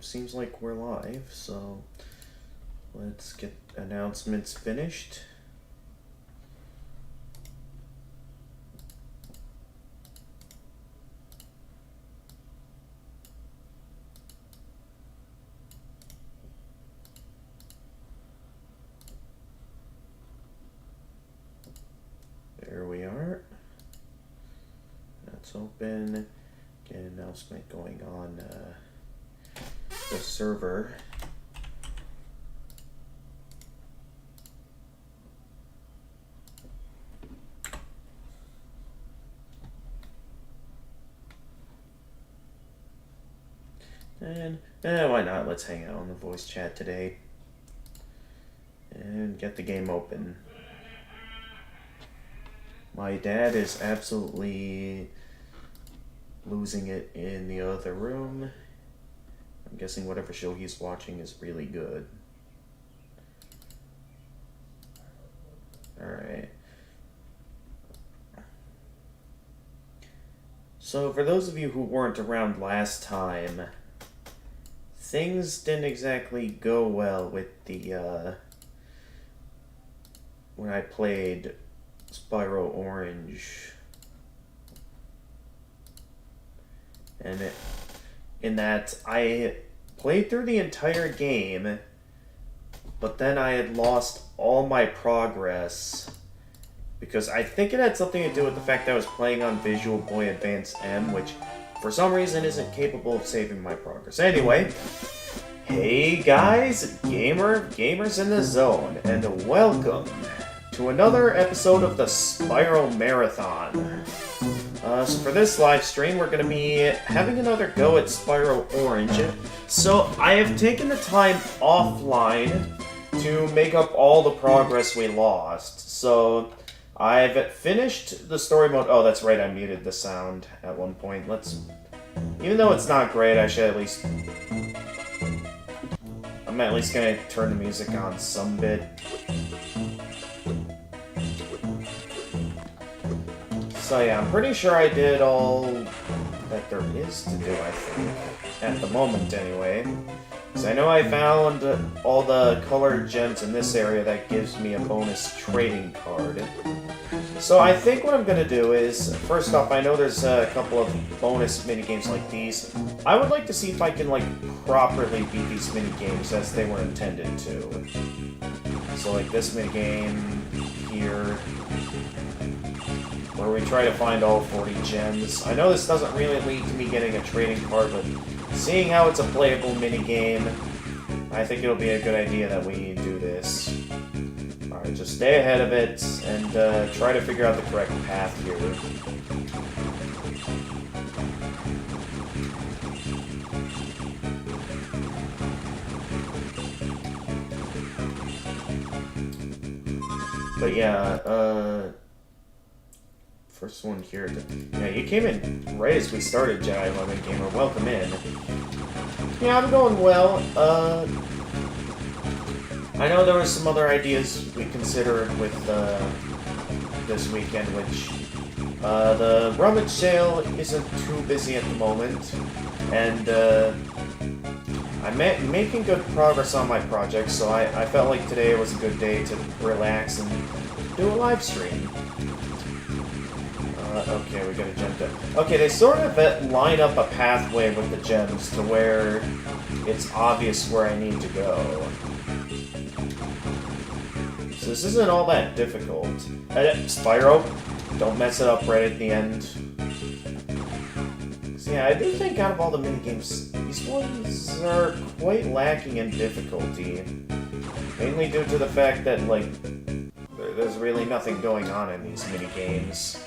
seems like we're live, so let's get announcements finished. There we are. That's open. Get an announcement going on the server. And why not? Let's hang out on the voice chat today and get the game open. My dad is absolutely losing it in the other room. I'm guessing whatever show he's watching is really good. Alright. So, for those of you who weren't around last time, things didn't exactly go well with the, when I played Spyro Orange. And in that, I played through the entire game, but then I had lost all my progress, because I think it had something to do with the fact that I was playing on Visual Boy Advance M, which for some reason isn't capable of saving my progress. Anyway, hey guys, gamers in the zone, and welcome to another episode of the Spyro Marathon. So for this live stream, we're going to be having another go at Spyro Orange. So I have taken the time offline to make up all the progress we lost. So I've finished the story mode. Oh, that's right, I muted the sound at one point. Even though it's not great, I'm at least going to turn the music on some bit. So yeah, I'm pretty sure I did all that there is to do, I think. At the moment, anyway. Because I know I found all the colored gems in this area that gives me a bonus trading card. So I think what I'm going to do is, first off, I know there's a couple of bonus minigames like these. I would like to see if I can, properly beat these minigames as they were intended to. So, this minigame here, where we try to find all 40 gems. I know this doesn't really lead to me getting a trading card, but seeing how it's a playable minigame, I think it'll be a good idea that we do this. Alright, just stay ahead of it, and try to figure out the correct path here. But yeah, first one here. Yeah, you came in right as we started, Jedi 11 Gamer. Welcome in. Yeah, I'm going well. I know there was some other ideas we considered with this weekend, which the rummage sale isn't too busy at the moment, and I'm making good progress on my project, so I felt like today was a good day to relax and do a live stream. Okay, we got a gem. Okay, they sort of line up a pathway with the gems to where it's obvious where I need to go. So this isn't all that difficult. Spyro, don't mess it up right at the end. So yeah, I do think out of all the minigames, these ones are quite lacking in difficulty. Mainly due to the fact that, there's really nothing going on in these minigames.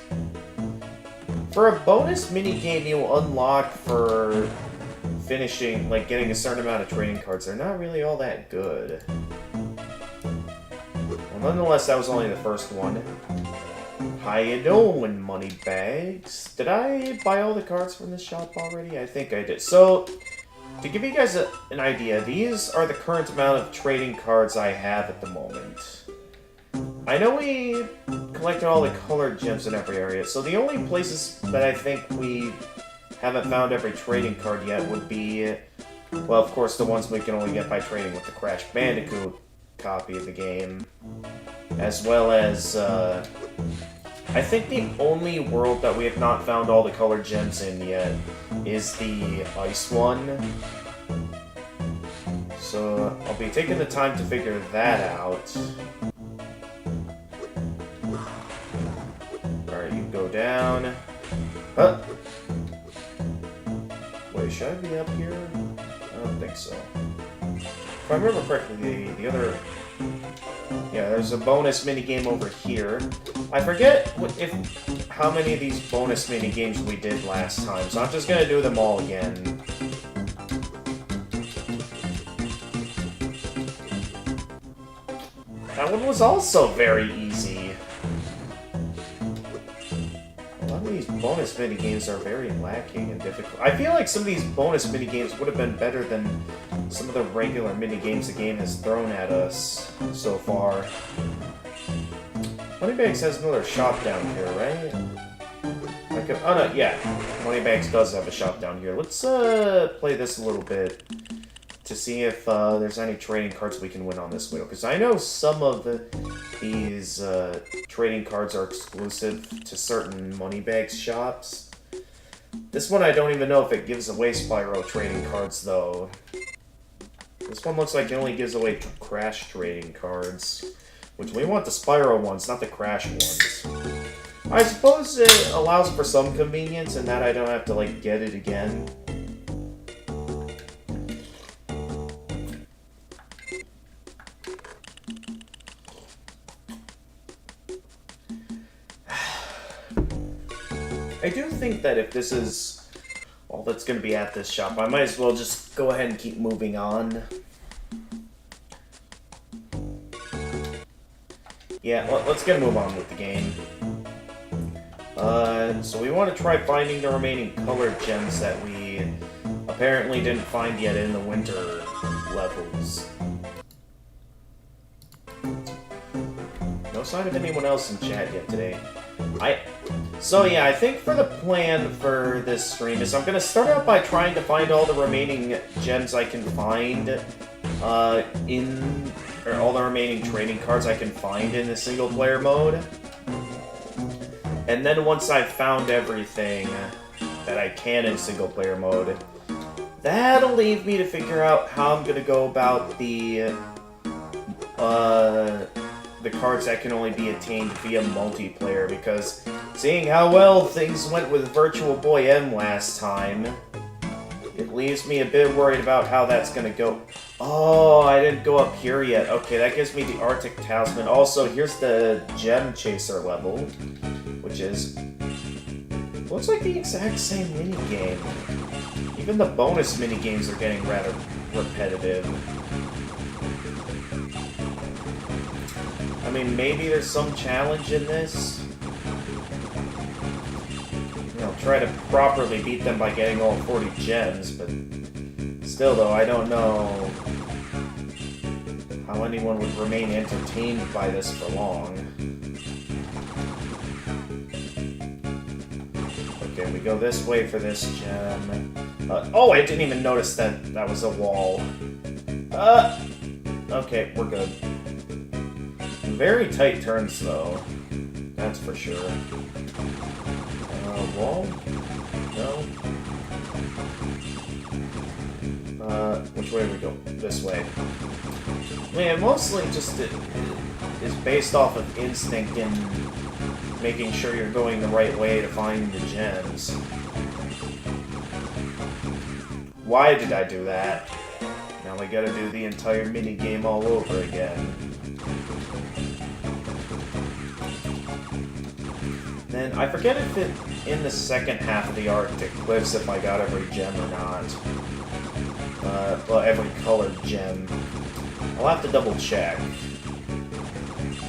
For a bonus minigame you unlock for finishing, getting a certain amount of trading cards, they're not really all that good. Well, nonetheless, that was only the first one. How you doing, moneybags? Did I buy all the cards from this shop already? I think I did. So, to give you guys an idea, these are the current amount of trading cards I have at the moment. I know we collected all the colored gems in every area, so the only places that I think we haven't found every trading card yet would be Well, of course, the ones we can only get by trading with the Crash Bandicoot copy of the game. As well as, I think the only world that we have not found all the colored gems in yet is the ice one. So, I'll be taking the time to figure that out. Alright, you go down. Huh? Wait, should I be up here? I don't think so. If I remember correctly, the other... Yeah, there's a bonus minigame over here. I forget how many of these bonus minigames we did last time, so I'm just gonna do them all again. That one was also very easy. A lot of these bonus minigames are very lacking and difficult. I feel like some of these bonus minigames would have been better than some of the regular minigames the game has thrown at us so far. Moneybags has another shop down here, right? Oh no, yeah. Moneybags does have a shop down here. Let's play this a little bit to see if there's any trading cards we can win on this wheel. Because I know some of these trading cards are exclusive to certain Moneybags shops. This one I don't even know if it gives away Spyro trading cards, though. This one looks like it only gives away Crash trading cards. Which we want the Spyro ones, not the Crash ones. I suppose it allows for some convenience in that I don't have to, like, get it again. I do think that if this is all that's going to be at this shop, I might as well just go ahead and keep moving on. Yeah, let's get a move on with the game. So we want to try finding the remaining colored gems that we apparently didn't find yet in the winter levels. No sign of anyone else in chat yet today. So yeah, I think for the plan for this stream is I'm going to start out by trying to find all the remaining gems I can find or all the remaining trading cards I can find in the single-player mode. And then once I've found everything that I can in single-player mode, that'll leave me to figure out how I'm going to go about the cards that can only be attained via multiplayer, because seeing how well things went with Virtual Boy M last time, it leaves me a bit worried about how that's going to go. Oh, I didn't go up here yet. Okay, that gives me the Arctic Talisman. Also, here's the Gem Chaser level, which is... looks like the exact same minigame. Even the bonus minigames are getting rather repetitive. I mean, maybe there's some challenge in this. You know, try to properly beat them by getting all 40 gems, but still though, I don't know how anyone would remain entertained by this for long. Okay, we go this way for this gem. Oh, I didn't even notice that that was a wall. Okay, we're good. Very tight turns, though. That's for sure. Wall? No? Which way do we go? This way. Man, mostly just is based off of instinct and making sure you're going the right way to find the gems. Why did I do that? Now we gotta do the entire minigame all over again. Then, I forget if it, in the second half of the Arctic Cliffs, if I got every gem or not. Well, every colored gem. I'll have to double check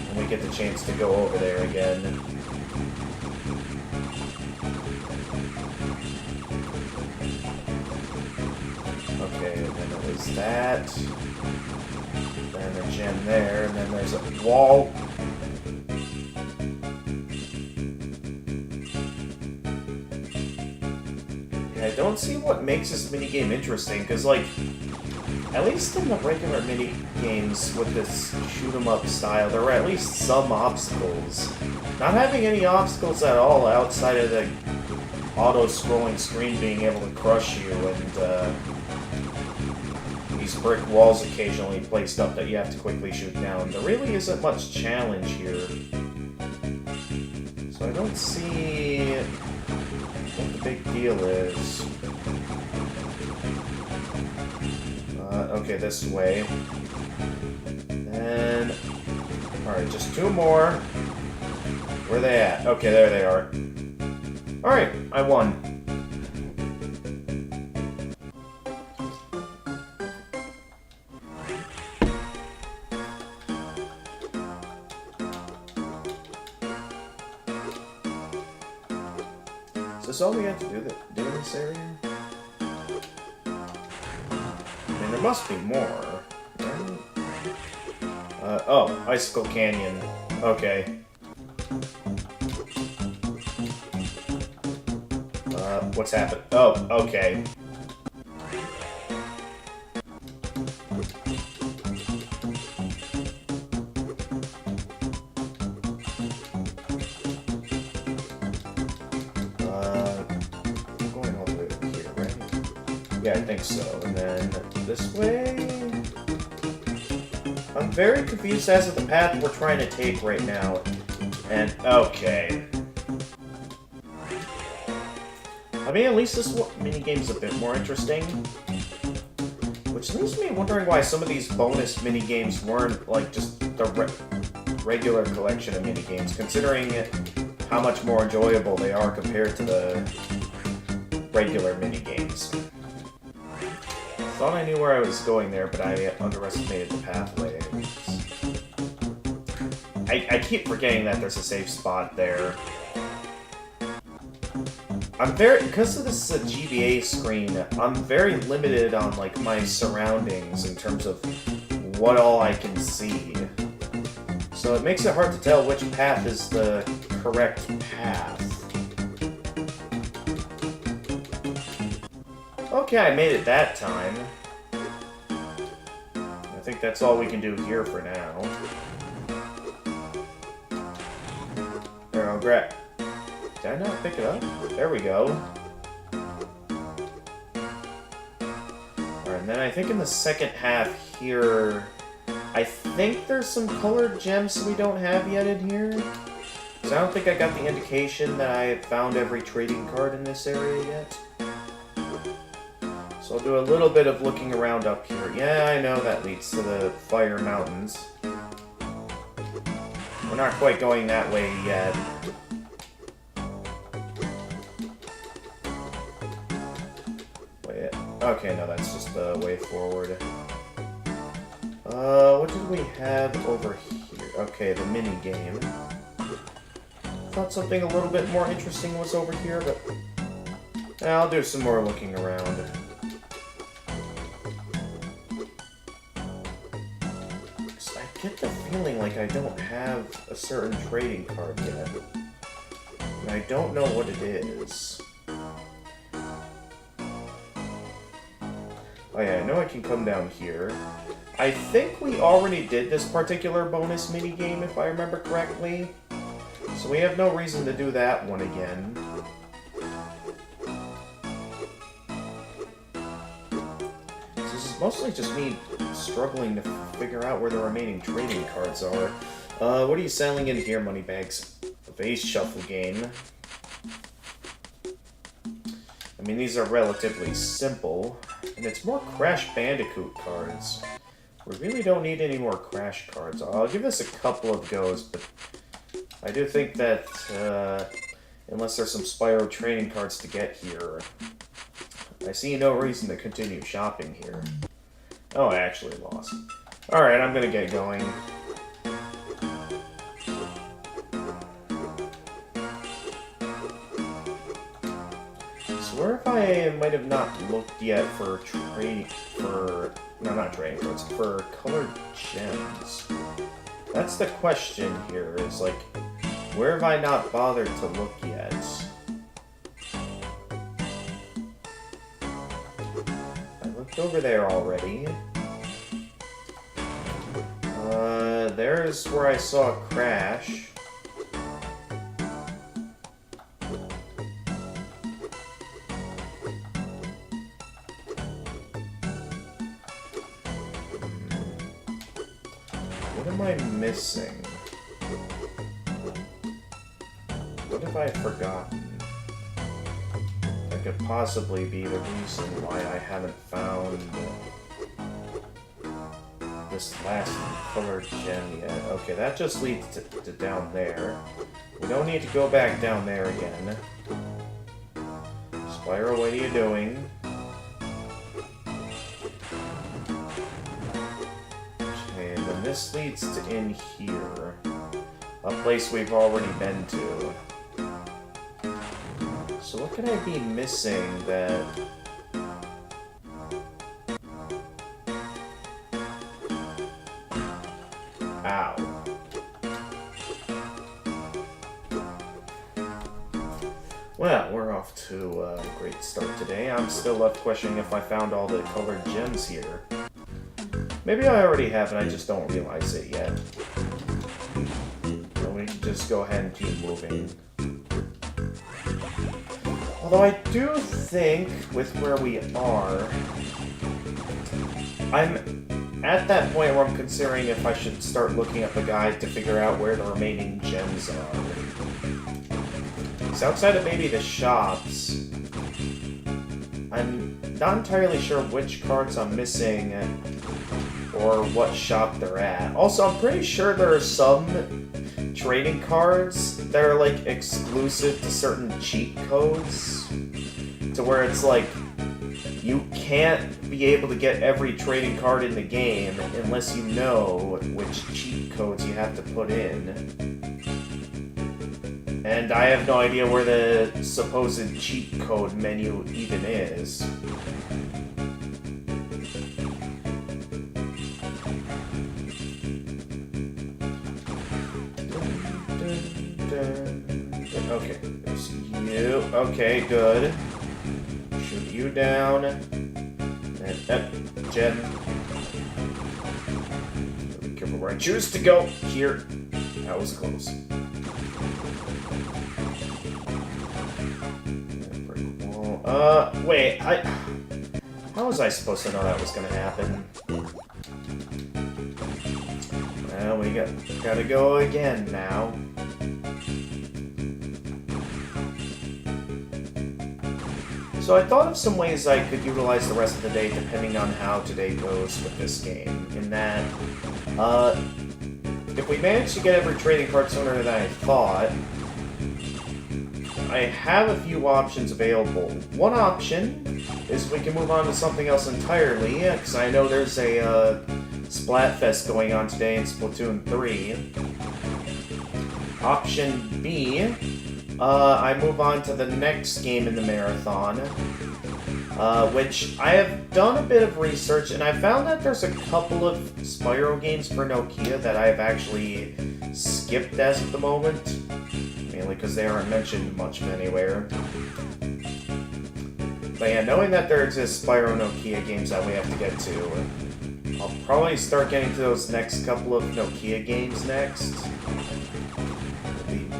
when we get the chance to go over there again. Okay, and then it was that. Then a gem there, and then there's a wall. Yeah, I don't see what makes this minigame interesting, because, like, at least in the regular mini-games with this shoot-'em-up style, there were at least some obstacles. Not having any obstacles at all outside of the auto-scrolling screen being able to crush you, and these brick walls occasionally placed up that you have to quickly shoot down. There really isn't much challenge here. So I don't see what the big deal is. Okay, this way. And... alright, just two more. Where are they at? Okay, there they are. Alright, I won. Is this all we have to do in this area? I mean, there must be more, right? Oh, Icicle Canyon. Okay. What's happened? Oh, okay. I'm going all the way over here, right? Yeah, I think so. And then this way? I'm very confused as to the path we're trying to take right now. And, okay. I mean, at least this minigame's a bit more interesting. Which leaves me wondering why some of these bonus minigames weren't, like, just the regular collection of minigames, considering how much more enjoyable they are compared to the regular minigames. Thought I knew where I was going there, but I underestimated the pathway. I keep forgetting that there's a safe spot there. Because this is a GBA screen, I'm very limited on, like, my surroundings in terms of what all I can see. So it makes it hard to tell which path is the correct path. Okay, I made it that time. I think that's all we can do here for now. There, I'll grab... Did I not pick it up? There we go. Alright, and then I think in the second half here... I think there's some colored gems we don't have yet in here. Because I don't think I got the indication that I had found every trading card in this area yet. So I'll do a little bit of looking around up here. Yeah, I know that leads to the Fire Mountains. We're not quite going that way yet. Wait, okay, no, that's just the way forward. What did we have over here? Okay, the mini game. Thought something a little bit more interesting was over here, but I'll do some more looking around. I get the feeling like I don't have a certain trading card yet. And I don't know what it is. Oh yeah, I know I can come down here. I think we already did this particular bonus minigame, if I remember correctly. So we have no reason to do that one again. So this is mostly just me struggling to figure out where the remaining trading cards are. What are you selling in here, Moneybags? A vase shuffle game. I mean, these are relatively simple. And it's more Crash Bandicoot cards. We really don't need any more Crash cards. I'll give this a couple of goes, but I do think that, unless there's some Spyro training cards to get here, I see no reason to continue shopping here. Oh, I actually lost. Alright, I'm gonna get going. I swear if I might have not looked yet for not trading cards, for colored gems. That's the question here, is like, where have I not bothered to look yet? looked over there already. There's where I saw Crash. What am I missing? What have I forgotten? That could possibly be the reason why I haven't found this last colored gem yet. Okay, that just leads to down there. We don't need to go back down there again. Spyro, what are you doing? Okay, then this leads to in here. A place we've already been to. So what could I be missing that... Ow. Well, we're off to a great start today. I'm still left questioning if I found all the colored gems here. Maybe I already have and I just don't realize it yet. So we can just go ahead and keep moving. Although I do think, with where we are, I'm at that point where I'm considering if I should start looking up a guide to figure out where the remaining gems are. So outside of maybe the shops, I'm not entirely sure which cards I'm missing or what shop they're at. Also, I'm pretty sure there are some trading cards that are like exclusive to certain cheat codes, to where it's like you can't be able to get every trading card in the game unless you know which cheat codes you have to put in. And I have no idea where the supposed cheat code menu even is. Okay, there's you. Okay, good. Shoot you down. And gem. Be careful where I choose to go. Here. That was close. Brick wall. Wait, how was I supposed to know that was gonna happen? Well, we gotta go again now. So I thought of some ways I could utilize the rest of the day depending on how today goes with this game. In that, if we manage to get every trading card sooner than I thought, I have a few options available. One option is we can move on to something else entirely, because I know there's a Splatfest going on today in Splatoon 3. Option B, I move on to the next game in the marathon, which I have done a bit of research, and I found that there's a couple of Spyro games for Nokia that I've actually skipped as of the moment, mainly because they aren't mentioned much anywhere. But yeah, knowing that there exist Spyro Nokia games that we have to get to, I'll probably start getting to those next couple of Nokia games next.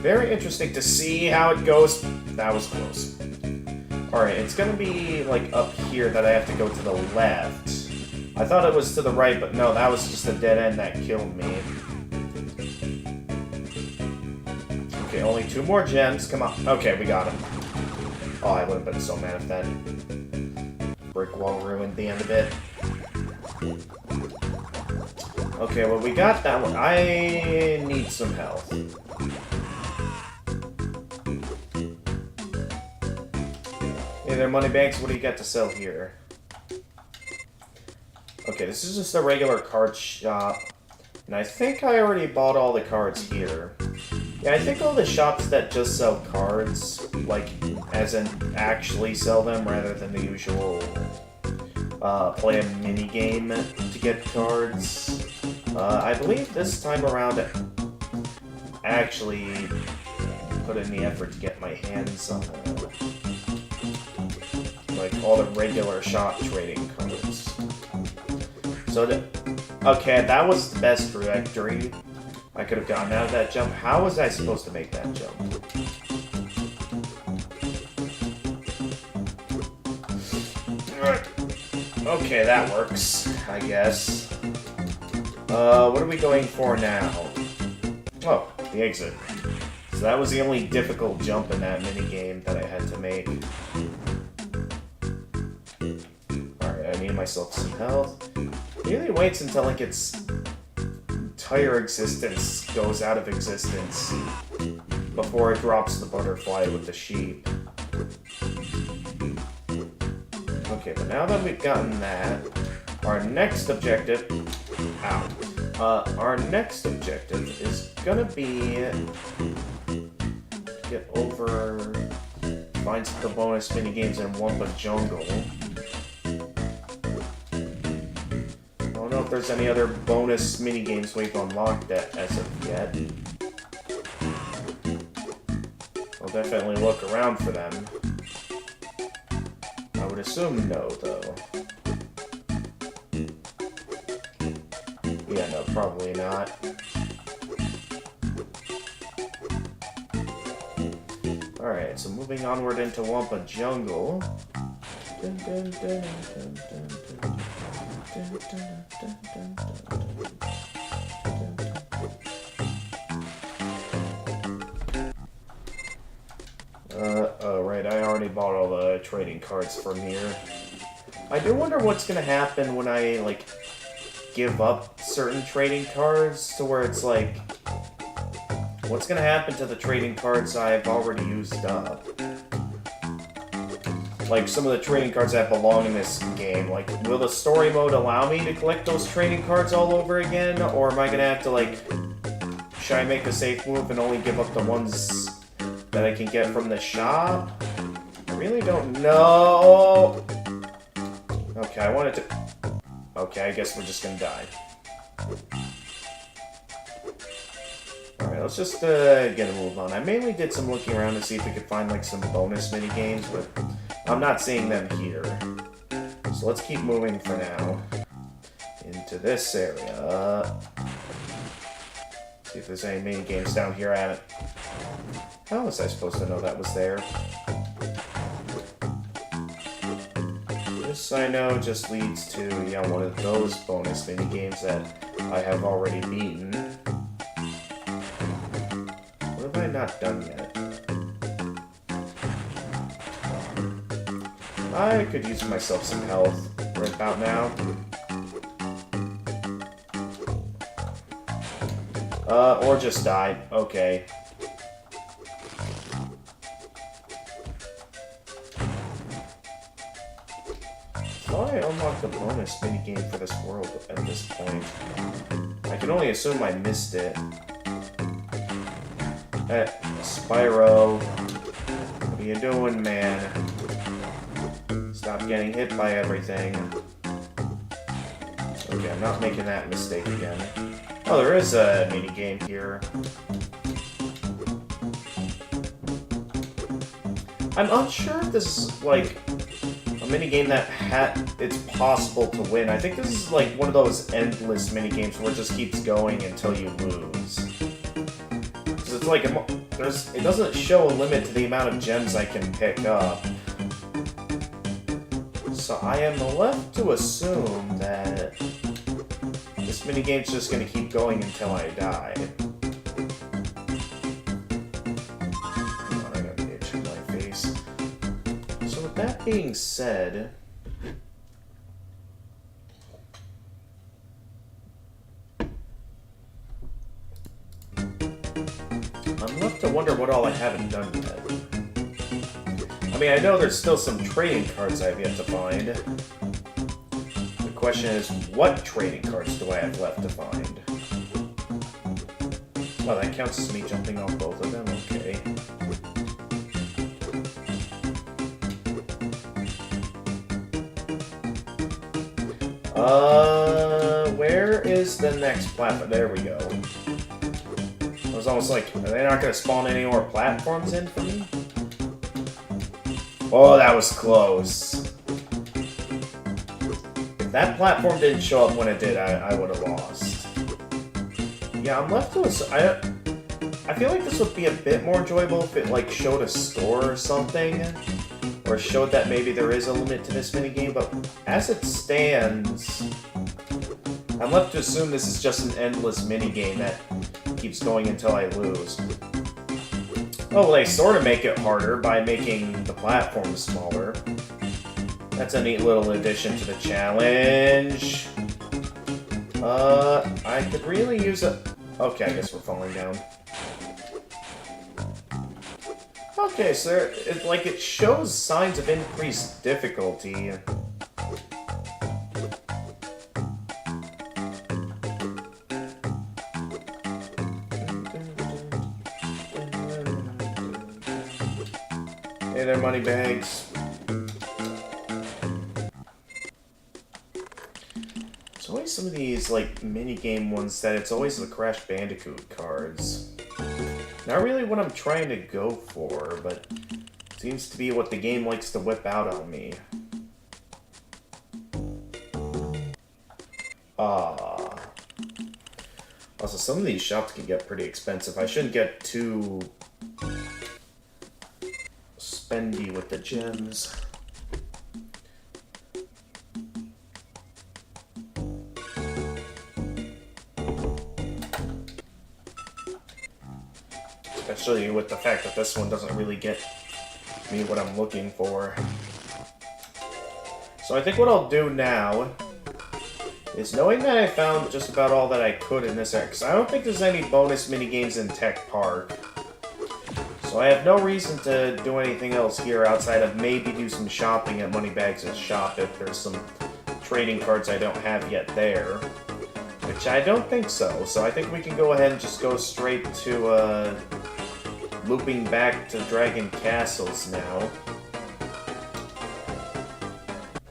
Very interesting to see how it goes. That was close. Alright, it's gonna be like up here that I have to go to the left. I thought it was to the right, but no, that was just a dead end that killed me. Okay, only 2 more gems. Come on. Okay, we got him. Oh, I would have been so mad if that brick wall ruined the end of it. Okay, well, we got that one. I need some health. Hey there, Moneybags, what do you got to sell here? Okay, this is just a regular card shop. And I think I already bought all the cards here. Yeah, I think all the shops that just sell cards, like, as in actually sell them rather than the usual play a mini-game to get cards. I believe this time around I actually put in the effort to get my hands on them. like all the regular shot trading cards. So, okay, that was the best trajectory I could have gotten out of that jump. How was I supposed to make that jump? Okay, that works, I guess. What are we going for now? Oh, the exit. So that was the only difficult jump in that minigame that I had to make. Alright, I need myself some health. It really waits until like its entire existence goes out of existence before it drops the butterfly with the sheep. Okay, but now that we've gotten that, our next objective... Ow. Our next objective is gonna be... get over... find the bonus minigames in Wumpa Jungle. I don't know if there's any other bonus minigames we've unlocked as of yet. I'll definitely look around for them. I would assume no, though. Yeah, no, probably not. Alright, so moving onward into Wumpa Jungle. Dun, dun, dun, dun, dun, dun, dun, dun, dun, dun, oh, right, I already bought all the trading cards from here. I do wonder what's gonna happen when I, like, give up certain trading cards to where it's like... What's gonna happen to the trading cards I've already used up? Like, some of the trading cards that belong in this game. Like, will the story mode allow me to collect those trading cards all over again? Or am I gonna have to, like... Should I make a safe move and only give up the ones that I can get from the shop? I really don't know. Okay, I wanted to... Okay, I guess we're just gonna die. Alright, let's just get a move on. I mainly did some looking around to see if we could find like some bonus minigames, but I'm not seeing them here. So let's keep moving for now. Into this area. See if there's any minigames down here at it. How was I supposed to know that was there? This, I know, just leads to, yeah, one of those bonus minigames that I have already beaten. What have I not done yet? I could use myself some health right about now. Or just die. Okay. I unlocked the bonus minigame for this world at this point. I can only assume I missed it. Spyro, what are you doing, man? Stop getting hit by everything. Okay, I'm not making that mistake again. Oh, there is a minigame here. I'm unsure if this is, like, a minigame that it's possible to win. I think this is like one of those endless minigames where it just keeps going until you lose. Because it's like, it doesn't show a limit to the amount of gems I can pick up. So I am left to assume that this minigame's just going to keep going until I die. I got an itch in my face. So with that being said... I'm left to wonder what all I haven't done yet. I mean, I know there's still some trading cards I've yet to find. The question is, what trading cards do I have left to find? Well, that counts as me jumping off both of them, okay. Where is the next platform? There we go. I was almost like, are they not going to spawn any more platforms in for me? Oh, that was close. that platform didn't show up when it did, I would have lost. Yeah, I'm left to I feel like this would be a bit more enjoyable if it, like, showed a score or something. Or showed that maybe there is a limit to this minigame, but as it stands, I'm left to assume this is just an endless minigame that keeps going until I lose. Oh, well, they sort of make it harder by making the platform smaller. That's a neat little addition to the challenge. I could really use a... Okay, I guess we're falling down. Okay, so it shows signs of increased difficulty. Hey there, money bags. There's always some of these, like, mini-game ones that it's always the Crash Bandicoot cards. Not really what I'm trying to go for, but seems to be what the game likes to whip out on me. Also, some of these shops can get pretty expensive. I shouldn't get too spendy with the gems. Especially with the fact that this one doesn't really get me what I'm looking for. So I think what I'll do now is, knowing that I found just about all that I could in this area, because I don't think there's any bonus minigames in Tech Park. So I have no reason to do anything else here outside of maybe do some shopping at Moneybags' shop if there's some trading cards I don't have yet there. Which I don't think so. So I think we can go ahead and just go straight to, looping back to Dragon Castles now.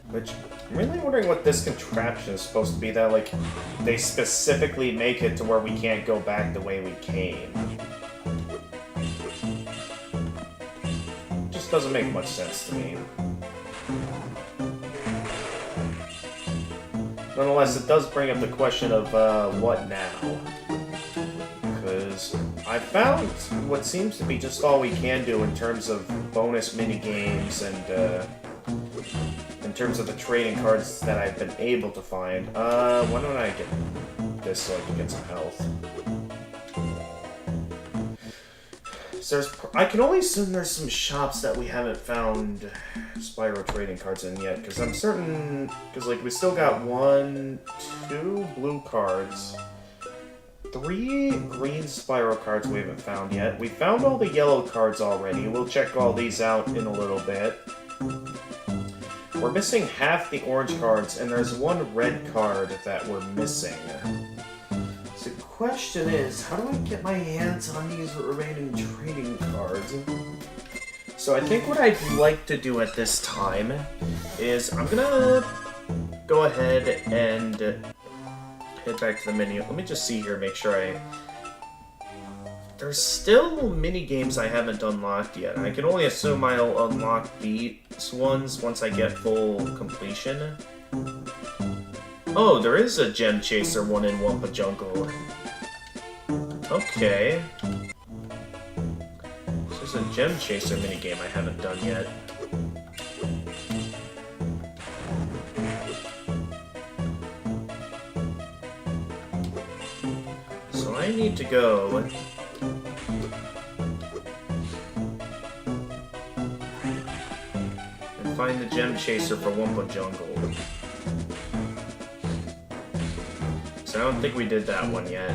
Which, I'm really wondering what this contraption is supposed to be, that, like, they specifically make it to where we can't go back the way we came. Just doesn't make much sense to me. Nonetheless, it does bring up the question of, what now? Because I found what seems to be just all we can do in terms of bonus minigames and, in terms of the trading cards that I've been able to find. Why don't I get this so I can get some health? So I can only assume there's some shops that we haven't found Spyro trading cards in yet, because I'm certain, because, like, we still got 1, 2 blue cards, 3 green Spyro cards we haven't found yet. We found all the yellow cards already. We'll check all these out in a little bit. We're missing half the orange cards, and there's 1 red card that we're missing. So the question is, how do I get my hands on these remaining trading cards? So I think what I'd like to do at this time is I'm gonna go ahead and head back to the menu. Let me just see here, make sure There's still mini-games I haven't unlocked yet. I can only assume I'll unlock these ones once I get full completion. Oh, there is a Gem Chaser one in Wumpa Jungle. Okay. There's a Gem Chaser minigame I haven't done yet. So I need to go and find the Gem Chaser for Wumpa Jungle. So I don't think we did that one yet.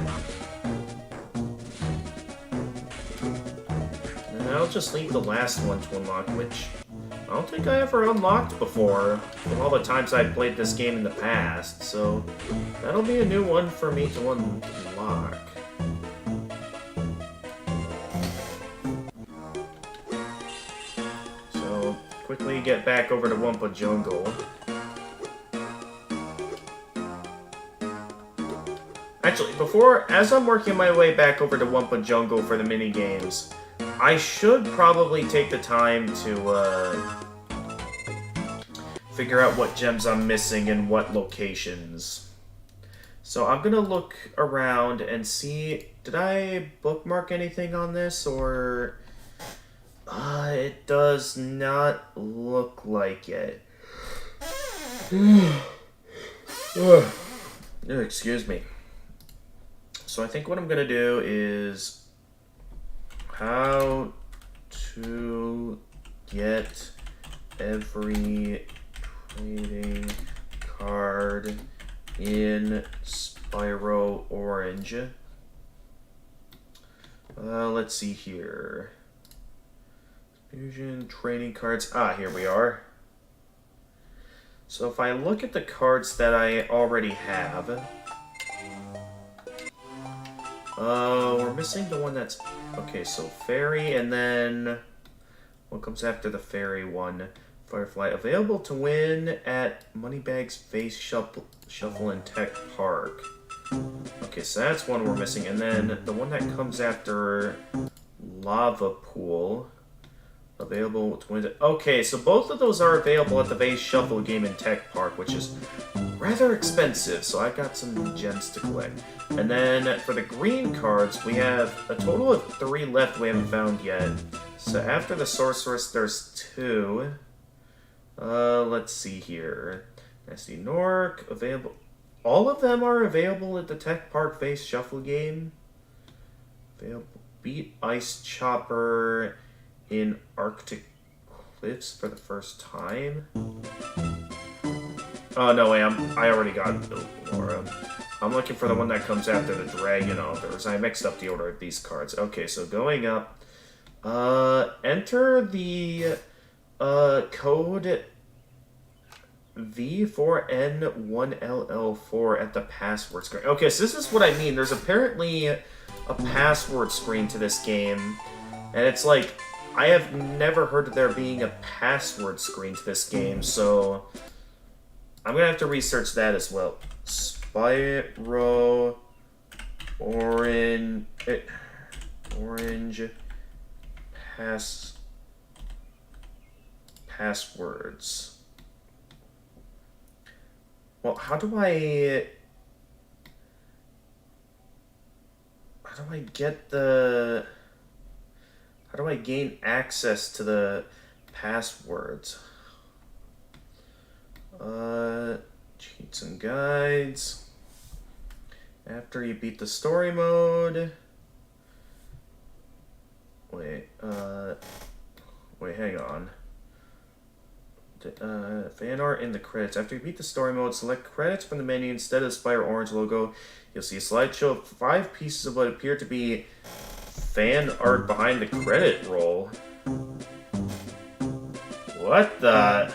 And I'll just leave the last one to unlock, which I don't think I ever unlocked before, from all the times I've played this game in the past, so that'll be a new one for me to unlock. So, quickly get back over to Wumpa Jungle. Actually, as I'm working my way back over to Wumpa Jungle for the mini-games, I should probably take the time to, figure out what gems I'm missing in what locations. So I'm gonna look around and see, did I bookmark anything on this, or... it does not look like it. Excuse me. So I think what I'm gonna do is how to get every trading card in Spyro Orange. Let's see here. Fusion trading cards. Ah, here we are. So if I look at the cards that I already have, we're missing the one that's... Okay, so Fairy, and then what comes after the Fairy one? Firefly. Available to win at Moneybags Face Shuffle in Tech Park. Okay, so that's one we're missing. And then the one that comes after Lava Pool. Available to win. Okay, so both of those are available at the Vase Shuffle game in Tech Park, which is rather expensive, so I got some gems to collect. And then for the green cards, we have a total of 3 left we haven't found yet. So after the Sorceress, there's 2. Let's see here. Nasty Nork, available. All of them are available at the Tech Park Vase Shuffle game. Available. Beat Ice Chopper in Arctic Cliffs for the first time. Oh, no way, I already got Laura. I'm looking for the one that comes after the Dragon Altars. I mixed up the order of these cards. Okay, so going up. Enter the code V4N1LL4 at the password screen. Okay, so this is what I mean. There's apparently a password screen to this game. And it's like, I have never heard of there being a password screen to this game, so I'm gonna have to research that as well. Spyro Orange passwords. Well, how do I get the... How do I gain access to the passwords? Cheats and guides. After you beat the story mode. Wait, hang on. Fan art in the credits. After you beat the story mode, select credits from the menu instead of the Spyro Orange logo. You'll see a slideshow of 5 pieces of what appear to be fan art behind the credit roll. What the?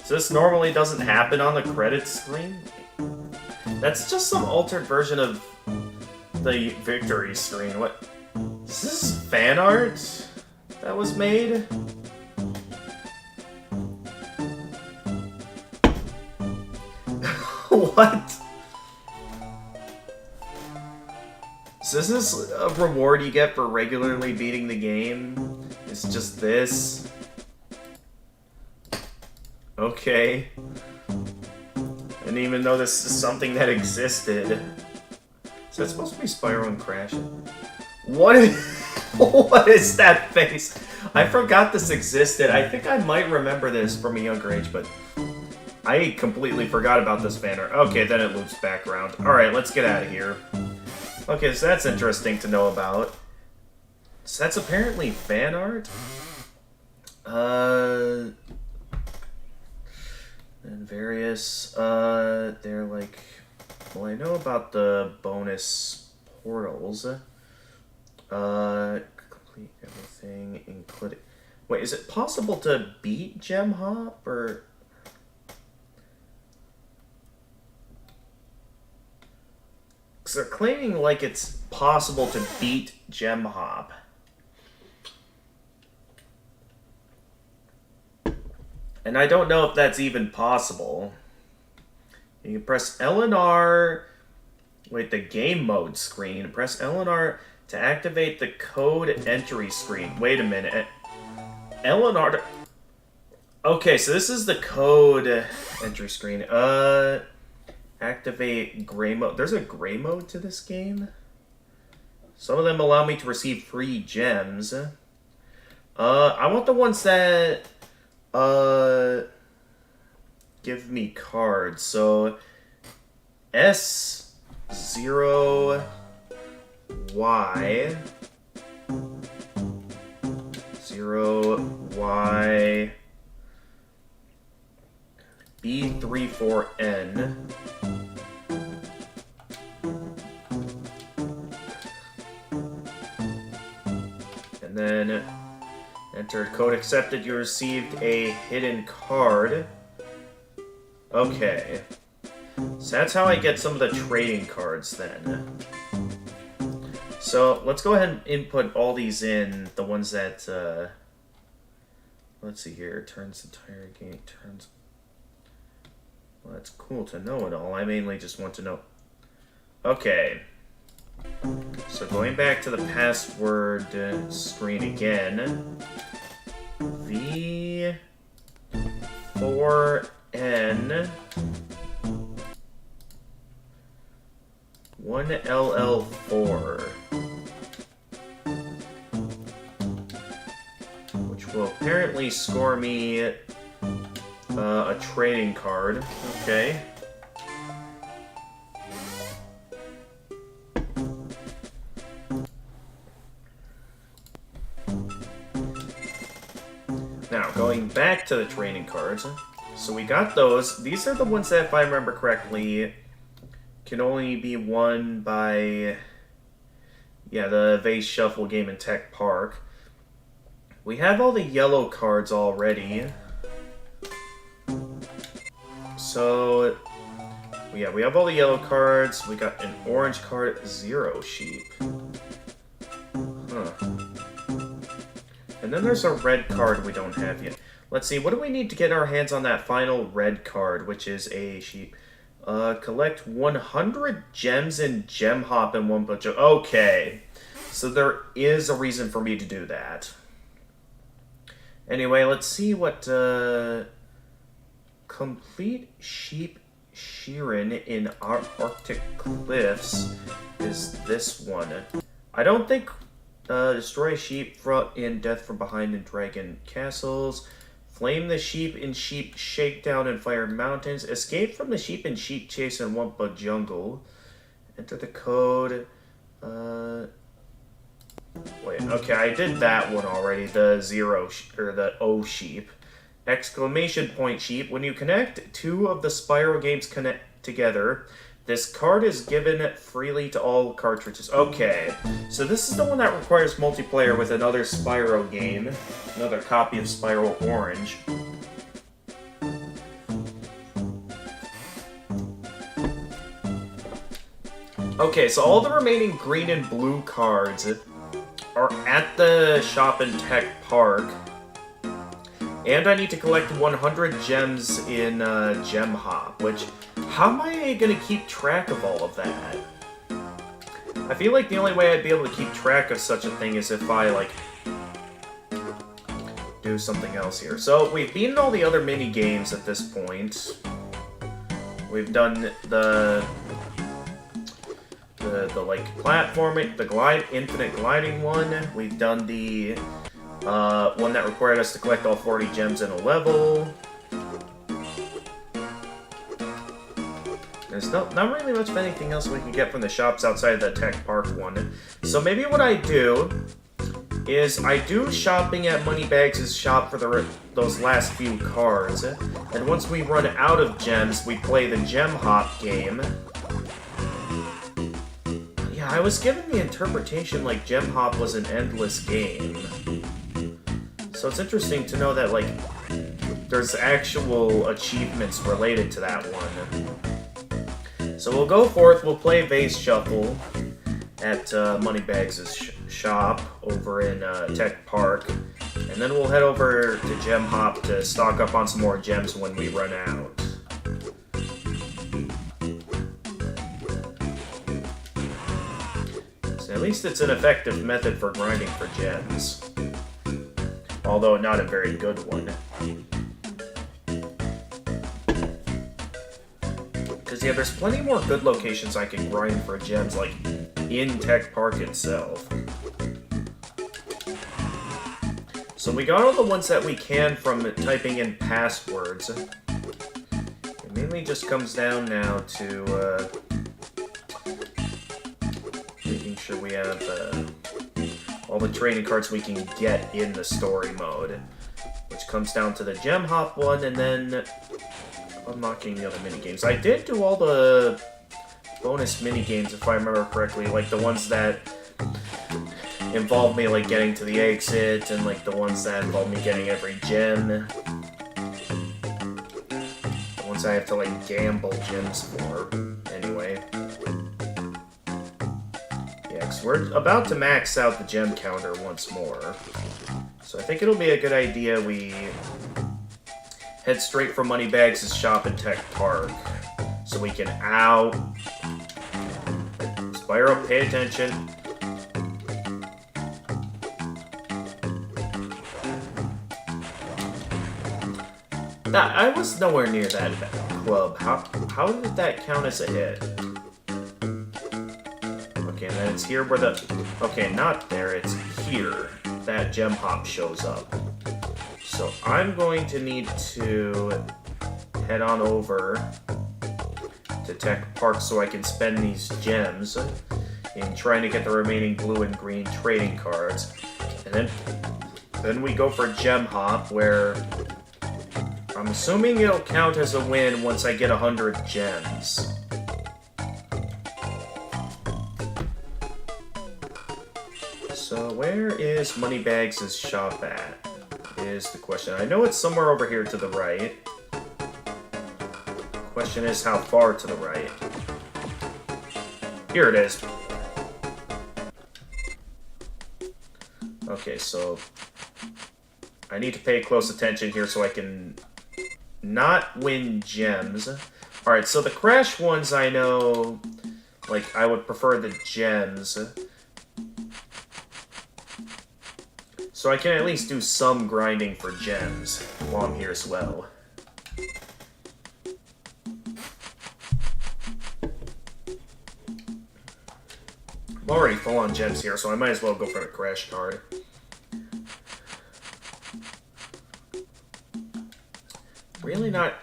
So this normally doesn't happen on the credits screen? That's just some altered version of the victory screen. What? Is this fan art that was made? What? So is this a reward you get for regularly beating the game? It's just this? Okay. I didn't even know this is something that existed. So it's supposed to be Spyro and Crash. What is that face? I forgot this existed. I think I might remember this from a younger age, but I completely forgot about this banner. Okay, then it loops back around. Alright, let's get out of here. Okay, so that's interesting to know about. So that's apparently fan art? And various, they're like... Well, I know about the bonus portals. Complete everything, including... Wait, is it possible to beat Gem Hop, or... Because they're claiming like it's possible to beat Gem Hop. And I don't know if that's even possible. You can press L and R... Wait, the game mode screen. Press L and R to activate the code entry screen. Wait a minute. L and R... Okay, so this is the code entry screen. Activate gray mode. There's a gray mode to this game. Some of them allow me to receive free gems. I want the ones that give me cards. So S0Y 0Y B34N. And then enter code accepted. You received a hidden card. Okay. So that's how I get some of the trading cards then. So let's go ahead and input all these in. The ones that, let's see here. Turns entire game. Turns. Well, that's cool to know it all. I mainly just want to know. Okay. So going back to the password screen again. V4N 1LL4, which will apparently score me a trading card. Okay. Now, going back to the trading cards. So we got those. These are the ones that, if I remember correctly, can only be won by, the Vase Shuffle game in Tech Park. We have all the yellow cards already. So, we have all the yellow cards. We got an orange card, Zero Sheep. Huh. And then there's a red card we don't have yet. Let's see, what do we need to get our hands on that final red card, which is a sheep? Collect 100 gems in Gem Hop in one bunch of... Okay. So there is a reason for me to do that. Anyway, let's see what... Complete Sheep Sheeran in Arctic Cliffs is this one. I don't think... destroy sheep in Death from Behind in Dragon Castles. Flame the sheep in Sheep Shakedown in Fire Mountains. Escape from the sheep in Sheep Chase in Wumpa Jungle. Enter the code. Wait, okay, I did that one already. The the O sheep. Exclamation point sheep. When you connect two of the Spyro games connect together, this card is given freely to all cartridges. Okay, so this is the one that requires multiplayer with another Spyro game. Another copy of Spyro Orange. Okay, so all the remaining green and blue cards are at the shop in Tech Park. And I need to collect 100 gems in Gem Hop, which... How am I going to keep track of all of that? I feel like the only way I'd be able to keep track of such a thing is if I, like, do something else here. So, we've beaten all the other mini-games at this point. We've done the like, platforming, the infinite gliding one. We've done the one that required us to collect all 40 gems in a level. There's not really much of anything else we can get from the shops outside of the Tech Park one. So maybe what I do is I do shopping at Moneybags' shop for those last few cards. And once we run out of gems, we play the Gem Hop game. Yeah, I was given the interpretation like Gem Hop was an endless game. So it's interesting to know that, like, there's actual achievements related to that one. So we'll go forth, we'll play Vase Shuffle at Moneybags' shop over in Tech Park, and then we'll head over to Gem Hop to stock up on some more gems when we run out. So at least it's an effective method for grinding for gems. Although not a very good one. yeah, there's plenty more good locations I can grind for gems, like in Tech Park itself. So we got all the ones that we can from typing in passwords. It mainly just comes down now to making sure we have all the trading cards we can get in the story mode, which comes down to the gem hop one, and then unlocking the other minigames. I did do all the bonus minigames, if I remember correctly, like the ones that involve me like getting to the exit, and like the ones that involve me getting every gem. The ones I have to like gamble gems for. Anyway. Yeah, because we're about to max out the gem counter once more. So I think it'll be a good idea we head straight for Moneybags' shop in Tech Park. So we can Spyro, pay attention. I was nowhere near that club. How did that count as a hit? Okay, and then it's here where the... Okay, not there, it's here. That gem hop shows up. So I'm going to need to head on over to Tech Park so I can spend these gems in trying to get the remaining blue and green trading cards. And then we go for Gem Hop, where I'm assuming it'll count as a win once I get 100 gems. So where is Moneybags' shop at, is the question. I know it's somewhere over here to the right. The question is how far to the right. Here it is. Okay, so I need to pay close attention here so I can not win gems. Alright, so the crash ones I know, like, I would prefer the gems. So I can at least do some grinding for gems while I'm here as well. I'm already full on gems here, so I might as well go for the crash card. Really not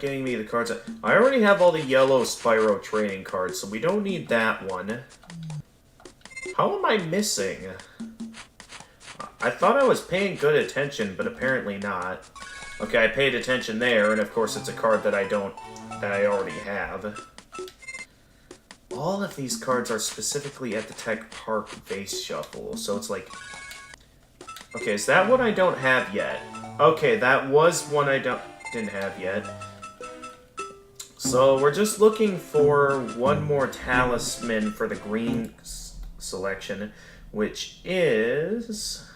getting me the cards. I already have all the yellow Spyro trading cards, so we don't need that one. How am I missing? I thought I was paying good attention, but apparently not. Okay, I paid attention there, and of course it's a card that I already have. All of these cards are specifically at the Tech Park base shuffle, so it's like... Okay, is that what I don't have yet? Okay, that was one I didn't have yet. So we're just looking for one more talisman for the green selection, which is...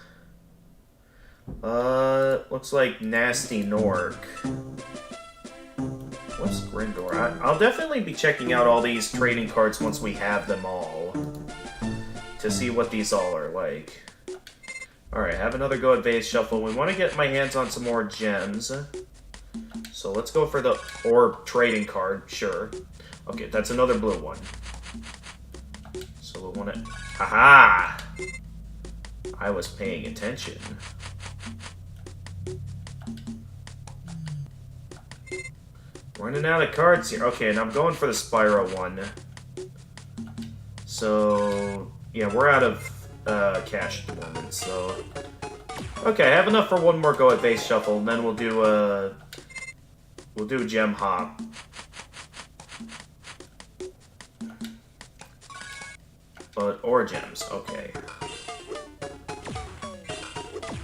looks like Nasty Nork. What's Grindor? I'll definitely be checking out all these trading cards once we have them all, to see what these all are like. Alright, have another go at base shuffle. We want to get my hands on some more gems. So let's go for the orb trading card, sure. Okay, that's another blue one. So we want to... Haha! I was paying attention. Running out of cards here. Okay, and I'm going for the Spyro one. So, yeah, we're out of cash at the moment, so... Okay, I have enough for one more go at base shuffle, and then we'll do Gem Hop. Or gems, okay.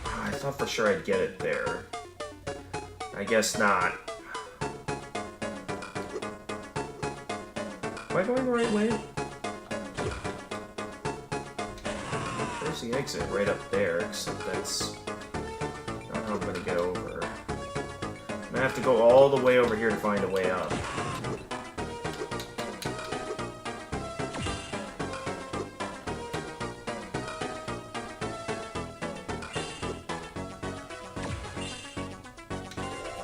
I thought for sure I'd get it there. I guess not. Am I going the right way? There's the exit right up there, except that's not how I'm gonna get over. I'm gonna have to go all the way over here to find a way up.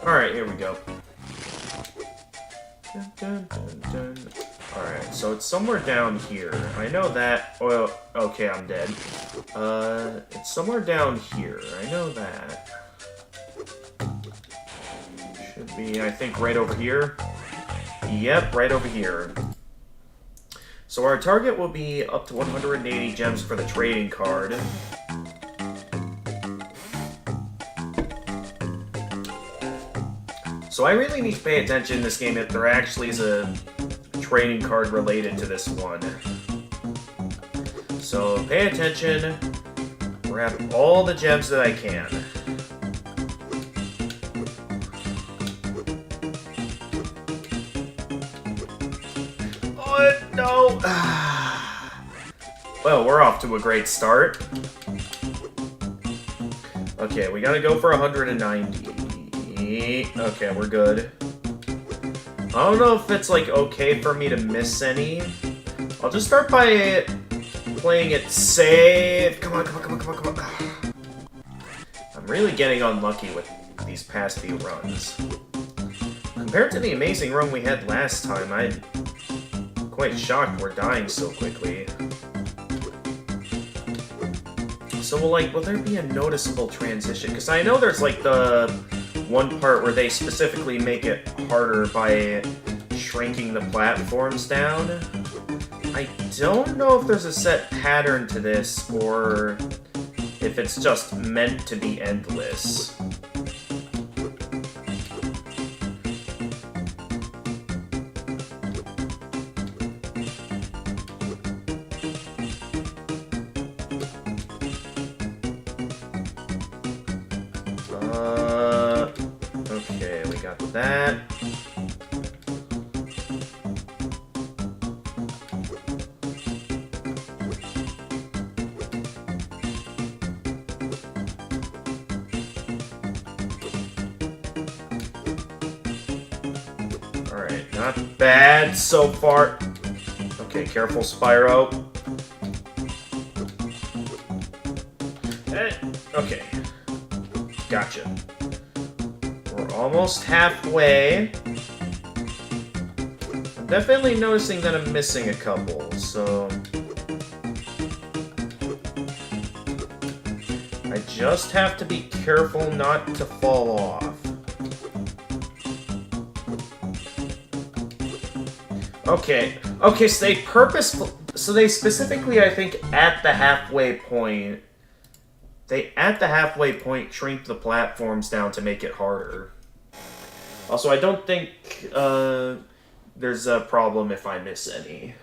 Alright, here we go. Dun, dun, dun. Alright, so it's somewhere down here. I know that. Well, okay, I'm dead. It's somewhere down here. I know that. Should be, I think, right over here. Yep, right over here. So our target will be up to 180 gems for the trading card. So I really need to pay attention in this game if there actually is a trading card related to this one. So pay attention, grab all the gems that I can. Oh, no! Well, we're off to a great start. Okay, we gotta go for 190. Okay, we're good. I don't know if it's, like, okay for me to miss any. I'll just start by playing it safe. Come on, come on, come on, come on, come on. I'm really getting unlucky with these past few runs. Compared to the amazing run we had last time, I'm quite shocked we're dying so quickly. So, will there be a noticeable transition? Because I know there's, like, the one part where they specifically make it harder by shrinking the platforms down. I don't know if there's a set pattern to this, or if it's just meant to be endless. Okay, we got that. Alright, not bad so far. Okay, careful, Spyro. Okay. Gotcha. We're almost halfway. I'm definitely noticing that I'm missing a couple, so... I just have to be careful not to fall off. Okay, so they specifically, I think, at the halfway point, shrink the platforms down to make it harder. Also, I don't think there's a problem if I miss any.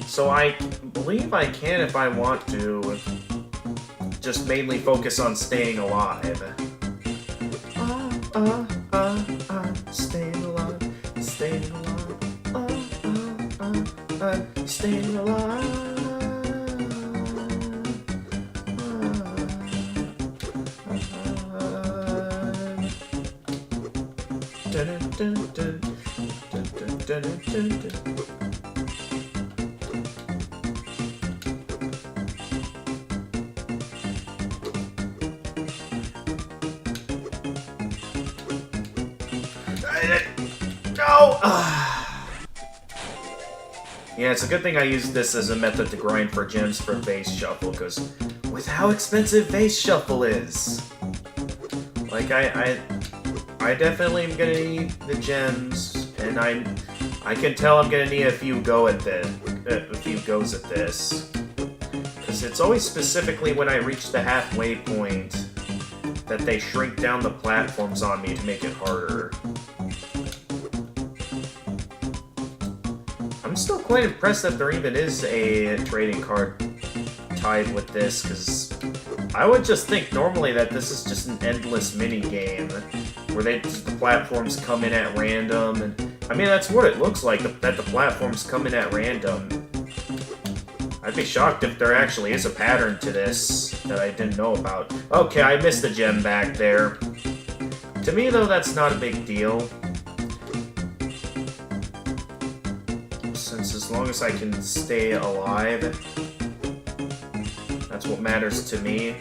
So I believe I can, if I want to, just mainly focus on staying alive. Staying alive, staying alive, staying alive. Dun, dun, dun, dun, dun, dun, dun, dun. No! Yeah, it's a good thing I used this as a method to grind for gems for Vase Shuffle, because with how expensive Vase Shuffle is, like, I definitely am gonna need the gems, and I can tell I'm gonna need a few goes at this, because it's always specifically when I reach the halfway point that they shrink down the platforms on me to make it harder. I'm still quite impressed that there even is a trading card tied with this, because I would just think normally that this is just an endless mini game where the platforms come in at random, and I mean that's what it looks like, that the platforms come in at random. I'd be shocked if there actually is a pattern to this that I didn't know about. Okay, I missed a gem back there. To me though, that's not a big deal. Since as long as I can stay alive. That's what matters to me.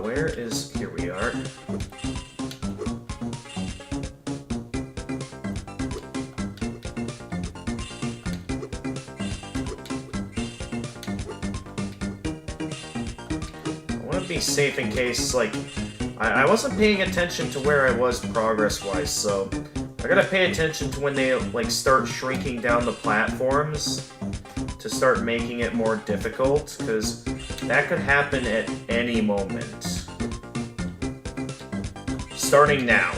Where is... Here we are. I want to be safe in case, like... I wasn't paying attention to where I was progress-wise, so... I gotta pay attention to when they, like, start shrinking down the platforms to start making it more difficult, because that could happen at any moment. Starting now.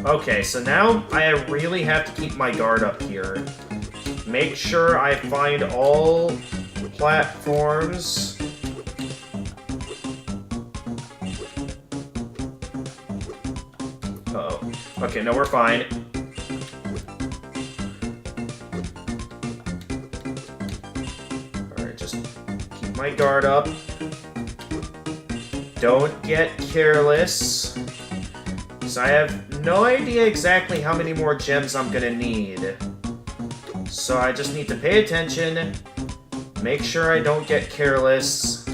Okay, so now I really have to keep my guard up here. Make sure I find all platforms. Uh-oh. Okay, no, we're fine. Alright, just keep my guard up. Don't get careless. Because I have no idea exactly how many more gems I'm gonna need. So I just need to pay attention, make sure I don't get careless.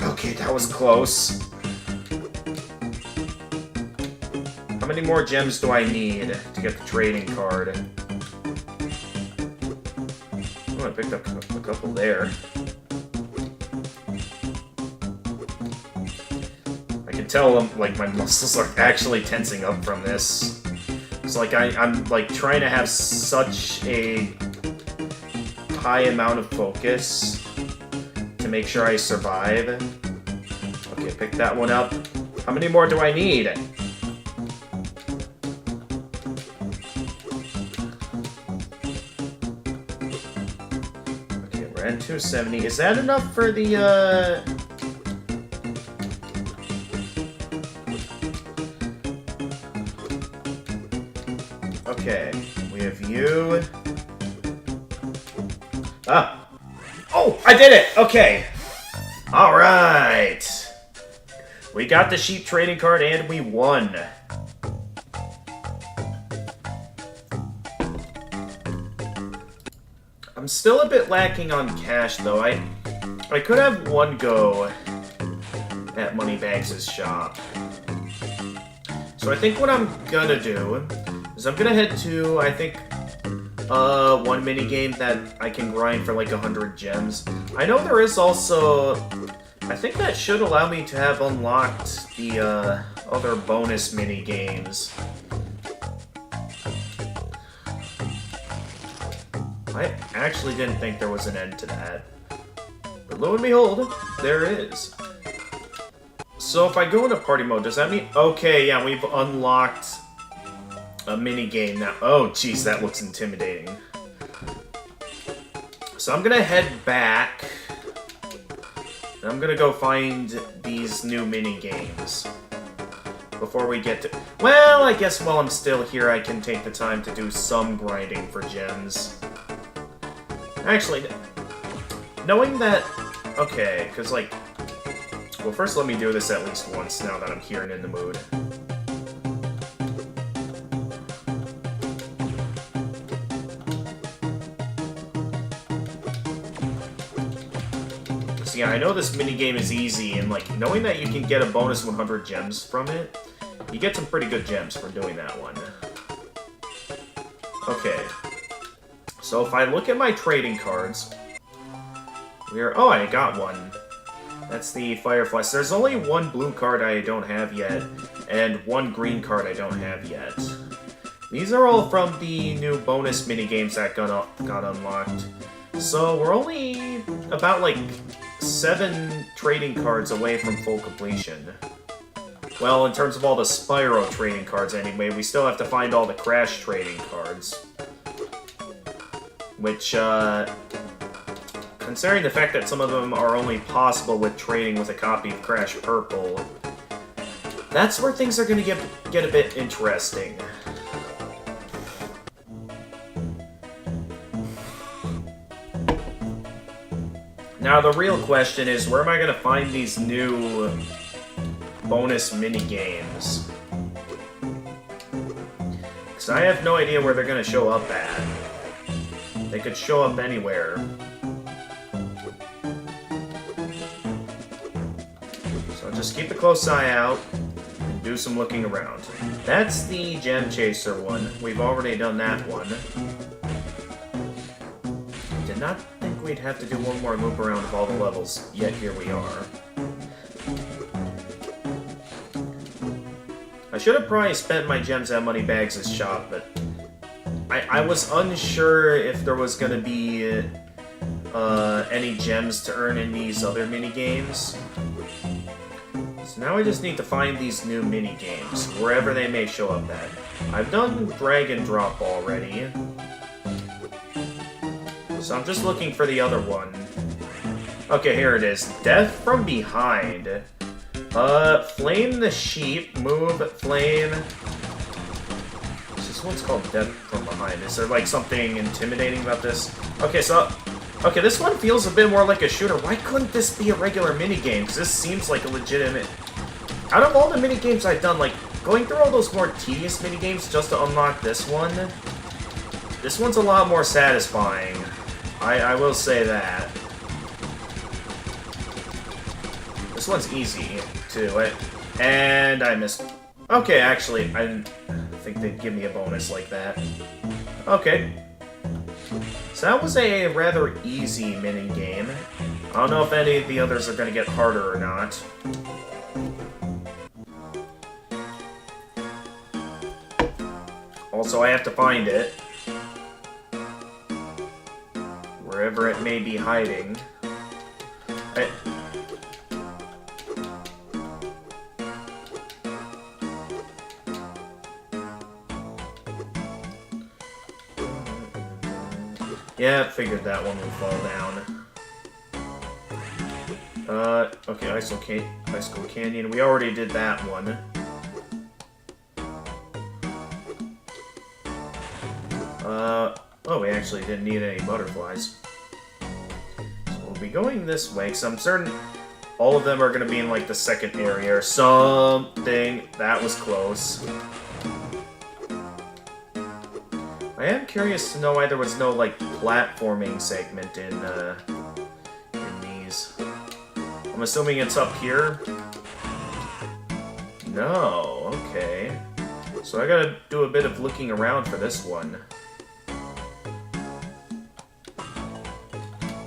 Okay, that was close. How many more gems do I need to get the trading card? Oh, I picked up a couple there. I can tell, like, my muscles are actually tensing up from this. It's like I'm like trying to have such a high amount of focus to make sure I survive. Okay, pick that one up. How many more do I need? Okay, we're at 270. Is that enough for the, Okay, we have you. Ah! Oh, I did it! Okay. Alright. We got the sheep trading card and we won. I'm still a bit lacking on cash, though. I could have one go at Moneybags' shop. So I think what I'm gonna do is I'm gonna head to, I think, one minigame that I can grind for like 100 gems. I know there is also... I think that should allow me to have unlocked the other bonus minigames. I actually didn't think there was an end to that. But lo and behold, there is. So if I go into party mode, does that mean... Okay, yeah, we've unlocked a minigame now. Oh, jeez, that looks intimidating. So I'm gonna head back. And I'm gonna go find these new minigames. Before we get to... Well, I guess while I'm still here, I can take the time to do some grinding for gems. Actually, knowing that... Okay, because, like... Well, first let me do this at least once, now that I'm here and in the mood. So yeah, I know this minigame is easy, and, like, knowing that you can get a bonus 100 gems from it, you get some pretty good gems for doing that one. Okay. So if I look at my trading cards, oh, I got one. That's the Firefly. So there's only one blue card I don't have yet, and one green card I don't have yet. These are all from the new bonus minigames that got unlocked. So we're only about, like, 7 trading cards away from full completion. Well, in terms of all the Spyro trading cards anyway, we still have to find all the Crash trading cards. Which, considering the fact that some of them are only possible with trading with a copy of Crash Purple, that's where things are going to get a bit interesting. Now, the real question is, where am I going to find these new bonus minigames? Because I have no idea where they're going to show up at. They could show up anywhere. So just keep a close eye out and do some looking around. That's the Gem Chaser one. We've already done that one. Did not think we'd have to do one more loop around of all the levels, yet here we are. I should have probably spent my gems at Moneybags' shop, but I was unsure if there was going to be any gems to earn in these other mini-games. So now I just need to find these new mini-games, wherever they may show up at. I've done Drag and Drop already. So I'm just looking for the other one. Okay, here it is. Death from Behind. Flame the sheep. Move, flame. This one's called Death from Behind. Is there, like, something intimidating about this? Okay, so... Okay, this one feels a bit more like a shooter. Why couldn't this be a regular minigame? Because this seems like a legitimate... Out of all the minigames I've done, like, going through all those more tedious minigames just to unlock this one's a lot more satisfying. I will say that. This one's easy, too. And I missed... Okay, actually, I didn't think they'd give me a bonus like that. Okay. So that was a rather easy mini-game. I don't know if any of the others are going to get harder or not. Also, I have to find it. Wherever it may be hiding. Yeah, figured that one would fall down. Okay, Icicle Canyon. We already did that one. Oh, we actually didn't need any butterflies. So we'll be going this way, because I'm certain all of them are going to be in, like, the second area or something. That was close. I am curious to know why there was no, like, platforming segment in these. I'm assuming it's up here? No, okay. So I gotta do a bit of looking around for this one.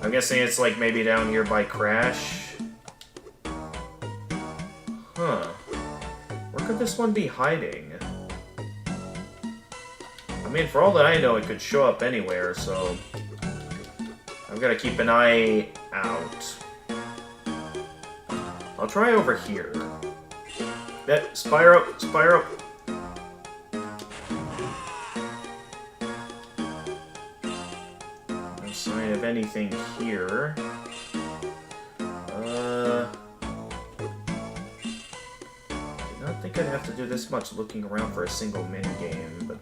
I'm guessing it's, like, maybe down here by Crash. Huh. Where could this one be hiding? I mean, for all that I know, it could show up anywhere, so... I've got to keep an eye out. I'll try over here. That Spyro! Spyro! No sign of anything here. Did not think I'd have to do this much looking around for a single minigame, but...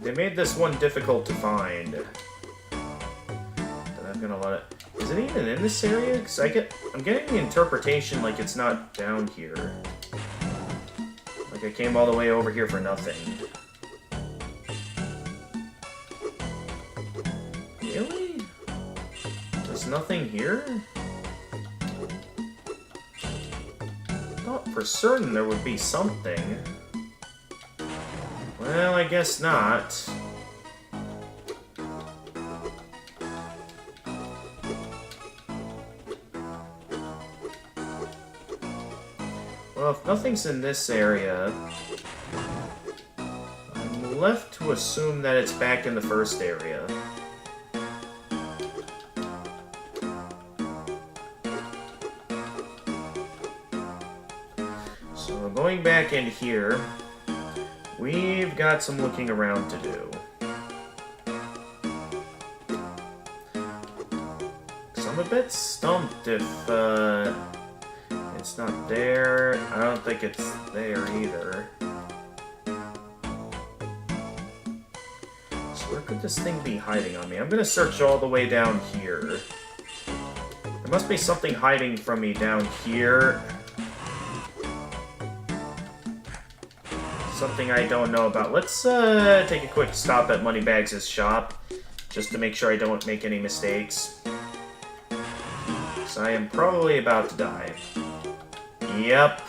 They made this one difficult to find. But I'm gonna let it... Is it even in this area? Because I'm getting the interpretation like it's not down here. Like I came all the way over here for nothing. Really? There's nothing here? I thought for certain there would be something. Well, I guess not. Well, if nothing's in this area, I'm left to assume that it's back in the first area. So going back in here, we've got some looking around to do. So I'm a bit stumped if it's not there. I don't think it's there either. So where could this thing be hiding on me? I'm gonna search all the way down here. There must be something hiding from me down here. something I don't know about. Let's take a quick stop at Moneybags' shop, just to make sure I don't make any mistakes. So I am probably about to die. Yep.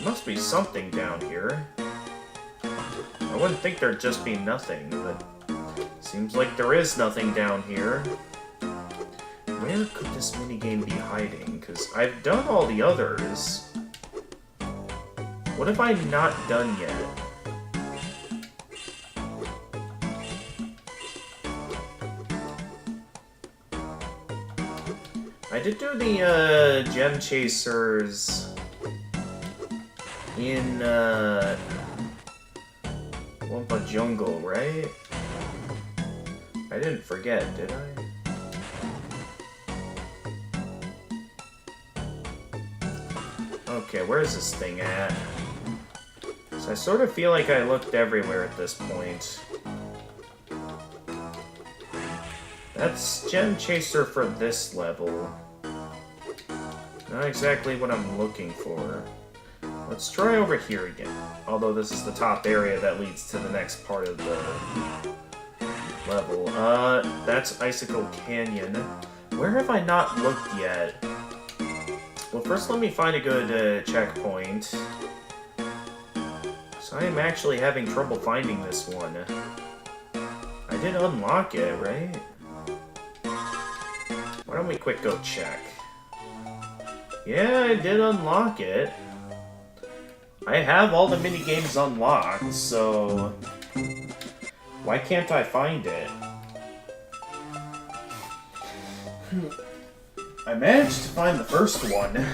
Must be something down here. I wouldn't think there'd just be nothing, but seems like there is nothing down here. Where could this minigame be hiding? Because I've done all the others. What have I not done yet? I did do the gem chasers in Wumpa Jungle, right? I didn't forget, did I? Okay, where's this thing at? So I sort of feel like I looked everywhere at this point. That's Gem Chaser for this level. Not exactly what I'm looking for. Let's try over here again. Although this is the top area that leads to the next part of the level. That's Icicle Canyon. Where have I not looked yet? Well, first let me find a good checkpoint. So I am actually having trouble finding this one. I did unlock it, right? Why don't we quick go check? Yeah, I did unlock it. I have all the minigames unlocked, so why can't I find it? I managed to find the first one.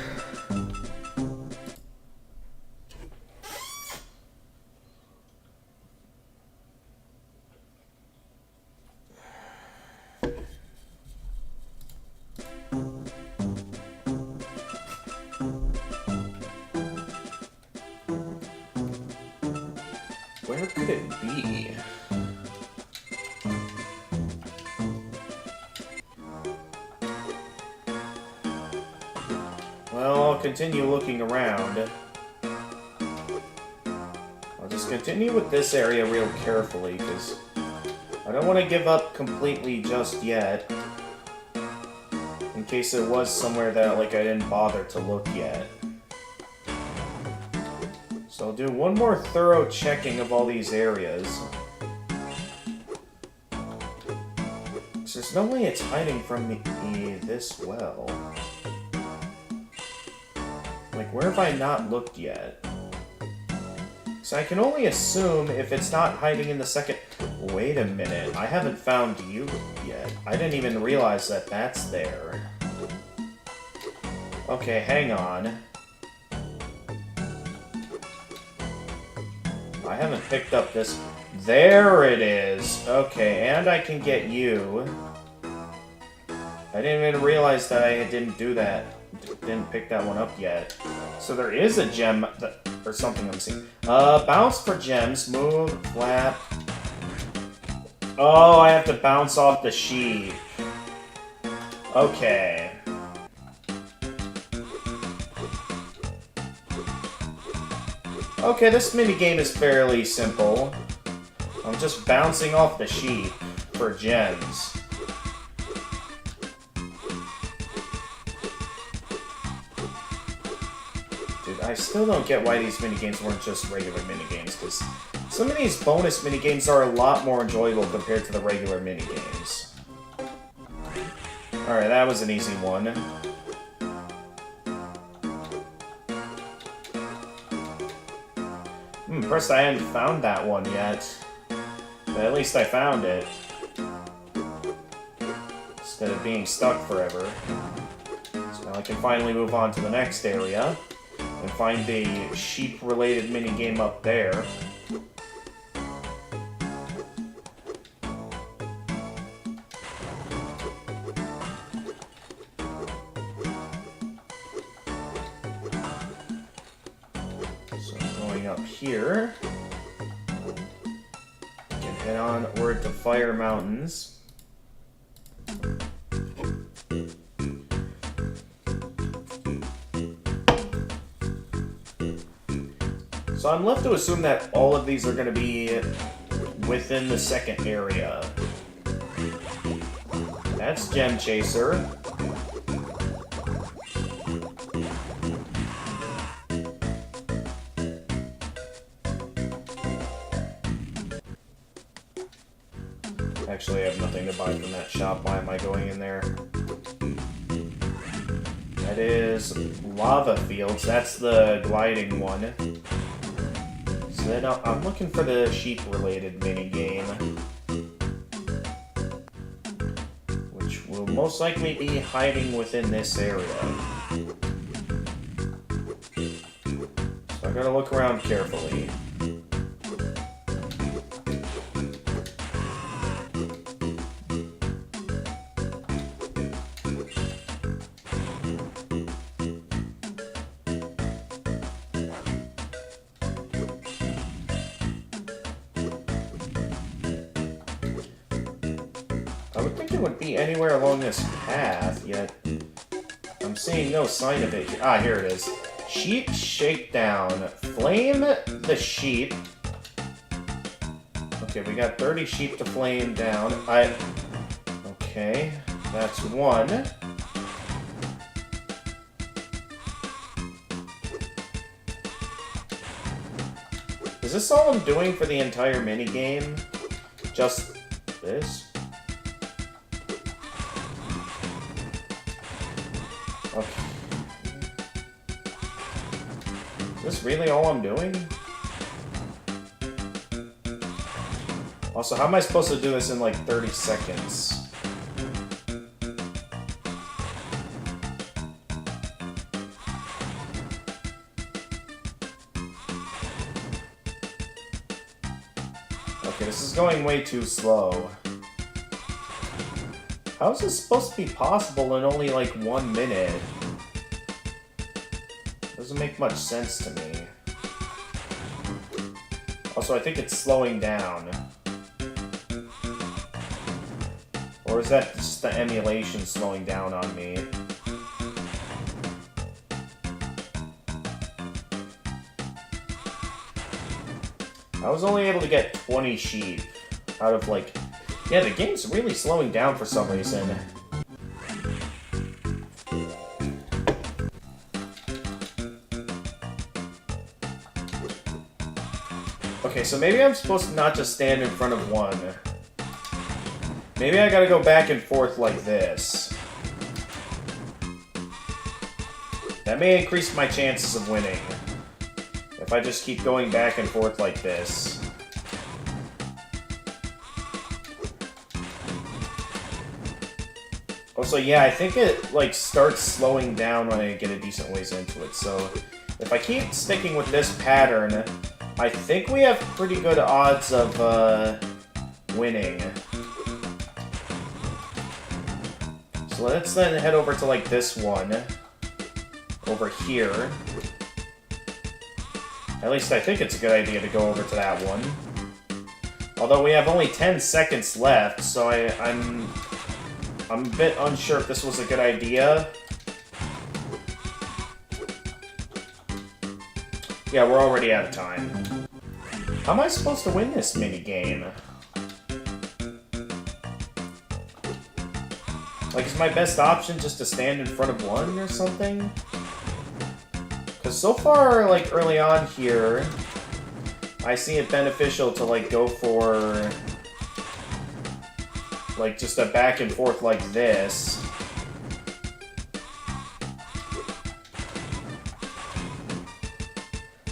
Where could it be? Well, I'll continue looking around. I'll just continue with this area real carefully, because I don't want to give up completely just yet. In case it was somewhere that, like, I didn't bother to look yet. So I'll do one more thorough checking of all these areas. There's no way it's hiding from me this well. Like, where have I not looked yet? So I can only assume if it's not hiding in the second... Wait a minute, I haven't found you yet. I didn't even realize that that's there. Okay, hang on. I haven't picked up this... There it is! Okay, and I can get you. I didn't even realize that I didn't do that. Didn't pick that one up yet. So there is a gem... or something I'm seeing. Bounce for gems. Move, flap. Oh, I have to bounce off the sheep. Okay. Okay, this minigame is fairly simple. I'm just bouncing off the sheep for gems. Dude, I still don't get why these minigames weren't just regular minigames, because some of these bonus minigames are a lot more enjoyable compared to the regular minigames. Alright, that was an easy one. First, I hadn't found that one yet. But at least I found it. Instead of being stuck forever. So now I can finally move on to the next area. And find the sheep-related minigame up there. Up here, we can head onward to Fire Mountains. So I'm left to assume that all of these are going to be within the second area. That's Gem Chaser. Actually, I have nothing to buy from that shop. Why am I going in there? That is Lava Fields. That's the gliding one. So then I'm looking for the sheep-related minigame, which will most likely be hiding within this area. So I gotta look around carefully. I would think it would be anywhere along this path, yet I'm seeing no sign of it. Ah, here it is. Sheep Shakedown. Flame the sheep. Okay, we got 30 sheep to flame down. Okay, that's one. Is this all I'm doing for the entire minigame? Just this? Okay. Is this really all I'm doing? Also, how am I supposed to do this in like 30 seconds? Okay, this is going way too slow. How is this supposed to be possible in only like 1 minute? Doesn't make much sense to me. Also, I think it's slowing down. Or is that just the emulation slowing down on me? I was only able to get 20 sheep out of like... Yeah, the game's really slowing down for some reason. Okay, so maybe I'm supposed to not just stand in front of one. Maybe I gotta go back and forth like this. That may increase my chances of winning. If I just keep going back and forth like this. Also, yeah, I think it, like, starts slowing down when I get a decent ways into it. So, if I keep sticking with this pattern, I think we have pretty good odds of, winning. So let's then head over to, like, this one. Over here. At least I think it's a good idea to go over to that one. Although we have only 10 seconds left, so I'm a bit unsure if this was a good idea. Yeah, we're already out of time. How am I supposed to win this minigame? Like, is my best option just to stand in front of one or something? Because so far, like, early on here, I see it beneficial to, like, go for... like, just a back and forth like this.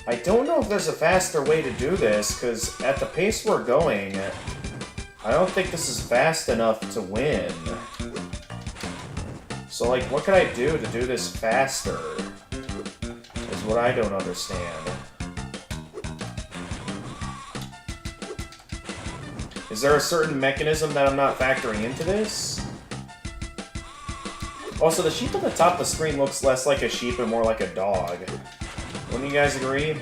I don't know if there's a faster way to do this, because at the pace we're going, I don't think this is fast enough to win. So, like, what can I do to do this faster? Is what I don't understand. Is there a certain mechanism that I'm not factoring into this? Also, the sheep at the top of the screen looks less like a sheep and more like a dog. Wouldn't you guys agree?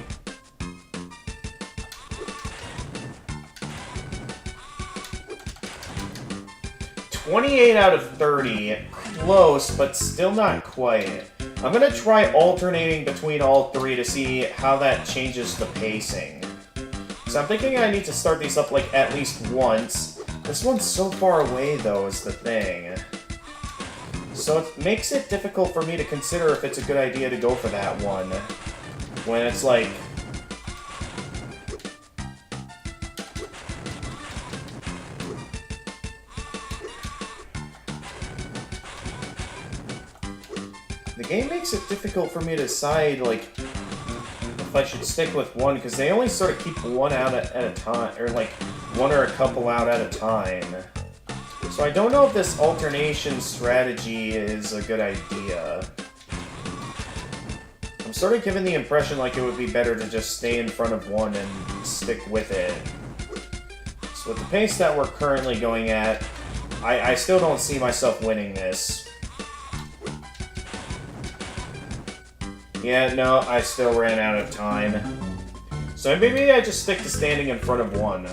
$28 out of 30. Close, but still not quite. I'm gonna try alternating between all three to see how that changes the pacing. So I'm thinking I need to start these up like at least once. This one's so far away though is the thing. So it makes it difficult for me to consider if it's a good idea to go for that one. When it's like... The game makes it difficult for me to decide, like, if I should stick with one, because they only sort of keep one out at a time, or like, one or a couple out at a time. So I don't know if this alternation strategy is a good idea. I'm sort of given the impression like it would be better to just stay in front of one and stick with it. So with the pace that we're currently going at, I still don't see myself winning this. Yeah, no, I still ran out of time. So maybe I just stick to standing in front of one.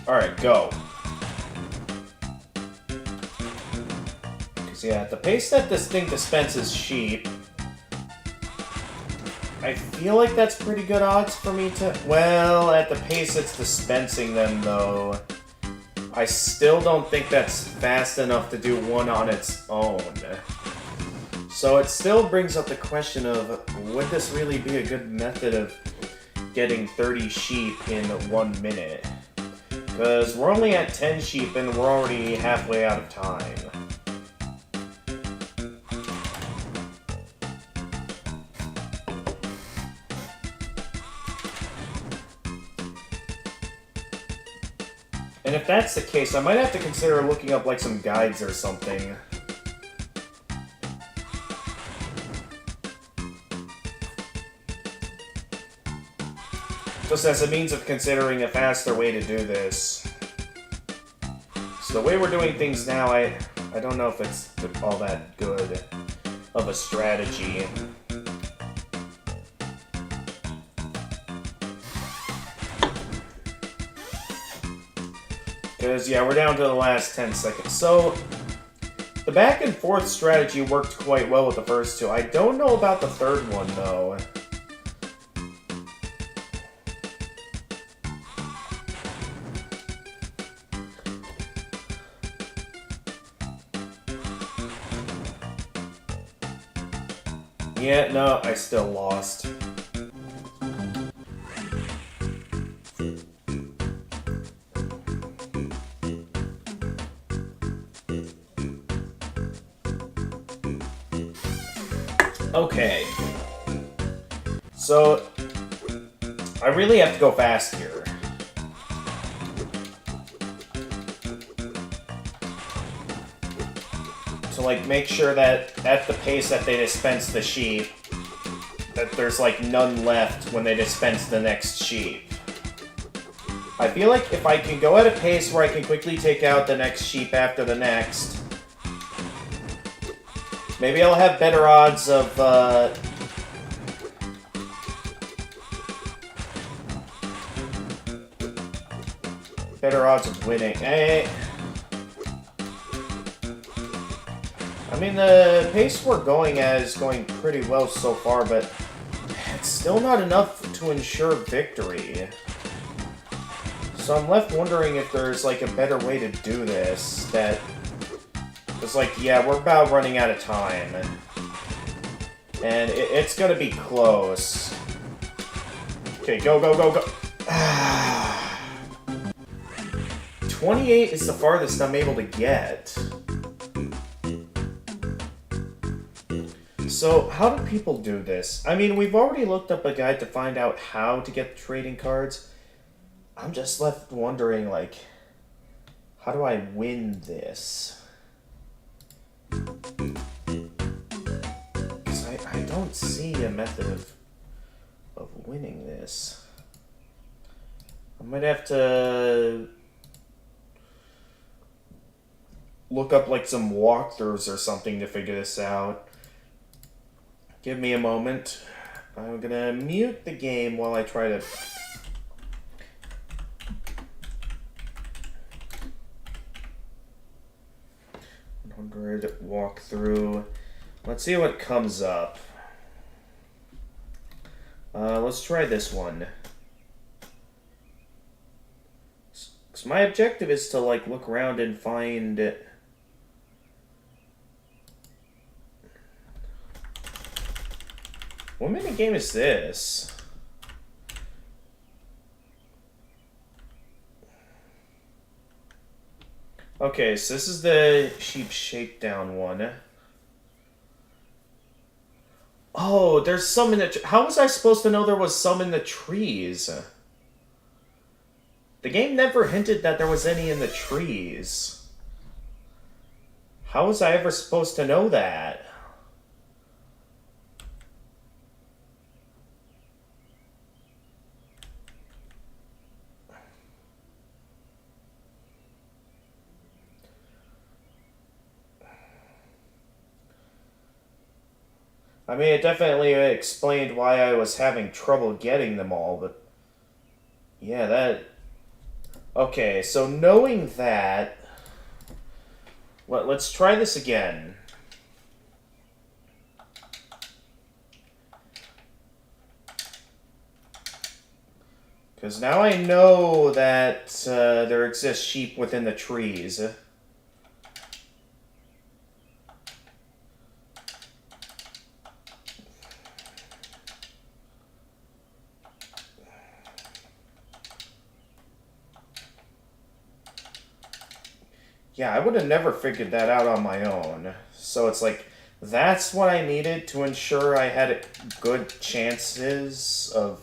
Alright, go. Because, yeah, at the pace that this thing dispenses sheep, I feel like that's pretty good odds for me to... Well, at the pace it's dispensing them, though, I still don't think that's fast enough to do one on its own. So it still brings up the question of, would this really be a good method of getting 30 sheep in 1 minute? Because we're only at 10 sheep and we're already halfway out of time. And if that's the case, I might have to consider looking up like some guides or something. Just as a means of considering a faster way to do this. So the way we're doing things now, I don't know if it's all that good of a strategy. Because, yeah, we're down to the last 10 seconds. So, the back and forth strategy worked quite well with the first two. I don't know about the third one, though. Yeah, no, I still lost. Okay. So, I really have to go fast here. To, like, make sure that at the pace that they dispense the sheep, that there's, like, none left when they dispense the next sheep. I feel like if I can go at a pace where I can quickly take out the next sheep after the next, maybe I'll have better odds of, better odds of winning. I mean, the pace we're going at is going pretty well so far, but it's still not enough to ensure victory. So I'm left wondering if there's, like, a better way to do this that... It's like, yeah, we're about running out of time. And it's gonna be close. Okay, go, go, go, go. 28 is the farthest I'm able to get. So, how do people do this? I mean, we've already looked up a guide to find out how to get trading cards. I'm just left wondering, like, how do I win this? Because I don't see a method of winning this. I might have to look up, like, some walkthroughs or something to figure this out. Give me a moment. I'm gonna mute the game while I try to... walkthrough. Let's see what comes up. Let's try this one. So my objective is to, like, look around and find it. What minigame is this? Okay, so this is the sheep shakedown one. Oh, there's some in the... How was I supposed to know there was some in the trees? The game never hinted that there was any in the trees. How was I ever supposed to know that? I mean, it definitely explained why I was having trouble getting them all, but... Yeah, that... Okay, so knowing that... Let's try this again. Because now I know that there exist sheep within the trees. Yeah, I would have never figured that out on my own. So it's like, that's what I needed to ensure I had good chances of...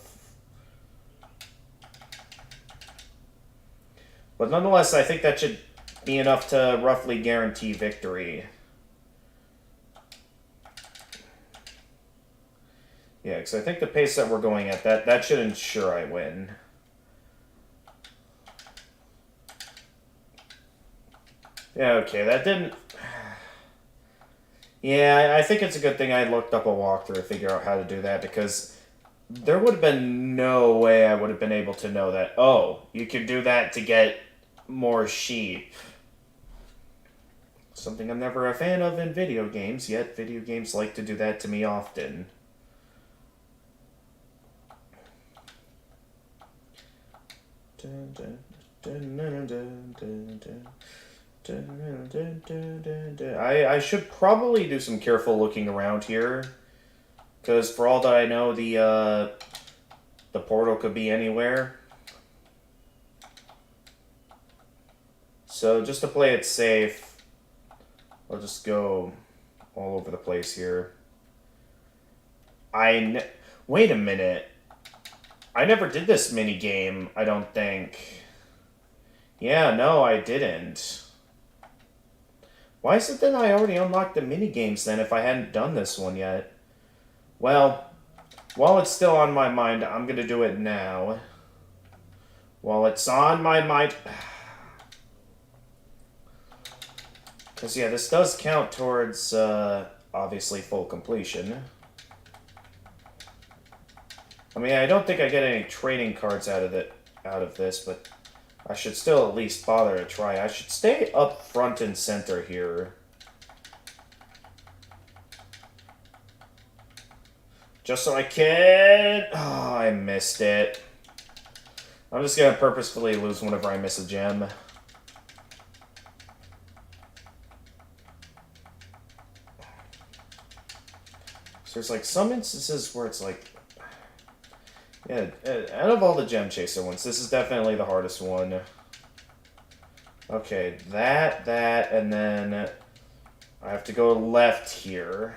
But nonetheless, I think that should be enough to roughly guarantee victory. Yeah, because I think the pace that we're going at, that should ensure I win. Yeah, okay, that didn't... Yeah, I think it's a good thing I looked up a walkthrough to figure out how to do that, because there would have been no way I would have been able to know that, oh, you could do that to get more sheep. Something I'm never a fan of in video games, yet video games like to do that to me often. Dun, dun, dun, dun, dun, dun, dun. I should probably do some careful looking around here, because for all that I know, the portal could be anywhere. So just to play it safe, I'll just go all over the place here. Wait a minute. I never did this mini game, I don't think. Yeah, no, I didn't. Why is it that I already unlocked the minigames then if I hadn't done this one yet? Well, while it's still on my mind, I'm going to do it now. While it's on my mind... Because, yeah, this does count towards, obviously, full completion. I mean, I don't think I get any trading cards out of this, but... I should still at least bother to try. I should stay up front and center here. Just so I can... Oh, I missed it. I'm just going to purposefully lose whenever I miss a gem. So there's like some instances where it's like... Yeah, out of all the Gem Chaser ones, this is definitely the hardest one. Okay, that, and then I have to go left here.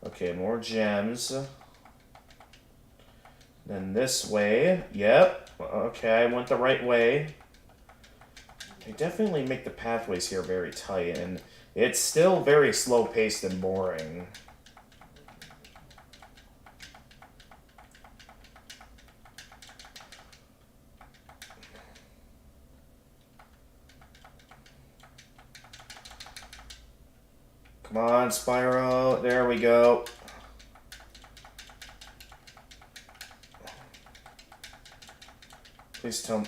Okay, more gems. Then this way. Yep. Okay, I went the right way. They definitely make the pathways here very tight, and it's still very slow-paced and boring. Come on, Spyro. There we go. Please tell me.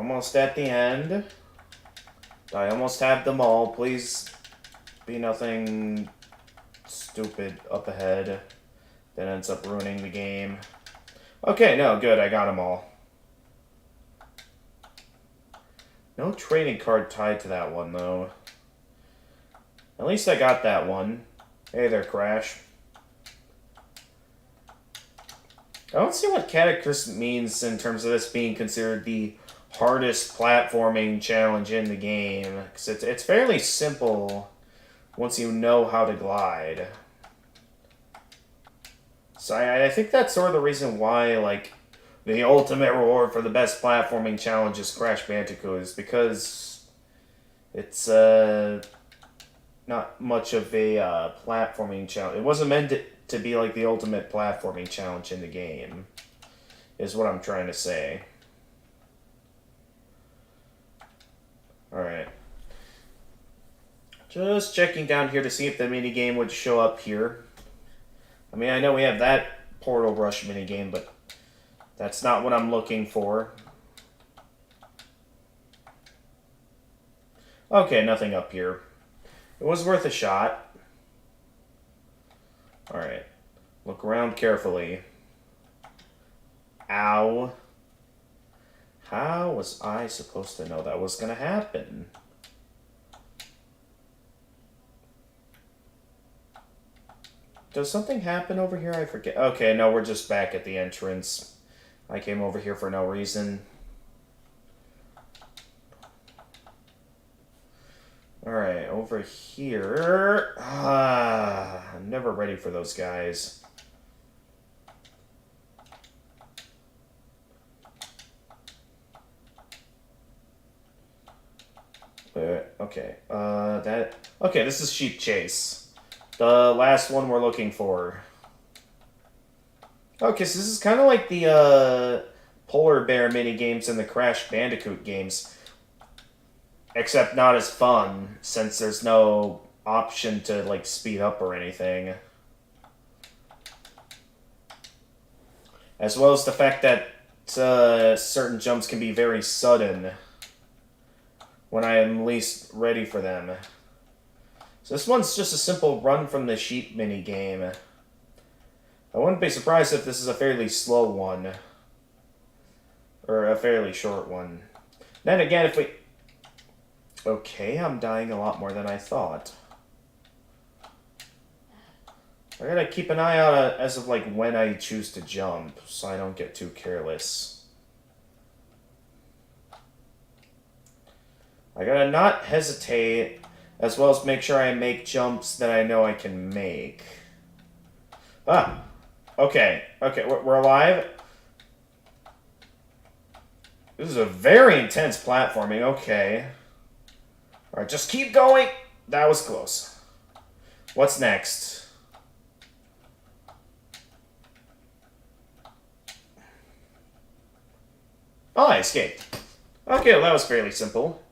almost at the end. I almost have them all. Please be nothing stupid up ahead that ends up ruining the game. Okay, no, good. I got them all. No trading card tied to that one, though. At least I got that one. Hey there, Crash. I don't see what Cataclysm means in terms of this being considered the hardest platforming challenge in the game. Because it's fairly simple once you know how to glide. So I think that's sort of the reason why, like, the ultimate reward for the best platforming challenge is Crash Bandicoot, is because it's not much of a platforming challenge. It wasn't meant to be like the ultimate platforming challenge in the game, is what I'm trying to say. Alright. Just checking down here to see if the minigame would show up here. I mean, I know we have that Portal Rush minigame, but that's not what I'm looking for. Okay, nothing up here. It was worth a shot. Alright. Look around carefully. Ow. How was I supposed to know that was going to happen? Does something happen over here? I forget. Okay, no, we're just back at the entrance. I came over here for no reason. Alright, over here. I'm never ready for those guys. Okay, okay, this is Sheep Chase. The last one we're looking for. Okay, so this is kind of like the Polar Bear mini games and the Crash Bandicoot games. Except not as fun, since there's no option to, like, speed up or anything. As well as the fact that certain jumps can be very sudden when I am least ready for them. So this one's just a simple run from the sheep mini game. I wouldn't be surprised if this is a fairly slow one. Or a fairly short one. Then again, if we... Okay, I'm dying a lot more than I thought. I gotta keep an eye out as of, like, when I choose to jump, so I don't get too careless. I gotta not hesitate, as well as make sure I make jumps that I know I can make. Ah! Okay, okay, we're alive. This is a very intense platforming, okay. Alright, just keep going. That was close. What's next? Oh, I escaped. Okay, well, that was fairly simple.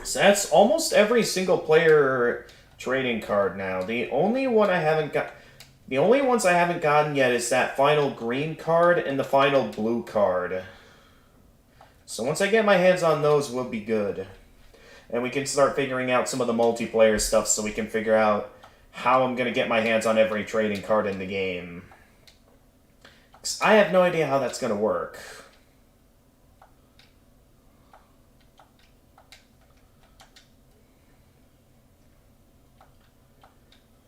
So that's almost every single player trading card now. The only one I haven't got... The only ones I haven't gotten yet is that final green card and the final blue card. So once I get my hands on those, we'll be good. And we can start figuring out some of the multiplayer stuff so we can figure out how I'm going to get my hands on every trading card in the game. 'Cause I have no idea how that's going to work.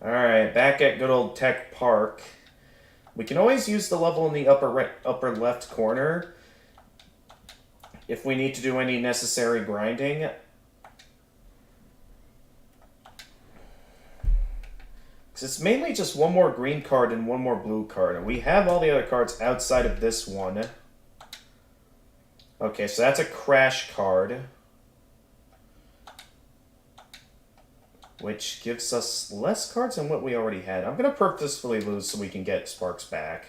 Alright, back at good old Tech Park. We can always use the level in the upper left corner if we need to do any necessary grinding. Because it's mainly just one more green card and one more blue card. And we have all the other cards outside of this one. Okay, so that's a Crash card. Which gives us less cards than what we already had. I'm going to purposefully lose so we can get Sparks back.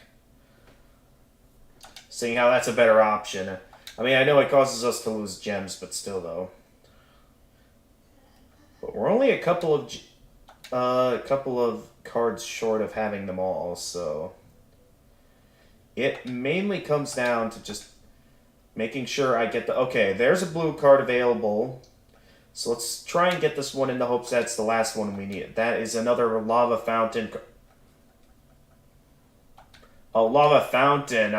Seeing how that's a better option. I mean, I know it causes us to lose gems, but still, though. But we're only a couple of... a couple of cards short of having them all, so it mainly comes down to just making sure I get the... Okay, there's a blue card available. So let's try and get this one in the hopes that's the last one we need. That is another lava fountain. Oh, lava fountain.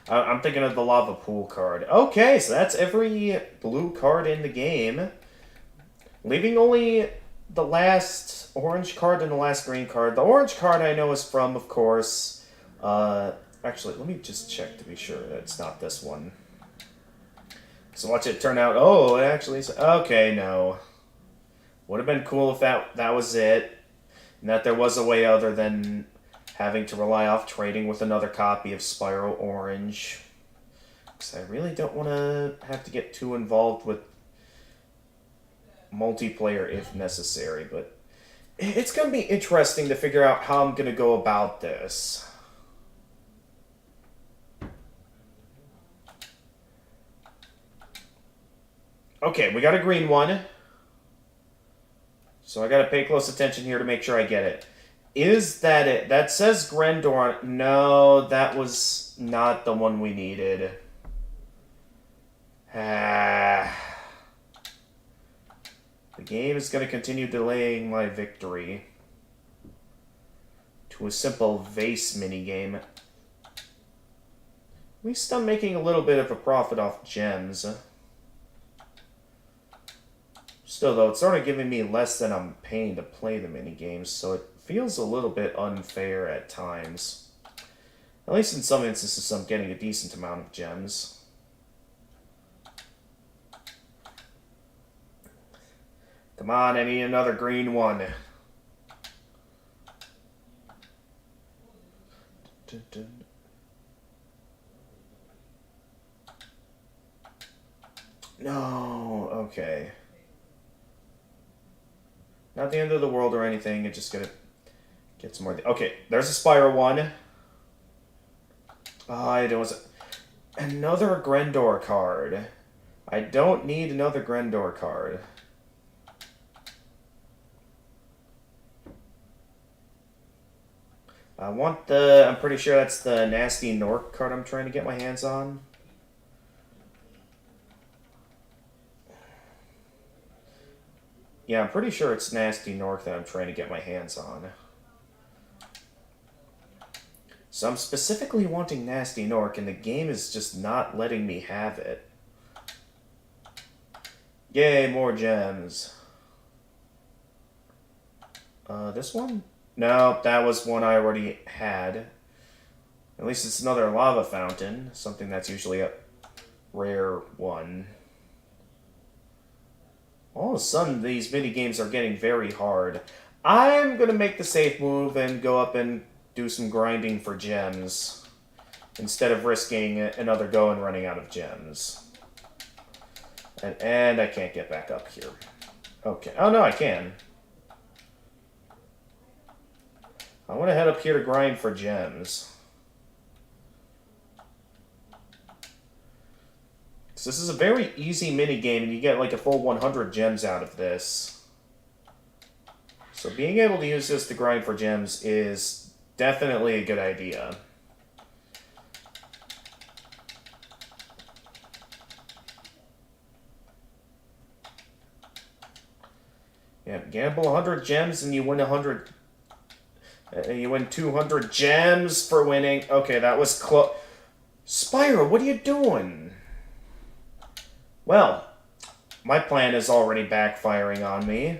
I'm thinking of the lava pool card. Okay, so that's every blue card in the game. Leaving only the last orange card and the last green card. The orange card I know is from, of course... actually, let me just check to be sure that it's not this one. So watch it turn out... Oh, it actually is... Okay, no. Would have been cool if that was it. And that there was a way other than having to rely off trading with another copy of Spyro Orange. Because I really don't want to have to get too involved with multiplayer if necessary. But it's going to be interesting to figure out how I'm going to go about this. Okay, we got a green one. So I gotta pay close attention here to make sure I get it. Is that it? That says Grendor on it. No, that was not the one we needed. The game is gonna continue delaying my victory to a simple vase minigame. At least I'm making a little bit of a profit off gems. Still, though, it's sort of giving me less than I'm paying to play the minigames, so it feels a little bit unfair at times. At least in some instances, I'm getting a decent amount of gems. Come on, I need another green one. No, okay. Not the end of the world or anything, it's just gonna get some more... Okay, there's a Spyro one. I don't... Another Grendor card. I don't need another Grendor card. I want the... I'm pretty sure that's the Nasty Nork card I'm trying to get my hands on. Yeah, I'm pretty sure it's Nasty Nork that I'm trying to get my hands on. So I'm specifically wanting Nasty Nork, and the game is just not letting me have it. Yay, more gems. This one? No, that was one I already had. At least it's another lava fountain, something that's usually a rare one. All of a sudden, these mini-games are getting very hard. I'm going to make the safe move and go up and do some grinding for gems, instead of risking another go and running out of gems. And I can't get back up here. Okay. Oh, no, I can. I want to head up here to grind for gems. So this is a very easy mini-game, and you get like a full 100 gems out of this. So being able to use this to grind for gems is definitely a good idea. Yeah, gamble 100 gems and you win 100... you win 200 gems for winning. Okay, that was close. Spyro, what are you doing? Well, my plan is already backfiring on me.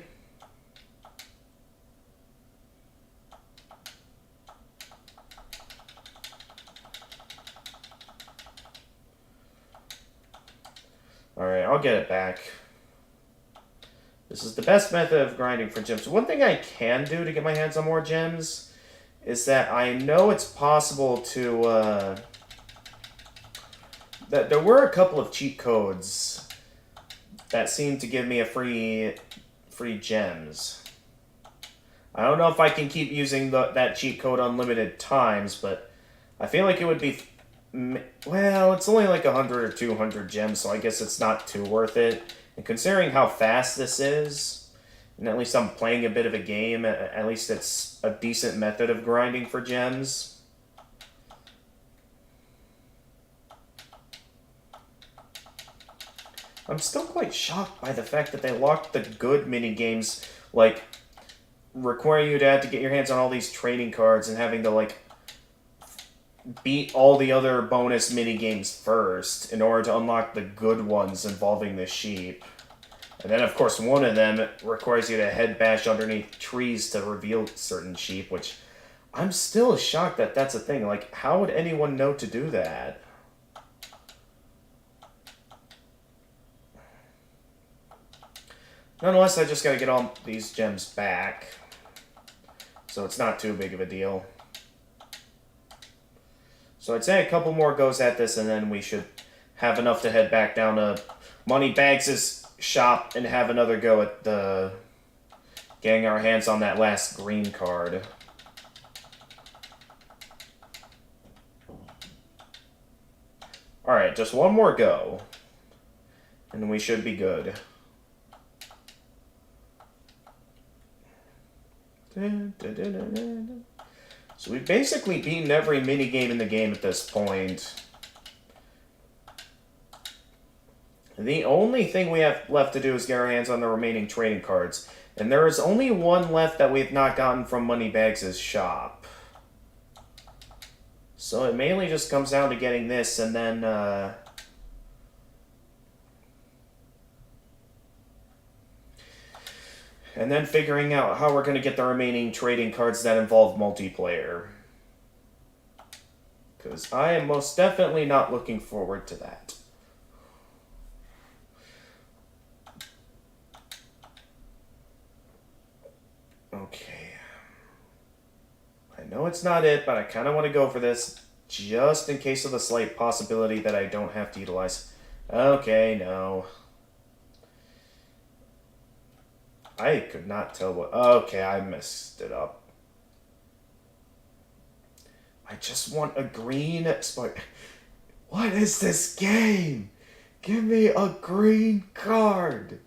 Alright, I'll get it back. This is the best method of grinding for gems. One thing I can do to get my hands on more gems is that I know it's possible to... that there were a couple of cheat codes that seemed to give me a free gems. I don't know if I can keep using that cheat code unlimited times, but I feel like it would be... Well, it's only like 100 or 200 gems, so I guess it's not too worth it. And considering how fast this is, And at least I'm playing a bit of a game. At least it's a decent method of grinding for gems. I'm still quite shocked by the fact that they locked the good minigames, like, requiring you to have to get your hands on all these trading cards and having to, like, beat all the other bonus minigames first in order to unlock the good ones involving the sheep. And then, of course, one of them requires you to head bash underneath trees to reveal certain sheep, which I'm still shocked that that's a thing. Like, how would anyone know to do that? Nonetheless, I just gotta get all these gems back. So it's not too big of a deal. So I'd say a couple more goes at this, and then we should have enough to head back down to Moneybags' shop and have another go at the getting our hands on that last green card. Alright, just one more go. And we should be good. So we've basically beaten every minigame in the game at this point. The only thing we have left to do is get our hands on the remaining trading cards. And there is only one left that we've not gotten from Moneybags' shop. So it mainly just comes down to getting this and then, and then figuring out how we're going to get the remaining trading cards that involve multiplayer. Because I am most definitely not looking forward to that. Okay. I know it's not it, but I kind of want to go for this, just in case of the slight possibility that I don't have to utilize. Okay, no. I could not tell what... Okay, I messed it up. I just want a green... What is this game? Give me a green card.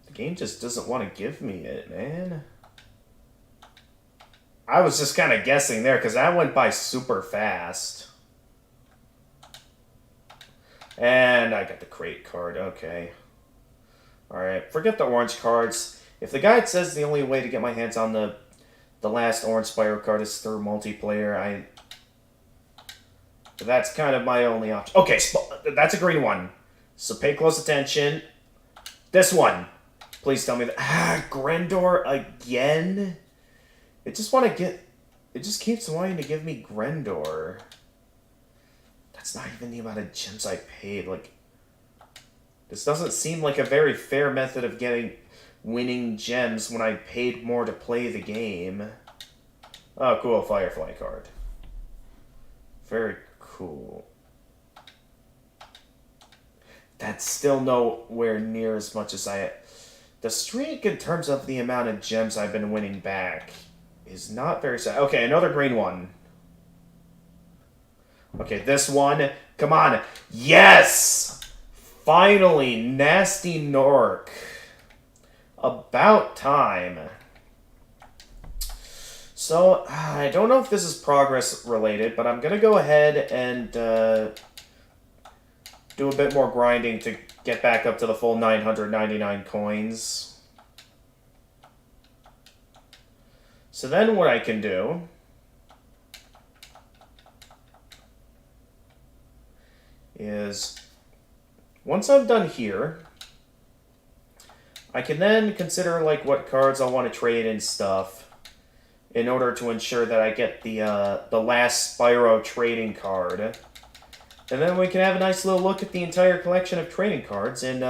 The game just doesn't want to give me it, man. I was just kind of guessing there, because that went by super fast. And I got the crate card, okay. Alright, forget the orange cards. If the guide says the only way to get my hands on the last orange Spyro card is through multiplayer, that's kind of my only option. Okay, that's a green one. So pay close attention. This one. Please tell me that. Grendor again? It just keeps wanting to give me Grendor. That's not even the amount of gems I paid. Like, this doesn't seem like a very fair method of winning gems when I paid more to play the game. Oh, cool, Firefly card. Very cool. That's still nowhere near as much as the streak in terms of the amount of gems I've been winning back is not very sad. Okay, another green one. Okay, this one. Come on. Yes! Finally, Nasty Nork. About time. So, I don't know if this is progress related, but I'm going to go ahead and do a bit more grinding to get back up to the full 999 coins. So then what I can do is, once I'm done here, I can then consider like what cards I want to trade and stuff in order to ensure that I get the last Spyro trading card. And then we can have a nice little look at the entire collection of trading cards, and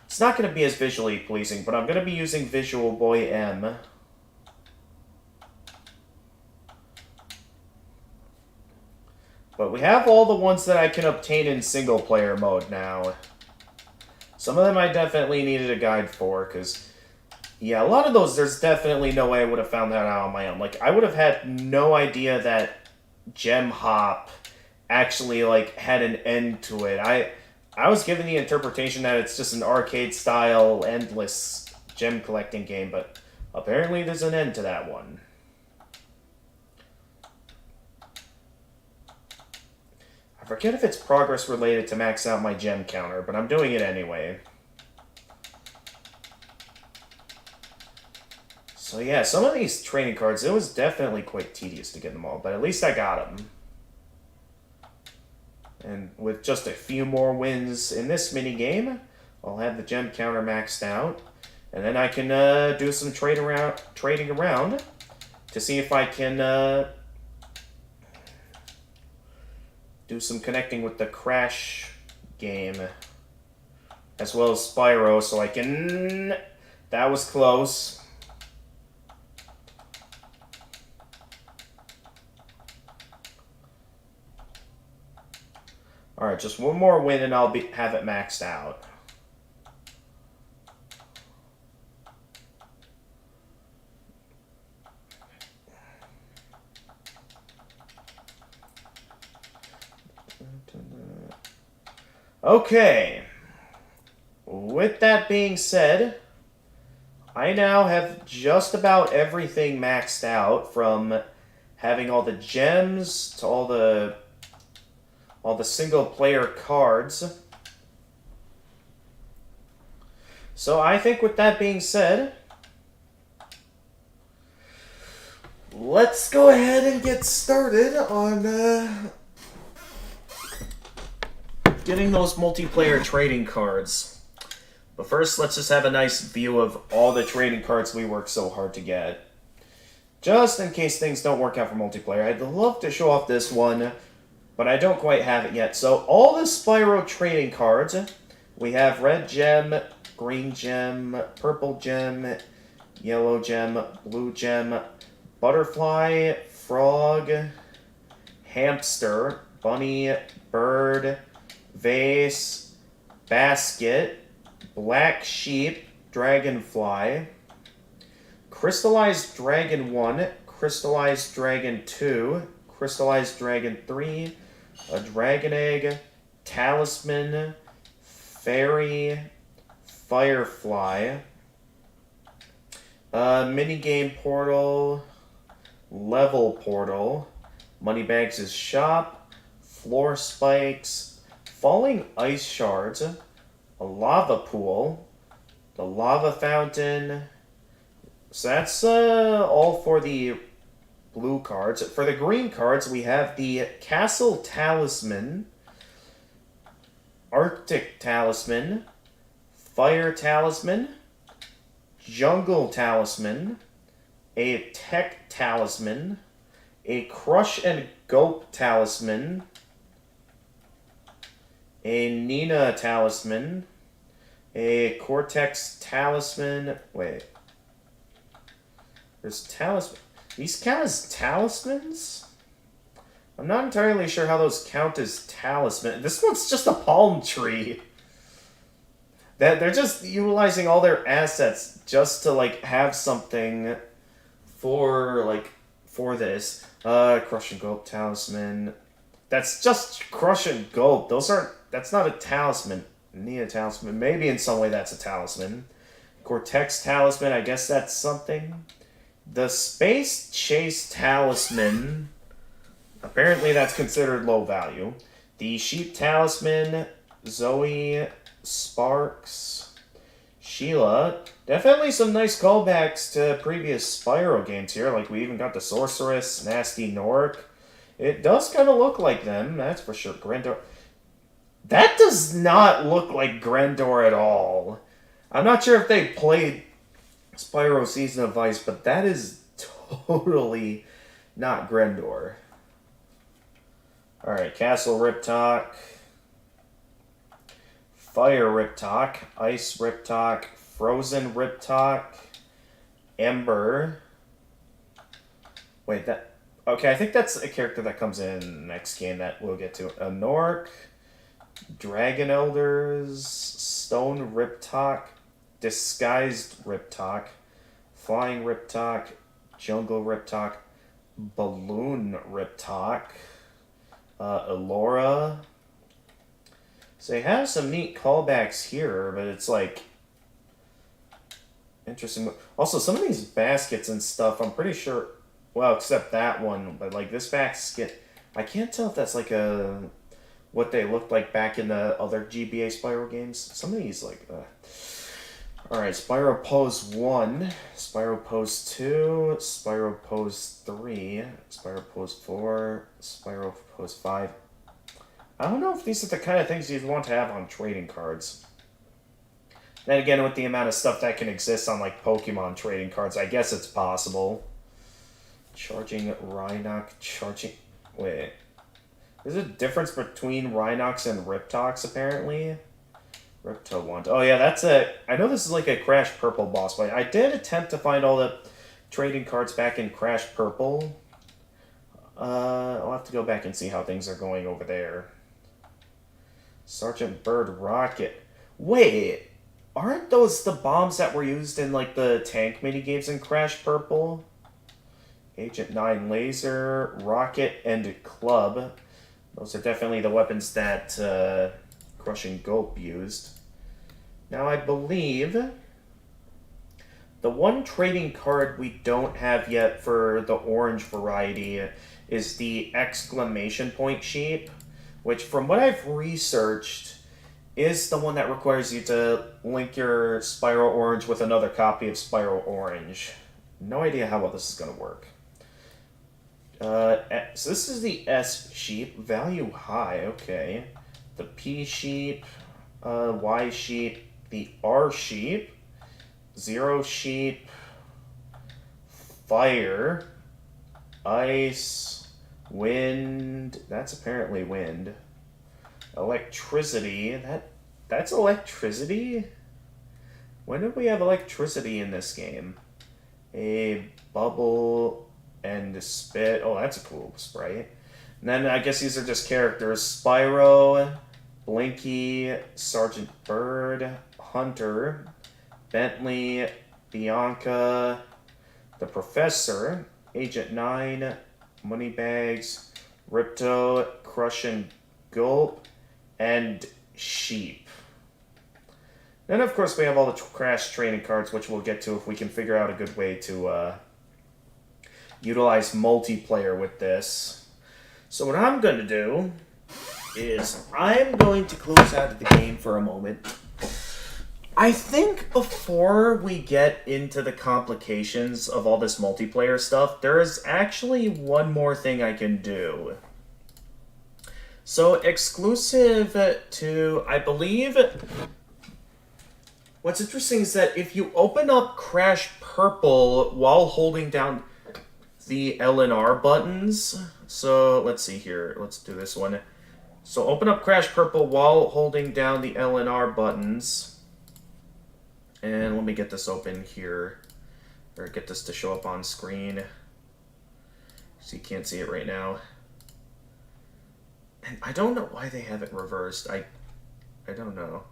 it's not going to be as visually pleasing, but I'm going to be using Visual Boy M. But we have all the ones that I can obtain in single-player mode now. Some of them I definitely needed a guide for, because, yeah, a lot of those, there's definitely no way I would have found that out on my own. Like, I would have had no idea that Gem Hop actually like had an end to it. I was given the interpretation that it's just an arcade style endless gem collecting game, but apparently there's an end to that one. I forget if it's progress related to max out my gem counter, but I'm doing it anyway. So yeah, some of these trading cards, it was definitely quite tedious to get them all, but at least I got them. And with just a few more wins in this mini game, I'll have the gem counter maxed out, and then I can do some trading around to see if I can do some connecting with the Crash game, as well as Spyro, so I can... That was close. Alright, just one more win and I'll have it maxed out. Okay. With that being said, I now have just about everything maxed out, from having all the gems to all the single player cards. So I think with that being said, let's go ahead and get started on getting those multiplayer trading cards. But first, let's just have a nice view of all the trading cards we worked so hard to get. Just in case things don't work out for multiplayer, I'd love to show off this one, but I don't quite have it yet. So all the Spyro trading cards, we have red gem, green gem, purple gem, yellow gem, blue gem, butterfly, frog, hamster, bunny, bird, vase, basket, black sheep, dragonfly, crystallized dragon 1, crystallized dragon 2, crystallized dragon 3, a dragon egg, talisman, fairy, firefly, minigame portal, level portal, Moneybags' shop, floor spikes, falling ice shards, a lava pool, the lava fountain. So that's all for the blue cards. For the green cards, we have the Castle Talisman, Arctic Talisman, Fire Talisman, Jungle Talisman, a Tech Talisman, a Crush and Gulp Talisman, a Nina Talisman, a Cortex Talisman. Wait. There's talisman. These count as talismans? I'm not entirely sure how those count as talisman. This one's just a palm tree. That they're just utilizing all their assets just to like have something for this. Crush and Gulp Talisman. That's just Crush and Gulp. That's not a talisman. Need a talisman. Maybe in some way that's a talisman. Cortex Talisman, I guess that's something. The Space Chase Talisman, apparently that's considered low value. The Sheep Talisman, Zoe, Sparks, Sheila. Definitely some nice callbacks to previous Spyro games here. Like, we even got the Sorceress, Nasty Nork. It does kind of look like them, that's for sure. Grendor. That does not look like Grendor at all. I'm not sure if they played Spyro Season of Ice, but that is totally not Grendor. Alright, Castle Riptalk, Fire Riptalk, Ice Riptalk, Frozen Riptalk, Ember. Wait, that... Okay, I think that's a character that comes in next game that we'll get to. A Nork, Dragon Elders, Stone Riptalk, Disguised Riptalk, Flying Riptalk, Jungle Riptalk, Balloon Riptalk, Elora. So they have some neat callbacks here, but it's like interesting. Also, some of these baskets and stuff, I'm pretty sure. Well, except that one, but like this basket, I can't tell if that's like a what they looked like back in the other GBA Spyro games. Some of these like. Alright, Spyro Pose 1, Spyro Pose 2, Spyro Pose 3, Spyro Pose 4, Spyro Pose 5. I don't know if these are the kind of things you'd want to have on trading cards. Then again, with the amount of stuff that can exist on like Pokemon trading cards, I guess it's possible. Charging Rhinox, charging... Wait. There's a difference between Rhinox and Riptox, apparently. Ripto 1. Oh yeah, that's a... I know this is like a Crash Purple boss fight. I did attempt to find all the trading cards back in Crash Purple. I'll have to go back and see how things are going over there. Sergeant Bird Rocket. Wait, aren't those the bombs that were used in like the tank minigames in Crash Purple? Agent 9 Laser, Rocket, and Club. Those are definitely the weapons that Crushing Gulp used. Now I believe the one trading card we don't have yet for the orange variety is the exclamation point sheep, which from what I've researched is the one that requires you to link your Spyro Orange with another copy of Spyro Orange. No idea how well this is going to work. So this is the S sheep, value high, okay. The P sheep, Y sheep, the R sheep, Zero sheep, fire, ice, wind, that's apparently wind, electricity, that's electricity? When did we have electricity in this game? A bubble and spit, oh that's a cool sprite. And then I guess these are just characters, Spyro, Blinky, Sergeant Bird, Hunter, Bentley, Bianca, the Professor, Agent 9, Moneybags, Ripto, Crush and Gulp, and Sheep. Then, of course, we have all the Crash training cards, which we'll get to if we can figure out a good way to utilize multiplayer with this. So what I'm going to do is I'm going to close out of the game for a moment. I think before we get into the complications of all this multiplayer stuff, there is actually one more thing I can do. So exclusive to, I believe, what's interesting is that if you open up Crash Purple while holding down the L and R buttons, so let's see here, let's do this one. So open up Crash Purple while holding down the L and R buttons. And let me get this open here, or get this to show up on screen, so you can't see it right now. And I don't know why they have it reversed. I don't know.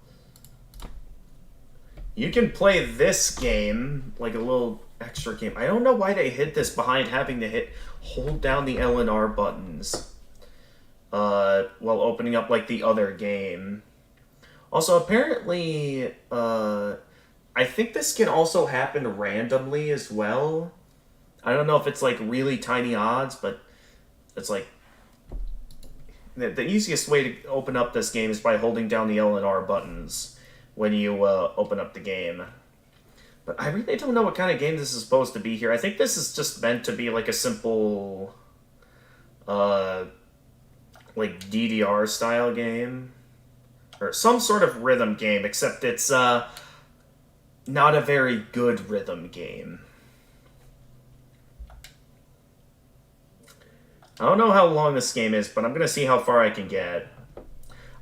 You can play this game, like a little extra game. I don't know why they hid this behind having to hold down the L and R buttons while opening up like the other game. Also, apparently, I think this can also happen randomly as well. I don't know if it's like really tiny odds, but it's like the easiest way to open up this game is by holding down the L and R buttons when you open up the game. But I really don't know what kind of game this is supposed to be here. I think this is just meant to be like a simple like DDR style game, or some sort of rhythm game, except it's not a very good rhythm game. I don't know how long this game is, but I'm going to see how far I can get.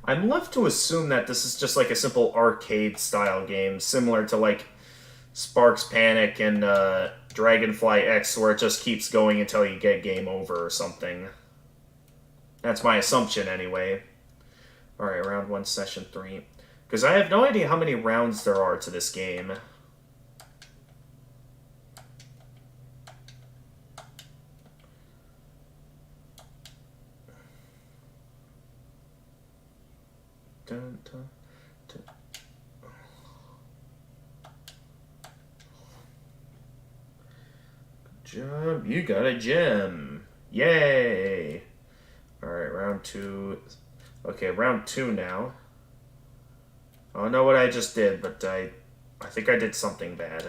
I'm left to assume that this is just like a simple arcade-style game, similar to like Sparks Panic and Dragonfly X, where it just keeps going until you get game over or something. That's my assumption, anyway. Alright, round 1, session 3. Because I have no idea how many rounds there are to this game. Job, you got a gem. Yay! Alright, round 2. Okay, round 2 now. I don't know what I just did, but I think I did something bad.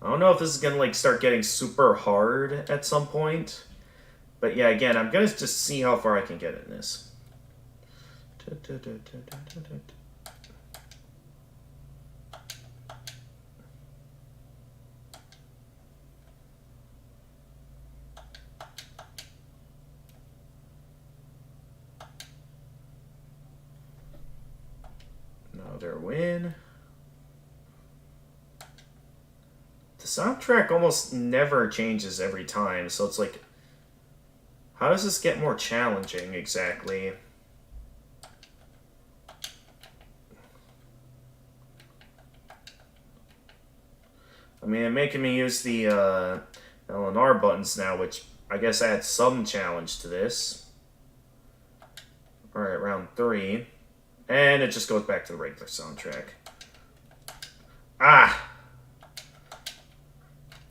I don't know if this is gonna like start getting super hard at some point. But yeah, again, I'm gonna just see how far I can get in this. Another win. The soundtrack almost never changes every time, so it's like, how does this get more challenging exactly? I mean, they're making me use the L and R buttons now, which I guess adds some challenge to this. Alright, round 3. And it just goes back to the regular soundtrack. Ah!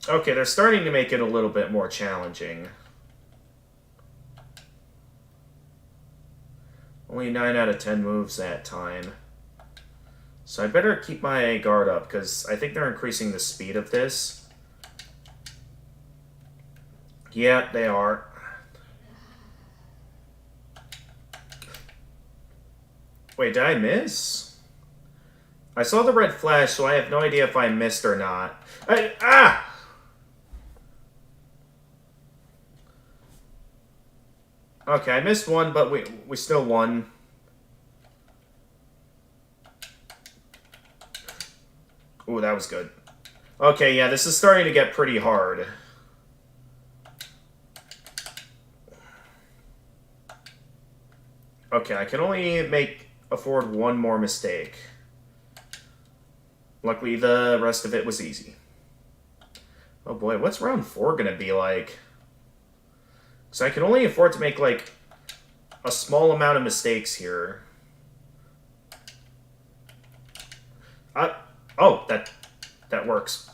Okay, they're starting to make it a little bit more challenging. Only 9 out of 10 moves that time. So I better keep my guard up, because I think they're increasing the speed of this. Yeah, they are. Wait, did I miss? I saw the red flash, so I have no idea if I missed or not. Ah! Okay, I missed one, but we still won. Ooh, that was good. Okay, yeah, this is starting to get pretty hard. Okay, I can only afford one more mistake. Luckily, the rest of it was easy. Oh boy, what's round 4 gonna be like? So I can only afford to make, like, a small amount of mistakes here. Oh, that works.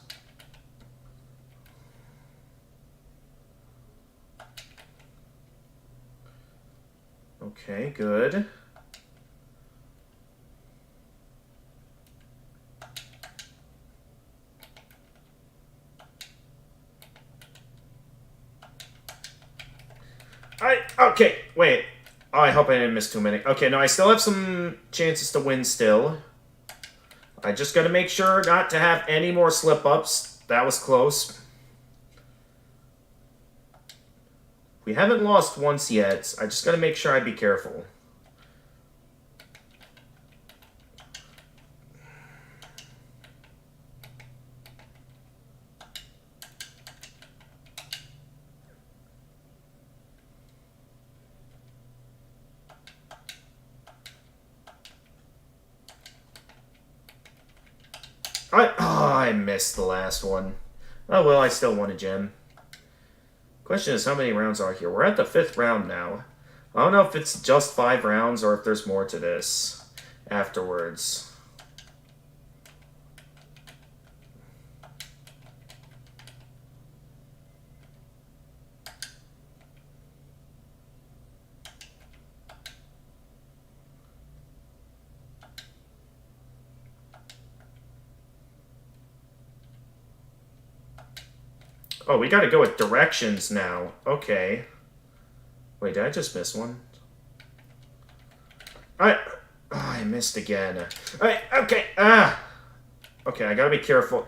Okay, good. Okay, wait. Oh, I hope I didn't miss too many. Okay, no, I still have some chances to win still. I just gotta make sure not to have any more slip-ups. That was close. We haven't lost once yet. I just gotta make sure I be careful. I missed the last one. Oh well, I still won a gem. Question is, how many rounds are here? We're at the 5th round now. I don't know if it's just 5 rounds or if there's more to this afterwards. Oh, we gotta go with directions now. Okay. Wait, did I just miss one? I missed again. Okay. Okay, I gotta be careful.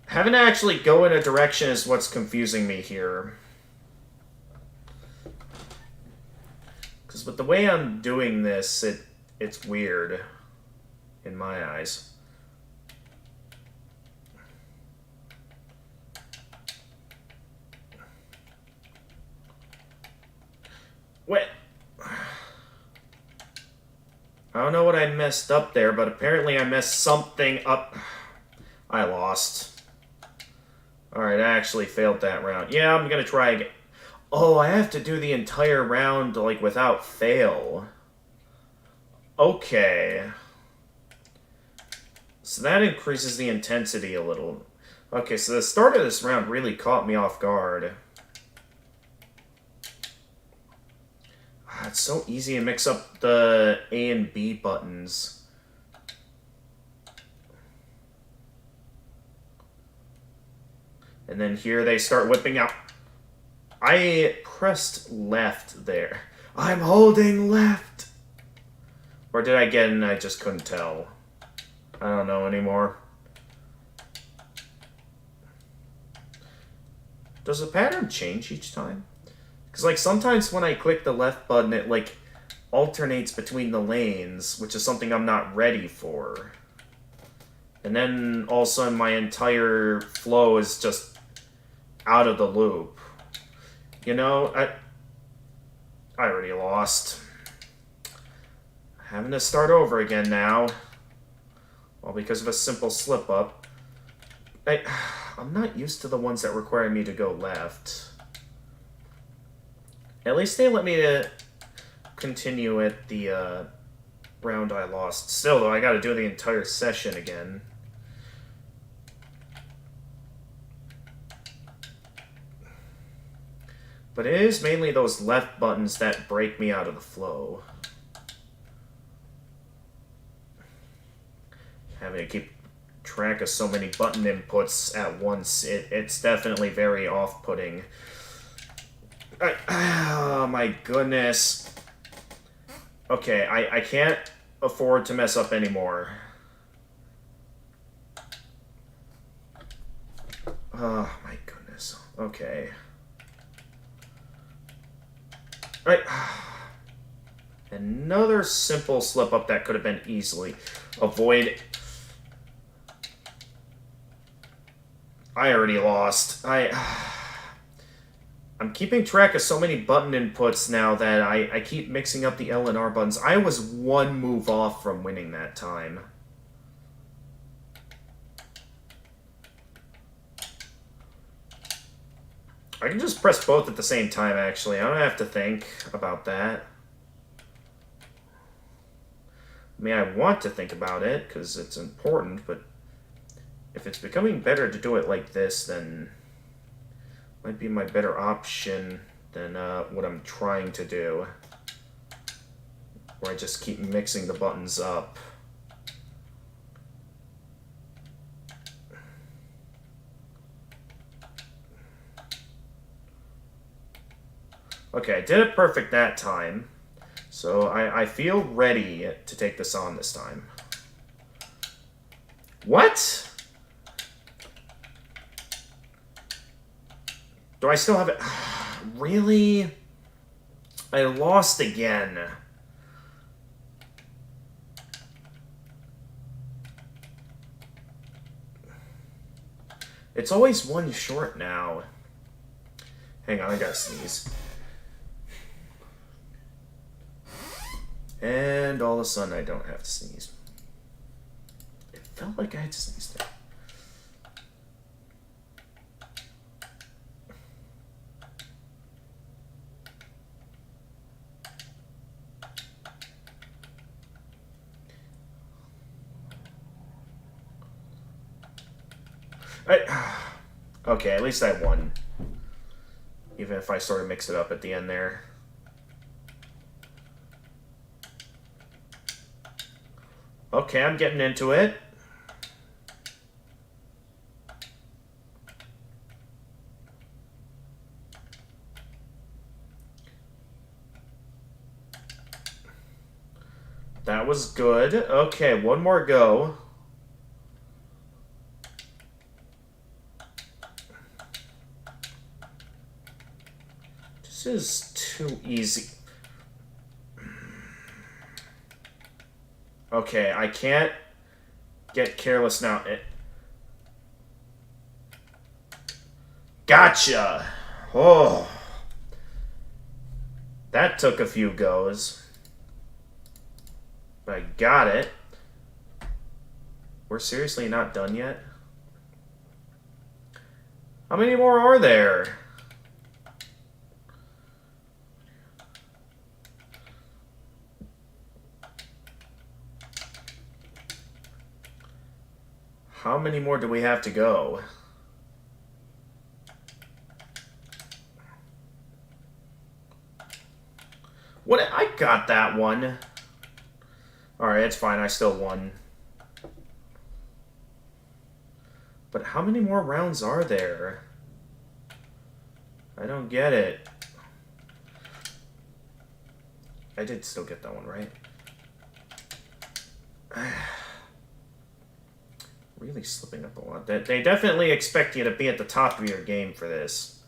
Having to actually go in a direction is what's confusing me here. Because with the way I'm doing this, it's weird. In my eyes. Wait. I don't know what I messed up there, but apparently I messed something up. I lost. Alright, I actually failed that round. Yeah, I'm gonna try again. Oh, I have to do the entire round, like, without fail. Okay. So that increases the intensity a little. Okay, so the start of this round really caught me off guard. It's so easy to mix up the A and B buttons. And then here they start whipping out. I pressed left there. I'm holding left! Or did I get in and I just couldn't tell? I don't know anymore. Does the pattern change each time? Because, like, sometimes when I click the left button, it, like, alternates between the lanes, which is something I'm not ready for. And then, all of a sudden, my entire flow is just out of the loop. You know, I already lost. Having to start over again now. Well, because of a simple slip-up. I'm not used to the ones that require me to go left. At least they let me continue at the round I lost. Still, though, I gotta do the entire session again. But it is mainly those left buttons that break me out of the flow. Having to keep track of so many button inputs at once, it's definitely very off-putting. Oh my goodness. Okay, I can't afford to mess up anymore. Oh my goodness. Okay. Right. Another simple slip-up that could have been easily avoided. I already lost. I'm keeping track of so many button inputs now that I keep mixing up the L and R buttons. I was one move off from winning that time. I can just press both at the same time, actually. I don't have to think about that. I mean, I want to think about it, because it's important, but if it's becoming better to do it like this, then it might be my better option than what I'm trying to do. Where I just keep mixing the buttons up. Okay, I did it perfect that time. So I feel ready to take this on this time. What? Do I still have it? Really? I lost again. It's always one short now. Hang on, I gotta sneeze. And all of a sudden, I don't have to sneeze. It felt like I had to sneeze there. Okay, at least I won. Even if I sort of mix it up at the end there. Okay, I'm getting into it. That was good. Okay, one more go. This is too easy. Okay, I can't get careless now. Gotcha! Oh. That took a few goes. But I got it. We're seriously not done yet? How many more are there? How many more do we have to go? What? I got that one. Alright, it's fine. I still won. But how many more rounds are there? I don't get it. I did still get that one, right? Really slipping up a lot. They definitely expect you to be at the top of your game for this.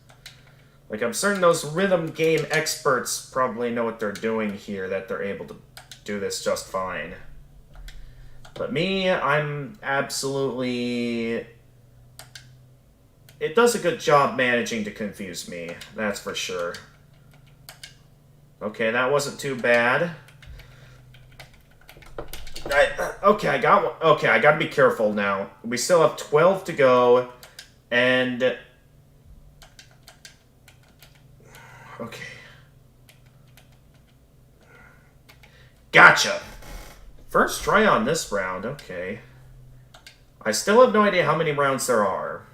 Like, I'm certain those rhythm game experts probably know what they're doing here, that they're able to do this just fine. But me, I'm absolutely... It does a good job managing to confuse me, that's for sure. Okay, that wasn't too bad. Okay, I got one. Okay, I gotta be careful now. We still have 12 to go, and... Okay. Gotcha! First try on this round, okay. I still have no idea how many rounds there are.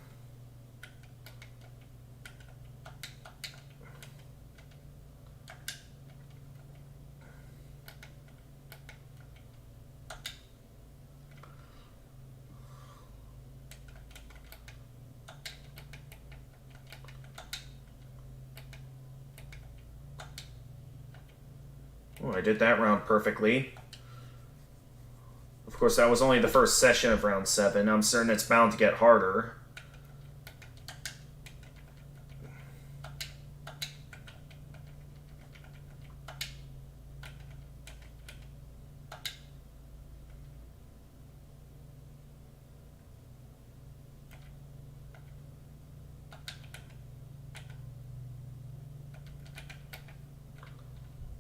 Oh, I did that round perfectly. Of course, that was only the first session of round 7. I'm certain it's bound to get harder.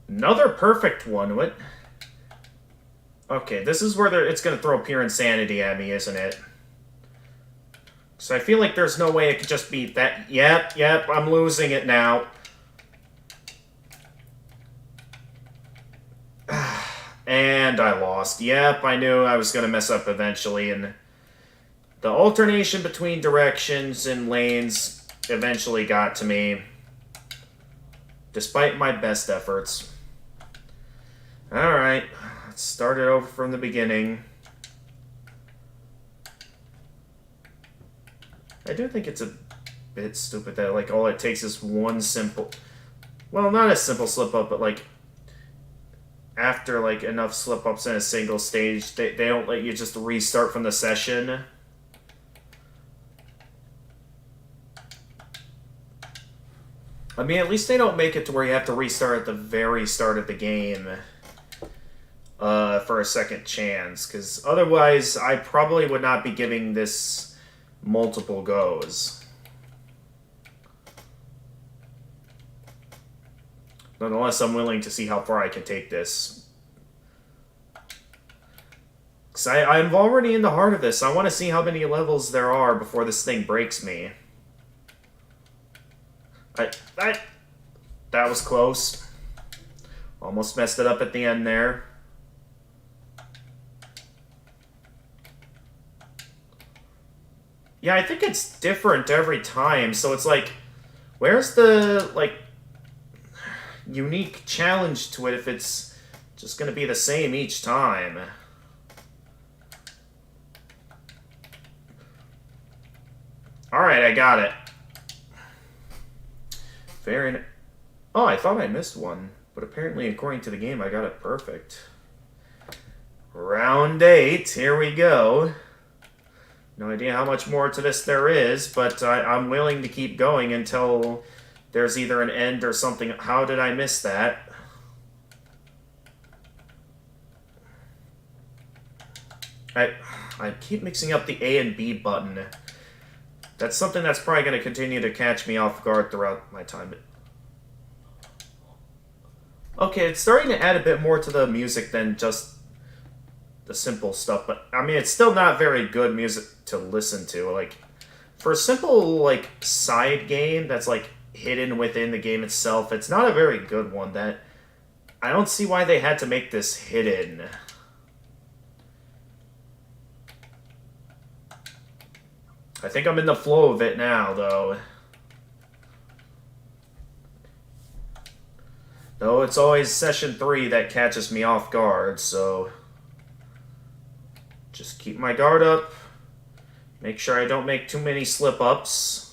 Another perfect one. What? Okay, this is where it's going to throw pure insanity at me, isn't it? So I feel like there's no way it could just be that. Yep, I'm losing it now. And I lost. Yep, I knew I was going to mess up eventually, and the alternation between directions and lanes eventually got to me, despite my best efforts. Alright, let's start it over from the beginning. I do think it's a bit stupid that, like, all it takes is one simple... Well, not a simple slip-up, but, like, after, like, enough slip-ups in a single stage, they don't let you just restart from the session. I mean, at least they don't make it to where you have to restart at the very start of the game for a second chance, because otherwise I probably would not be giving this multiple goes. Not unless I'm willing to see how far I can take this. Because I'm already in the heart of this. I want to see how many levels there are before this thing breaks me. That was close. Almost messed it up at the end there. Yeah, I think it's different every time, so it's like, where's the, like, unique challenge to it if it's just gonna be the same each time? Alright, I got it. Very... Oh, I thought I missed one, but apparently, according to the game, I got it perfect. Round 8, here we go. No idea how much more to this there is, but I'm willing to keep going until there's either an end or something. How did I miss that? I keep mixing up the A and B button. That's something that's probably going to continue to catch me off guard throughout my time. Okay, it's starting to add a bit more to the music than just the simple stuff, but I mean, it's still not very good music to listen to. Like, for a simple, like, side game that's, like, hidden within the game itself, it's not a very good one. That I don't see why they had to make this hidden. I think I'm in the flow of it now, though. Though it's always session 3 that catches me off guard, so... Just keep my guard up. Make sure I don't make too many slip-ups.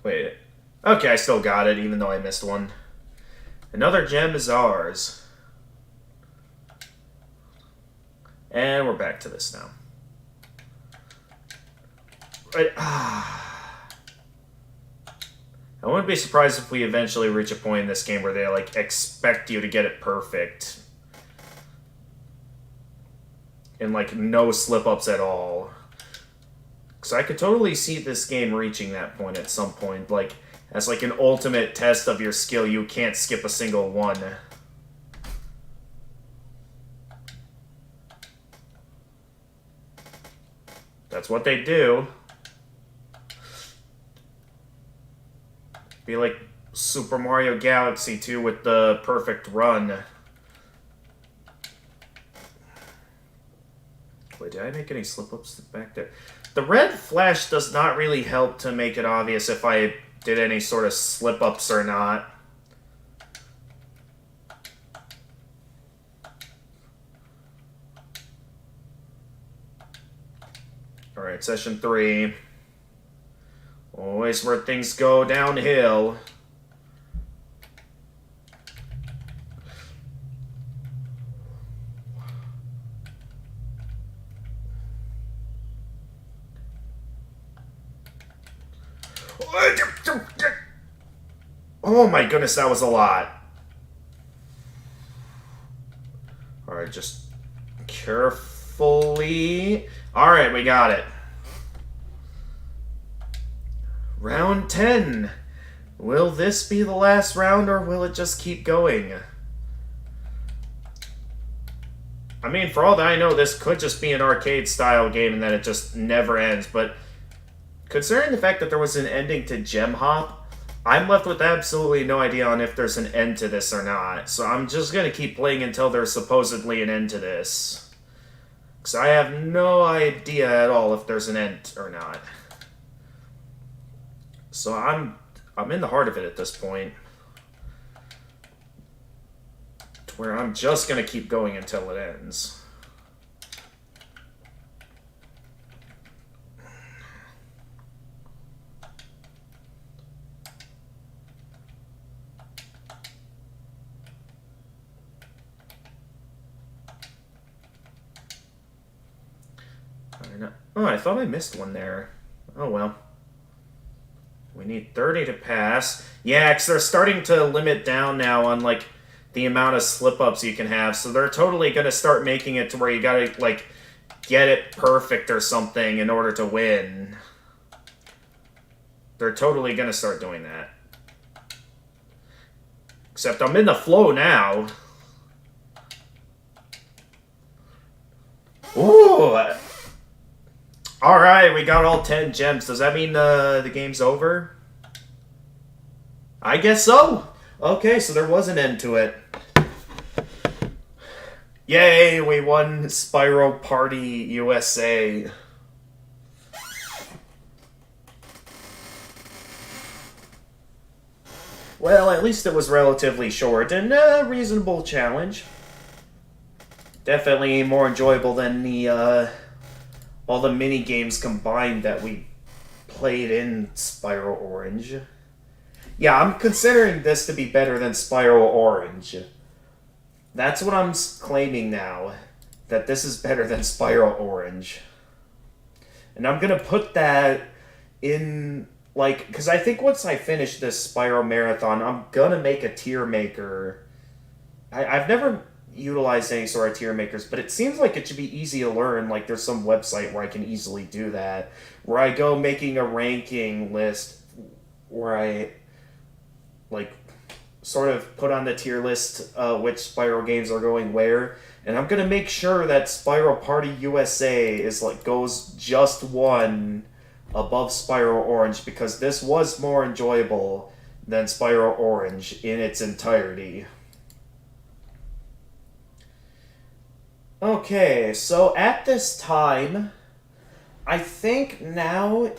Wait. Okay, I still got it, even though I missed one. Another gem is ours. And we're back to this now. Right. I wouldn't be surprised if we eventually reach a point in this game where they, like, expect you to get it perfect. And, like, no slip-ups at all. Because I could totally see this game reaching that point at some point. Like, as, like, an ultimate test of your skill, you can't skip a single one. That's what they do. Be like Super Mario Galaxy 2 with the perfect run. Wait, did I make any slip-ups back there? The red flash does not really help to make it obvious if I did any sort of slip-ups or not. Alright, session 3. Always where things go downhill. Oh my goodness, that was a lot. Alright, just carefully. Alright, we got it. Round 10. Will this be the last round, or will it just keep going? I mean, for all that I know, this could just be an arcade-style game and then it just never ends, but considering the fact that there was an ending to Gem Hop, I'm left with absolutely no idea on if there's an end to this or not. So I'm just going to keep playing until there's supposedly an end to this. Because I have no idea at all if there's an end or not. So I'm in the heart of it at this point. To where I'm just going to keep going until it ends. Oh, I thought I missed one there. Oh, well. We need 30 to pass. Yeah, because they're starting to limit down now on, like, the amount of slip-ups you can have. So they're totally going to start making it to where you gotta, like, get it perfect or something in order to win. They're totally going to start doing that. Except I'm in the flow now. Ooh! Alright, we got all 10 gems. Does that mean the game's over? I guess so. Okay, so there was an end to it. Yay, we won Spyro Party USA. Well, at least it was relatively short and a reasonable challenge. Definitely more enjoyable than the all the mini games combined that we played in Spyro Orange. Yeah, I'm considering this to be better than Spyro Orange. That's what I'm claiming now, that this is better than Spyro Orange. And I'm gonna put that in, like, because I think once I finish this Spyro Marathon, I'm gonna make a tier maker. I've never utilized any sort of tier makers, but it seems like it should be easy to learn. Like, there's some website where I can easily do that, where I go making a ranking list where I, like, sort of put on the tier list which Spyro games are going where, and I'm gonna make sure that Spyro Party USA is like goes just one above Spyro Orange because this was more enjoyable than Spyro Orange in its entirety. Okay, so at this time, I think now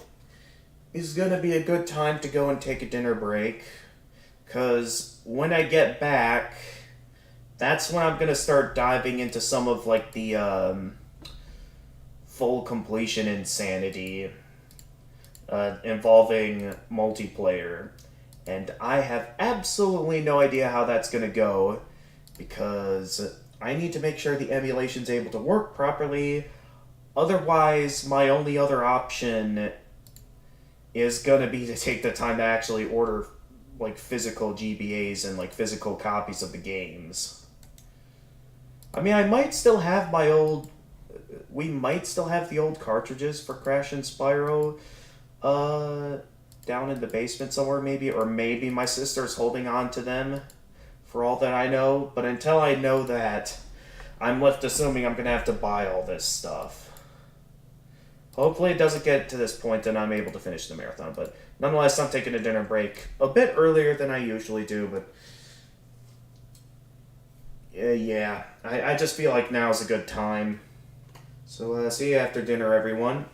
is gonna be a good time to go and take a dinner break. Because when I get back, that's when I'm gonna start diving into some of like the full completion insanity involving multiplayer, and I have absolutely no idea how that's gonna go because I need to make sure the emulation's able to work properly. Otherwise, my only other option is gonna be to take the time to actually order like physical GBAs and like physical copies of the games. I mean, I might still have my old. We might still have the old cartridges for Crash and Spyro, uh, down in the basement somewhere, maybe, or maybe my sister's holding on to them, for all that I know. But until I know that, I'm left assuming I'm gonna have to buy all this stuff. Hopefully, it doesn't get to this point and I'm able to finish the marathon. But nonetheless, I'm taking a dinner break a bit earlier than I usually do. But yeah, I just feel like now's a good time. So see you after dinner, everyone.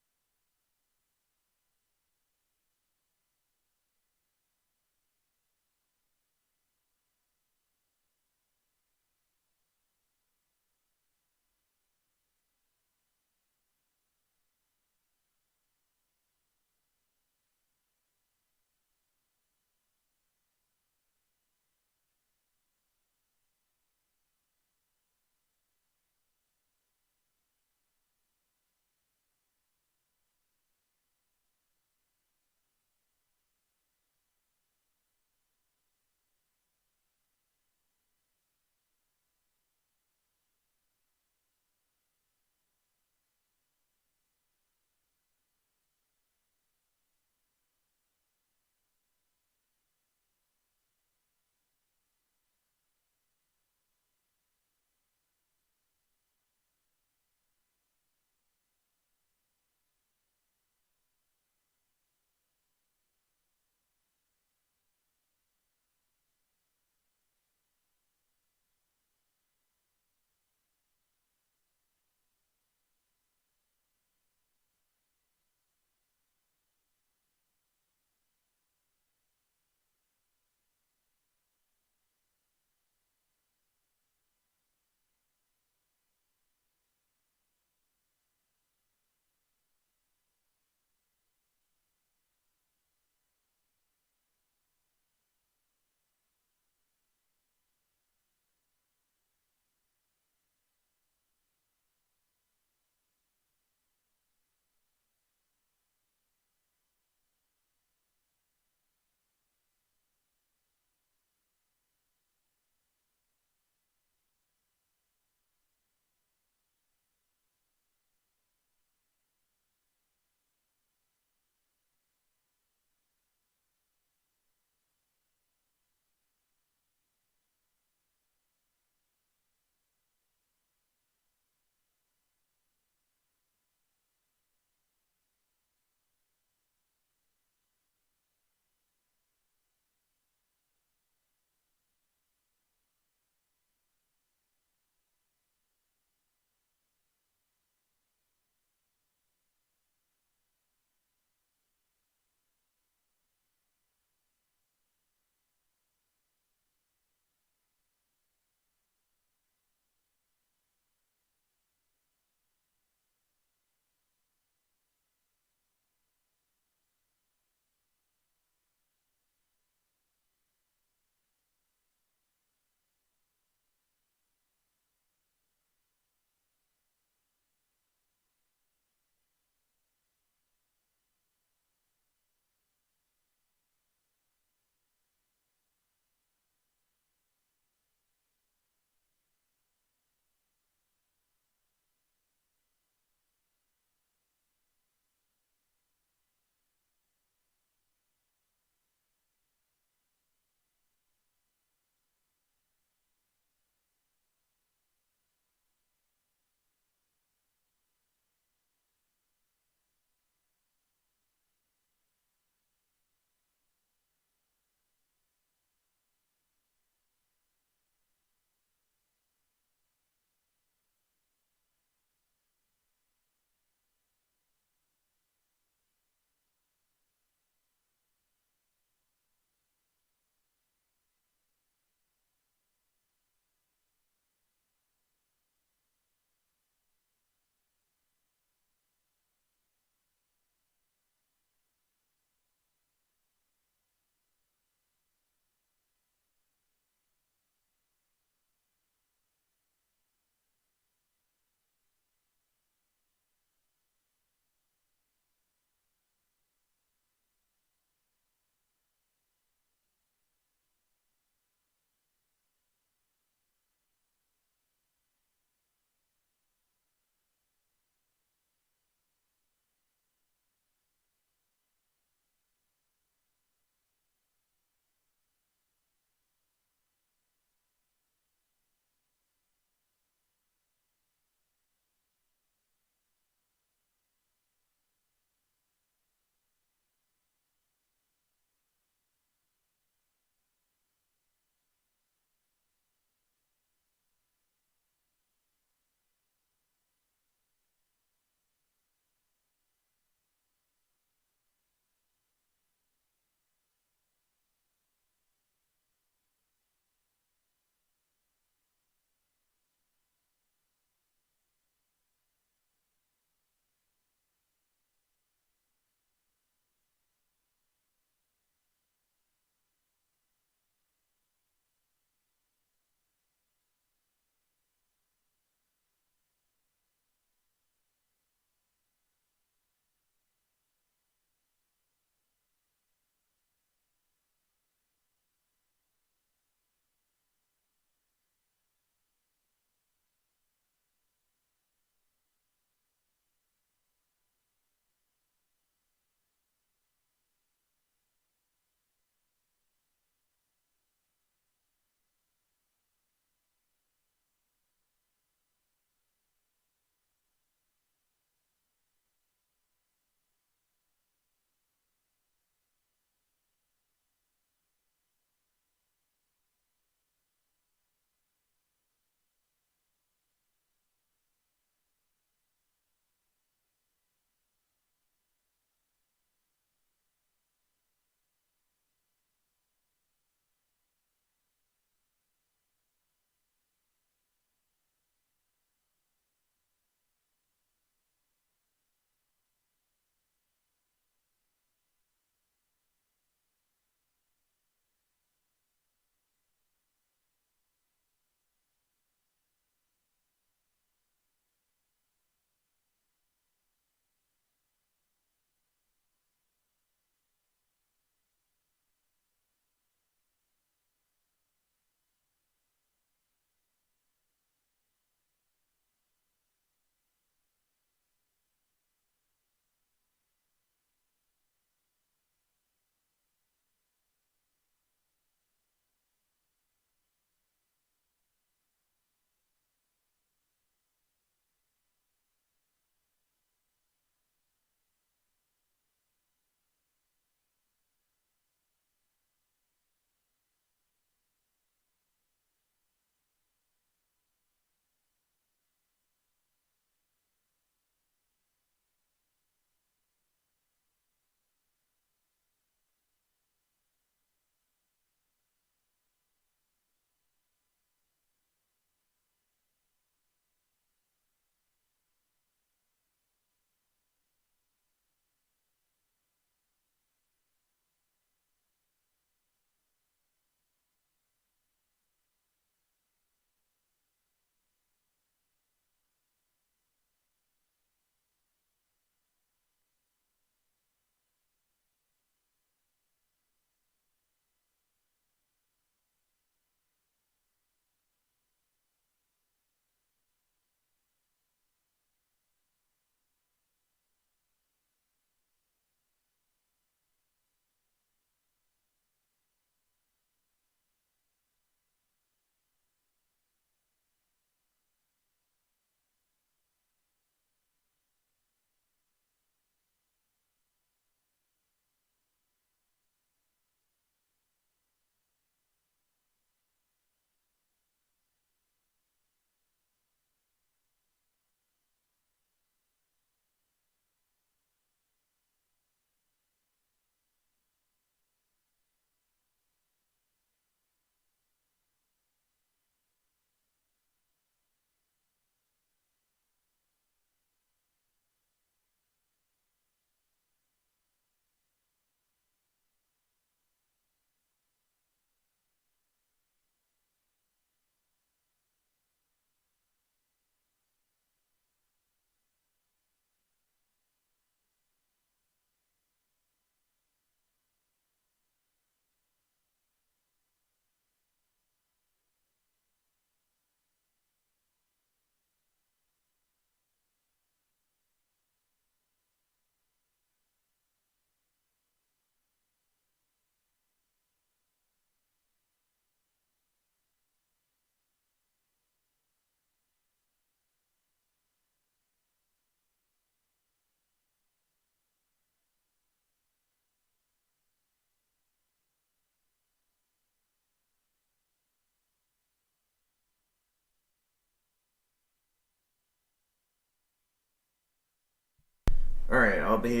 Alright, I'll be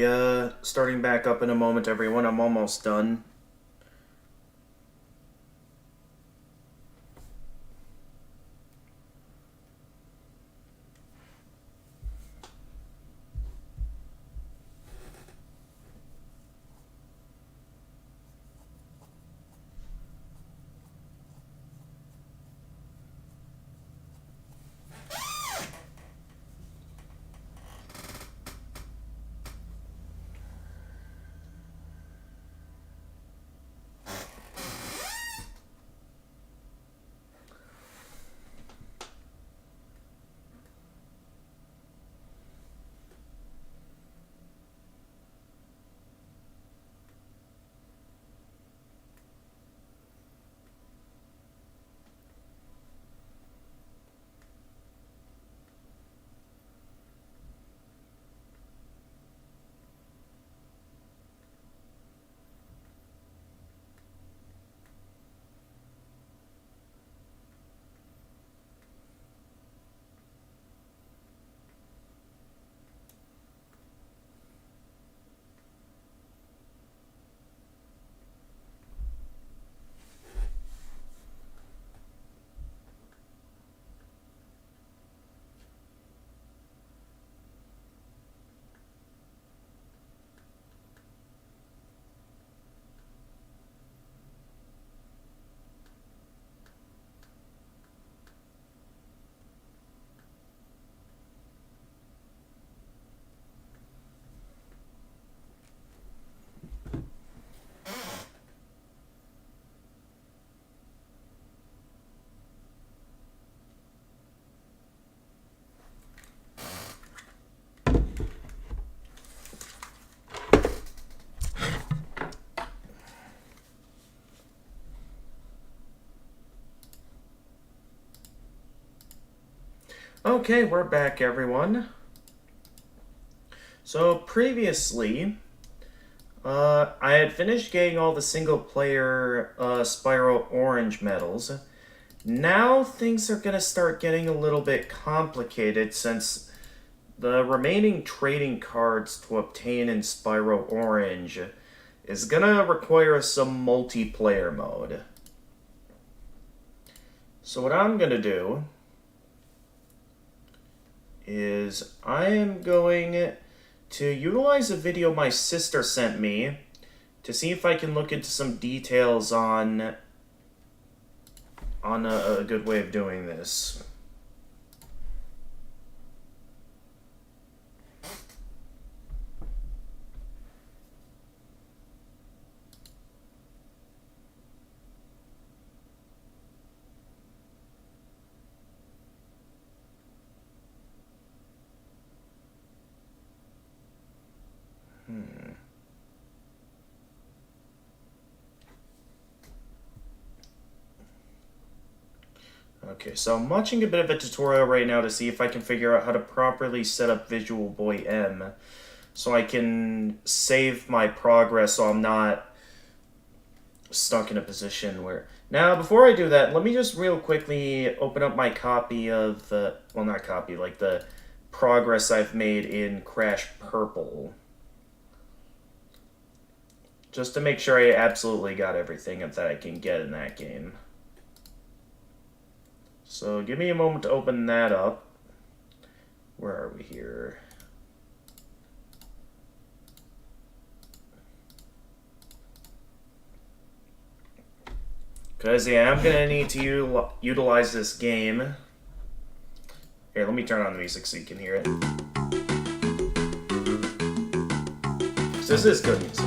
starting back up in a moment, everyone. I'm almost done. Okay, we're back, everyone. So previously, I had finished getting all the single-player Spyro Orange medals. Now things are going to start getting a little bit complicated since the remaining trading cards to obtain in Spyro Orange is going to require some multiplayer mode. So what I'm going to do is I am going to utilize a video my sister sent me to see if I can look into some details on a good way of doing this. Okay, so I'm watching a bit of a tutorial right now to see if I can figure out how to properly set up Visual Boy M so I can save my progress so I'm not stuck in a position where... Now, before I do that, let me just real quickly open up my copy of the... Well, not copy, like the progress I've made in Crash Purple. Just to make sure I absolutely got everything that I can get in that game. So give me a moment to open that up. Where are we here? Because, yeah, I'm going to need to utilize this game. Here, let me turn on the music so you can hear it. So this is good music.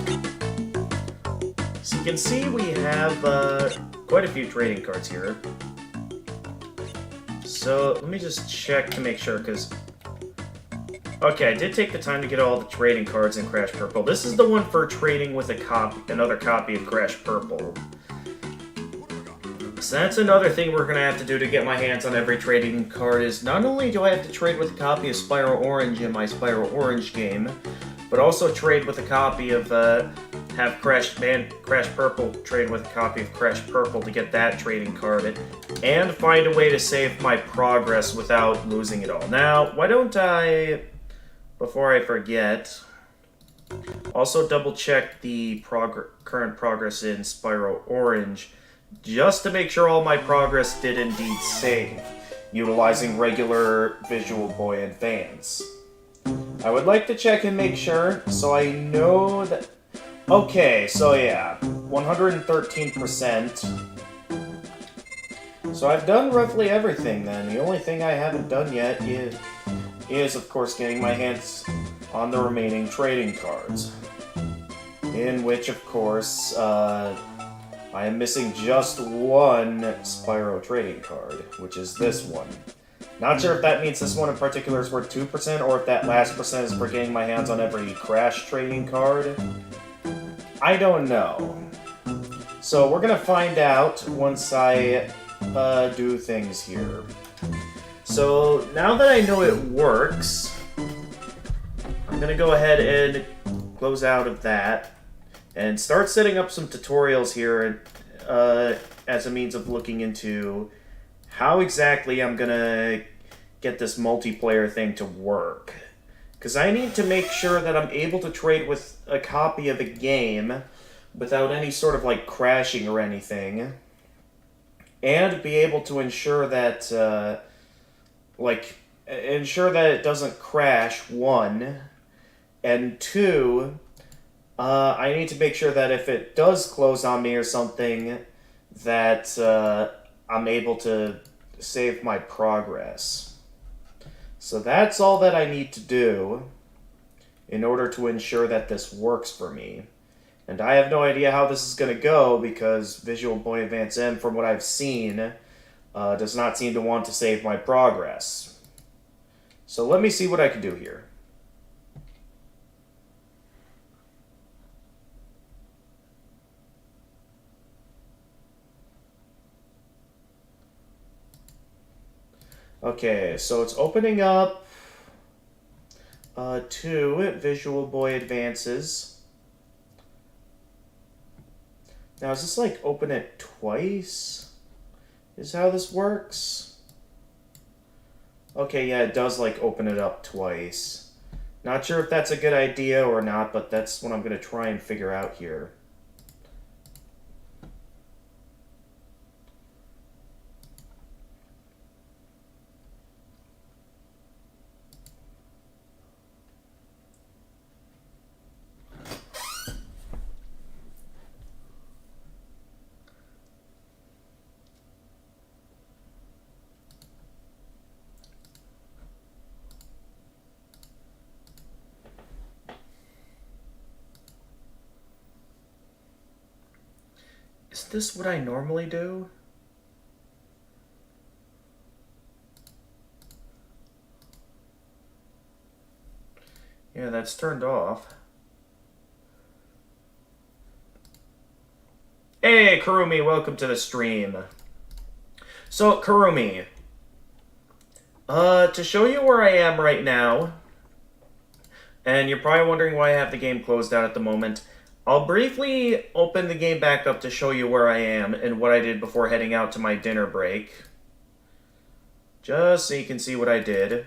So you can see we have quite a few trading cards here. So let me just check to make sure, because... Okay, I did take the time to get all the trading cards in Crash Purple. This is the one for trading with another copy of Crash Purple. So that's another thing we're going to have to do to get my hands on every trading card is not only do I have to trade with a copy of Spyro Orange in my Spyro Orange game, but also trade with a copy of, have Crash Purple trade with a copy of Crash Purple to get that trading card, and find a way to save my progress without losing it all. Now, why don't I, before I forget, Also double check the current progress in Spyro Orange, just to make sure all my progress did indeed save, utilizing regular Visual Boy Advance. I would like to check and make sure, so I know that... Okay, so yeah, 113%. So I've done roughly everything then. The only thing I haven't done yet is of course, getting my hands on the remaining trading cards. In which, of course, I am missing just one Spyro trading card, which is this one. Not sure if that means this one in particular is worth 2%, or if that last percent is for getting my hands on every Crash trading card. I don't know. So we're gonna find out once I do things here. So now that I know it works, I'm gonna go ahead and close out of that and start setting up some tutorials here as a means of looking into how exactly I'm gonna get this multiplayer thing to work. Because I need to make sure that I'm able to trade with a copy of the game without any sort of like crashing or anything, and be able to ensure that ensure that it doesn't crash, one, and two, I need to make sure that if it does close on me or something, that I'm able to save my progress. So that's all that I need to do in order to ensure that this works for me. And I have no idea how this is going to go, because Visual Boy Advance M, from what I've seen, does not seem to want to save my progress. So let me see what I can do here. Okay, so it's opening up two Visual Boy Advances. Now, is this like open it twice? Is how this works? Okay, yeah, it does like open it up twice. Not sure if that's a good idea or not, but that's what I'm going to try and figure out here. Is this what I normally do? Yeah, that's turned off. Hey, Kurumi, welcome to the stream. So, Kurumi, to show you where I am right now, and you're probably wondering why I have the game closed out at the moment, I'll briefly open the game back up to show you where I am and what I did before heading out to my dinner break. Just so you can see what I did.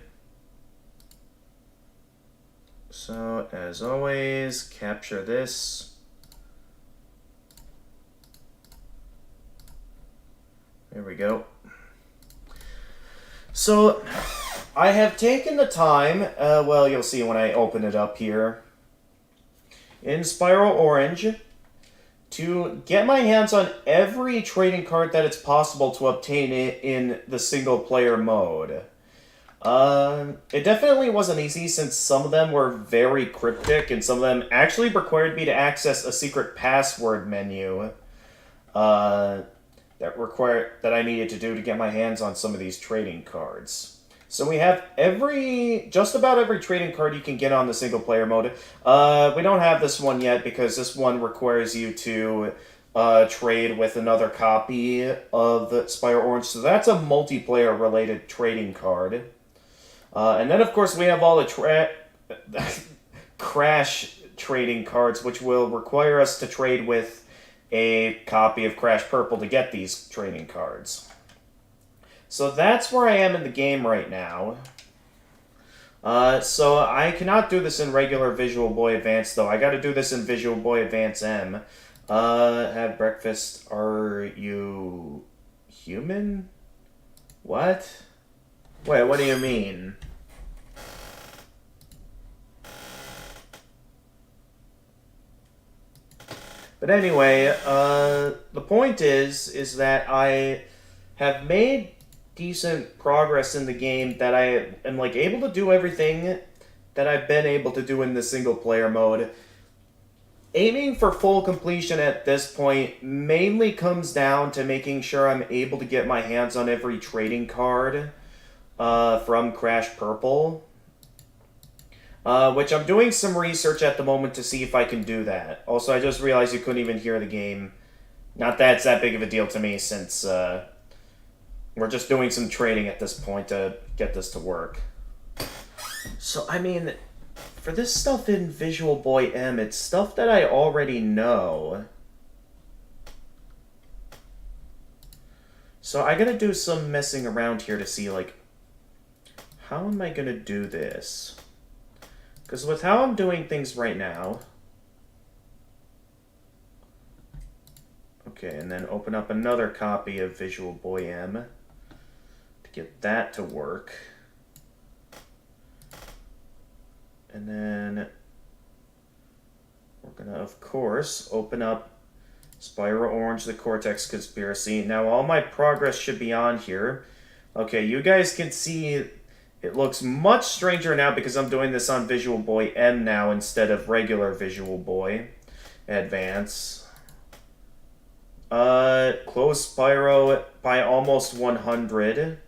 So, as always, capture this. There we go. So, I have taken the time, well, you'll see when I open it up here, in Spyro Orange, to get my hands on every trading card that it's possible to obtain it in the single-player mode. It definitely wasn't easy, since some of them were very cryptic, and some of them actually required me to access a secret password menu that I needed to do to get my hands on some of these trading cards. So we have just about every trading card you can get on the single-player mode. We don't have this one yet, because this one requires you to trade with another copy of the Spyro Orange. So that's a multiplayer-related trading card. And then, of course, we have all the Crash trading cards, which will require us to trade with a copy of Crash Purple to get these trading cards. So that's where I am in the game right now. So I cannot do this in regular Visual Boy Advance, though. I gotta do this in Visual Boy Advance M. Have breakfast. Are you human? What? Wait, what do you mean? But anyway, the point is that I have made decent progress in the game, that I am like able to do everything that I've been able to do in the single player mode. Aiming for full completion at this point mainly comes down to making sure I'm able to get my hands on every trading card from Crash Purple. Which I'm doing some research at the moment to see if I can do that. Also, I just realized you couldn't even hear the game. Not that it's that big of a deal to me, since we're just doing some trading at this point to get this to work. So, I mean, for this stuff in Visual Boy M, it's stuff that I already know. So I gotta do some messing around here to see, like, how am I gonna do this? Because with how I'm doing things right now... Okay, and then open up another copy of Visual Boy M to get that to work. And then we're going to, of course, open up Spyro Orange, the Cortex Conspiracy. Now, all my progress should be on here. Okay, you guys can see... It looks much stranger now because I'm doing this on Visual Boy M now instead of regular Visual Boy Advance. Close Spyro by almost 100.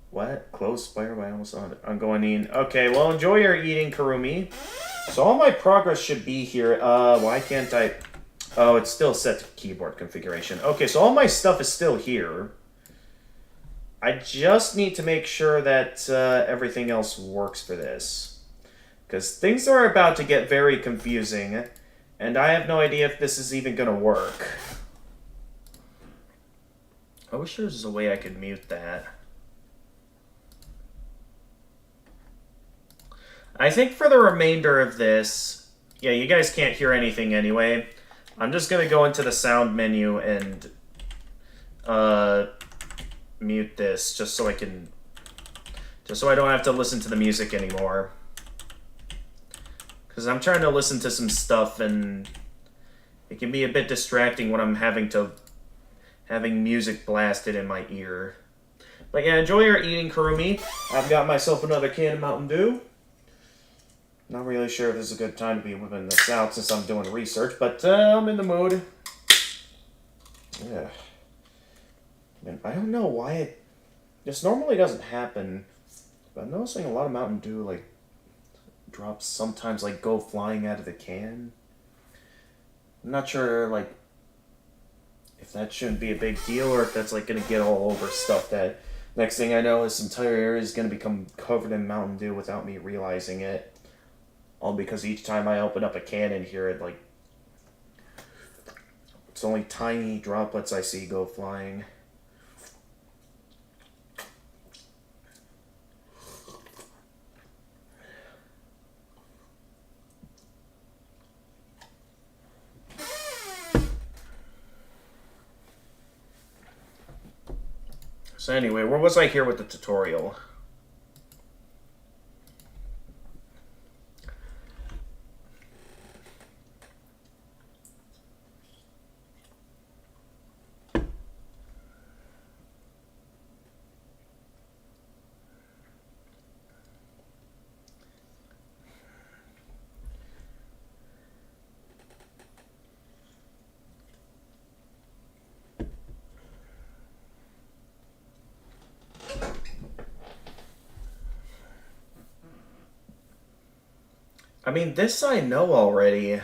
What? Close Spyro by almost 100. I'm going in. Okay, well, enjoy your eating, Kurumi. So all my progress should be here. Why can't I... Oh, it's still set to keyboard configuration. Okay, so all my stuff is still here. I just need to make sure that everything else works for this. Because things are about to get very confusing, and I have no idea if this is even going to work. I wish there was a way I could mute that. I think for the remainder of this, yeah, you guys can't hear anything anyway. I'm just going to go into the sound menu and mute this just so I don't have to listen to the music anymore. Because I'm trying to listen to some stuff and it can be a bit distracting when I'm having music blasted in my ear. But yeah, enjoy your eating, Kurumi. I've got myself another can of Mountain Dew. Not really sure if this is a good time to be whipping this out since I'm doing research, but I'm in the mood. Yeah. Man, I don't know why this normally doesn't happen, but I'm noticing a lot of Mountain Dew, like, drops sometimes, like, go flying out of the can. I'm not sure, like, if that shouldn't be a big deal or if that's, like, gonna get all over stuff that next thing I know, this entire area is gonna become covered in Mountain Dew without me realizing it. All because each time I open up a can in here, it, like, it's only tiny droplets I see go flying. So anyway, where was I here with the tutorial? I mean, this I know already.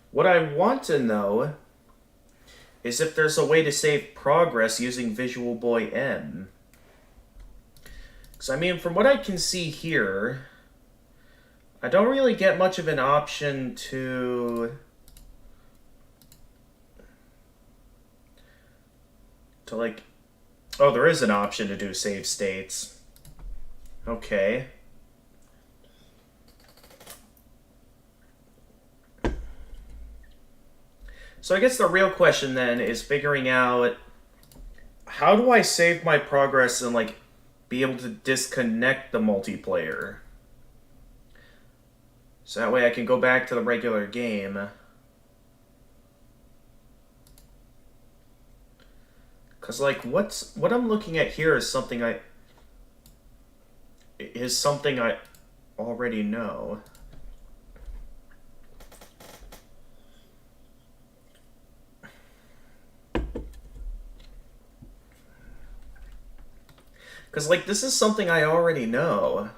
What I want to know is if there's a way to save progress using Visual Boy M. Because, I mean, from what I can see here, I don't really get much of an option to like... Oh, there is an option to do save states. Okay. So I guess the real question then is figuring out how do I save my progress and like be able to disconnect the multiplayer? So that way I can go back to the regular game. Cause like what I'm looking at here is something I already know. Cause like this is something I already know.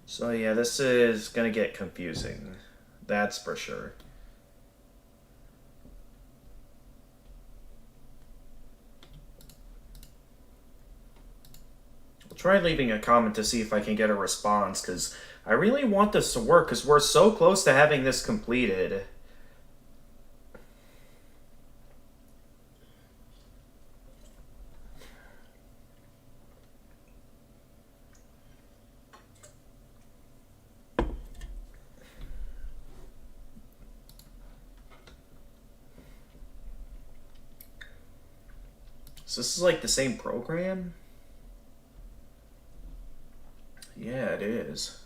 So yeah, this is gonna get confusing. That's for sure. I'll try leaving a comment to see if I can get a response, because I really want this to work, because we're so close to having this completed. So this is like the same program? Yeah, it is.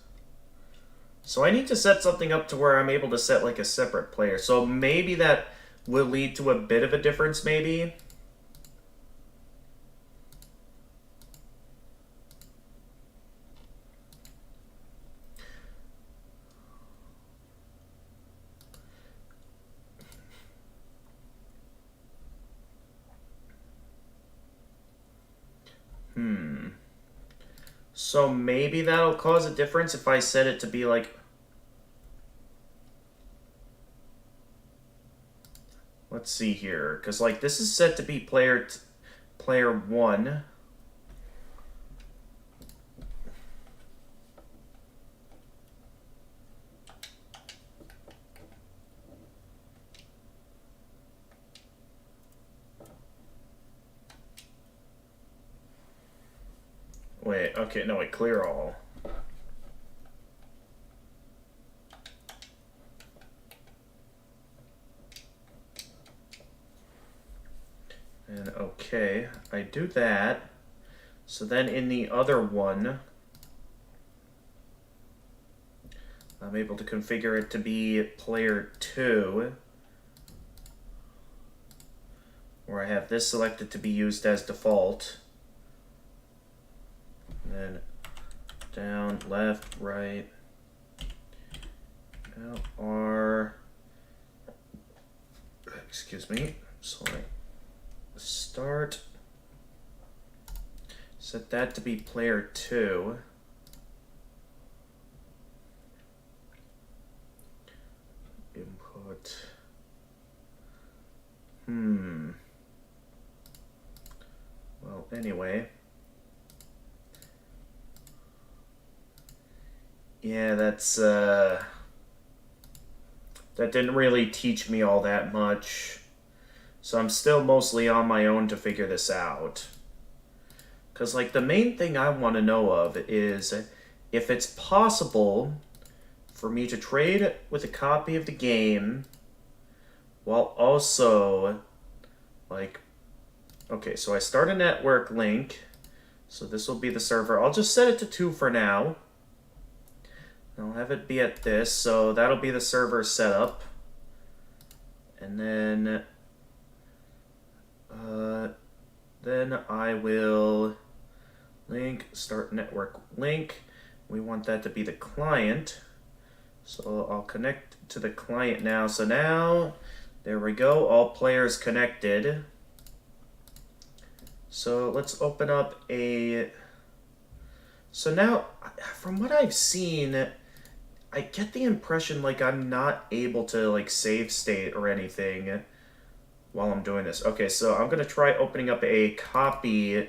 So I need to set something up to where I'm able to set like a separate player. So maybe that will lead to a bit of a difference, maybe. So maybe that'll cause a difference if I set it to be like... Let's see here, because like this is set to be player 1. Wait, okay, no, wait, clear all. And okay, I do that. So then in the other one, I'm able to configure it to be player 2, where I have this selected to be used as default. And then down, left, right, L, R, excuse me, sorry, start, set that to be player 2. Input, well, anyway. Yeah, that didn't really teach me all that much. So I'm still mostly on my own to figure this out. Because, like, the main thing I want to know of is if it's possible for me to trade with a copy of the game while also, like, okay, so I start a network link. So this will be the server. I'll just set it to 2 for now. I'll have it be at this, so that'll be the server setup. And then I will link, start network link. We want that to be the client. So I'll connect to the client now. So now, there we go, all players connected. So let's open up a... So now, from what I've seen, I get the impression like I'm not able to like save state or anything while I'm doing this. Okay, so I'm going to try opening up a copy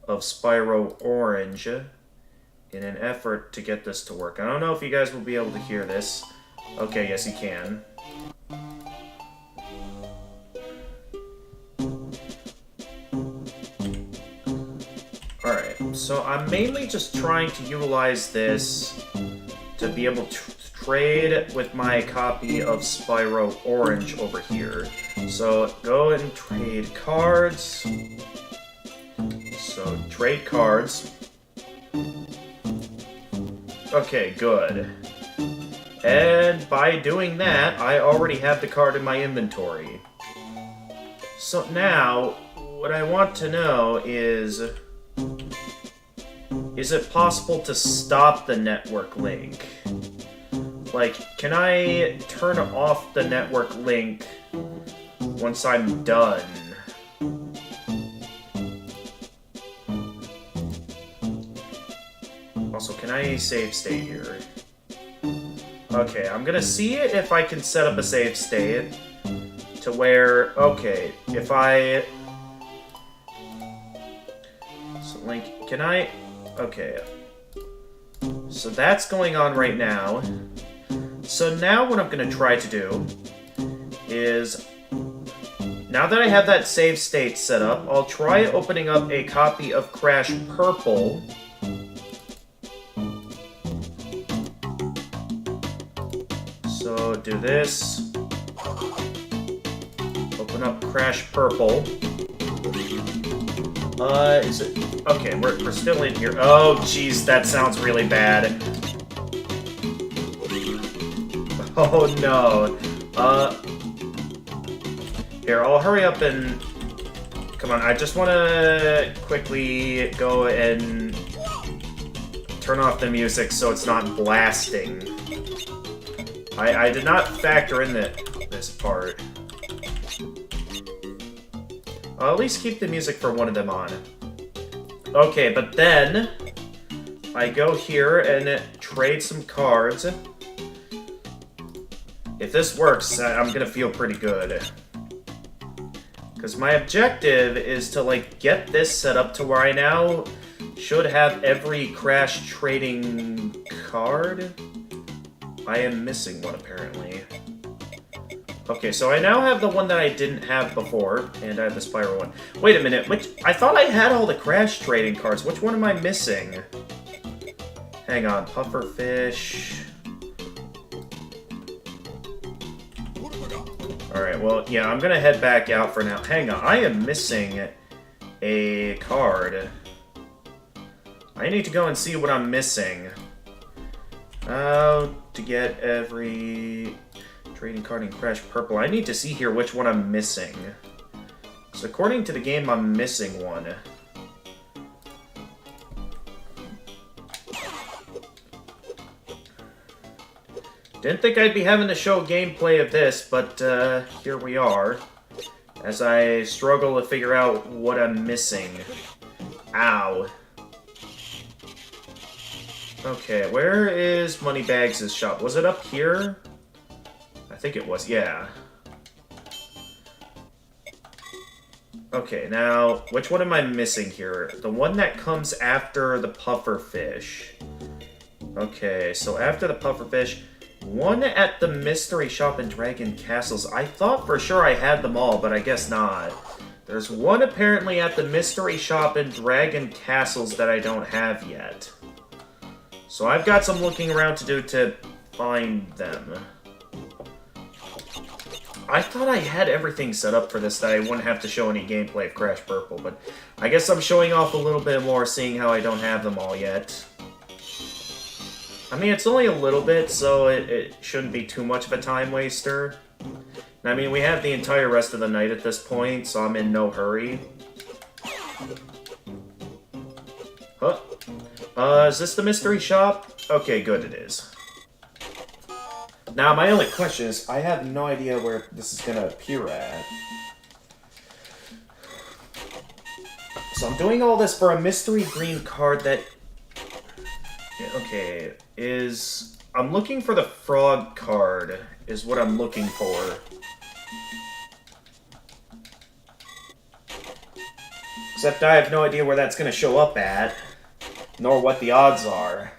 of Spyro Orange in an effort to get this to work. I don't know if you guys will be able to hear this. Okay, yes you can. Alright, so I'm mainly just trying to utilize this to be able to trade with my copy of Spyro Orange over here. So go and trade cards. So trade cards. Okay, good. And by doing that, I already have the card in my inventory. So now, what I want to know is it possible to stop the network link? Like, can I turn off the network link once I'm done? Also, can I save state here? Okay, I'm gonna see if I can set up a save state to where, okay, if I... So, Link, can I... Okay. So that's going on right now. So now what I'm gonna try to do is... Now that I have that save state set up, I'll try opening up a copy of Crash Purple. So do this. Open up Crash Purple. Is it... Okay, we're still in here. Oh, jeez, that sounds really bad. Oh, no. Here, I'll hurry up and... Come on, I just want to quickly go and turn off the music so it's not blasting. I did not factor in this part. I'll at least keep the music for one of them on. Okay, but then I go here and trade some cards. If this works, I'm gonna feel pretty good. Because my objective is to, like, get this set up to where I now should have every Crash trading card. I am missing one, apparently. Okay, so I now have the one that I didn't have before, and I have the Spyro one. Wait a minute, I thought I had all the Crash trading cards. Which one am I missing? Hang on, Pufferfish. Alright, well, yeah, I'm gonna head back out for now. Hang on, I am missing a card. I need to go and see what I'm missing. How to get every trading card in Crash Purple. I need to see here which one I'm missing. So according to the game, I'm missing one. Didn't think I'd be having to show gameplay of this, but here we are. As I struggle to figure out what I'm missing. Ow. Okay, where is Moneybags' shop? Was it up here? I think it was, yeah. Okay, now, which one am I missing here? The one that comes after the Pufferfish. Okay, so after the Pufferfish, one at the Mystery Shop in Dragon Castles. I thought for sure I had them all, but I guess not. There's one apparently at the Mystery Shop in Dragon Castles that I don't have yet. So I've got some looking around to do to find them. I thought I had everything set up for this that I wouldn't have to show any gameplay of Crash Purple, but I guess I'm showing off a little bit more seeing how I don't have them all yet. I mean, it's only a little bit, so it shouldn't be too much of a time waster. I mean, we have the entire rest of the night at this point, so I'm in no hurry. Huh? Is this the mystery shop? Okay, good, it is. Now, my only question is, I have no idea where this is gonna appear at. So I'm doing all this for a mystery green card that... Okay, is... I'm looking for the frog card, is what I'm looking for. Except I have no idea where that's gonna show up at, nor what the odds are.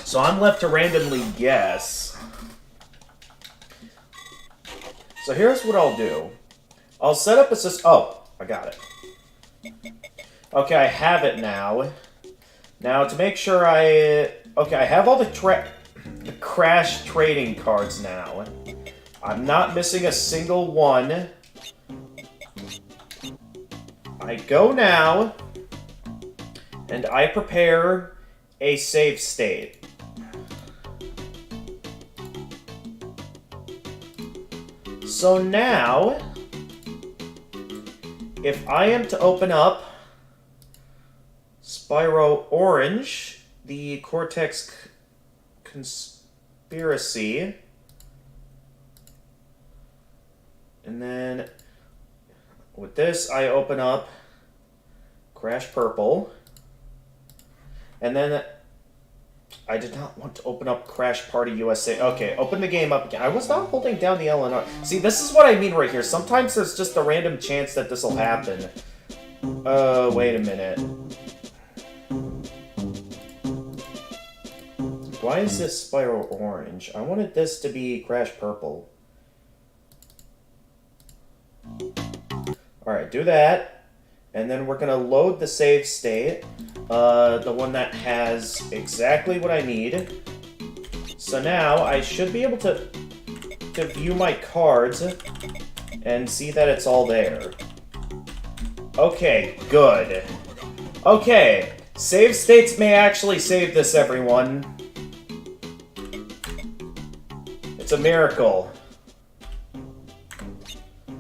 So I'm left to randomly guess. So here's what I'll do. I'll set up a system. Oh, I got it. Okay, I have it now. Now, to make sure I... Okay, I have all the Crash trading cards now. I'm not missing a single one. I go now, and I prepare a save state. So now, if I am to open up Spyro Orange, the Cortex Conspiracy, and then with this I open up Crash Purple, and then I did not want to open up Crash Party USA. Okay, open the game up again. I was not holding down the L and R. See, this is what I mean right here. Sometimes there's just a random chance that this will happen. Wait a minute. Why is this Spyro Orange? I wanted this to be Crash Purple. Alright, do that. And then we're going to load the save state. The one that has exactly what I need. So now I should be able to view my cards and see that it's all there. Okay, good. Okay, save states may actually save this, everyone. It's a miracle.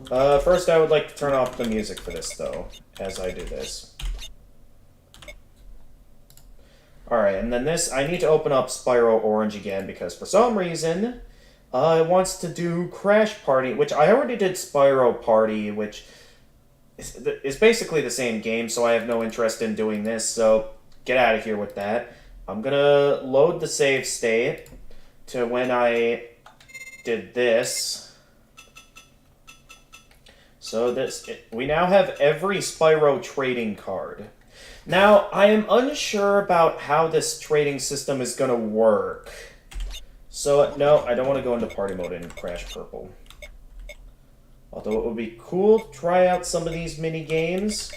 First I would like to turn off the music for this, though, as I do this. Alright, and then this, I need to open up Spyro Orange again, because for some reason, it wants to do Crash Party, which I already did Spyro Party, which is basically the same game, so I have no interest in doing this, so get out of here with that. I'm gonna load the save state to when I did this. So we now have every Spyro trading card. Now, I am unsure about how this trading system is going to work. So, no, I don't want to go into party mode in Crash Purple. Although it would be cool to try out some of these mini games,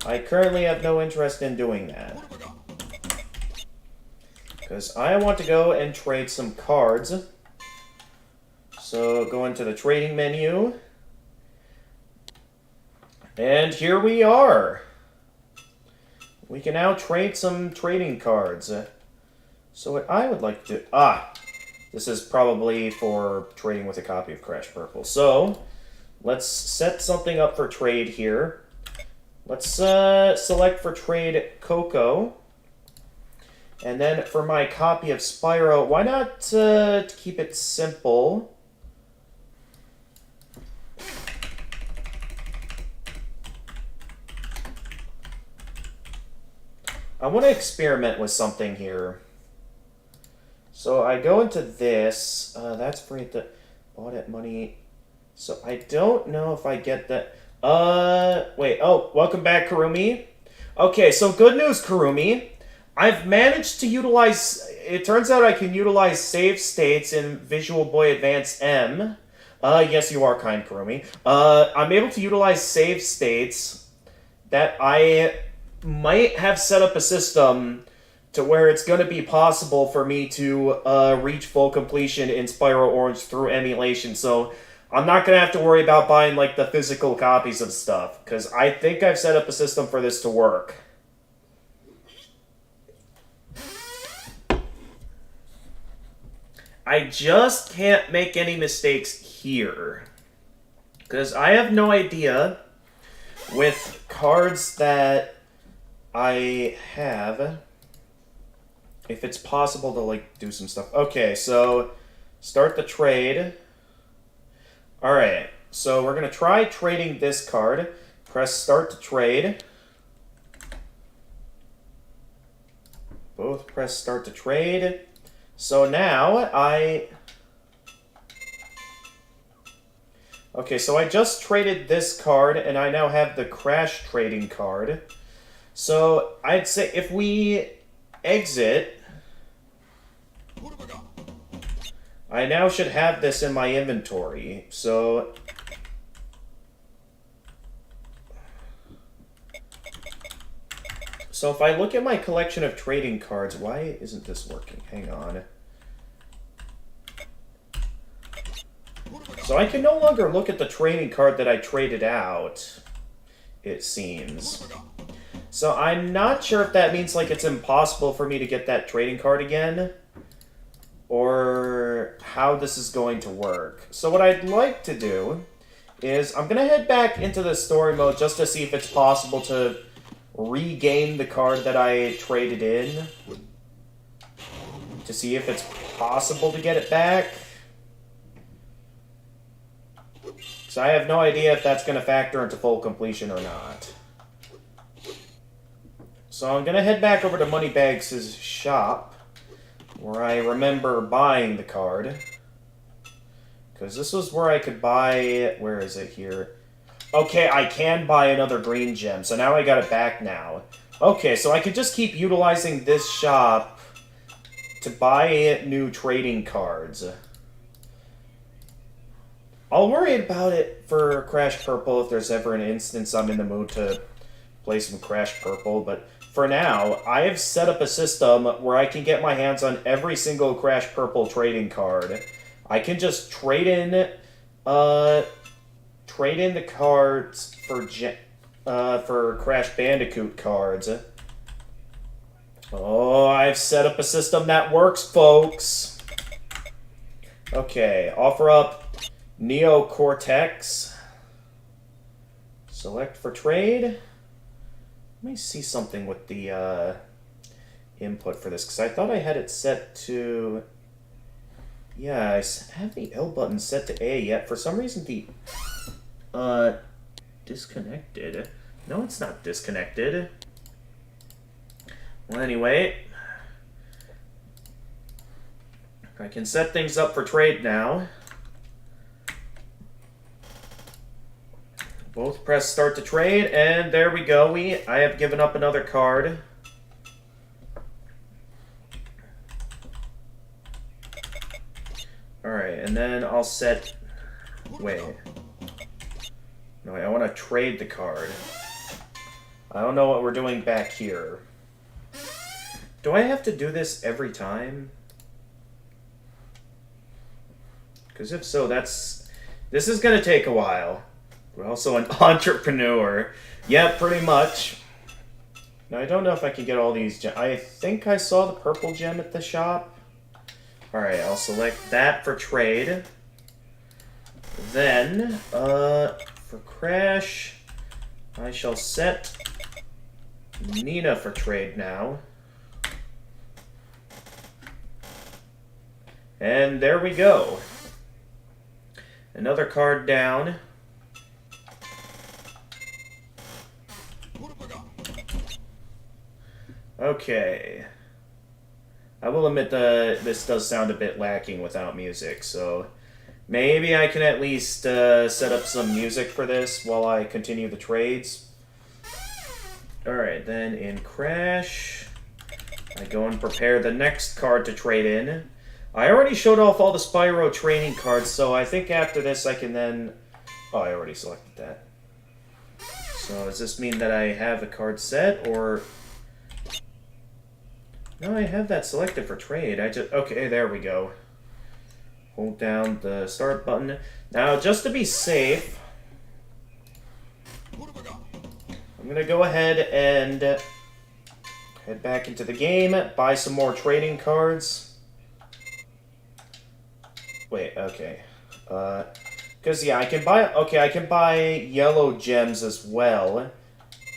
I currently have no interest in doing that. Because I want to go and trade some cards. So, go into the trading menu. And here we are. We can now trade some trading cards. So what I would like to... this is probably for trading with a copy of Crash Purple. So, let's set something up for trade here. Let's select for trade Coco. And then for my copy of Spyro, why not to keep it simple? I want to experiment with something here. So I go into this. That's free at the bought at money. So I don't know if I get that. Wait. Oh, welcome back, Kurumi. Okay, so good news, Kurumi. I've managed to utilize... It turns out I can utilize save states in Visual Boy Advance M. Yes, you are kind, Kurumi. I'm able to utilize save states that I might have set up a system to where it's going to be possible for me to reach full completion in Spyro Orange through emulation. So I'm not going to have to worry about buying like the physical copies of stuff, because I think I've set up a system for this to work. I just can't make any mistakes here. Because I have no idea with cards that I have if it's possible to, like, do some stuff. Okay, so start the trade. Alright, so we're going to try trading this card. Press start to trade. Both press start to trade. So now Okay, so I just traded this card, and I now have the Crash trading card. So I'd say if we exit, I now should have this in my inventory. So if I look at my collection of trading cards, why isn't this working? Hang on. So I can no longer look at the trading card that I traded out, it seems. So I'm not sure if that means, like, it's impossible for me to get that trading card again, or how this is going to work. So what I'd like to do is I'm going to head back into the story mode just to see if it's possible to regain the card that I traded in, to see if it's possible to get it back. So I have no idea if that's going to factor into full completion or not. So I'm going to head back over to Moneybags' shop, where I remember buying the card. Because this was where I could buy... Where is it here? Okay, I can buy another green gem, so now I got it back now. Okay, so I could just keep utilizing this shop to buy new trading cards. I'll worry about it for Crash Purple if there's ever an instance I'm in the mood to play some Crash Purple, but for now, I have set up a system where I can get my hands on every single Crash Purple trading card. I can just trade in the cards for Crash Bandicoot cards. Oh, I've set up a system that works, folks. Okay, offer up Neo Cortex. Select for trade. Let me see something with the input for this, because I thought I had it set to... Yeah, I have the L button set to A, yet for some reason the... disconnected. No, it's not disconnected. Well, anyway, I can set things up for trade now. Both press start to trade, and there we go. I have given up another card. Alright, and then I'll set... Wait. No, I want to trade the card. I don't know what we're doing back here. Do I have to do this every time? Because if so, this is going to take a while. We're also an entrepreneur. Yeah, pretty much. Now, I don't know if I can get all these gems. I think I saw the purple gem at the shop. Alright, I'll select that for trade. Then, for Crash, I shall set Nina for trade now. And there we go. Another card down. Okay. I will admit this does sound a bit lacking without music, so maybe I can at least set up some music for this while I continue the trades. Alright, then in Crash, I go and prepare the next card to trade in. I already showed off all the Spyro training cards, so I think after this I can then... Oh, I already selected that. So does this mean that I have a card set, or... No, I have that selected for trade. Okay, there we go. Hold down the start button. Now, just to be safe, I'm going to go ahead and head back into the game, buy some more trading cards. Wait, okay. Because, yeah, I can buy... Okay, I can buy yellow gems as well.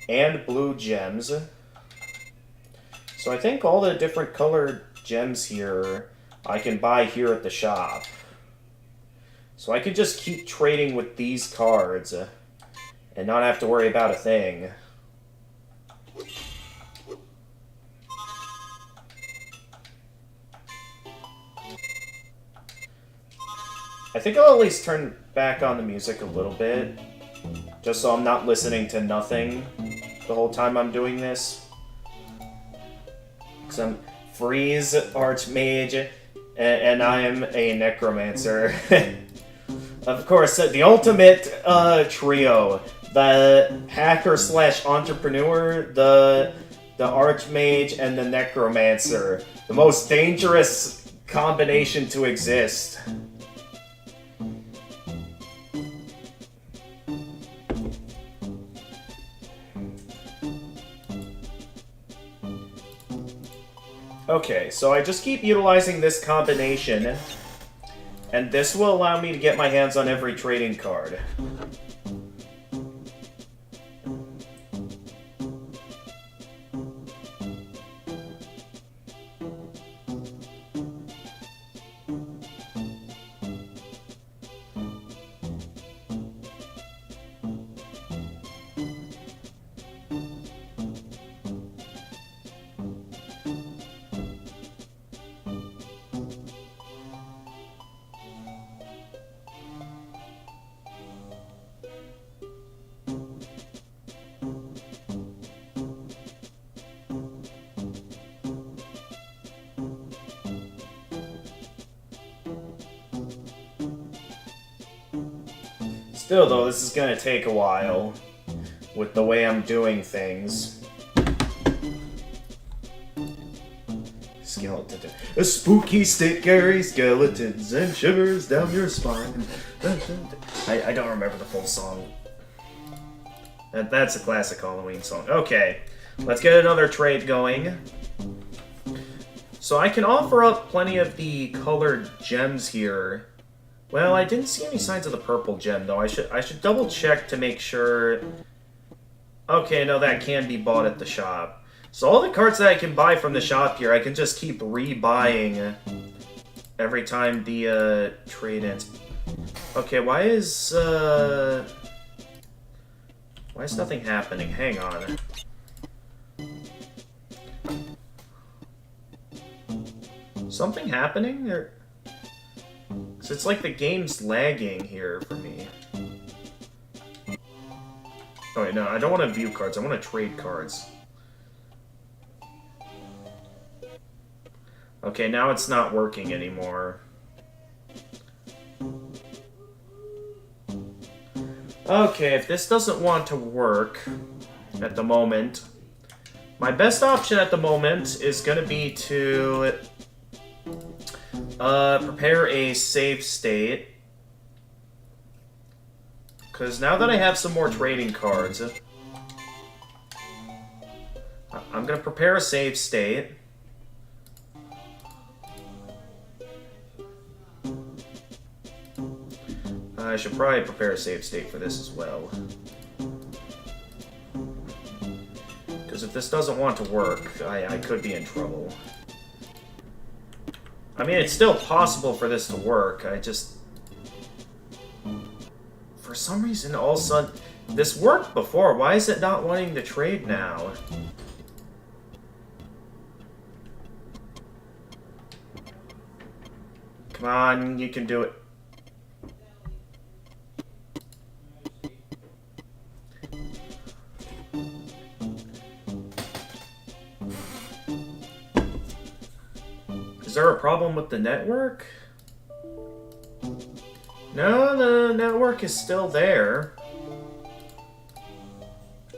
And blue gems. So I think all the different colored gems here I can buy here at the shop. So I can just keep trading with these cards and not have to worry about a thing. I think I'll at least turn back on the music a little bit, just so I'm not listening to nothing the whole time I'm doing this. Because I'm Freeze, Archmage, and I'm a Necromancer. Of course, the ultimate trio. The hacker/entrepreneur, the Archmage, and the Necromancer. The most dangerous combination to exist. Okay, so I just keep utilizing this combination, and this will allow me to get my hands on every trading card. Still, though, this is gonna take a while with the way I'm doing things. Skeleton. A spooky stick carries skeletons and shivers down your spine. I don't remember the full song. That's a classic Halloween song. Okay, let's get another trade going. So I can offer up plenty of the colored gems here. Well, I didn't see any signs of the purple gem, though. I should double check to make sure... Okay, no, that can be bought at the shop. So all the cards that I can buy from the shop here, I can just keep re-buying every time the trade ends. Okay, why is nothing happening? Hang on. Something happening? Or... Cause it's like the game's lagging here for me. Oh wait, no, I don't want to view cards, I want to trade cards. Okay, now it's not working anymore. Okay, if this doesn't want to work at the moment, my best option at the moment is gonna be to prepare a save state. Because now that I have some more trading cards, I'm going to prepare a save state. I should probably prepare a save state for this as well. Because if this doesn't want to work, I could be in trouble. I mean, it's still possible for this to work, I just... For some reason, all of a sudden... This worked before, why is it not wanting to trade now? Come on, you can do it. Is there a problem with the network? No, the network is still there.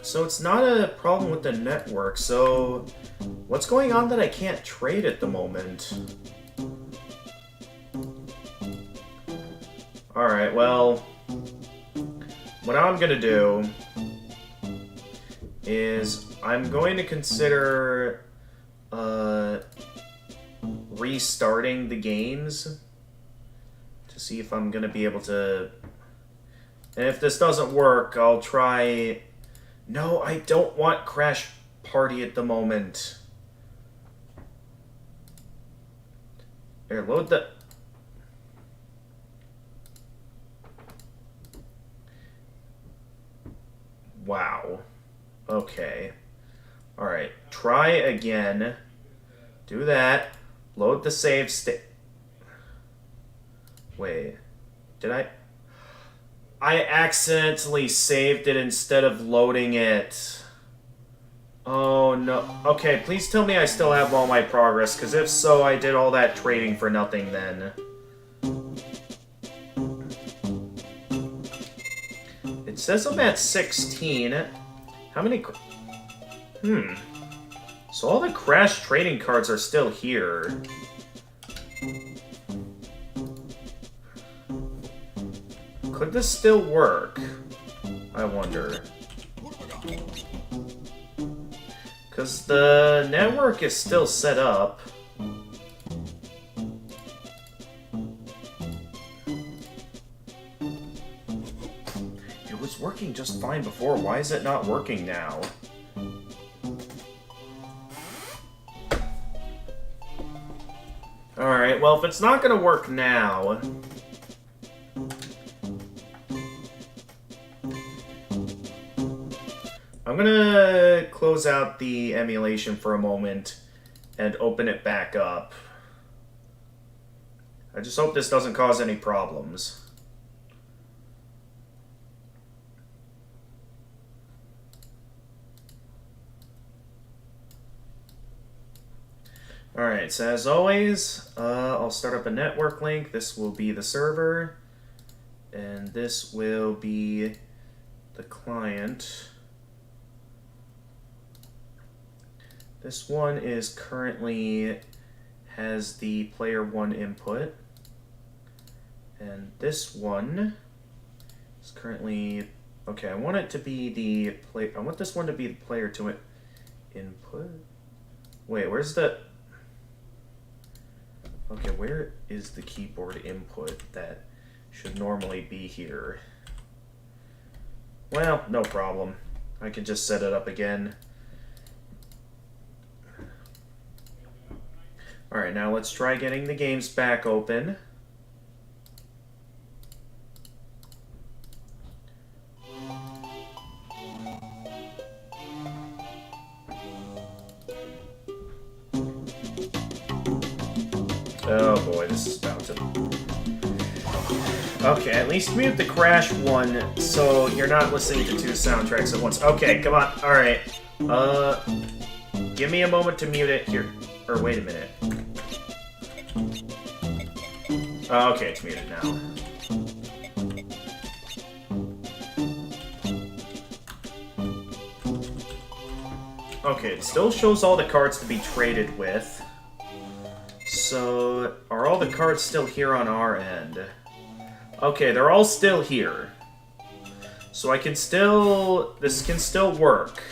So it's not a problem with the network, so... What's going on that I can't trade at the moment? Alright, well... What I'm gonna do... is... I'm going to consider... restarting the games see if I'm gonna be able to... And if this doesn't work, I'll try... No, I don't want Crash Party at the moment. Here, load the... Wow. Okay. Alright, try again. Do that. Load the save state. Wait. Did I accidentally saved it instead of loading it. Oh no. Okay, please tell me I still have all my progress, because if so, I did all that trading for nothing then. It says I'm at 16. How many... So all the Crash trading cards are still here. Could this still work? I wonder. Because the network is still set up. It was working just fine before. Why is it not working now? Alright, well, if it's not gonna work now... I'm gonna close out the emulation for a moment and open it back up. I just hope this doesn't cause any problems. Alright, so as always, I'll start up a network link. This will be the server, and this will be the client. This one is currently has the player 1 input, and this one is currently okay. I want it to be the play. I want this one to be the player 2 input. Wait, where's the? Okay, where is the keyboard input that should normally be here? Well, no problem. I can just set it up again. Alright, now let's try getting the games back open. Oh boy, this is about to... Okay, at least mute the Crash one so you're not listening to 2 soundtracks at once. Okay, come on. Alright. Give me a moment to mute it here. Or wait a minute. Okay, it's muted now. Okay, it still shows all the cards to be traded with. So, are all the cards still here on our end? Okay, they're all still here. So I can still... This can still work.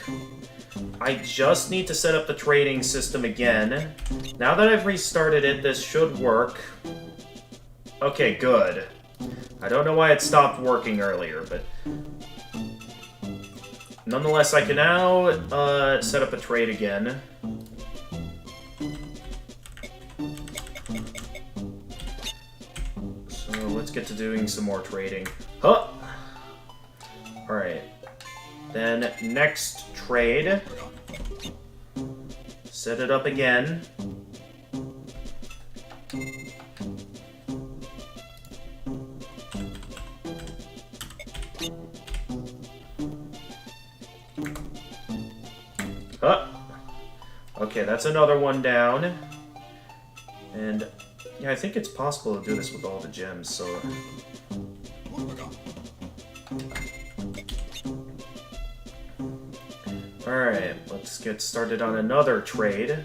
I just need to set up the trading system again. Now that I've restarted it, this should work. Okay, good. I don't know why it stopped working earlier, but... Nonetheless, I can now set up a trade again. So let's get to doing some more trading. Huh! Alright. Then, next trade. Set it up again. Huh! Okay, that's another one down. And, yeah, I think it's possible to do this with all the gems, so... Alright, let's get started on another trade.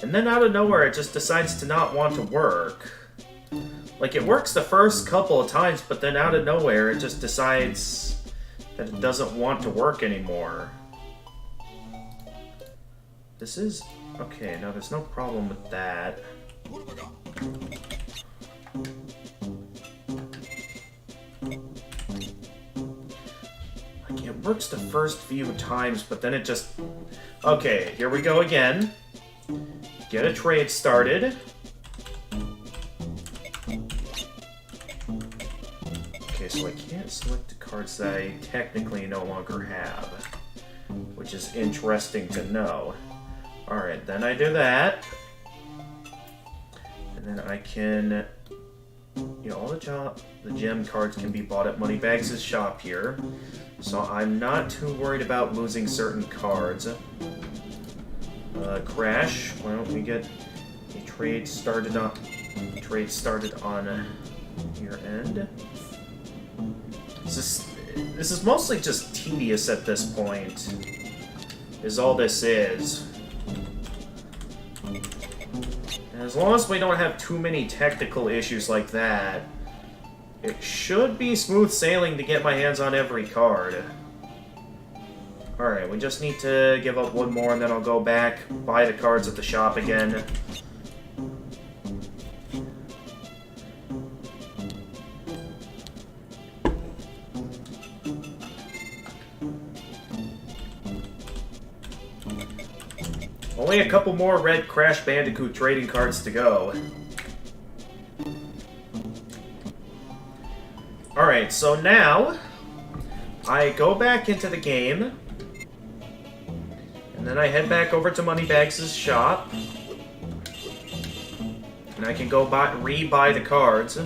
And then out of nowhere, it just decides to not want to work. Like, it works the first couple of times, but then out of nowhere, it just decides that it doesn't want to work anymore. This is Okay, no, there's no problem with that. Like, it works the first few times, but then it just... Okay, here we go again. Get a trade started. Okay, so I can't select the cards that I technically no longer have, which is interesting to know. Alright, then I do that. And then I can... You know, all the gem cards can be bought at Moneybags' shop here. So I'm not too worried about losing certain cards. Crash, why don't we get a trade started on your end? This is mostly just tedious at this point, is all this is. And as long as we don't have too many technical issues like that, it should be smooth sailing to get my hands on every card. Alright, we just need to give up one more and then I'll go back, buy the cards at the shop again. Only a couple more red Crash Bandicoot trading cards to go. Alright, so now I go back into the game, and then I head back over to Moneybags' shop, and I can go re-buy the cards.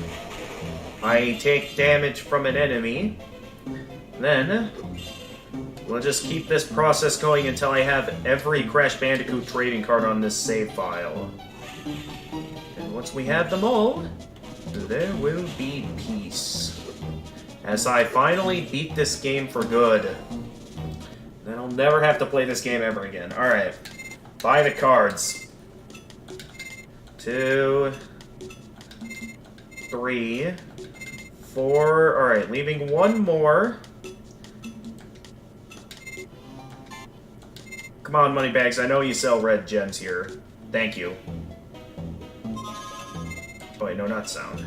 I take damage from an enemy, then we'll just keep this process going until I have every Crash Bandicoot trading card on this save file. And once we have them all, there will be peace. As I finally beat this game for good. Then I'll never have to play this game ever again. Alright. Buy the cards. 2, 3, 4. Alright, leaving one more. Come on, Moneybags. I know you sell red gems here. Thank you. Oh, wait, no, not sound.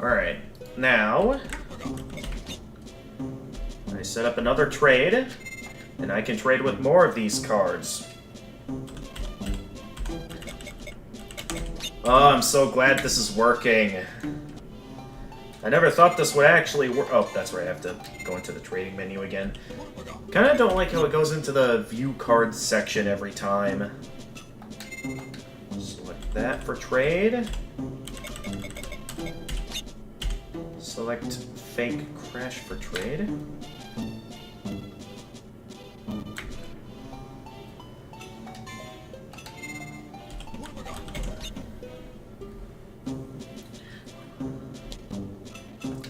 Alright, now I set up another trade, and I can trade with more of these cards. Oh, I'm so glad this is working. I never thought this would actually work. Oh, that's right, I have to go into the trading menu again. Kinda don't like how it goes into the view cards section every time. Select that for trade. Select fake Crash for trade.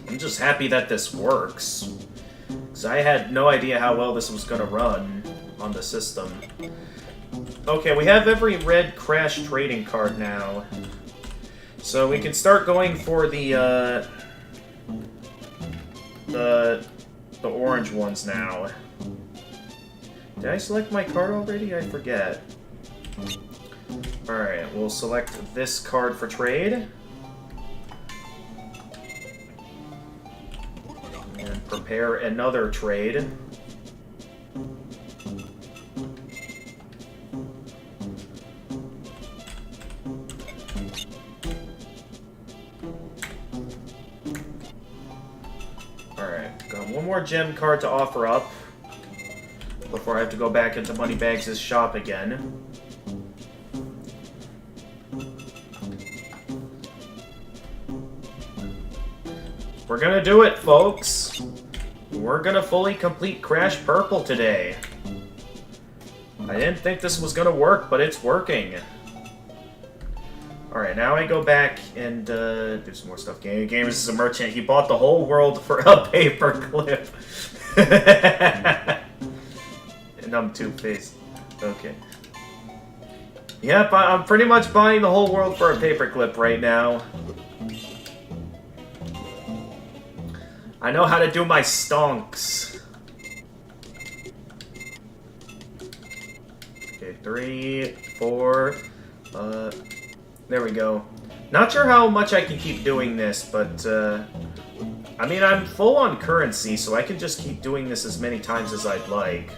I'm just happy that this works, because I had no idea how well this was going to run on the system. Okay, we have every red Crash trading card now, so we can start going for the orange ones now. Did I select my card already? I forget. Alright, we'll select this card for trade. And prepare another trade. One more gem card to offer up before I have to go back into Moneybags' shop again. We're gonna do it, folks! We're gonna fully complete Crash Purple today. I didn't think this was gonna work, but it's working. Alright, now I go back and do some more stuff. Gamers is a merchant. He bought the whole world for a paperclip. And I'm two-faced. Okay. Yep, I'm pretty much buying the whole world for a paperclip right now. I know how to do my stonks. Okay, 3, 4. There we go. Not sure how much I can keep doing this, but I mean, I'm full on currency, so I can just keep doing this as many times as I'd like.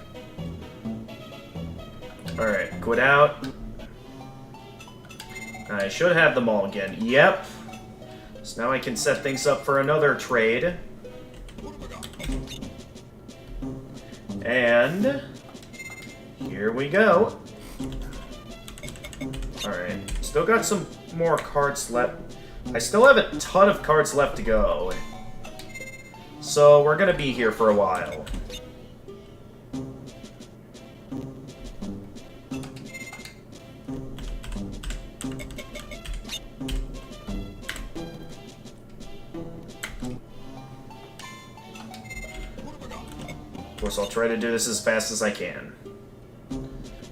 Alright, quit out. I should have them all again. Yep. So now I can set things up for another trade. And here we go. Alright, still got some more cards left. I still have a ton of cards left to go. So we're gonna be here for a while. Of course, I'll try to do this as fast as I can.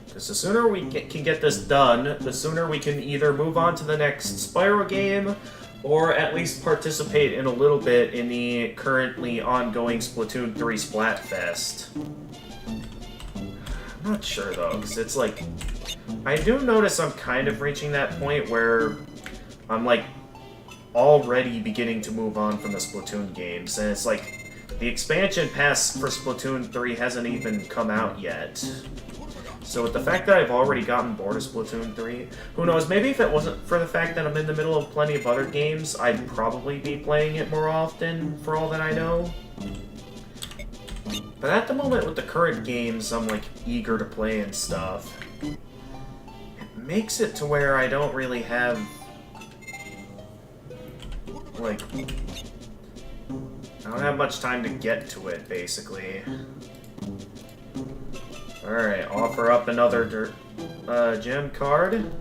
Because the sooner we can get this done, the sooner we can either move on to the next Spyro game, or at least participate in a little bit in the currently ongoing Splatoon 3 Splatfest. I'm not sure, though, because it's like... I do notice I'm kind of reaching that point where I'm, like, already beginning to move on from the Splatoon games, and it's like... The expansion pass for Splatoon 3 hasn't even come out yet. So with the fact that I've already gotten bored of Splatoon 3, who knows, maybe if it wasn't for the fact that I'm in the middle of plenty of other games, I'd probably be playing it more often, for all that I know. But at the moment, with the current games, I'm, like, eager to play and stuff. It makes it to where I don't really have... like... I don't have much time to get to it, basically. Alright, offer up another gem card.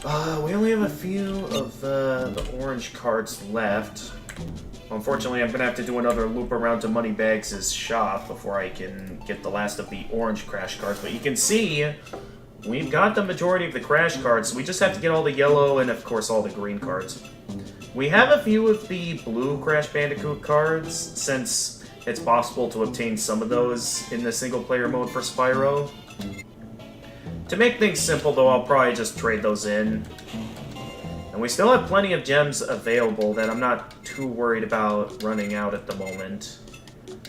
We only have a few of the orange cards left. Unfortunately, I'm gonna have to do another loop around to Moneybags' shop before I can get the last of the orange crash cards. But you can see, we've got the majority of the crash cards, so we just have to get all the yellow and, of course, all the green cards. We have a few of the blue Crash Bandicoot cards, since it's possible to obtain some of those in the single-player mode for Spyro. To make things simple, though, I'll probably just trade those in. And we still have plenty of gems available that I'm not too worried about running out at the moment.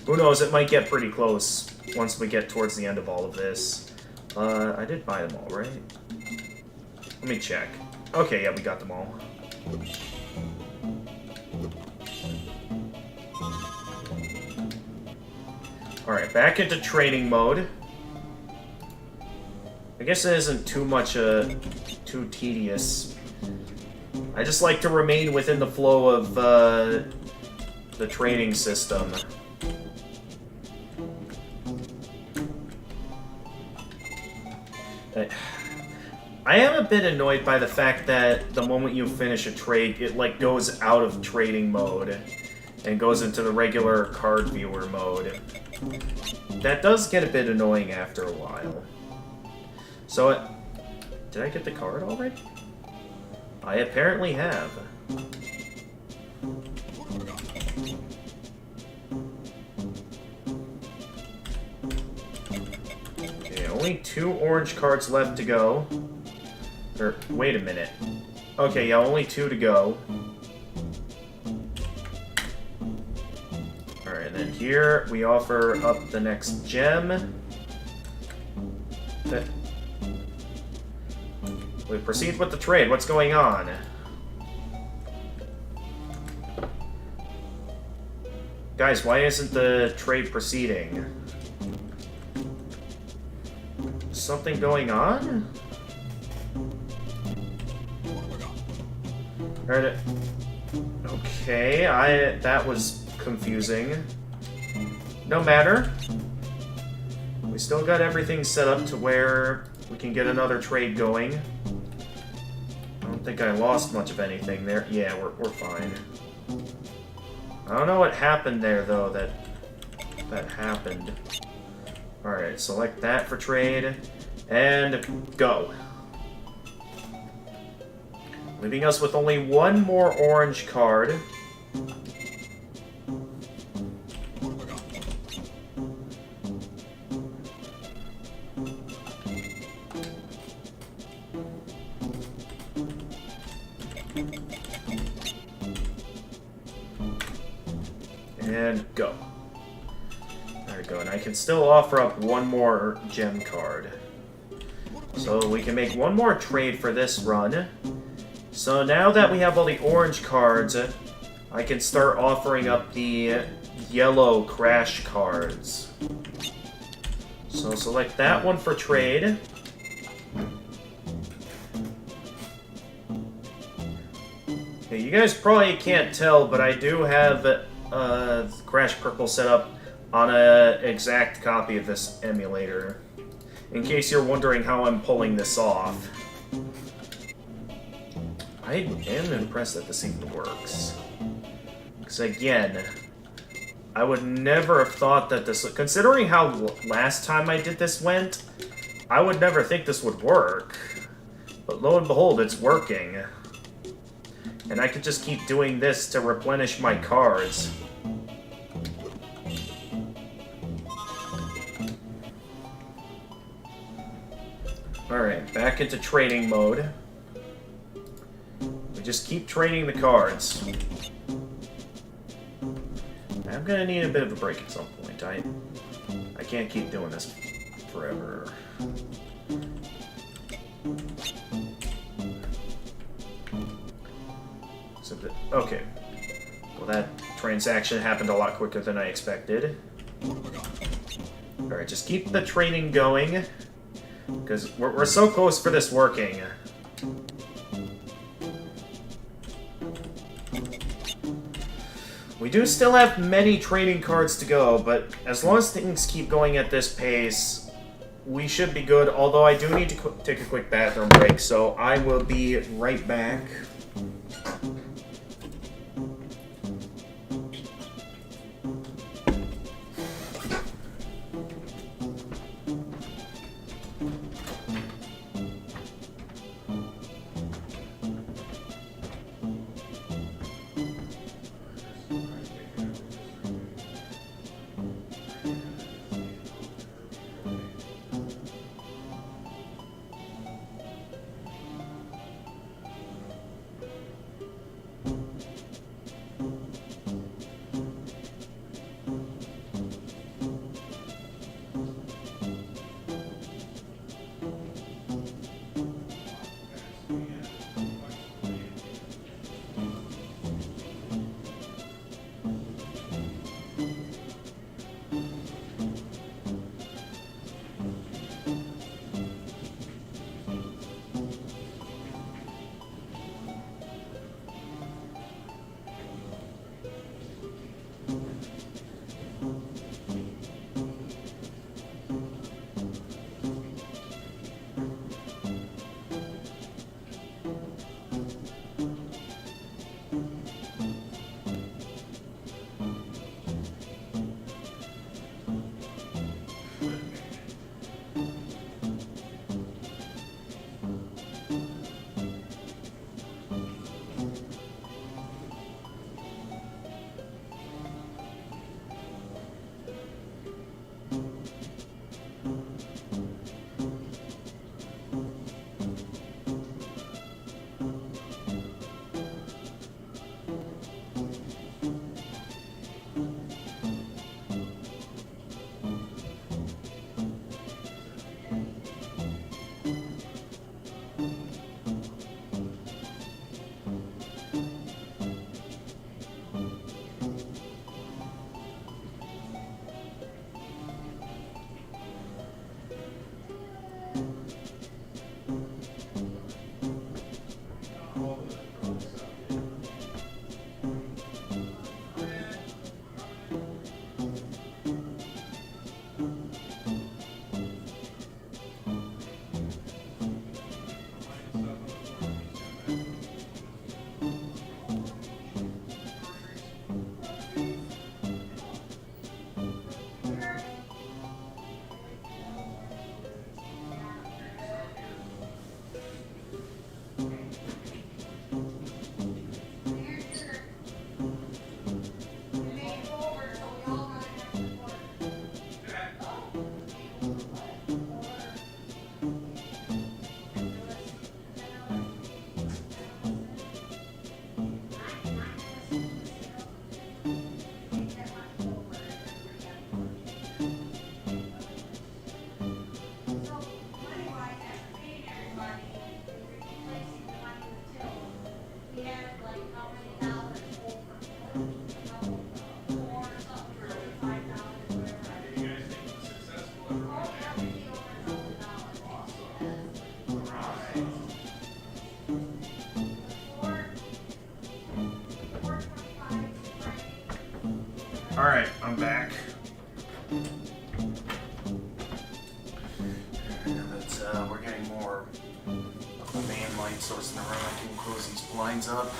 Who knows, it might get pretty close once we get towards the end of all of this. I did buy them all, right? Let me check. Okay, yeah, we got them all. Alright, back into trading mode. I guess it isn't too much, too tedious. I just like to remain within the flow of, the trading system. I am a bit annoyed by the fact that the moment you finish a trade, it, like, goes out of trading mode and goes into the regular card viewer mode. That does get a bit annoying after a while. So, did I get the card already? I apparently have. Okay, only 2 orange cards left to go. Or, wait a minute. Okay, yeah, only 2 to go. Alright, then here we offer up the next gem. We proceed with the trade. What's going on? Guys, why isn't the trade proceeding? Something going on? Alright. Okay, that was confusing. No matter. We still got everything set up to where we can get another trade going. I don't think I lost much of anything there. Yeah, we're fine. I don't know what happened there, though, that happened. Alright, select that for trade, and go. Leaving us with only 1 more orange card. And go. There we go. And I can still offer up one more gem card. So we can make one more trade for this run. So now that we have all the orange cards, I can start offering up the yellow crash cards. So select that one for trade. Okay, you guys probably can't tell, but I do have Crash Purple set up on an exact copy of this emulator. In case you're wondering how I'm pulling this off. I am impressed that this even works. Because again, I would never have thought that this... Considering how last time I did this went, I would never think this would work. But lo and behold, it's working. And I could just keep doing this to replenish my cards. Alright, back into trading mode. We just keep trading the cards. I'm gonna need a bit of a break at some point. I can't keep doing this forever. Okay. Well, that transaction happened a lot quicker than I expected. Alright, just keep the trading going. Because we're so close for this working. We do still have many trading cards to go, but as long as things keep going at this pace, we should be good. Although I do need to take a quick bathroom break, so I will be right back. Alright, I'm back. But we're getting more of the main light source in the room. I can close these blinds up.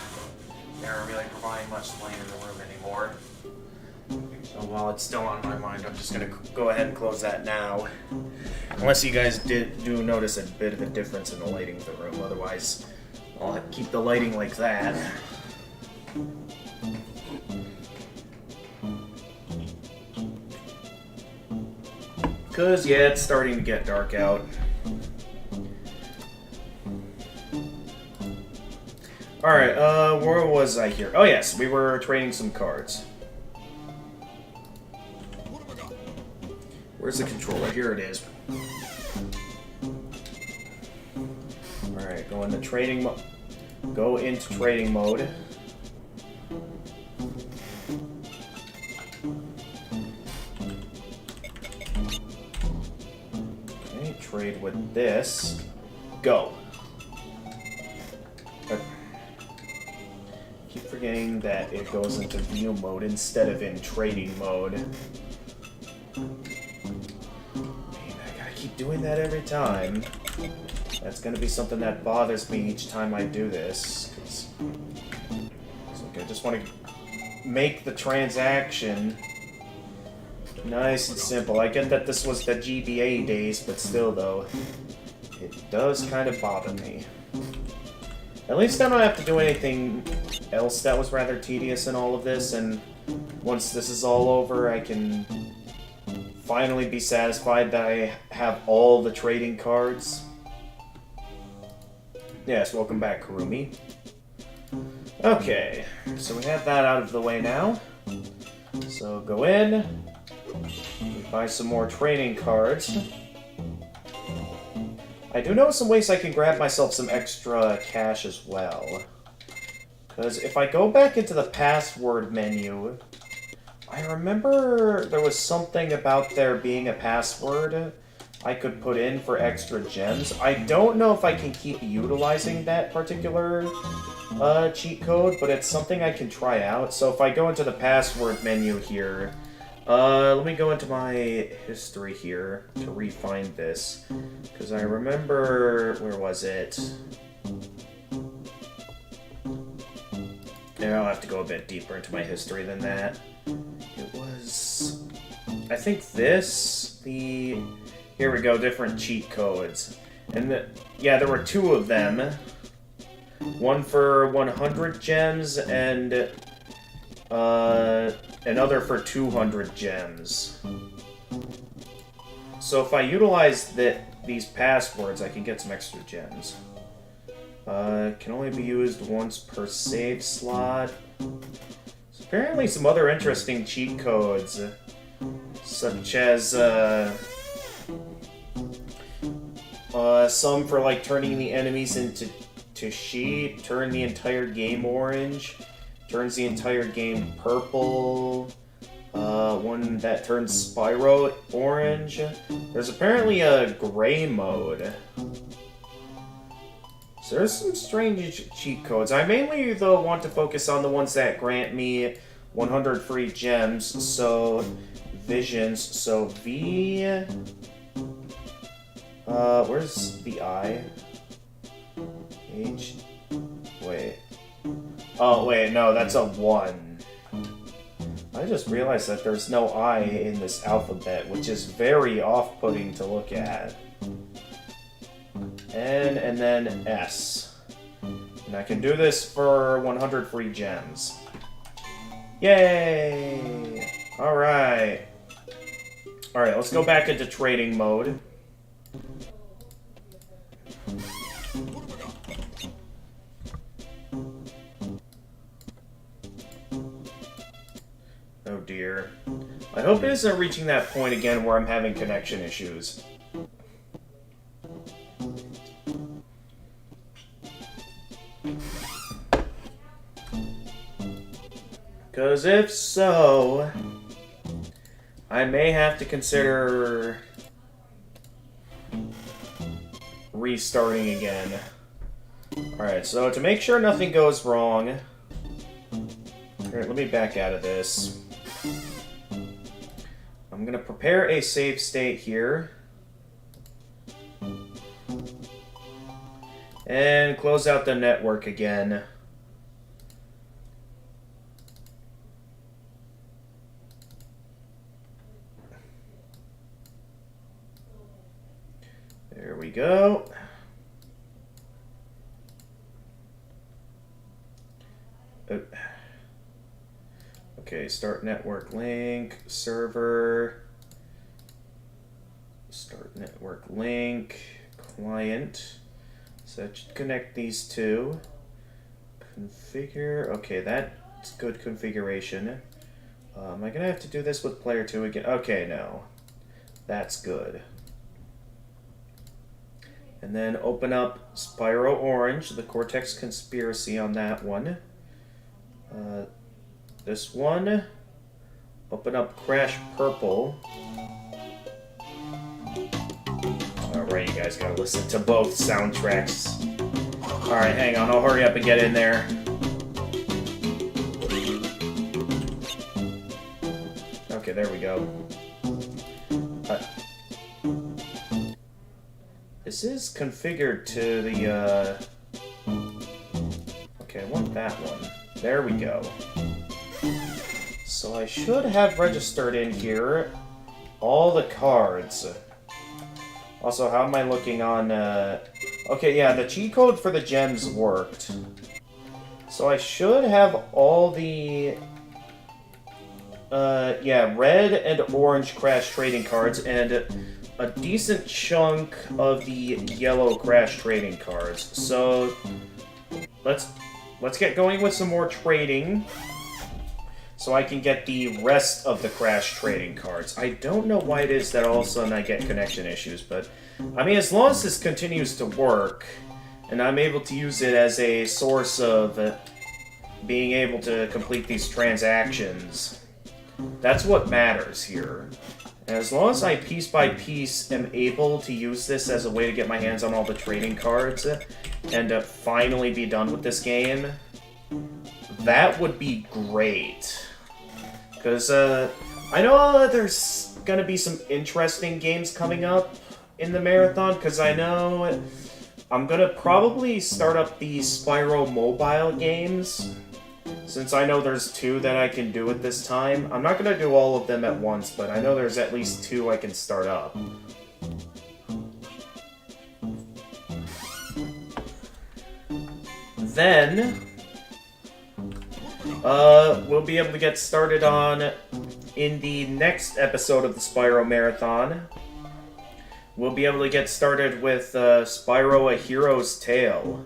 They aren't really providing much light in the room anymore. So while it's still on my mind, I'm just going to go ahead and close that now. Unless you guys do notice a bit of a difference in the lighting of the room. Otherwise, I'll keep the lighting like that. Because, yeah, it's starting to get dark out. Alright, where was I here? Oh yes, we were trading some cards. Where's the controller? Here it is. Alright, go into trading mode. Go into trading mode. Okay, trade with this. Go. Keep forgetting that it goes into view mode instead of in trading mode. Man, I gotta keep doing that every time. That's gonna be something that bothers me each time I do this. It's like I just want to make the transaction nice and simple. I get that this was the GBA days, but still though, it does kind of bother me. At least I don't have to do anything else that was rather tedious in all of this, and once this is all over, I can finally be satisfied that I have all the trading cards. Yes, welcome back, Kurumi. Okay, so we have that out of the way now. So go in, buy some more trading cards. I do know some ways I can grab myself some extra cash as well. Because if I go back into the password menu, I remember there was something about there being a password I could put in for extra gems. I don't know if I can keep utilizing that particular cheat code, but it's something I can try out. So if I go into the password menu here, let me go into my history here to re-find this. Because I remember... where was it? Yeah, I'll have to go a bit deeper into my history than that. It was... I think this, the... Here we go, different cheat codes. And yeah, there were two of them. One for 100 gems and another for 200 gems. So if I utilize these passwords, I can get some extra gems. Can only be used once per save slot. So apparently some other interesting cheat codes, such as some for like turning the enemies into sheep, turn the entire game orange, turns the entire game purple, one that turns Spyro orange. There's apparently a gray mode. So there's some strange cheat codes. I mainly, though, want to focus on the ones that grant me 100 free gems, so visions, so V... where's the I? H... Wait. Oh, wait, no, that's a 1. I just realized that there's no I in this alphabet, which is very off-putting to look at. N, and then S. And I can do this for 100 free gems. Yay! Alright. Alright, let's go back into trading mode. Oh dear. I hope it isn't reaching that point again where I'm having connection issues. Because if so, I may have to consider restarting again. Alright, so to make sure nothing goes wrong... Alright, let me back out of this. I'm going to prepare a save state here. And close out the network again. There we go. Okay, start network link, server, start network link, client. So that should connect these two. Configure, okay, that's good configuration. Am I gonna have to do this with player 2 again? Okay, no. That's good. And then open up Spyro Orange, the Cortex Conspiracy on that one. This one. Open up Crash Purple. Alright, you guys gotta listen to both soundtracks. Alright, hang on, I'll hurry up and get in there. Okay, there we go. This is configured to the, Okay, I want that one. There we go. So I should have registered in here all the cards. Also, how am I looking on, Okay, yeah, the cheat code for the gems worked. So I should have all the... yeah, red and orange Crash trading cards, and a decent chunk of the yellow Crash trading cards. So, let's get going with some more trading, so I can get the rest of the Crash trading cards. I don't know why it is that all of a sudden I get connection issues, but, I mean, as long as this continues to work, and I'm able to use it as a source of being able to complete these transactions, that's what matters here. And as long as I piece by piece am able to use this as a way to get my hands on all the trading cards and finally be done with this game, that would be great. Because I know there's going to be some interesting games coming up in the marathon, because I know I'm going to probably start up the Spyro mobile games, since I know there's 2 that I can do at this time. I'm not going to do all of them at once, but I know there's at least 2 I can start up. Then, we'll be able to get started on, in the next episode of the Spyro Marathon, we'll be able to get started with Spyro A Hero's Tale.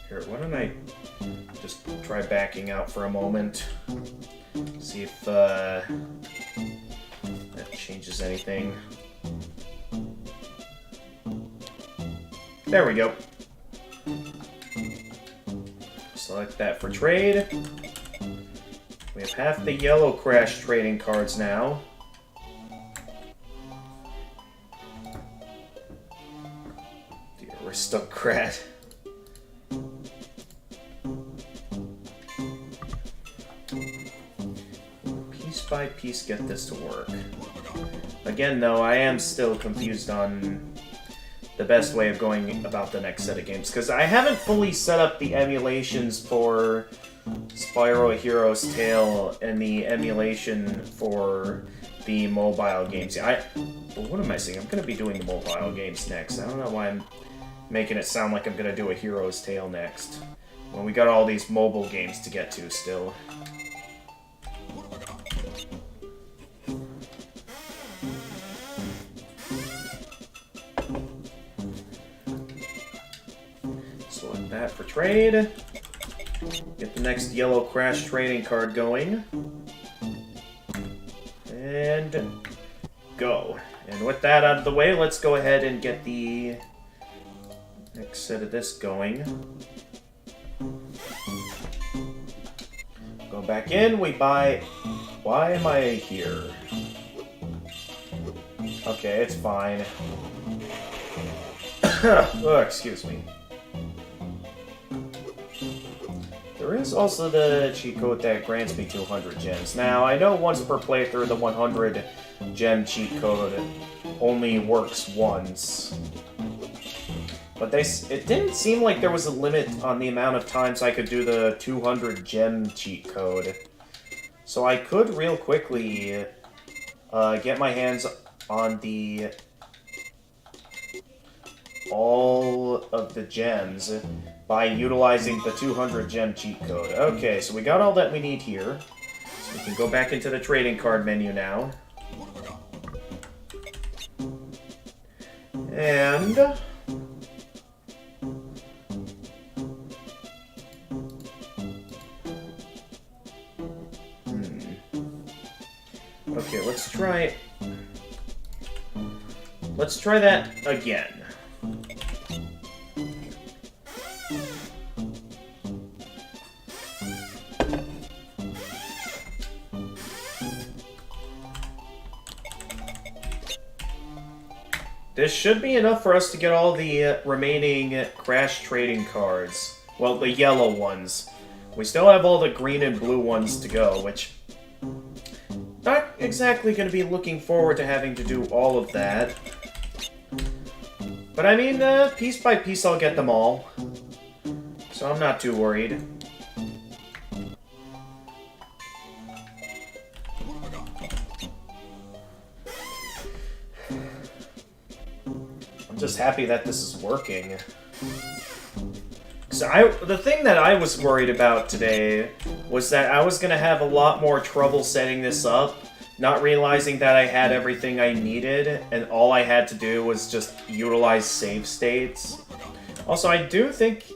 Here, why don't I just try backing out for a moment, see if that changes anything. There we go. Select that for trade. We have half the yellow Crash trading cards now. The aristocrat. Piece by piece get this to work. Again, though, I am still confused on the best way of going about the next set of games, because I haven't fully set up the emulations for Spyro A Hero's Tale and the emulation for the mobile games. Well, what am I saying? I'm going to be doing the mobile games next. I don't know why I'm making it sound like I'm going to do A Hero's Tale next, when we got all these mobile games to get to still. Select that for trade. Get the next yellow Crash trading card going. And go. And with that out of the way, let's go ahead and get the next set of this going. Go back in, we buy... Why am I here? Okay, it's fine. Oh, excuse me. The there is also the cheat code that grants me 200 gems. Now, I know once per playthrough the 100 gem cheat code only works once. But it didn't seem like there was a limit on the amount of times I could do the 200 gem cheat code. So I could real quickly get my hands on all of the gems by utilizing the 200 gem cheat code. Okay, so we got all that we need here. So we can go back into the trading card menu now. And okay, let's try that again. This should be enough for us to get all the remaining Crash trading cards. Well, the yellow ones. We still have all the green and blue ones to go, which... not exactly going to be looking forward to having to do all of that. But I mean, piece by piece I'll get them all. So I'm not too worried. Just happy that this is working. So the thing that I was worried about today was that I was going to have a lot more trouble setting this up, not realizing that I had everything I needed, and all I had to do was just utilize save states. Also, I do think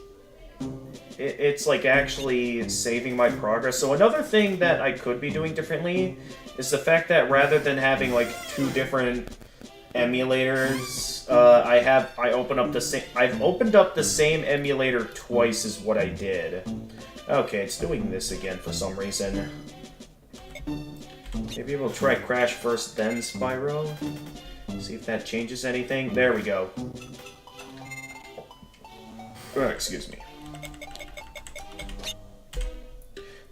it's like actually saving my progress. So another thing that I could be doing differently is the fact that rather than having like two different emulators, I've opened up the same emulator twice is what I did. Okay, it's doing this again for some reason. Maybe we'll try Crash first, then Spyro. See if that changes anything. There we go. Excuse me.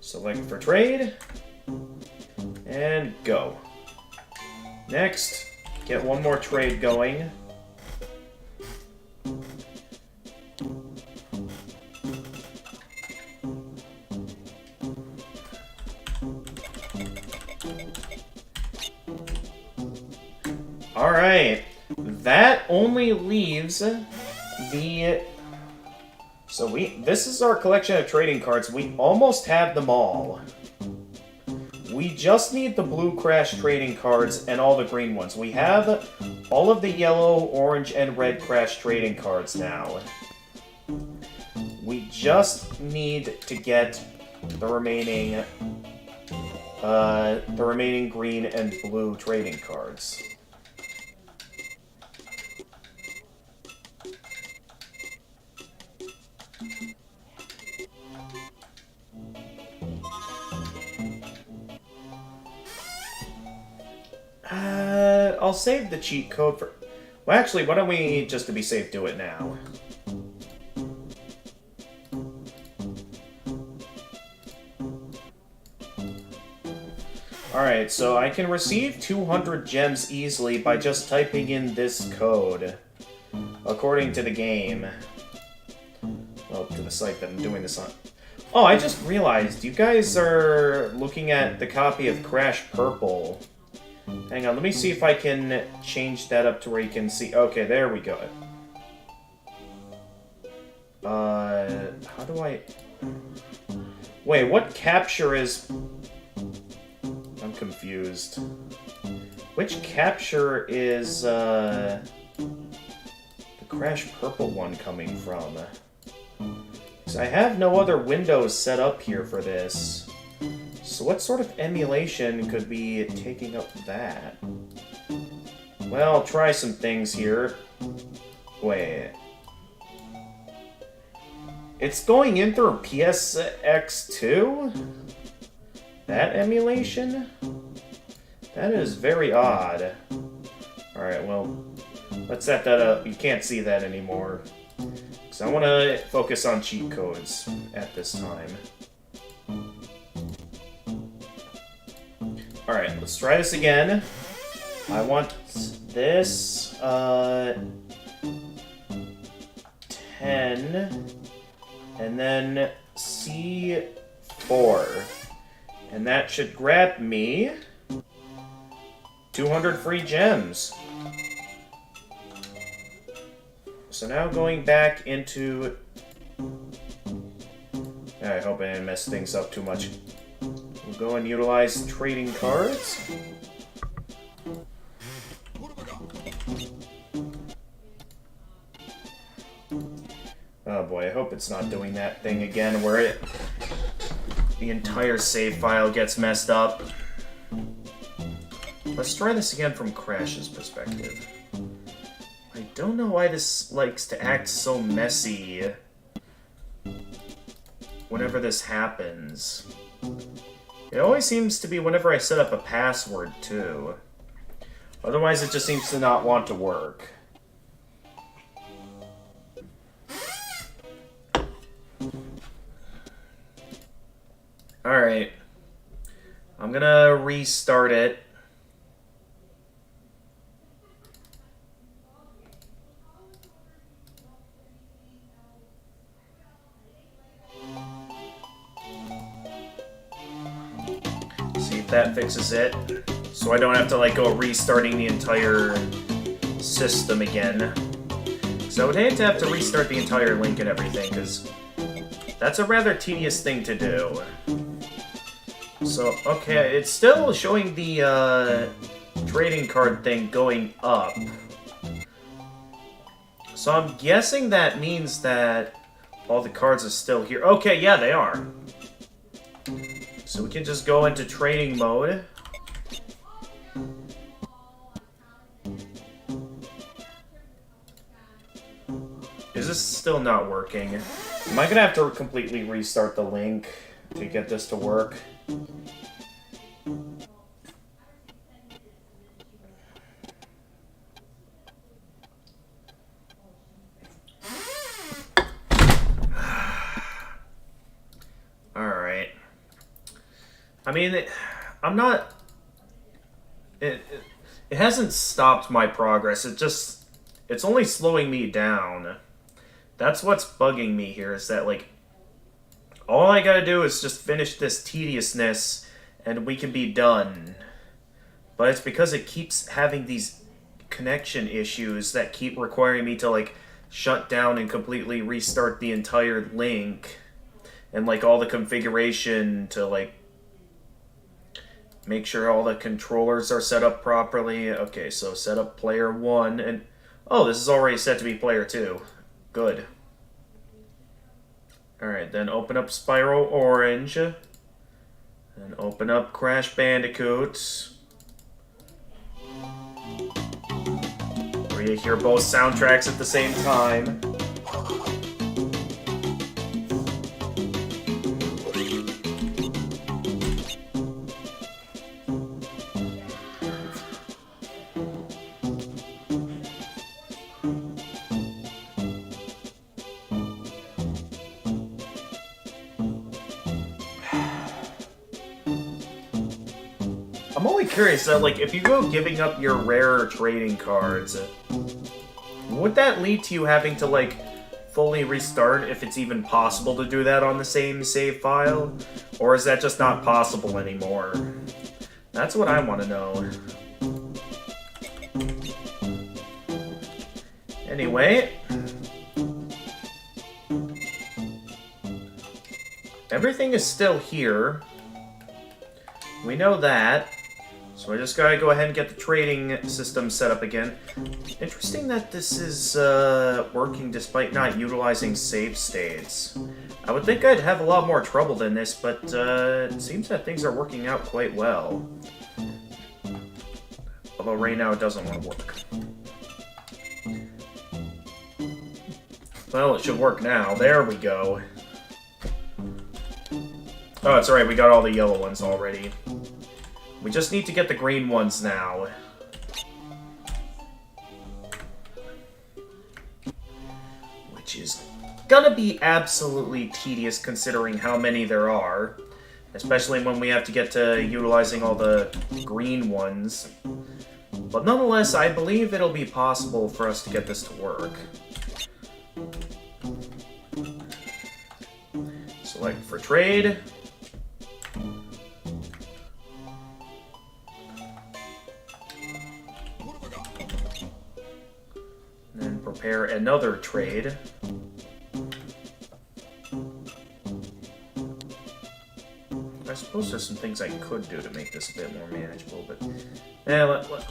Select for trade. And go. Next. Get one more trade going. Alright. That only leaves the... So this is our collection of trading cards. We almost have them all. We just need the blue Crash trading cards and all the green ones. We have all of the yellow, orange, and red Crash trading cards now. We just need to get the remaining green and blue trading cards. I'll save the cheat code for... Well, actually, why don't we, just to be safe, do it now. Alright, so I can receive 200 gems easily by just typing in this code. According to the game. Well, to the site that I'm doing this on. Oh, I just realized, you guys are looking at the copy of Crash Purple. Hang on, let me see if I can change that up to where you can see... Okay, there we go. How do I... Wait, what capture is... I'm confused. Which capture is, the Crash Purple one coming from? Because I have no other windows set up here for this. So what sort of emulation could be taking up that? Well, I'll try some things here. Wait. It's going in through PSX2? That emulation? That is very odd. Alright, well, let's set that up. You can't see that anymore. Because I want to focus on cheat codes at this time. Alright, let's try this again. I want this, 10, and then C4. And that should grab me 200 free gems. So now going back into... I hope I didn't mess things up too much. We'll go and utilize trading cards. Oh boy, I hope it's not doing that thing again where the entire save file gets messed up. Let's try this again from Crash's perspective. I don't know why this likes to act so messy whenever this happens. It always seems to be whenever I set up a password, too. Otherwise, it just seems to not want to work. Alright. I'm gonna restart it. See if that fixes it. So I don't have to, like, go restarting the entire system again. So I would hate to have to restart the entire link and everything, because that's a rather tedious thing to do. So, okay, it's still showing the trading card thing going up. So I'm guessing that means that all the cards are still here. Okay, yeah, they are. So we can just go into trading mode. Is this still not working? Am I gonna have to completely restart the link to get this to work? Alright. I mean, I'm not... It hasn't stopped my progress. It's only slowing me down. That's what's bugging me here, is that, like, all I gotta do is just finish this tediousness, and we can be done. But it's because it keeps having these connection issues that keep requiring me to, like, shut down and completely restart the entire link. And, like, all the configuration to, like, make sure all the controllers are set up properly. Okay, so set up player 1, and... Oh, this is already set to be player 2. Good. Alright, then open up Spyro Orange. And open up Crash Bandicoot. Where you hear both soundtracks at the same time. I'm only curious, like, if you go giving up your rare trading cards, would that lead to you having to, like, fully restart, if it's even possible to do that on the same save file? Or is that just not possible anymore? That's what I want to know. Anyway. Everything is still here. We know that. So I just gotta go ahead and get the trading system set up again. Interesting that this is working despite not utilizing save states. I would think I'd have a lot more trouble than this, but it seems that things are working out quite well. Although right now it doesn't want to work. Well, it should work now. There we go. Oh, it's alright, we got all the yellow ones already. We just need to get the green ones now. Which is gonna be absolutely tedious considering how many there are. Especially when we have to get to utilizing all the green ones. But nonetheless, I believe it'll be possible for us to get this to work. Select for trade. And then prepare another trade. I suppose there's some things I could do to make this a bit more manageable, but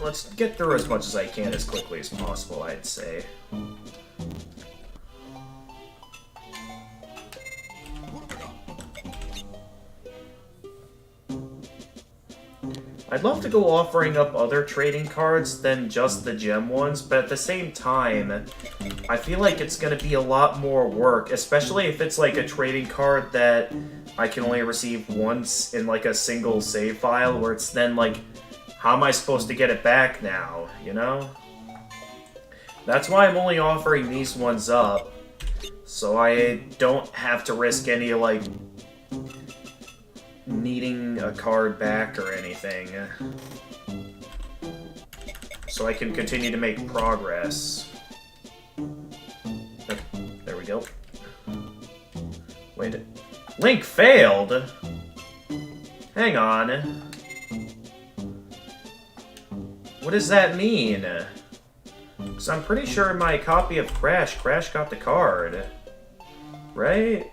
let's get through as much as I can as quickly as possible, I'd say. I'd love to go offering up other trading cards than just the gem ones, but at the same time, I feel like it's going to be a lot more work, especially if it's like a trading card that I can only receive once in like a single save file, where it's then like, how am I supposed to get it back now, you know? That's why I'm only offering these ones up, so I don't have to risk any like needing a card back or anything, so I can continue to make progress. There we go. Wait, Link failed? Hang on. What does that mean? Because I'm pretty sure in my copy of Crash got the card. Right?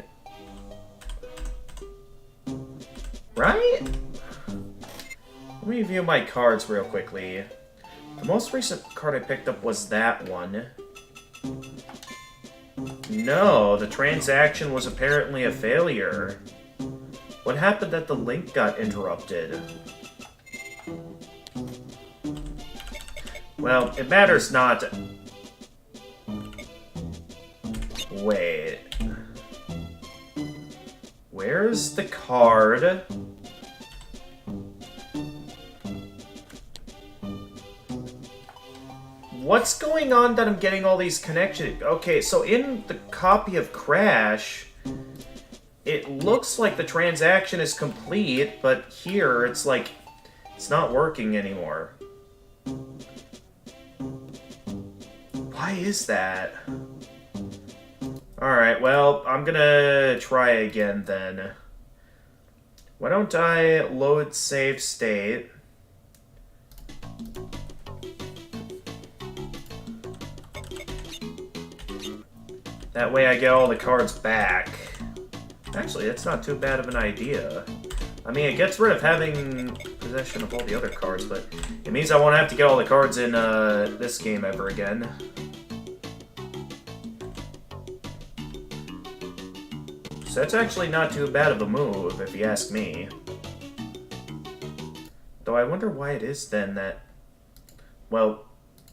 Right? Let me view my cards real quickly. The most recent card I picked up was that one. No, the transaction was apparently a failure. What happened that the link got interrupted? Well, it matters not. Wait. Where's the card? What's going on that I'm getting all these connections? Okay, so in the copy of Crash, it looks like the transaction is complete, but here it's like, it's not working anymore. Why is that? Alright, well, I'm gonna try again then. Why don't I load save state? That way I get all the cards back. Actually, that's not too bad of an idea. I mean, it gets rid of having possession of all the other cards, but it means I won't have to get all the cards in this game ever again. So that's actually not too bad of a move, if you ask me. Though I wonder why it is then that... Well,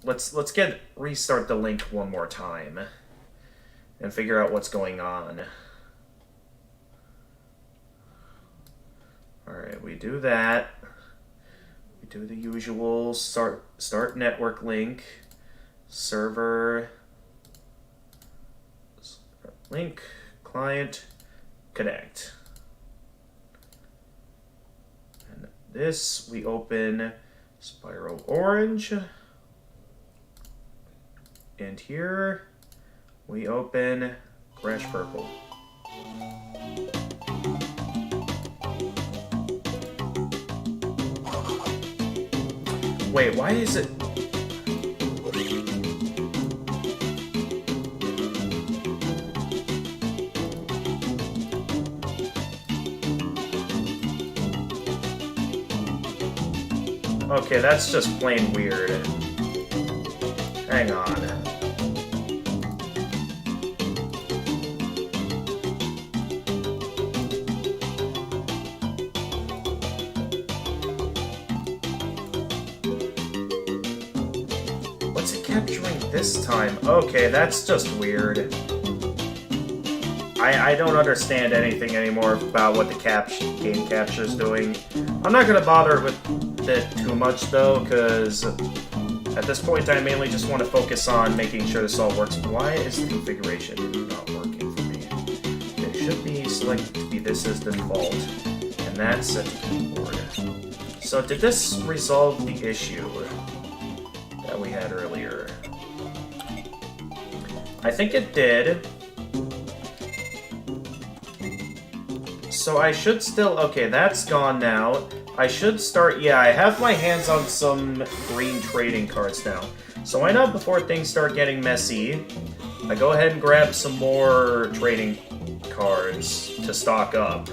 let's restart the link one more time and figure out what's going on. Alright, we do that. We do the usual start network link, server, link, client, connect. And this, we open Spyro Orange. And here, we open Crash Purple. Wait, why is it... Okay, that's just plain weird. Hang on. What's it capturing this time? Okay, that's just weird. I don't understand anything anymore about what the game capture is doing. I'm not gonna bother with it too much though, because at this point I mainly just want to focus on making sure this all works. Why is the configuration not working for me? It should be selected to be this as default, and And that's set to keyboard. So did this resolve the issue that we had earlier? I think it did. So I should still... Okay, that's gone now. I should start... Yeah, I have my hands on some green trading cards now. So why not, before things start getting messy, I go ahead and grab some more trading cards to stock up.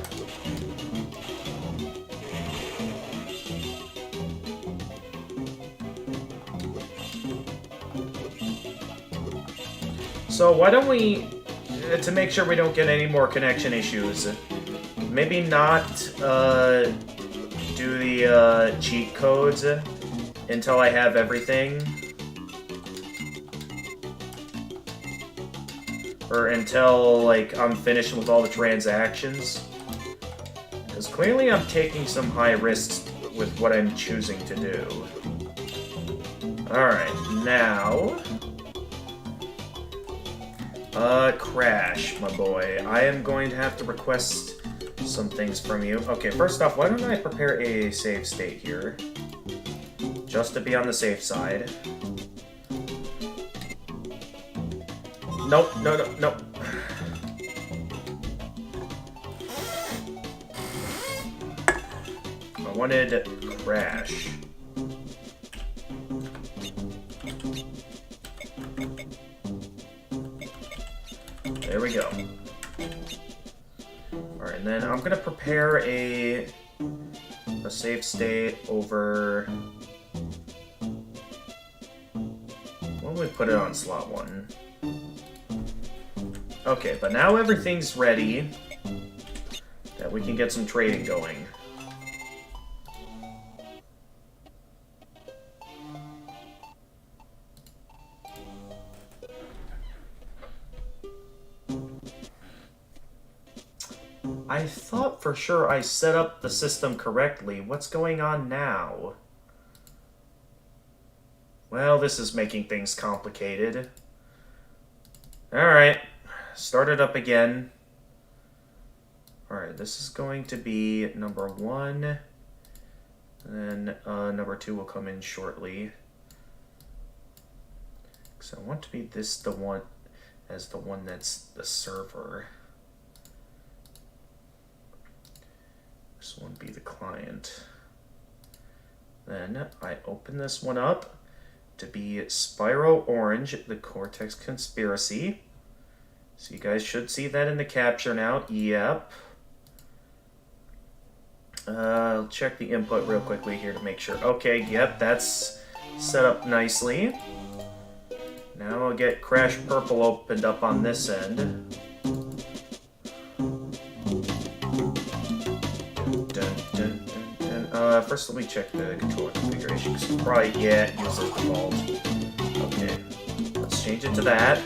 So why don't we, to make sure we don't get any more connection issues, maybe not do the cheat codes until I have everything. Or until, like, I'm finished with all the transactions. Because clearly I'm taking some high risks with what I'm choosing to do. Alright, now... Crash, my boy. I am going to have to request some things from you. Okay, first off, why don't I prepare a save state here? Just to be on the safe side. Nope, no, no, no. I wanted Crash. There we go. Alright, and then I'm gonna prepare a save state over... Why don't we put it on slot 1? Okay, but now everything's ready that we can get some trading going. I thought for sure I set up the system correctly. What's going on now? Well, this is making things complicated. Alright. Start it up again. Alright, this is going to be number 1. And then number 2 will come in shortly. So I want to be this the one as the one that's the server. This one be the client. Then I open this one up to be Spyro Orange, the Cortex Conspiracy. So you guys should see that in the capture now. Yep. I'll check the input real quickly here to make sure. Okay, yep, that's set up nicely. Now I'll get Crash Purple opened up on this end. First let me check the controller configuration, because probably, yeah, it uses default. Okay, let's change it to that.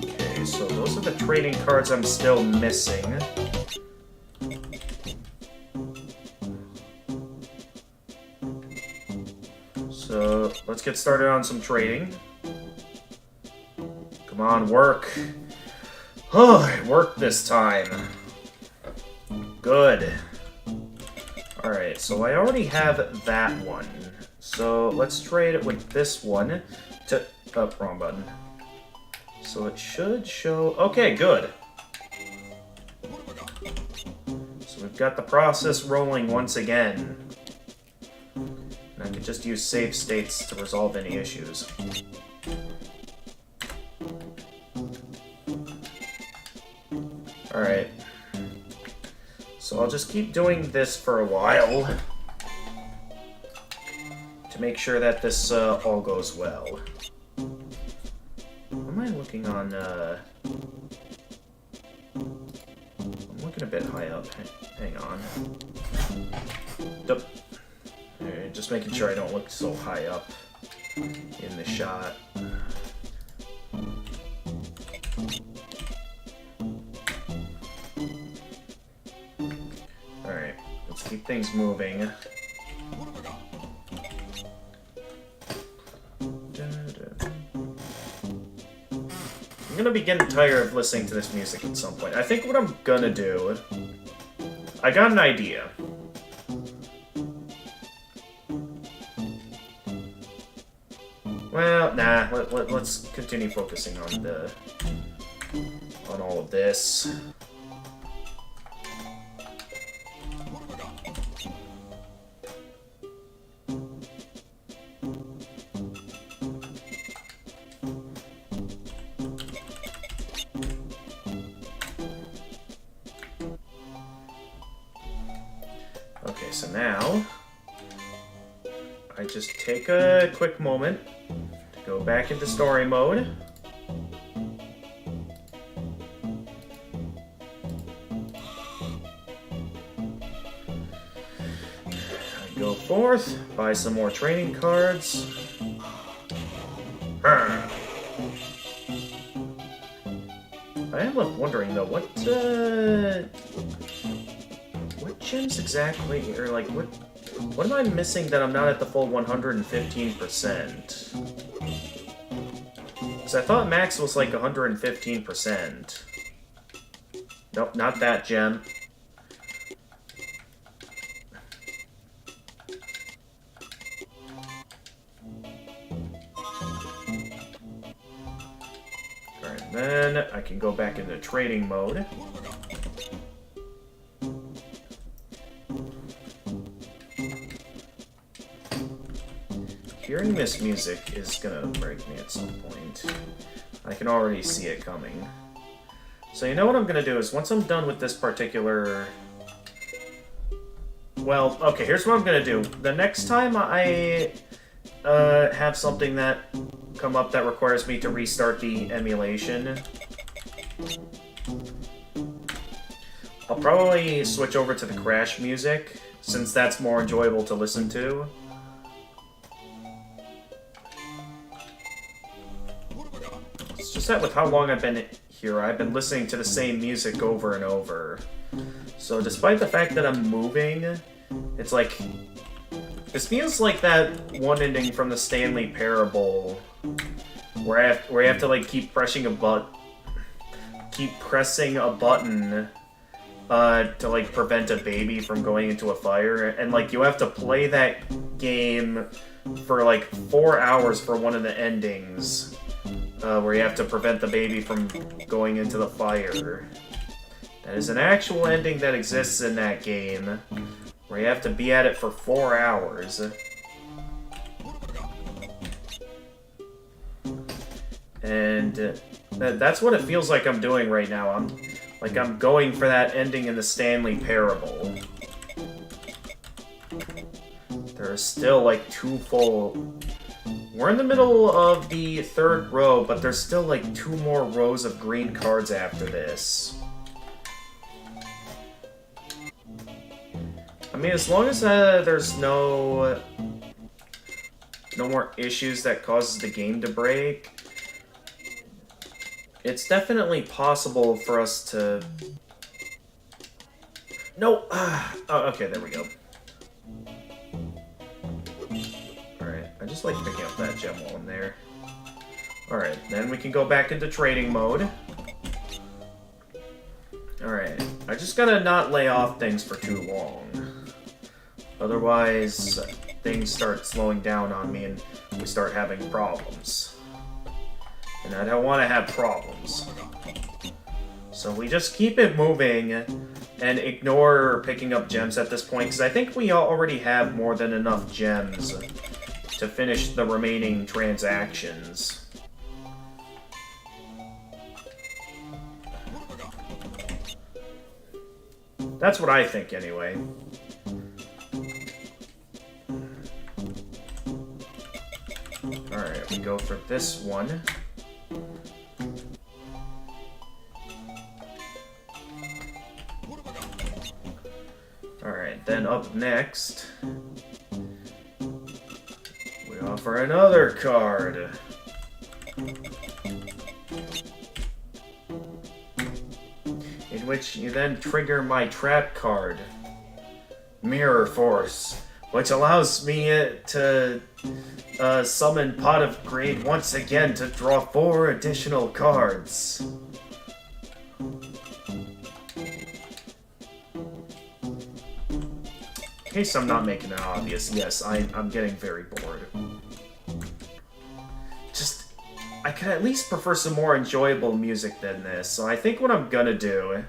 Okay, so those are the trading cards I'm still missing. So, let's get started on some trading. Come on, work. Oh, it worked this time. Good. Alright, so I already have that one. So, let's trade it with this one to... Oh, wrong button. So it should show... Okay, good. So we've got the process rolling once again. I could just use save states to resolve any issues. Alright. So I'll just keep doing this for a while to make sure that this all goes well. Am I looking on... I'm looking a bit high up. Hang on. Yep. Alright, just making sure I don't look so high up in the shot. Alright, let's keep things moving. I'm gonna be getting tired of listening to this music at some point. I think what I'm gonna do... I got an idea. Well, nah, let's continue focusing on all of this. Okay, so now I just take a quick moment to go back into story mode. I go forth, buy some more training cards. I am left wondering though, what gems exactly, or like what am I missing that I'm not at the full 115%? Because I thought max was like 115%. Nope, not that gem. Alright, then I can go back into trading mode. Hearing this music is gonna break me at some point. I can already see it coming. So you know what I'm gonna do is once I'm done with this particular... Well, okay, here's what I'm gonna do. The next time I have something that come up that requires me to restart the emulation, I'll probably switch over to the crash music, since that's more enjoyable to listen to. It's just that with how long I've been here, I've been listening to the same music over and over. So despite the fact that I'm moving, it's like... This feels like that one ending from the Stanley Parable, where you have to like keep pressing a button to like prevent a baby from going into a fire, and like you have to play that game for like 4 hours for one of the endings, where you have to prevent the baby from going into the fire. That is an actual ending that exists in that game, where you have to be at it for 4 hours. And that's what it feels like I'm doing right now. I'm going for that ending in the Stanley Parable. There's still like 2 full... We're in the middle of the 3rd row, but there's still like 2 more rows of green cards after this. I mean, as long as there's no more issues that causes the game to break, it's definitely possible for us to... No! Oh, okay, there we go. Alright, I just like picking up that gem while I'm there. Alright, then we can go back into trading mode. Alright, I just gotta not lay off things for too long. Otherwise, things start slowing down on me and we start having problems. And I don't want to have problems. So we just keep it moving and ignore picking up gems at this point, because I think we already have more than enough gems to finish the remaining transactions. That's what I think, anyway. Alright, we go for this one. Alright, then up next, we offer another card. In which you then trigger my trap card. Mirror Force. which allows me to summon Pot of Greed once again to draw 4 additional cards. In case I'm not making it obvious, yes, I'm getting very bored. I could at least prefer some more enjoyable music than this, so I think what I'm gonna do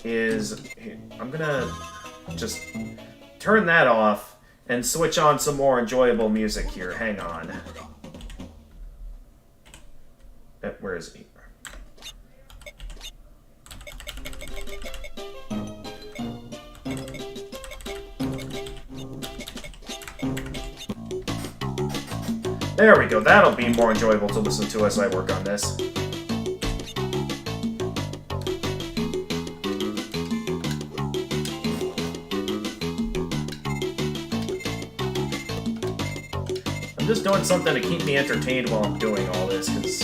is I'm gonna just turn that off and switch on some more enjoyable music here. Hang on. Where is he? There we go, that'll be more enjoyable to listen to as I work on this. I'm just doing something to keep me entertained while I'm doing all this, because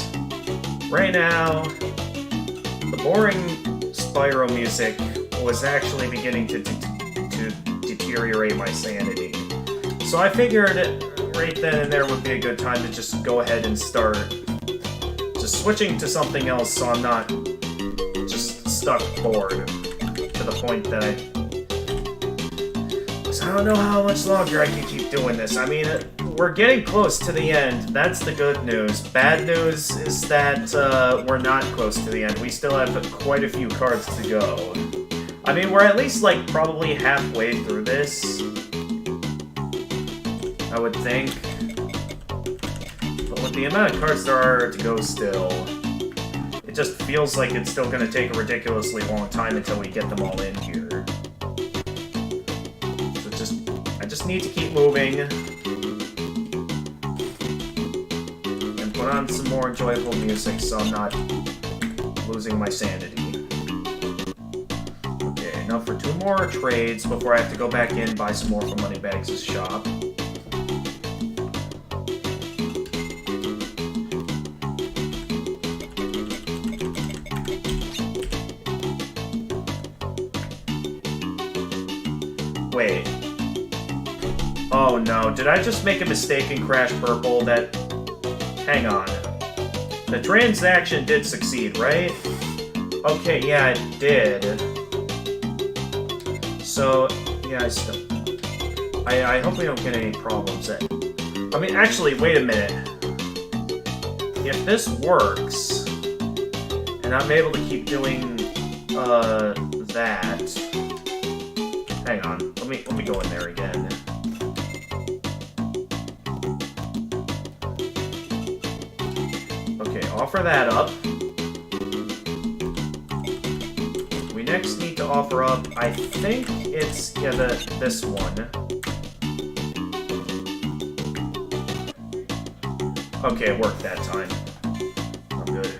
right now, the boring Spyro music was actually beginning to deteriorate my sanity. So I figured right then and there would be a good time to just go ahead and start just switching to something else so I'm not just stuck bored to the point that I don't know how much longer I can keep doing this. I mean, we're getting close to the end. That's the good news. Bad news is that we're not close to the end. We still have quite a few cards to go. I mean, we're at least like probably halfway through this, I would think. But with the amount of cards there are to go still, it just feels like it's still going to take a ridiculously long time until we get them all in here. So I just need to keep moving and put on some more enjoyable music so I'm not losing my sanity. Okay, now for 2 more trades before I have to go back in and buy some more from Moneybags' shop. Wait. Oh no, did I just make a mistake and crash purple? Hang on. The transaction did succeed, right? Okay, yeah, it did. So, yeah, I hope we don't get any problems. I mean, actually, wait a minute. If this works, and I'm able to keep doing, that... Hang on, let me go in there again. Okay, offer that up. We next need to offer up, I think it's, yeah, this one. Okay, it worked that time. I'm good.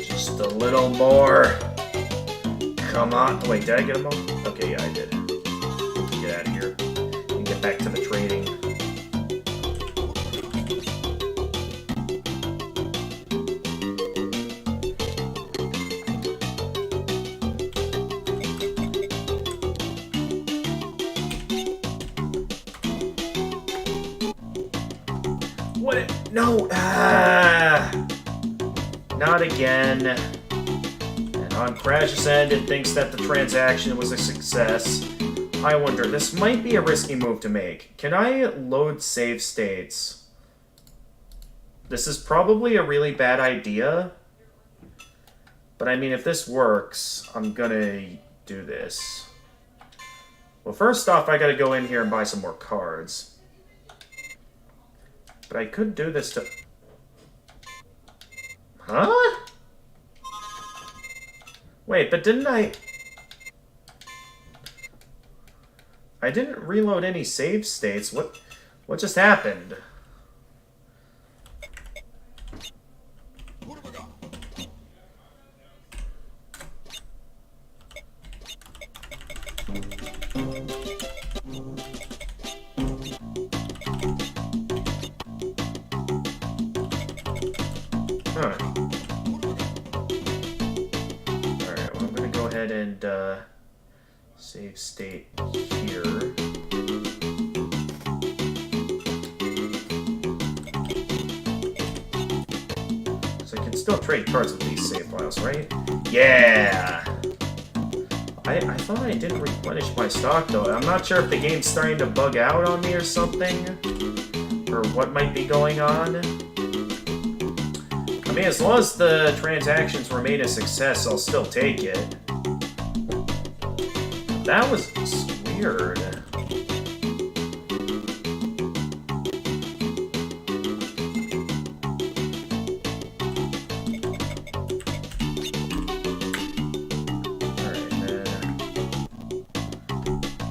Just a little more. Come on. Wait, did I get them all? Okay, yeah, I did. Get out of here and get back to the trading. What? No! Not again. And on Crash's end, it thinks that the transaction was a success. I wonder, this might be a risky move to make. Can I load save states? This is probably a really bad idea. But I mean, if this works, I'm gonna do this. Well, first off, I gotta go in here and buy some more cards. But I could do this to... Huh? Wait, but didn't I didn't reload any save states. What just happened? and save state here. So I can still trade cards with these save files, right? Yeah! I thought I didn't replenish my stock, though. I'm not sure if the game's starting to bug out on me or something, or what might be going on. I mean, as long as the transactions were made a success, I'll still take it. That was weird. Alright, then.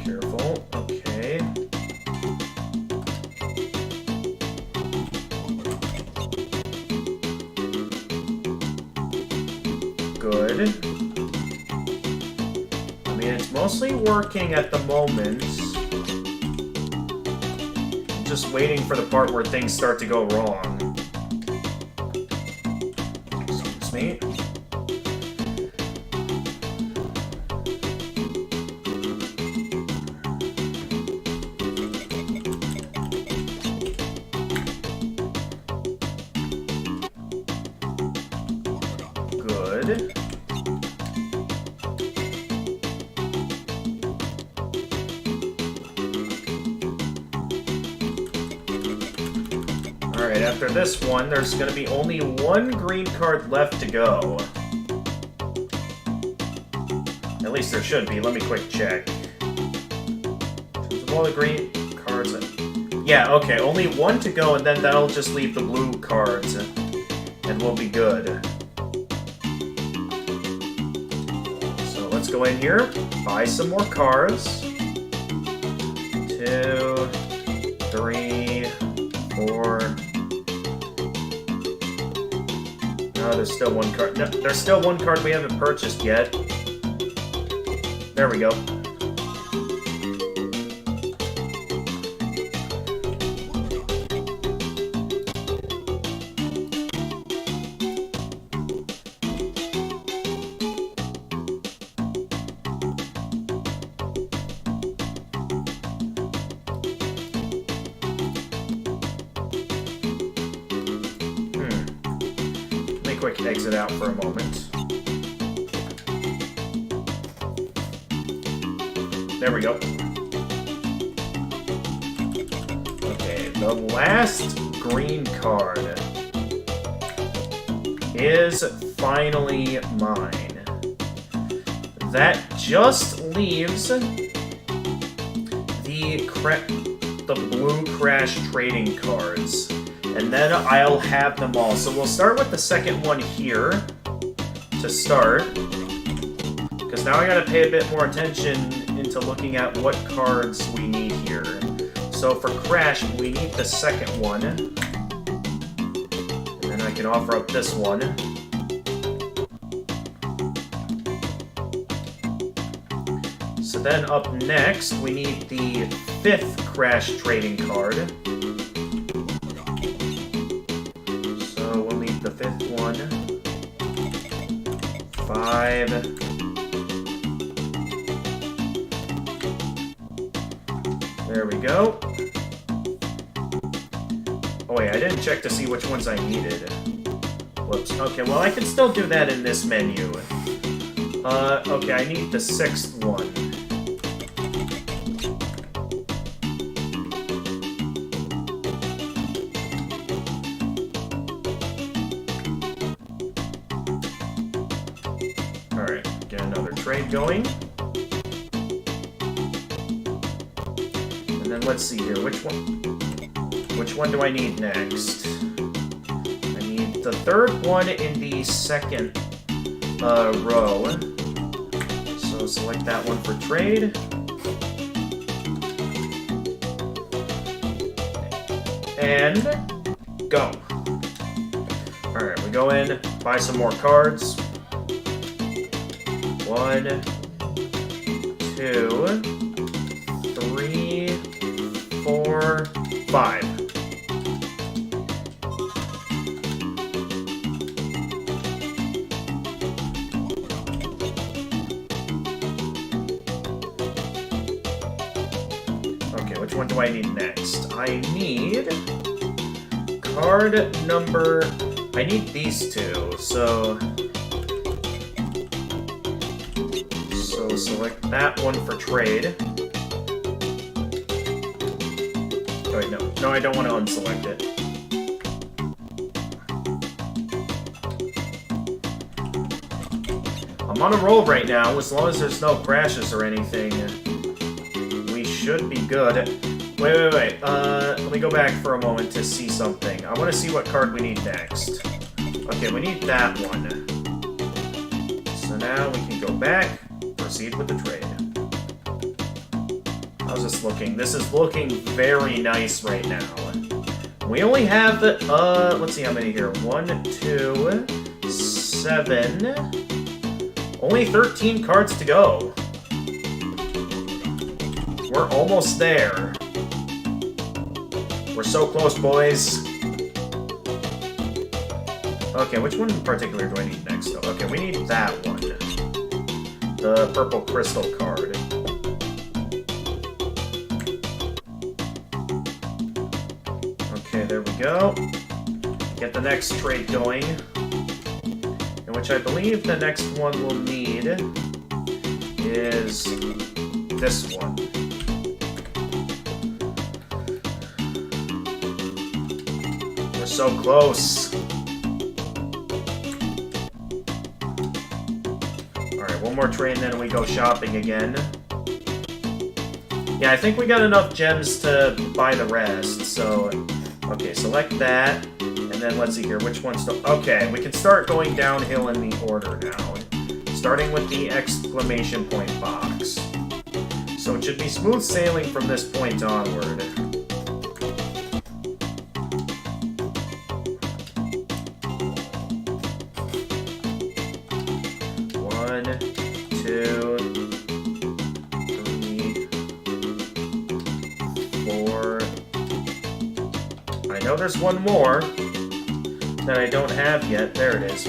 Careful. Okay. Good. It's mostly working at the moment. I'm just waiting for the part where things start to go wrong. Excuse me. Good. Alright, after this one, there's going to be only one green card left to go. At least there should be. Let me quick check. Choose all the green cards. Yeah, okay, only one to go, and then that'll just leave the blue cards. And we'll be good. So let's go in here, buy some more cards. 2, 3, 4. No, there's still one card. No, there's still one card we haven't purchased yet. There we go. Quick exit out for a moment. There we go. Okay, the last green card is finally mine. That just leaves the blue Crash trading cards. And then I'll have them all. So we'll start with the second one here to start. Because now I gotta pay a bit more attention into looking at what cards we need here. So for Crash, we need the second one. And then I can offer up this one. So then up next, we need the 5th Crash trading card. The 5th one. 5. There we go. Oh wait, I didn't check to see which ones I needed. Whoops. Okay, well I can still do that in this menu. Okay, I need the 6th one. Trade going. And then let's see here, which one do I need next? I need the 3rd one in the 2nd row. So select that one for trade. And go. Alright, we go in, buy some more cards. 1, 2, 3, 4, 5. do I need next? I need card number... I need these two, so select that one for trade. Oh wait, no, I don't want to unselect it. I'm on a roll right now. As long as there's no crashes or anything, we should be good. Wait. Let me go back for a moment to see something. I want to see what card we need next. Okay, we need that one. So now we can go back, proceed with the trade. How's this looking? This is looking very nice right now. We only have, let's see how many here. 1, 2, 7... Only 13 cards to go. We're almost there. We're so close, boys. Okay, which one in particular do I need next, though? Okay, we need that one. The purple crystal card. Okay, there we go. Get the next trade going. Which I believe the next one we'll need is this one. We're so close. Alright, one more trade and then we go shopping again. Yeah, I think we got enough gems to buy the rest, so... Okay, select that. And then let's see here, which one's the... Okay, we can start going downhill in the order now. Starting with the exclamation point box. So it should be smooth sailing from this point onward. One, two, three, four. I know there's one more that I don't have yet. There it is.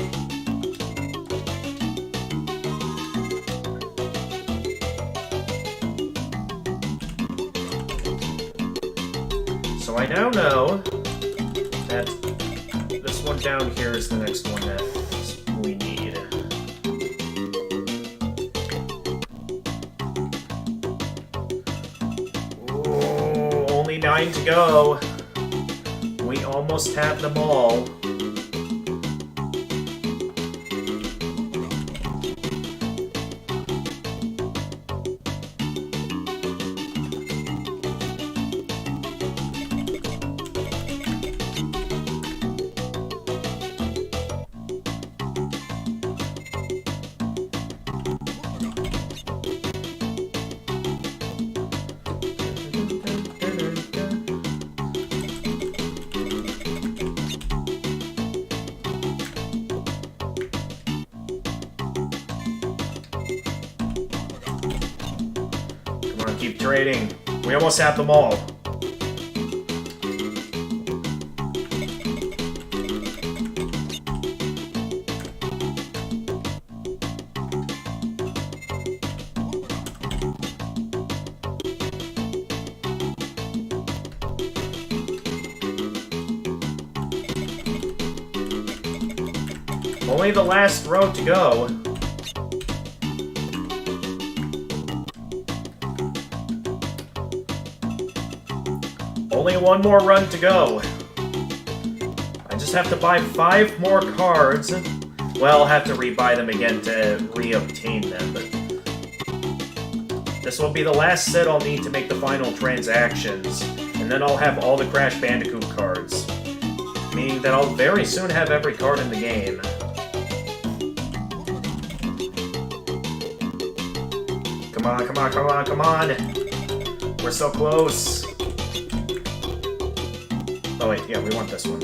So I now know that this one down here is the next one that we need. Ooh, only 9 to go. We almost have them all. Keep trading. We almost have them all. Only the last row to go. Only one more run to go. I just have to buy 5 more cards. Well, I'll have to rebuy them again to re-obtain them, but this will be the last set I'll need to make the final transactions, and then I'll have all the Crash Bandicoot cards, meaning that I'll very soon have every card in the game. Come on, come on, come on, come on! We're so close! Oh wait, yeah, we want this one.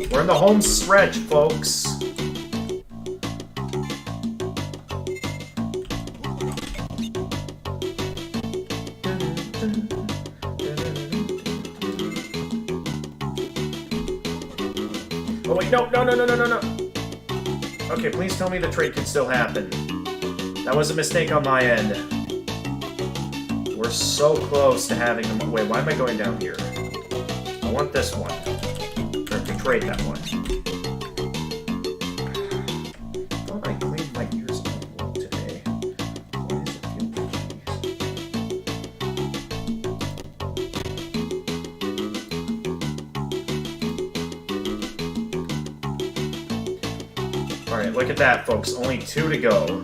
We're in the home stretch, folks. Oh wait, no. Okay, please tell me the trade can still happen. That was a mistake on my end. We're so close to having them. Wait, why am I going down here? I want this one. Or to trade that one. I thought I cleaned my ears a little today. Why does it feel Alright, look at that, folks. Only 2 to go.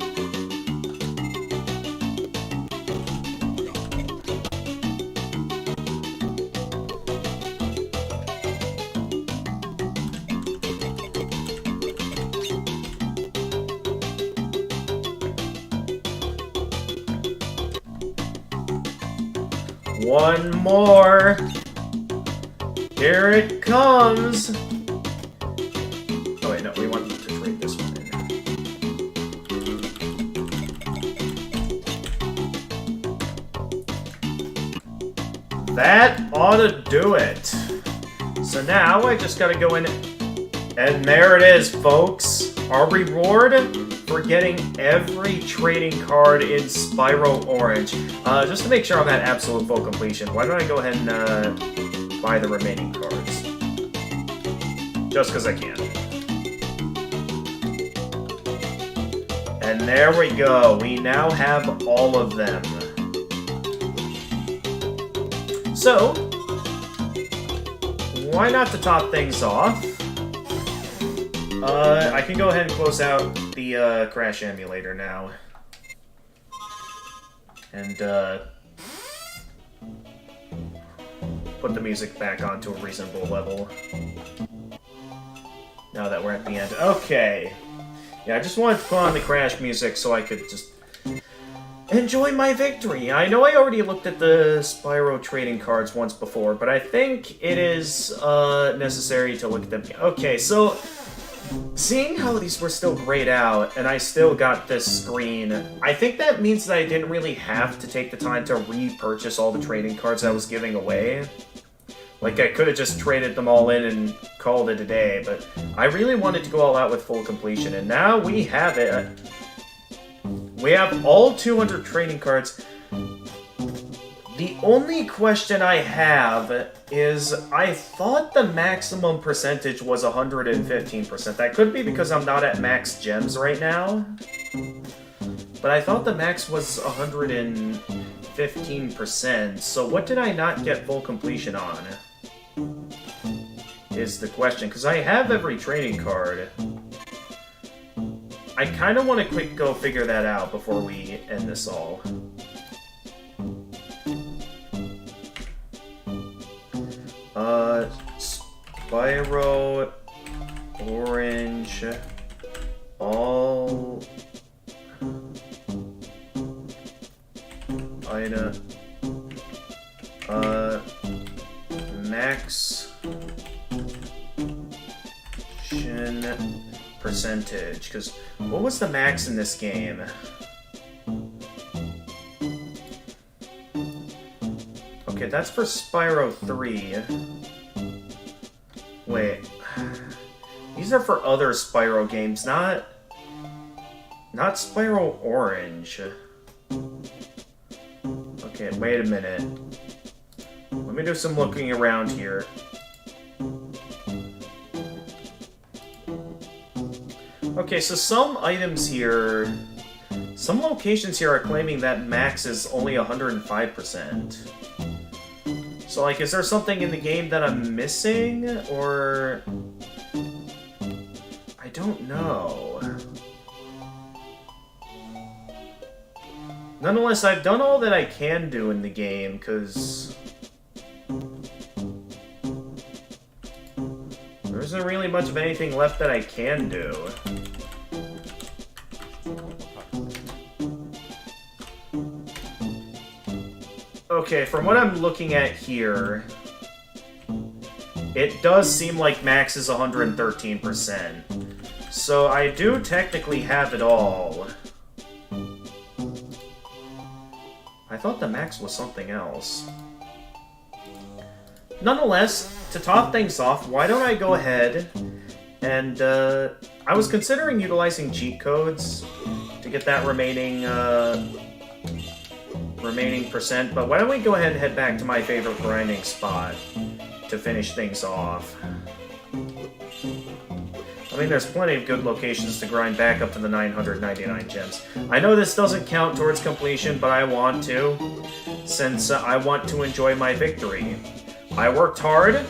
One more. Here it comes. Oh wait, no, we want to trade this one in. That ought to do it. So now I just gotta go in, and there it is, folks. Our reward for getting every trading card in Spyro Orange. Just to make sure I'm at absolute full completion, why don't I go ahead and buy the remaining cards? Just because I can. And there we go. We now have all of them. So, why not to top things off? I can go ahead and close out the Crash emulator now. And put the music back onto a reasonable level. Now that we're at the end. Okay. Yeah, I just wanted to put on the Crash music so I could just enjoy my victory. I know I already looked at the Spyro trading cards once before, but I think it is necessary to look at them. Okay, so seeing how these were still grayed out, and I still got this screen, I think that means that I didn't really have to take the time to repurchase all the trading cards I was giving away. Like, I could have just traded them all in and called it a day, but I really wanted to go all out with full completion, and now we have it. We have all 200 trading cards. The only question I have is, I thought the maximum percentage was 115%. That could be because I'm not at max gems right now. But I thought the max was 115%. So what did I not get full completion on? Is the question. Because I have every trading card. I kind of want to quick go figure that out before we end this all. Spyro Orange all item max percentage, because what was the max in this game? Okay, that's for Spyro 3. Wait. These are for other Spyro games, not Spyro Orange. Okay, wait a minute. Let me do some looking around here. Okay, so some items here, some locations here are claiming that max is only 105%. So, like, is there something in the game that I'm missing, or... I don't know. Nonetheless, I've done all that I can do in the game, because... there isn't really much of anything left that I can do. Okay, from what I'm looking at here, it does seem like max is 113%. So I do technically have it all. I thought the max was something else. Nonetheless, to top things off, why don't I go ahead And I was considering utilizing cheat codes to get that remaining percent, but why don't we go ahead and head back to my favorite grinding spot to finish things off. I mean, there's plenty of good locations to grind back up to the 999 gems. I know this doesn't count towards completion, but I want to, since I want to enjoy my victory. I worked hard,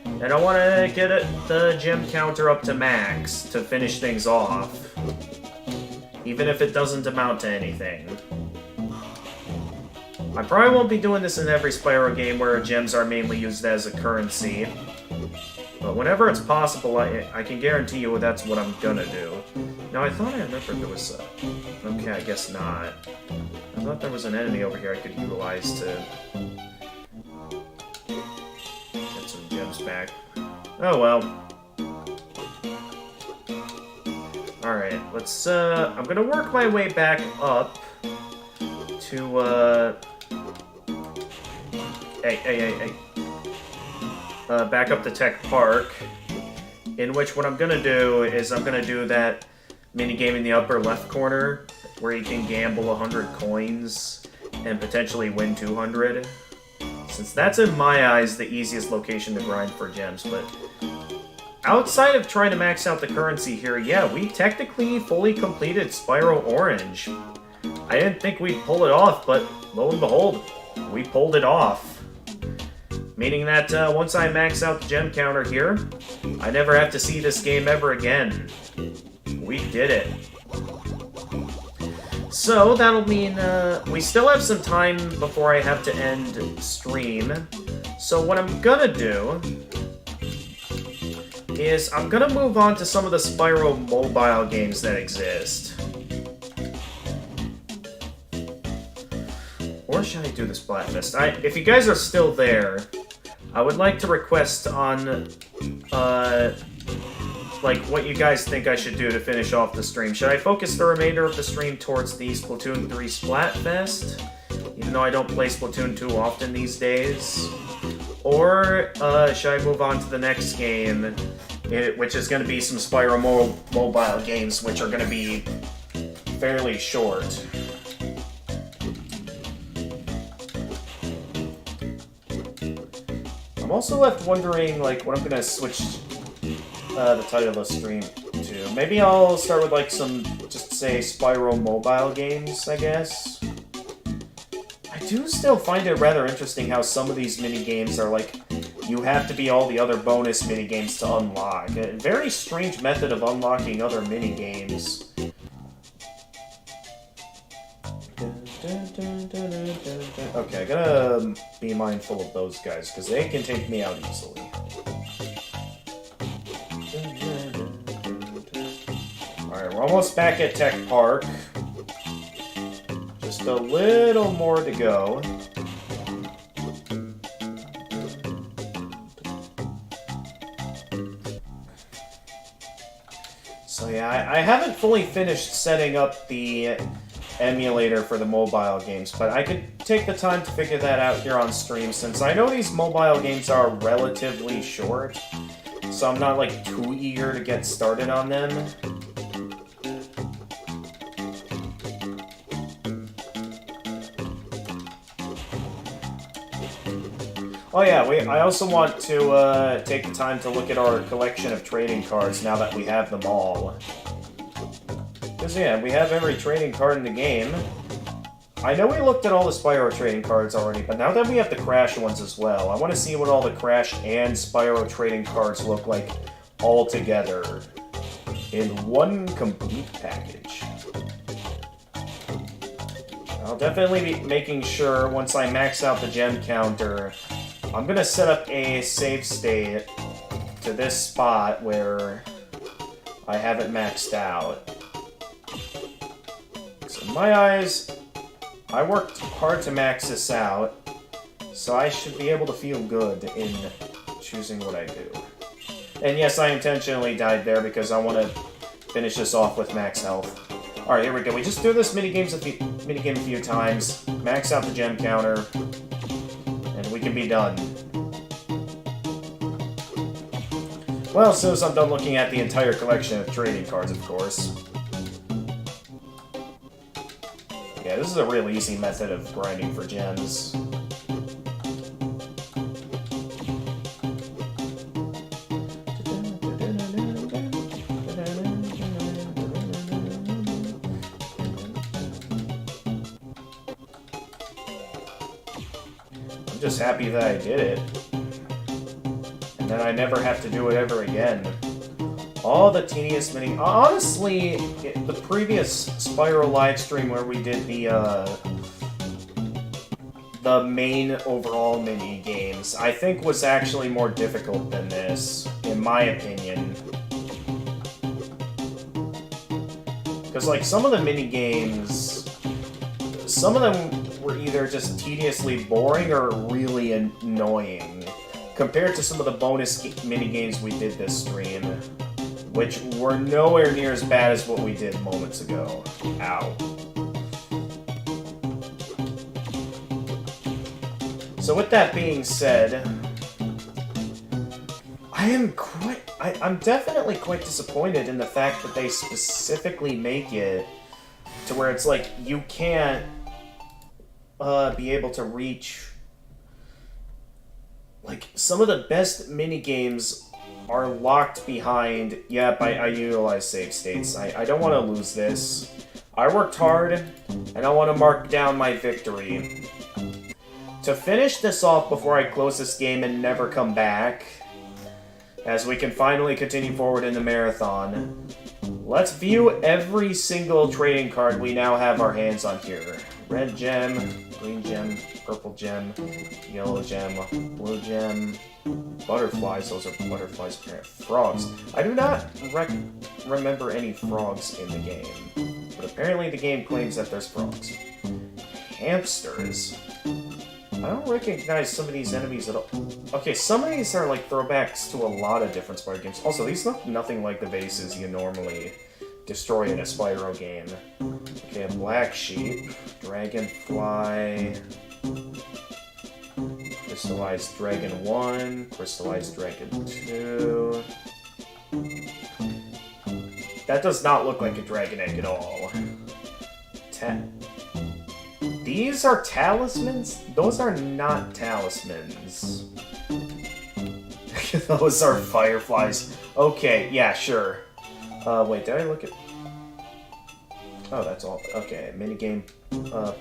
and I want to get the gem counter up to max to finish things off, even if it doesn't amount to anything. I probably won't be doing this in every Spyro game where gems are mainly used as a currency, but whenever it's possible, I can guarantee you that's what I'm gonna do. Now, I thought I remembered there was a... Okay, I guess not. I thought there was an enemy over here I could utilize to get some gems back. Oh well. Alright, let's, I'm gonna work my way back up to, Hey. Back up to Tech Park, in which what I'm gonna do is I'm gonna do that minigame in the upper left corner, where you can gamble 100 coins and potentially win 200. Since that's, in my eyes, the easiest location to grind for gems, but outside of trying to max out the currency here, yeah, we technically fully completed Spyro Orange. I didn't think we'd pull it off, but lo and behold, we pulled it off. Meaning that once I max out the gem counter here, I never have to see this game ever again. We did it. So that'll mean we still have some time before I have to end stream. So what I'm gonna do is I'm gonna move on to some of the Spyro mobile games that exist. Or should I do the Splatfest? If you guys are still there, I would like to request on, like, what you guys think I should do to finish off the stream. Should I focus the remainder of the stream towards the Splatoon 3 Splatfest? Even though I don't play Splatoon 2 often these days. Or, should I move on to the next game, which is going to be some Spyro mobile games, which are going to be fairly short. I'm also left wondering, like, what I'm gonna switch the title of the stream to. Maybe I'll start with, like, some, just say, Spyro mobile games, I guess. I do still find it rather interesting how some of these mini-games are, like, you have to be all the other bonus mini-games to unlock. A very strange method of unlocking other mini-games. Okay, I gotta be mindful of those guys, because they can take me out easily. Alright, we're almost back at Tech Park. Just a little more to go. So yeah, I haven't fully finished setting up the emulator for the mobile games, but I could take the time to figure that out here on stream, since I know these mobile games are relatively short, so I'm not, like, too eager to get started on them. Oh yeah, I also want to take the time to look at our collection of trading cards now that we have them all. Because, yeah, we have every trading card in the game. I know we looked at all the Spyro trading cards already, but now that we have the Crash ones as well, I want to see what all the Crash and Spyro trading cards look like all together in one complete package. I'll definitely be making sure, once I max out the gem counter, I'm going to set up a save state to this spot where I have it maxed out. In my eyes, I worked hard to max this out, so I should be able to feel good in choosing what I do. And yes, I intentionally died there because I want to finish this off with max health. Alright, here we go. We just do this minigame a few times, max out the gem counter, and we can be done. Well, as soon as I'm done looking at the entire collection of trading cards, of course. Yeah, this is a real easy method of grinding for gems. I'm just happy that I did it. And then I never have to do it ever again. All the tedious mini... Honestly, the previous Spyro livestream where we did the main overall mini games, I think was actually more difficult than this, in my opinion. Because, like, some of the mini games, some of them were either just tediously boring or really annoying, compared to some of the bonus mini games we did this stream, which were nowhere near as bad as what we did moments ago. Ow. So with that being said, I'm definitely quite disappointed in the fact that they specifically make it to where it's like you can't be able to reach, like, some of the best mini games are locked behind, yep, I utilize save states. I don't want to lose this. I worked hard, and I want to mark down my victory. To finish this off before I close this game and never come back, as we can finally continue forward in the marathon, let's view every single trading card we now have our hands on here. Red gem, green gem, purple gem, yellow gem, blue gem, butterflies, those are butterflies, frogs. I do not remember any frogs in the game, but apparently the game claims that there's frogs. Hamsters. I don't recognize some of these enemies at all. Okay, some of these are like throwbacks to a lot of different Spyro games. Also, these look nothing like the vases you normally destroy in a Spyro game. Okay, a black sheep, dragonfly, crystallized dragon 1, crystallized dragon 2. That does not look like a dragon egg at all. These are talismans? Those are not talismans. Those are fireflies. Okay, yeah, sure. Wait, did I look at... Oh, that's all. Okay, minigame,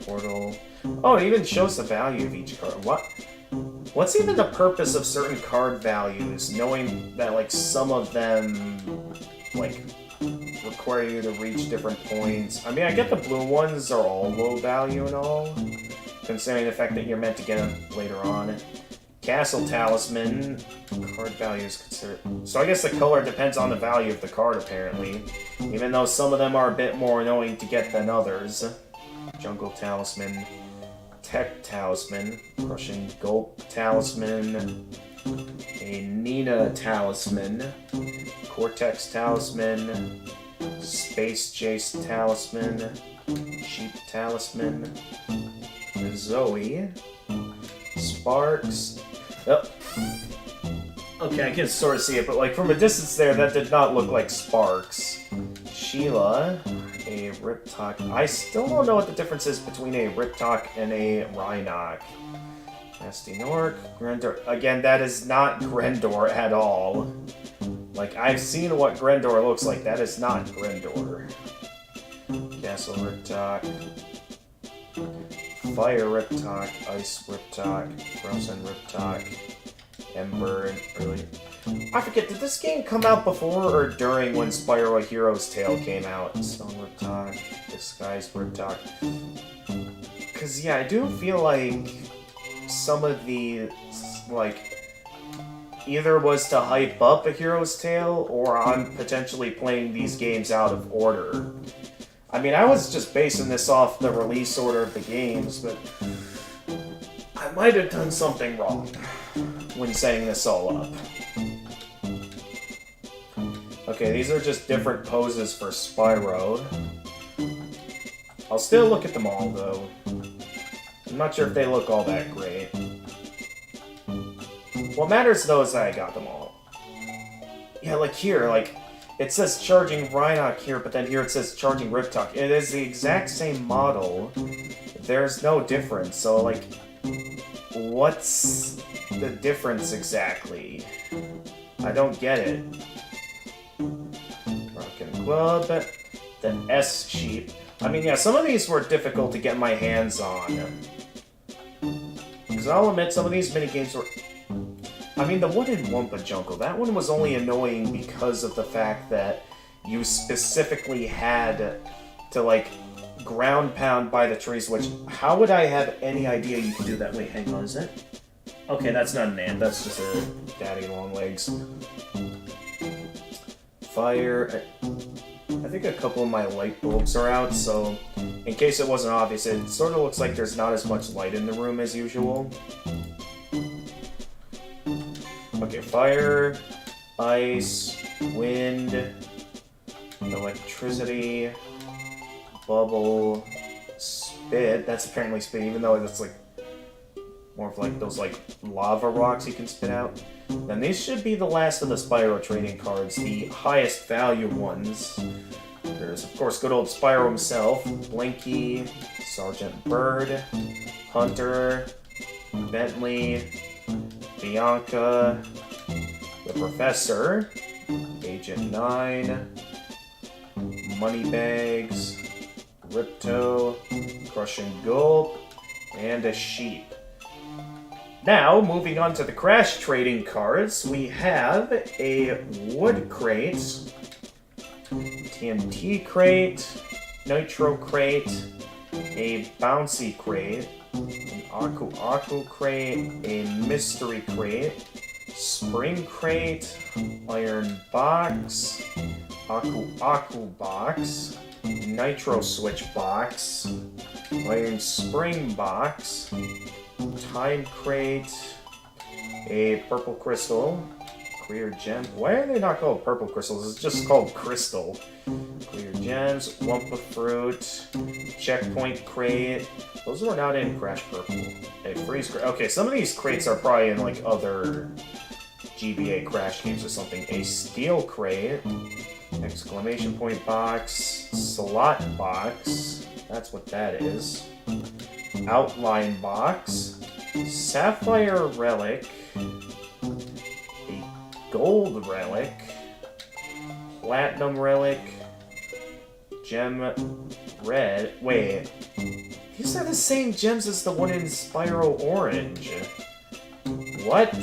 portal. Oh, it even shows the value of each card. What? What's even the purpose of certain card values, knowing that, like, some of them, like, require you to reach different points? I mean, I get the blue ones are all low value and all, considering the fact that you're meant to get them later on. Castle Talisman, card value is considered... So I guess the color depends on the value of the card, apparently. Even though some of them are a bit more annoying to get than others. Jungle Talisman, Tech Talisman, Crushing Gulp Talisman, a Nina Talisman, Cortex Talisman, Space Chase Talisman, Sheep Talisman, Zoe, Sparks. Oh. Okay, I can sort of see it, but like from a distance there, that did not look like Sparks. Sheila, a Riptok. I still don't know what the difference is between a Riptok and a Rhinoc. Nasty Nork, Grendor. Again, that is not Grendor at all. Like, I've seen what Grendor looks like. That is not Grendor. Castle Riptok. Fire Riptok, Ice Riptok, Frozen Riptok, Ember, early... I forget, did this game come out before or during when Spyro A Hero's Tale came out? Stone Riptok, Disguised Riptok. Because, yeah, I do feel like some of the, like, either was to hype up A Hero's Tale, or I'm potentially playing these games out of order. I mean, I was just basing this off the release order of the games, but I might have done something wrong when setting this all up. Okay, these are just different poses for Spyro. I'll still look at them all, though. I'm not sure if they look all that great. What matters, though, is that I got them all. Yeah, like here, like, it says charging Rhinoc here, but then here it says charging Riptalk. It is the exact same model. There's no difference, so, like, what's the difference exactly? I don't get it. Rockin' Club, the S Sheep. I mean, yeah, some of these were difficult to get my hands on. Because I'll admit, some of these minigames were... I mean, the one in Wumpa Jungle, that one was only annoying because of the fact that you specifically had to, like, ground pound by the trees, which, how would I have any idea you could do that? Wait, hang on, is that... Okay, that's not an ant, that's just a daddy long legs. Fire... I think a couple of my light bulbs are out, so in case it wasn't obvious, it sort of looks like there's not as much light in the room as usual. Okay, fire, ice, wind, electricity, bubble, spit. That's apparently spit, even though that's like more of like those like lava rocks you can spit out. Then these should be the last of the Spyro trading cards, the highest value ones. There's of course good old Spyro himself, Blinky, Sergeant Bird, Hunter, Bentley, Bianca, the Professor, Agent 9, Moneybags, Ripto, Crushing Gulp, and a Sheep. Now, moving on to the Crash trading cards, we have a Wood Crate, TNT Crate, Nitro Crate, a Bouncy Crate, an Aku Aku Crate, a Mystery Crate, Spring Crate, Iron Box, Aku Aku Box, Nitro Switch Box, Iron Spring Box, Time Crate, a Purple Crystal, Clear Gem. Why are they not called Purple Crystals? It's just called Crystal. Clear Gems, Wumpa Fruit, Checkpoint Crate. Those were not in Crash Purple. A Freeze Crate. Okay, some of these crates are probably in like other GBA Crash games or something. A Steel Crate, Exclamation Point Box, Slot Box. That's what that is. Outline Box, Sapphire Relic, a Gold Relic, Platinum Relic, Gem Red. Wait, these are the same gems as the one in Spyro Orange. What?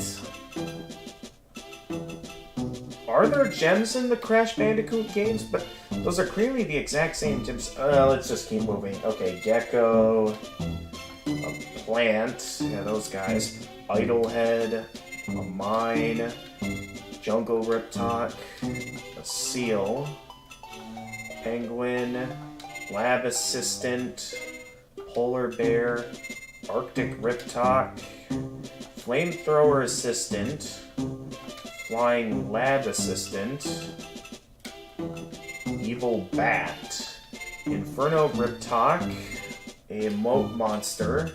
Are there gems in the Crash Bandicoot games? But those are clearly the exact same gems. Let's just keep moving. Okay, Gecko, a Plant, yeah, those guys. Idlehead, a Mine, Jungle Riptalk, a Seal, Penguin, Lab Assistant, Polar Bear, Arctic Riptalk, Flamethrower Assistant, Flying Lab Assistant, Evil Bat, Inferno Riptalk, a Moat Monster,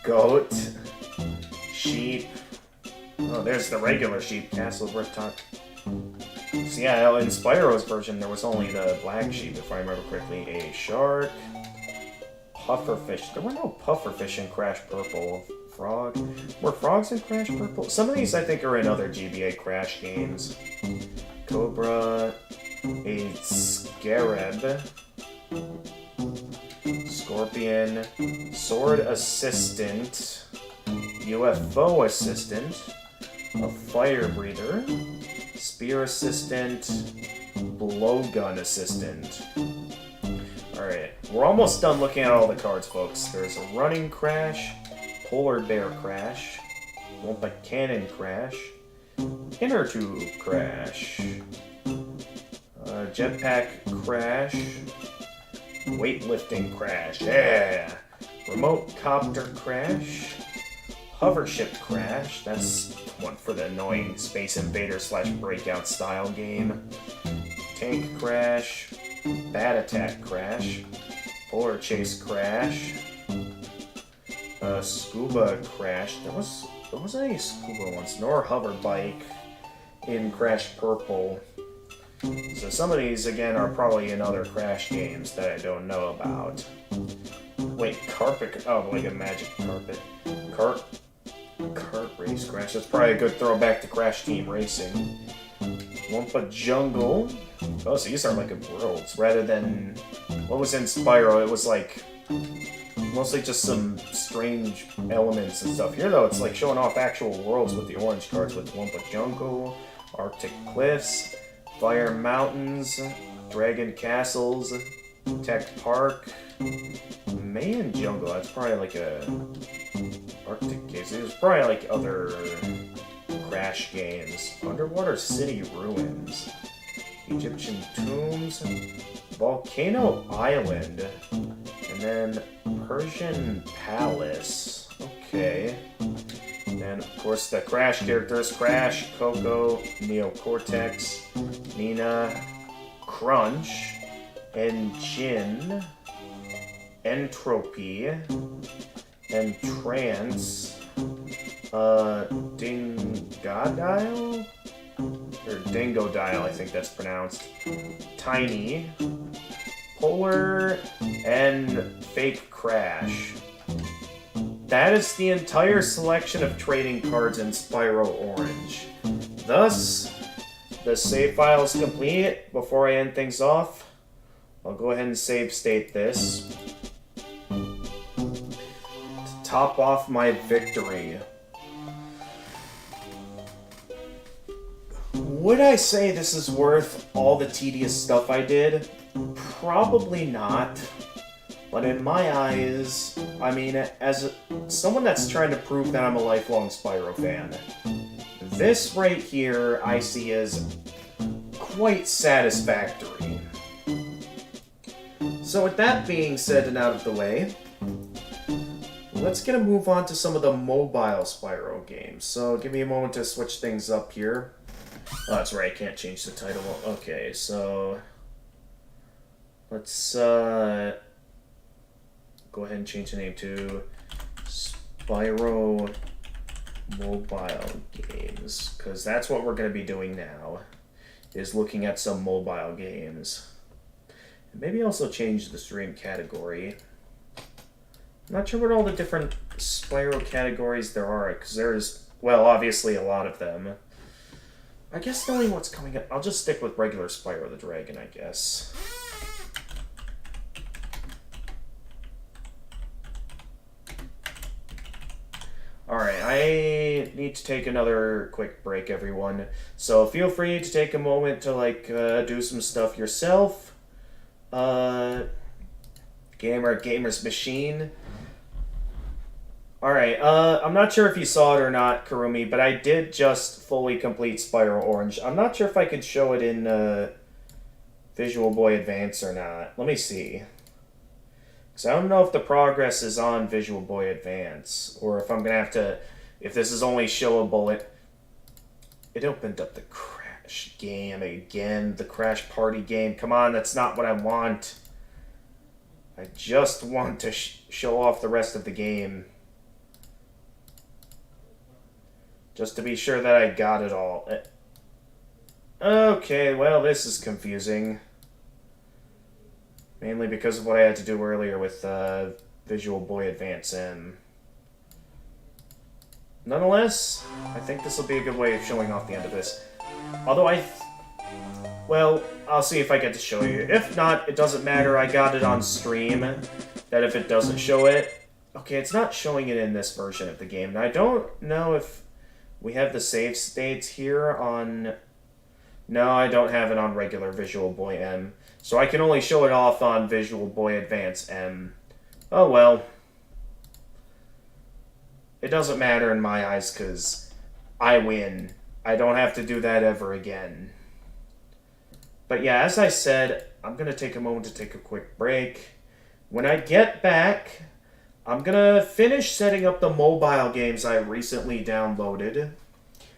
Goat, Sheep. Oh, there's the regular Sheep, Castle Riptalk. So yeah, in Spyro's version, there was only the black sheep, if I remember correctly. A Shark, Pufferfish. There were no Pufferfish in Crash Purple. Frog. Were frogs in Crash Purple? Some of these I think are in other GBA Crash games. Cobra, a Scarab, Scorpion, Sword Assistant, UFO Assistant, a Fire Breather, Spear Assistant, Blowgun Assistant. Alright, we're almost done looking at all the cards, folks. There's a Running Crash, Polar Bear Crash, Wumpa Cannon Crash, Inner Tube Crash, Jetpack Crash, Weightlifting Crash, yeah! Remote Copter Crash, Hovership Crash, that's one for the annoying Space Invader / Breakout style game, Tank Crash, Bat Attack Crash, Polar Chase Crash, Scuba Crash. There wasn't any scuba ones, nor hover bike. in Crash Purple. So some of these, again, are probably in other Crash games that I don't know about. Wait, carpet... Oh, like a magic carpet. Kart Race Crash. That's probably a good throwback to Crash Team Racing. Wumpa Jungle. Oh, so these are like worlds, rather than... What was in Spyro? It was like... mostly just some strange elements and stuff. Here, though, it's like showing off actual worlds with the orange cards with Wumpa Jungle, Arctic Cliffs, Fire Mountains, Dragon Castles, Tech Park, Man Jungle. That's probably like a Arctic case. There's probably like other Crash games. Underwater City Ruins, Egyptian Tombs, Volcano Island, and then Persian Palace. Okay. And then, of course, the Crash characters. Crash, Coco, Neo Cortex, Nina, Crunch, Engine, Entropy, Entrance, Dingodile? Or Dingodile, I think that's pronounced. Tiny, Polar, and Fake Crash. That is the entire selection of trading cards in Spyro Orange. Thus, the save file is complete. Before I end things off, I'll go ahead and save state this. To top off my victory. Would I say this is worth all the tedious stuff I did? Probably not. But in my eyes, I mean, as someone that's trying to prove that I'm a lifelong Spyro fan, this right here I see as quite satisfactory. So with that being said and out of the way, let's get a move on to some of the mobile Spyro games. So give me a moment to switch things up here. Oh, that's right, I can't change the title. Okay, so let's go ahead and change the name to Spyro Mobile Games, because that's what we're going to be doing now, is looking at some mobile games. And maybe also change the stream category. I'm not sure what all the different Spyro categories there are, because there's, well, obviously a lot of them. I guess knowing what's coming up, I'll just stick with regular Spyro the Dragon, I guess. Alright, I need to take another quick break, everyone. So feel free to take a moment to, do some stuff yourself. Gamer's Machine. Alright, I'm not sure if you saw it or not, Karumi, but I did just fully complete Spyro Orange. I'm not sure if I could show it in, Visual Boy Advance or not. Let me see. Because I don't know if the progress is on Visual Boy Advance, or if I'm going to have to, if this is only showable, it opened up the Crash game again, the Crash Party game. Come on, that's not what I want. I just want to show off the rest of the game. Just to be sure that I got it all. Okay, well, this is confusing. Mainly because of what I had to do earlier with Visual Boy Advance M. Nonetheless, I think this will be a good way of showing off the end of this. Although well, I'll see if I get to show you. If not, it doesn't matter. I got it on stream. That if it doesn't show it... Okay, it's not showing it in this version of the game. And I don't know if we have the save states here on... No, I don't have it on regular Visual Boy M. So I can only show it off on Visual Boy Advance M. Oh well. It doesn't matter in my eyes, because I win. I don't have to do that ever again. But yeah, as I said, I'm going to take a moment to take a quick break. When I get back, I'm going to finish setting up the mobile games I recently downloaded.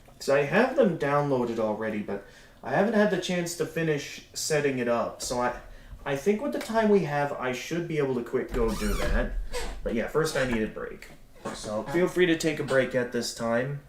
Because I have them downloaded already, but I haven't had the chance to finish setting it up. So I think with the time we have, I should be able to go do that. But yeah, first I need a break. So feel free to take a break at this time.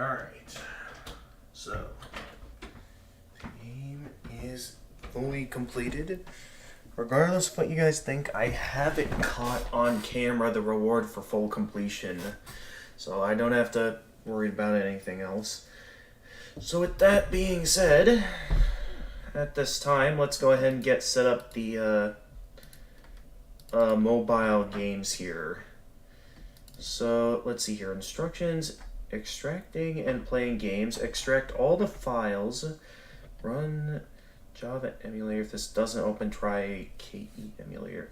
Alright. So, the game is fully completed. Regardless of what you guys think, I have it caught on camera, the reward for full completion. So I don't have to worry about anything else. So with that being said, at this time, let's go ahead and get set up the mobile games here. So let's see here. Instructions: extracting and playing games. Extract all the files. Run Java emulator. If this doesn't open, try KE emulator.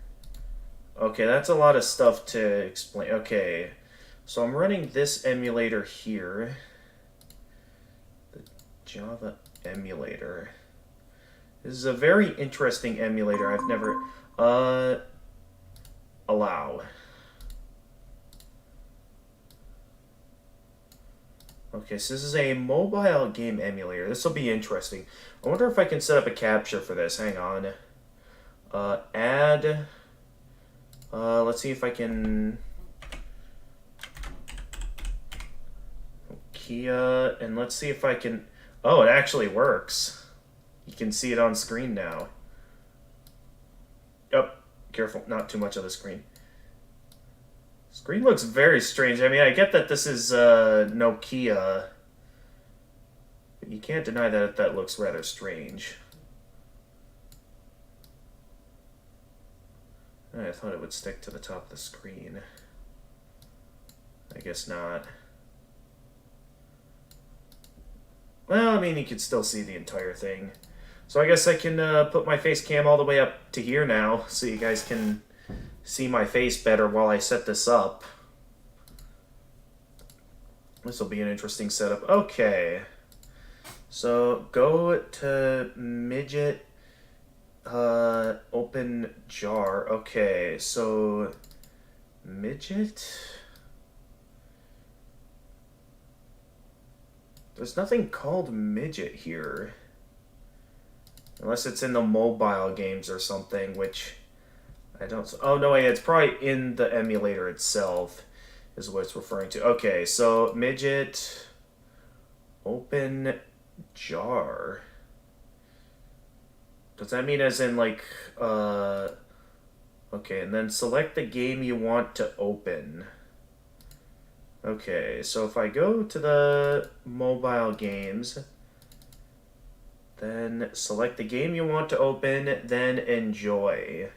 Okay, that's a lot of stuff to explain. Okay, so I'm running this emulator here. The Java emulator. This is a very interesting emulator. I've never... allow. Okay, so this is a mobile game emulator. This will be interesting. I wonder if I can set up a capture for this. Hang on. Add. Let's see if I can... Kia, and let's see if I can... Oh, it actually works. You can see it on screen now. Oh, careful, not too much of the screen. Screen looks very strange. I mean, I get that this is Nokia, but you can't deny that that looks rather strange. I thought it would stick to the top of the screen. I guess not. Well, I mean, you can still see the entire thing. So I guess I can put my face cam all the way up to here now, so you guys can see my face better while I set this up. This will be an interesting setup. Okay. So go to midget, open jar. Okay, so midget. There's nothing called midget here. Unless it's in the mobile games or something, which I don't... Oh, no, wait, it's probably in the emulator itself is what it's referring to. Okay, so midget, open jar. Does that mean as in, like, okay, and then select the game you want to open. Okay, so if I go to the mobile games... Then select the game you want to open, then enjoy.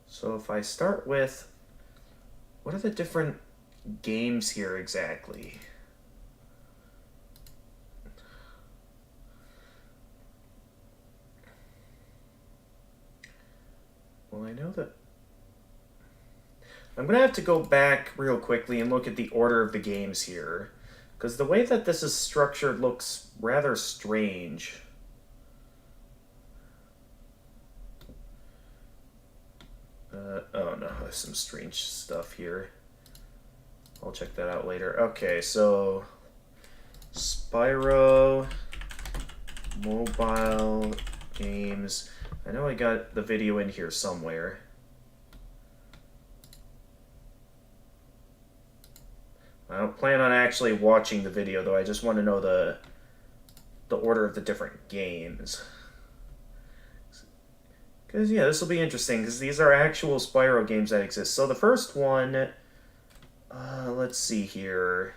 So if I start with, what are the different games here exactly? Well, I know that... I'm going to have to go back real quickly and look at the order of the games here. Because the way that this is structured looks rather strange. Oh no, there's some strange stuff here. I'll check that out later. Okay, so Spyro mobile games. I know I got the video in here somewhere. I don't plan on actually watching the video, though. I just want to know the order of the different games. Because, yeah, this will be interesting, because these are actual Spyro games that exist. So the first one, let's see here.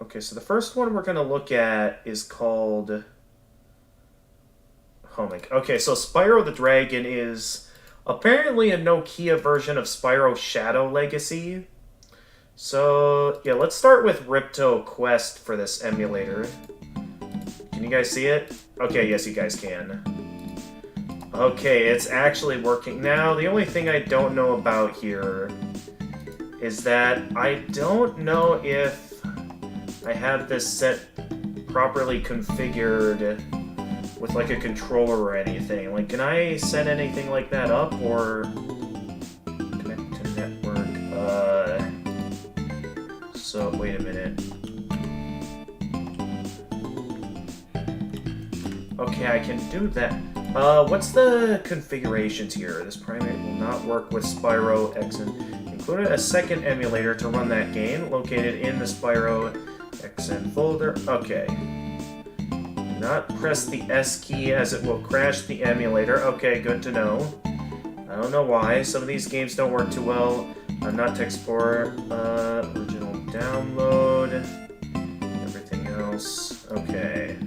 Okay, so the first one we're going to look at is called... Okay, so Spyro the Dragon is apparently a Nokia version of Spyro Shadow Legacy. So, yeah, let's start with Ripto Quest for this emulator. Can you guys see it? Okay, yes, you guys can. Okay, it's actually working. Now, the only thing I don't know about here is that I don't know if I have this set properly configured with like a controller or anything. Like, can I set anything like that up, or connect to network? So wait a minute. Okay, I can do that. What's the configurations here? This primate will not work with Spyro XN. Included a second emulator to run that game, located in the Spyro XN folder. Okay. Do not press the S key as it will crash the emulator. Okay, good to know. I don't know why. Some of these games don't work too well. Not to export. Original download. Everything else. Okay.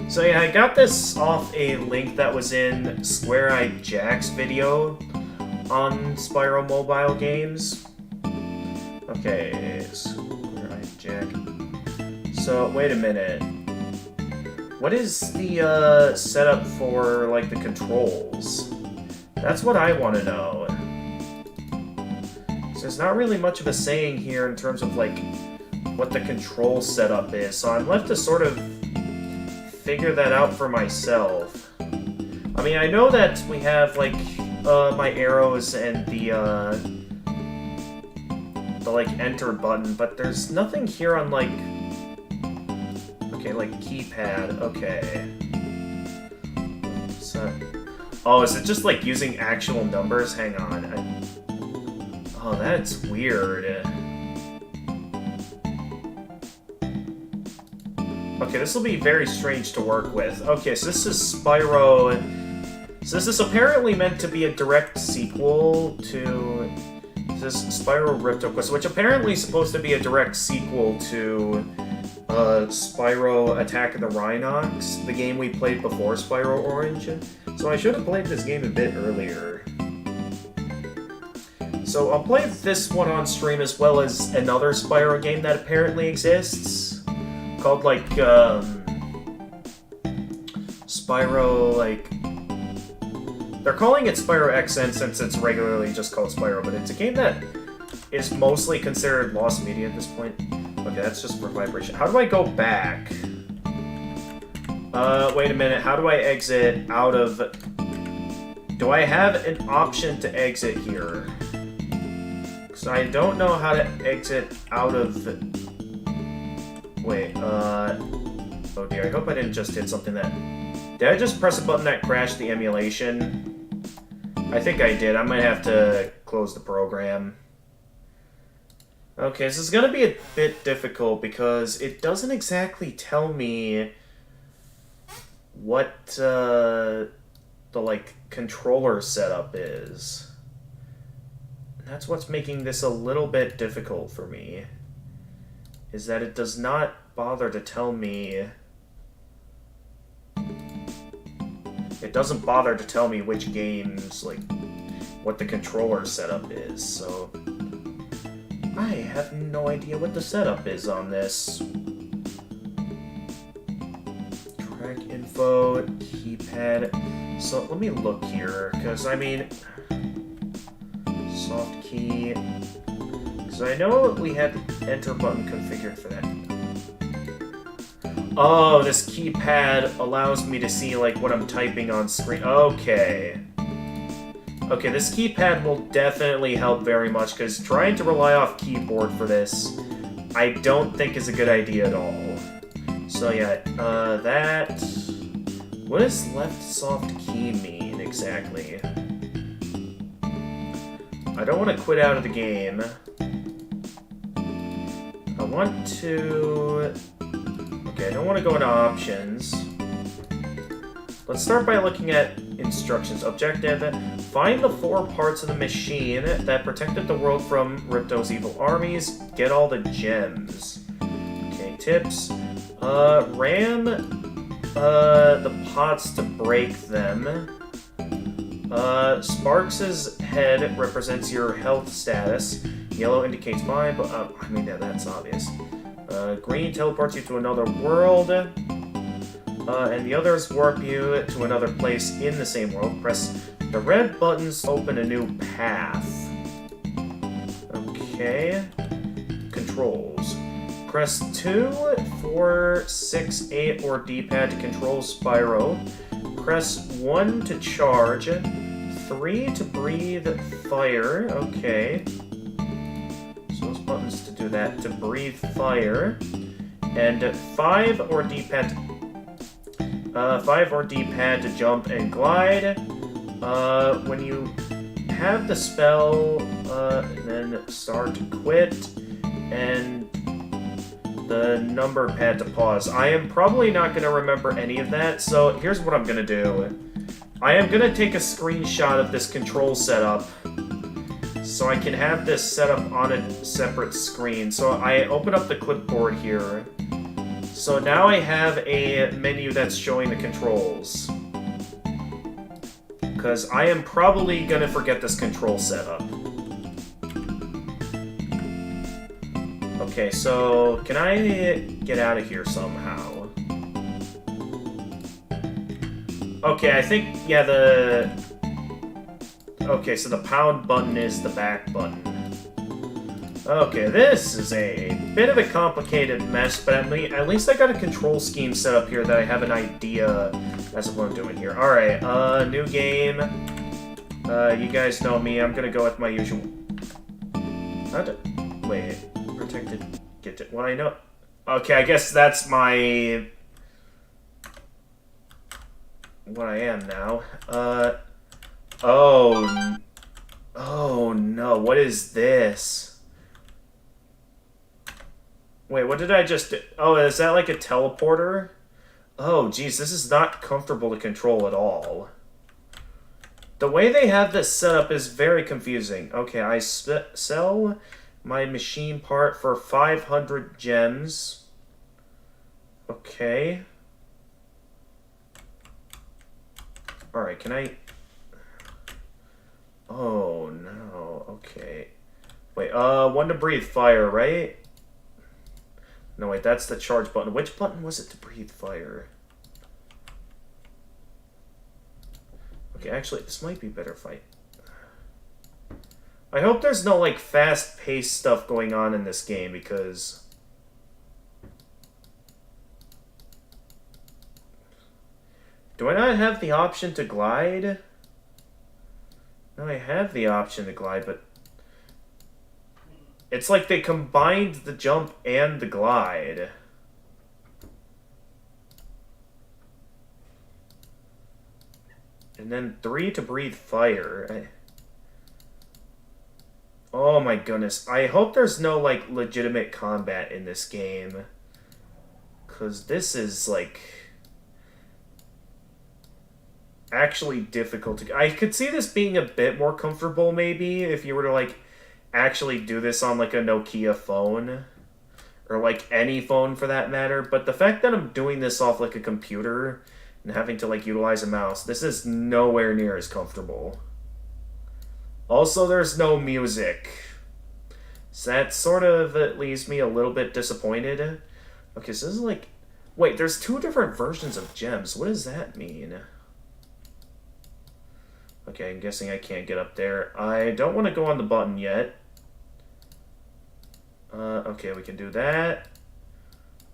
So yeah, I got this off a link that was in Square Eyed Jack's video on Spyro mobile games. Okay, Square Eyed Jack. So, wait a minute. What is the setup for, like, the controls? That's what I want to know. So there's not really much of a saying here in terms of, like, what the control setup is, so I'm left to sort of figure that out for myself. I mean, I know that we have, like, my arrows and the like, enter button, but there's nothing here on, like... Okay, like, keypad. Okay. So... Oh, is it just, like, using actual numbers? Hang on. Oh, that's weird. Okay, this will be very strange to work with. Okay, so this is Spyro... So this is apparently meant to be a direct sequel to... This Spyro Ripto Quest, which apparently is supposed to be a direct sequel to Spyro Attack of the Rhinox, the game we played before Spyro Orange. So I should have played this game a bit earlier. So I'll play this one on stream as well as another Spyro game that apparently exists. Called, like, Spyro, like... They're calling it Spyro XN since it's regularly just called Spyro, but it's a game that is mostly considered lost media at this point. Okay, that's just for vibration. How do I go back? Wait a minute. How do I exit out of... Do I have an option to exit here? Because I don't know how to exit out of... Wait, oh dear, I hope I didn't just hit something that... Did I just press a button that crashed the emulation? I think I did. I might have to close the program. Okay, this is gonna be a bit difficult because it doesn't exactly tell me what the, like, controller setup is. That's what's making this a little bit difficult for me. Is that it does not bother to tell me... It doesn't bother to tell me which games, like, what the controller setup is, so... I have no idea what the setup is on this. Track info, keypad... So, let me look here, because, I mean... Soft key... So I know we had the enter button configured for that. Oh, this keypad allows me to see, like, what I'm typing on screen. Okay. Okay, this keypad will definitely help very much, because trying to rely off keyboard for this, I don't think is a good idea at all. So yeah, that... What does left soft key mean, exactly? I don't want to quit out of the game. I want to... Okay, I don't want to go into options. Let's start by looking at instructions. Objective, find the 4 parts of the machine that protected the world from Ripto's evil armies. Get all the gems. Okay, tips. Ram the pots to break them. Sparks' head represents your health status. Yellow indicates mine, but I mean, yeah, that's obvious. Green teleports you to another world, and the others warp you to another place in the same world. Press the red buttons to open a new path. Okay. Controls. Press 2, 4, 6, 8, or D-pad to control Spyro. Press 1 to charge. 3 to breathe fire. Okay. So those buttons to do that. To breathe fire. And 5 or D-pad 5 or D-pad to jump and glide. When you have the spell, and then start, quit, and the number pad to pause. I am probably not going to remember any of that, so here's what I'm going to do. I am going to take a screenshot of this control setup so I can have this set up on a separate screen. So I open up the clipboard here. So now I have a menu that's showing the controls. Because I am probably going to forget this control setup. Okay, so can I get out of here somehow? Okay, I think, yeah, okay, so the pound button is the back button. Okay, this is a bit of a complicated mess, but at least I got a control scheme set up here that I have an idea as of what I'm doing here. Alright, new game. You guys know me, I'm gonna go with my usual... Wait, protected... Get it. What I know... Okay, I guess that's my... What I am now. Oh no, what is this? Wait, what did I just do? Oh, is that like a teleporter? Oh, geez, this is not comfortable to control at all. The way they have this set up is very confusing. Okay, I sell my machine part for 500 gems. Okay. Alright, can I... Oh, no. Okay. Wait, one to breathe fire, right? No, wait, that's the charge button. Which button was it to breathe fire? Okay, actually, this might be better fight. I hope there's no, like, fast-paced stuff going on in this game, because... Do I not have the option to glide? No, I have the option to glide, but... It's like they combined the jump and the glide. And then 3 to breathe fire. Oh my goodness. I hope there's no, like, legitimate combat in this game. 'Cause this is, like... actually difficult to... I could see this being a bit more comfortable, maybe, if you were to, like, actually do this on, like, a Nokia phone. Or, like, any phone, for that matter. But the fact that I'm doing this off, like, a computer and having to, like, utilize a mouse, this is nowhere near as comfortable. Also, there's no music. So that sort of leaves me a little bit disappointed. Okay, so this is, like... Wait, there's 2 different versions of gems. What does that mean? Okay, I'm guessing I can't get up there. I don't want to go on the button yet. Okay, we can do that.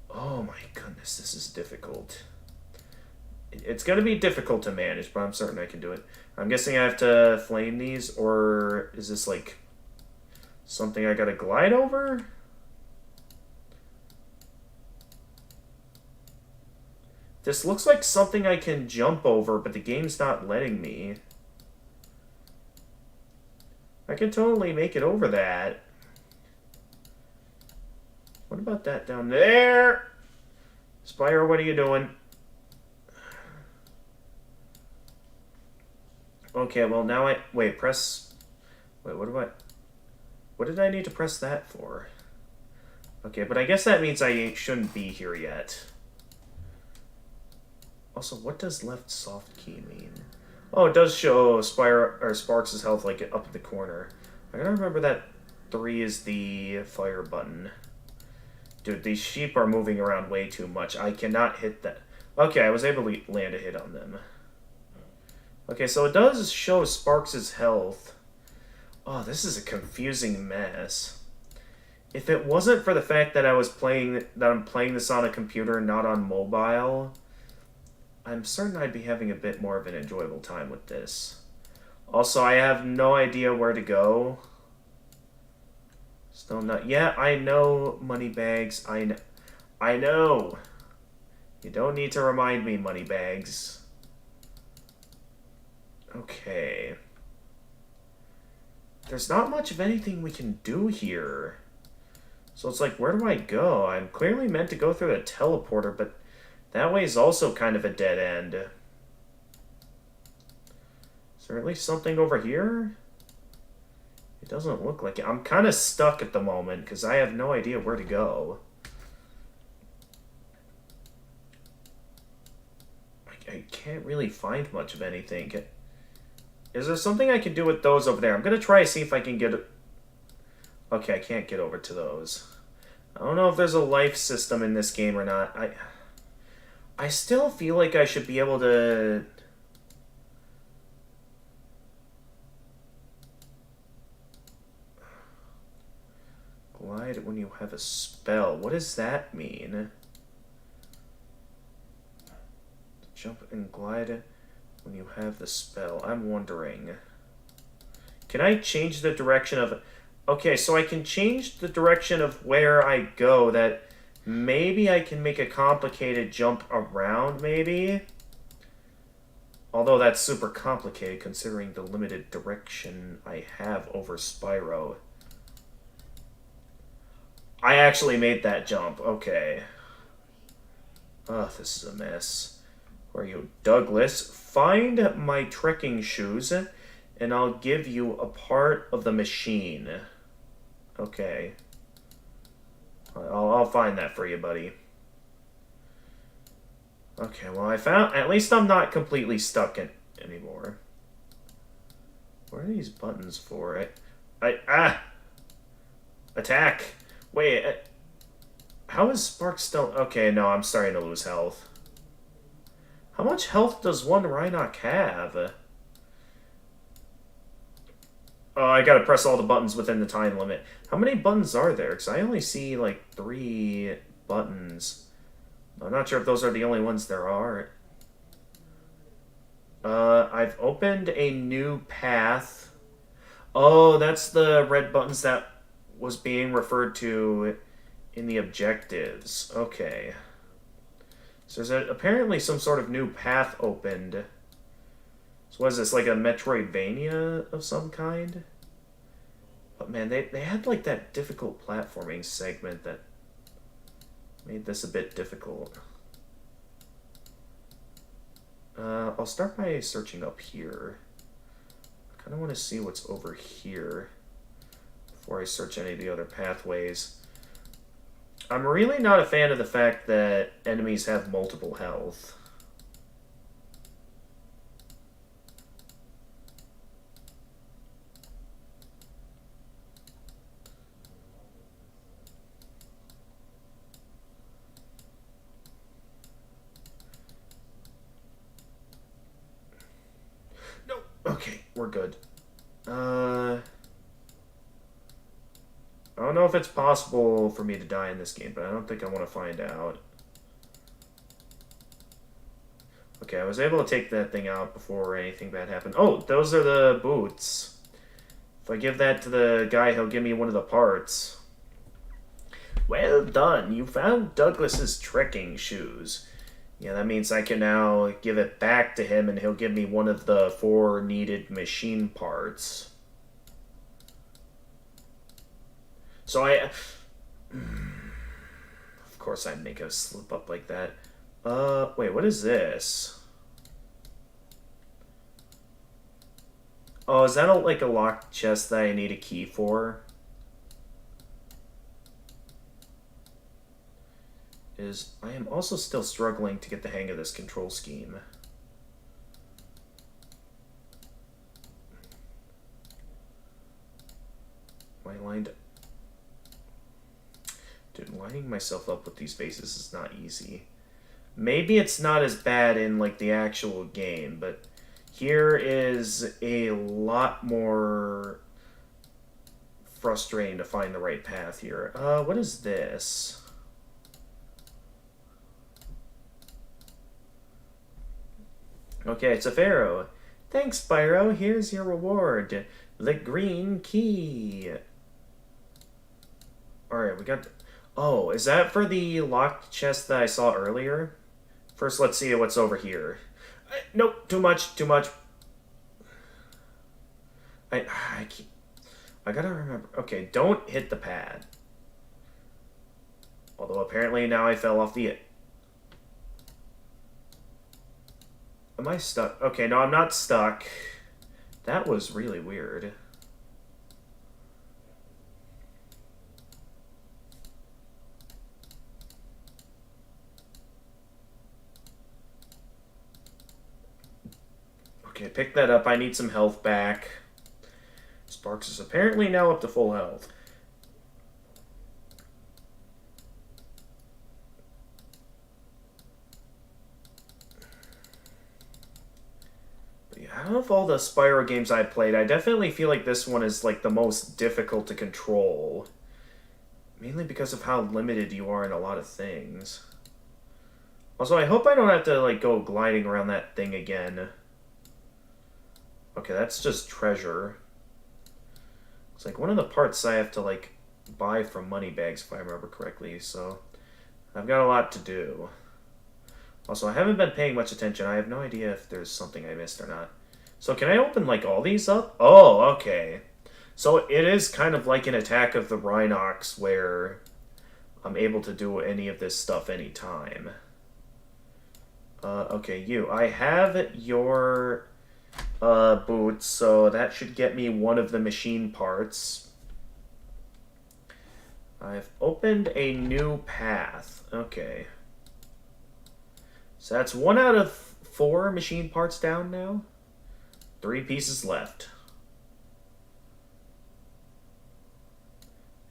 Oh my goodness, this is difficult. It's going to be difficult to manage, but I'm certain I can do it. I'm guessing I have to flame these, or is this like something I got to glide over? This looks like something I can jump over, but the game's not letting me. I can totally make it over that. What about that down there? Spyro, what are you doing? Okay, well now I... Wait, press... Wait, what do I... What did I need to press that for? Okay, but I guess that means I shouldn't be here yet. Also, what does left soft key mean? Oh, it does show Spyro, or Sparks' health, like, up in the corner. I gotta remember that 3 is the fire button. Dude, these sheep are moving around way too much. I cannot hit that. Okay, I was able to land a hit on them. Okay, so it does show Sparks' health. Oh, this is a confusing mess. If it wasn't for the fact that I'm playing this on a computer, not on mobile, I'm certain I'd be having a bit more of an enjoyable time with this. Also, I have no idea where to go. Still not... Yeah, I know, money bags. I know. You don't need to remind me, Moneybags. Okay. There's not much of anything we can do here. So it's like, where do I go? I'm clearly meant to go through the teleporter, but that way is also kind of a dead end. Is there at least something over here? It doesn't look like it. I'm kind of stuck at the moment because I have no idea where to go. I can't really find much of anything. Is there something I can do with those over there? I'm going to try to see if I can get... Okay, I can't get over to those. I don't know if there's a life system in this game or not. I still feel like I should be able to... Glide when you have a spell. What does that mean? Jump and glide when you have the spell. I'm wondering. Can I change the direction of... Okay, so I can change the direction of where I go. That maybe I can make a complicated jump around, maybe? Although that's super complicated considering the limited direction I have over Spyro. I actually made that jump. Okay. Oh, this is a mess. Where are you? Douglas, find my trekking shoes, and I'll give you a part of the machine. Okay. I'll find that for you, buddy. Okay, well, I found... At least I'm not completely stuck in anymore. What are these buttons for? Attack! Wait, how is Spark still... Okay, no, I'm starting to lose health. How much health does one Rhinoc have? Oh, I gotta press all the buttons within the time limit. How many buttons are there? Because I only see, like, 3 buttons. I'm not sure if those are the only ones there are. I've opened a new path. Oh, that's the red buttons that was being referred to in the objectives. Okay. So there's apparently some sort of new path opened. So what is this, like a Metroidvania of some kind? But man, they had like that difficult platforming segment that made this a bit difficult. I'll start by searching up here. I kind of want to see what's over here before I search any of the other pathways. I'm really not a fan of the fact that enemies have multiple health. No, okay, we're good. I don't know if it's possible for me to die in this game, but I don't think I want to find out. Okay, I was able to take that thing out before anything bad happened. Oh, those are the boots. If I give that to the guy, he'll give me one of the parts. Well done, you found Douglas's trekking shoes. Yeah, that means I can now give it back to him and he'll give me one of the 4 needed machine parts. So of course I'd make a slip up like that. Wait, what is this? Oh, is that like a locked chest that I need a key for? I am also still struggling to get the hang of this control scheme. Am I lined up? Dude, lining myself up with these bases is not easy. Maybe it's not as bad in, like, the actual game, but here is a lot more frustrating to find the right path here. What is this? Okay, it's a pharaoh. Thanks, Spyro. Here's your reward. The green key. Alright, we got... Oh, is that for the locked chest that I saw earlier? First, let's see what's over here. Nope, too much, too much. I keep... I gotta remember. Okay, don't hit the pad. Although apparently now I fell off the... Am I stuck? Okay, no, I'm not stuck. That was really weird. Okay, pick that up. I need some health back. Sparks is apparently now up to full health. But yeah, out of all the Spyro games I played, I definitely feel like this one is like the most difficult to control. Mainly because of how limited you are in a lot of things. Also, I hope I don't have to like go gliding around that thing again. Okay, that's just treasure. It's like one of the parts I have to like buy from money bags if I remember correctly, so I've got a lot to do. Also, I haven't been paying much attention. I have no idea if there's something I missed or not. So can I open like all these up? Oh, okay. So it is kind of like an Attack of the Rhinox where I'm able to do any of this stuff anytime. Okay, you. I have your boots, so that should get me one of the machine parts. I've opened a new path. Okay. So that's 1 out of 4 machine parts down now. 3 pieces left.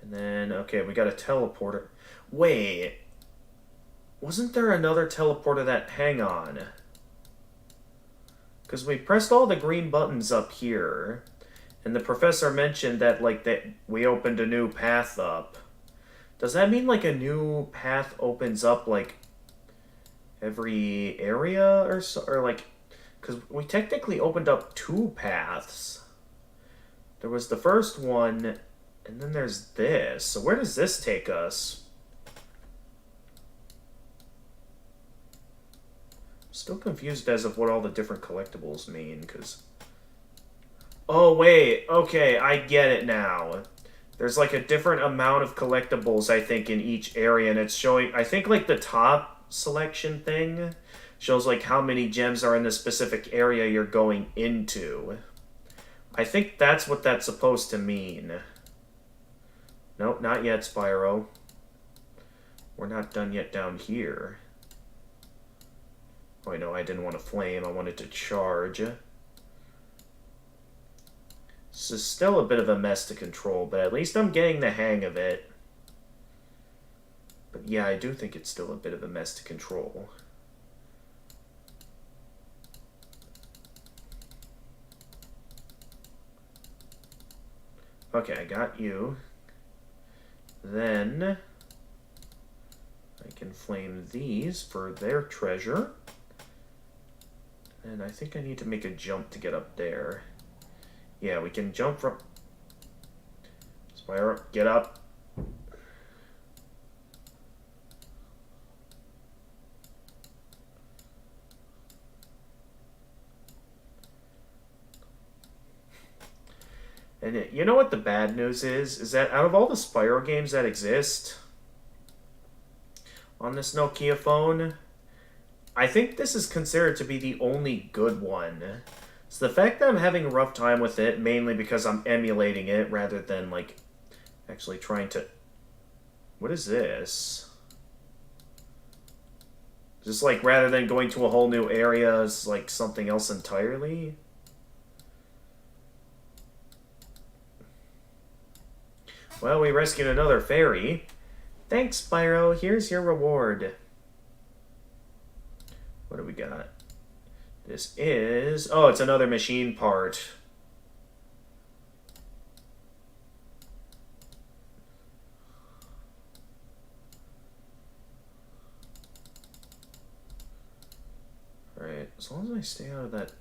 And then, okay, we got a teleporter. Wait. Wasn't there another teleporter that... Hang on. Because we pressed all the green buttons up here. And the professor mentioned that, like, that we opened a new path up. Does that mean, like, a new path opens up, like, every area or so? Or, like... Because we technically opened up 2 paths. There was the first one, and then there's this. So where does this take us? Still confused as of what all the different collectibles mean, because... Oh, wait. Okay, I get it now. There's, like, a different amount of collectibles, I think, in each area, and it's showing... I think, like, the top selection thing shows, like, how many gems are in the specific area you're going into. I think that's what that's supposed to mean. Nope, not yet, Spyro. We're not done yet down here. Oh, no, I didn't want to flame. I wanted to charge. This is still a bit of a mess to control, but at least I'm getting the hang of it. But yeah, I do think it's still a bit of a mess to control. Okay, I got you. Then I can flame these for their treasure. And I think I need to make a jump to get up there. Yeah, we can jump from... Spyro, get up. And you know what the bad news is? Is that out of all the Spyro games that exist on this Nokia phone, I think this is considered to be the only good one. So the fact that I'm having a rough time with it, mainly because I'm emulating it rather than, like, actually trying to... What is this? Just, like, rather than going to a whole new area, it's, like, something else entirely? Well, we rescued another fairy. Thanks, Spyro. Here's your reward. What do we got? This is... Oh, it's another machine part. Alright, as long as I stay out of that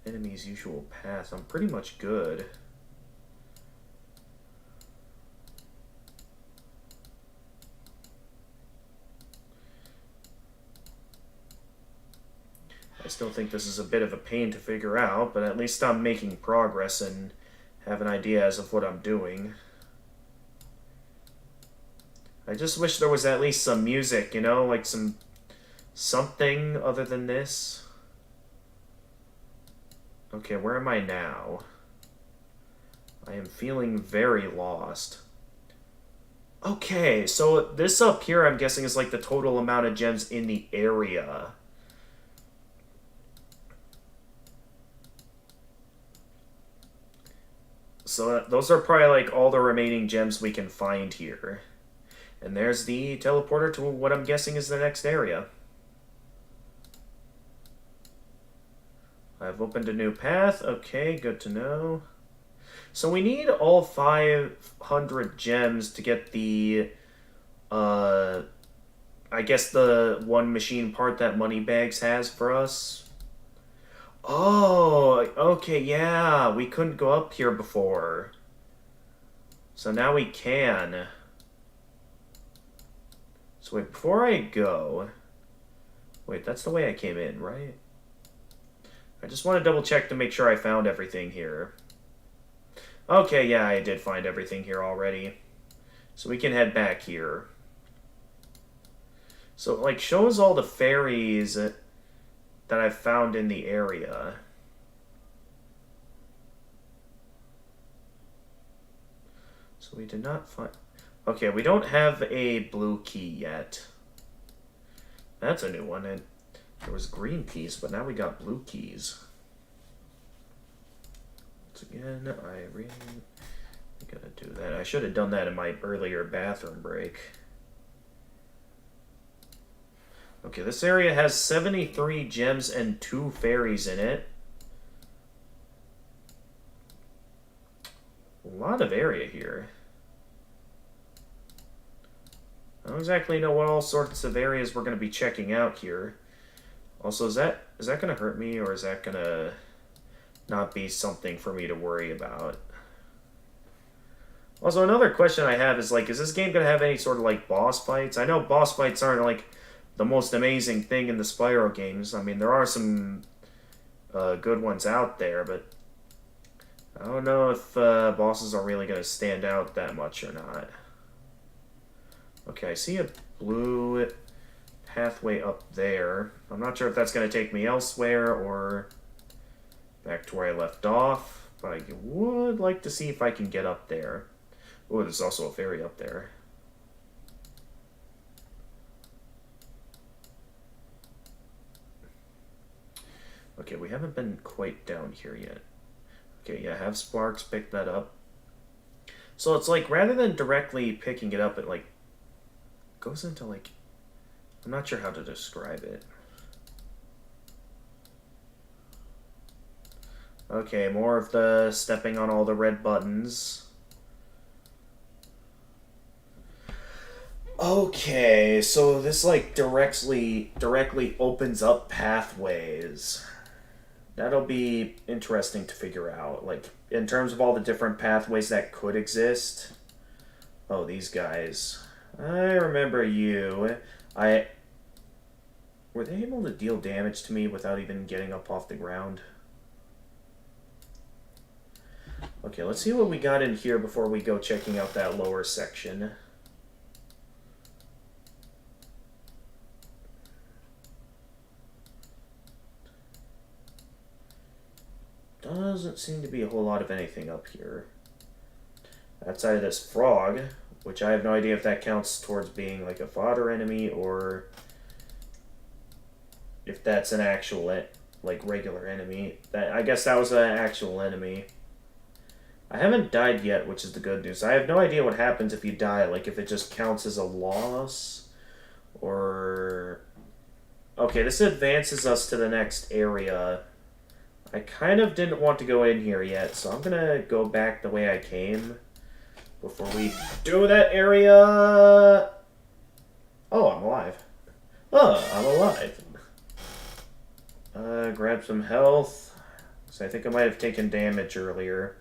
enemy's usual path, I'm pretty much good. I still think this is a bit of a pain to figure out, but at least I'm making progress and have an idea as of what I'm doing. I just wish there was at least some music, you know, like something other than this. Okay, where am I now? I am feeling very lost. Okay, so this up here I'm guessing is like the total amount of gems in the area. So those are probably like all the remaining gems we can find here. And there's the teleporter to what I'm guessing is the next area. I've opened a new path. Okay, good to know. So we need all 500 gems to get the, I guess the one machine part that Moneybags has for us. Oh, okay, yeah, we couldn't go up here before. So now we can. So wait, before I go... Wait, that's the way I came in, right? I just want to double check to make sure I found everything here. Okay, yeah, I did find everything here already. So we can head back here. So it, like, shows all the fairies that I've found in the area. So we did not find... Okay, we don't have a blue key yet. That's a new one. And there was green keys, but now we got blue keys. Once again, I really gotta do that. I should have done that in my earlier bathroom break. Okay, this area has 73 gems and 2 fairies in it. A lot of area here. I don't exactly know what all sorts of areas we're going to be checking out here. Also, is that going to hurt me, or is that going to not be something for me to worry about? Also, another question I have is, like, is this game going to have any sort of, like, boss fights? I know boss fights aren't, like, the most amazing thing in the Spyro games. I mean, there are some good ones out there, but I don't know if bosses are really going to stand out that much or not. Okay, I see a blue pathway up there. I'm not sure if that's going to take me elsewhere or back to where I left off, but I would like to see if I can get up there. Oh, there's also a fairy up there. Okay, we haven't been quite down here yet. Okay, yeah, have Sparks pick that up. So it's like, rather than directly picking it up, it like goes into like, I'm not sure how to describe it. Okay, more of the stepping on all the red buttons. Okay, so this like directly opens up pathways. That'll be interesting to figure out, like, in terms of all the different pathways that could exist. Oh, these guys. I remember you. Were they able to deal damage to me without even getting up off the ground? Okay, let's see what we got in here before we go checking out that lower section. Doesn't seem to be a whole lot of anything up here. Outside of this frog, which I have no idea if that counts towards being like a fodder enemy or if that's an actual, like, regular enemy. I guess that was an actual enemy. I haven't died yet, which is the good news. I have no idea what happens if you die, like if it just counts as a loss or... Okay, this advances us to the next area. I kind of didn't want to go in here yet, so I'm gonna go back the way I came before we do that area. Oh, I'm alive. Oh, I'm alive. Grab some health. So I think I might have taken damage earlier.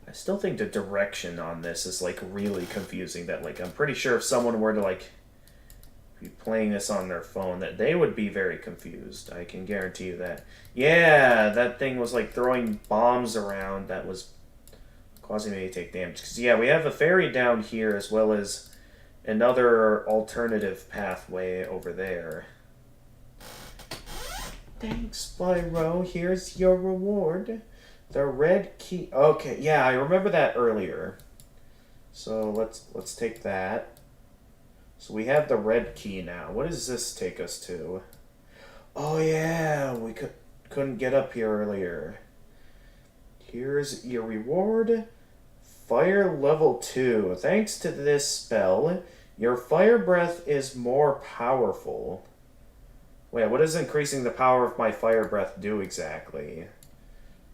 I still think the direction on this is, like, really confusing. That, like, I'm pretty sure if someone were to, like, be playing this on their phone, that they would be very confused. I can guarantee you that. Yeah, that thing was like throwing bombs around that was causing me to take damage. Because, yeah, we have a ferry down here as well as another alternative pathway over there. Thanks, Spyro. Here's your reward. The red key. Okay, yeah, I remember that earlier. So let's take that. So we have the red key now. What does this take us to? Oh yeah, we couldn't get up here earlier. Here's your reward. Fire level 2. Thanks to this spell, your fire breath is more powerful. Wait, what does increasing the power of my fire breath do exactly?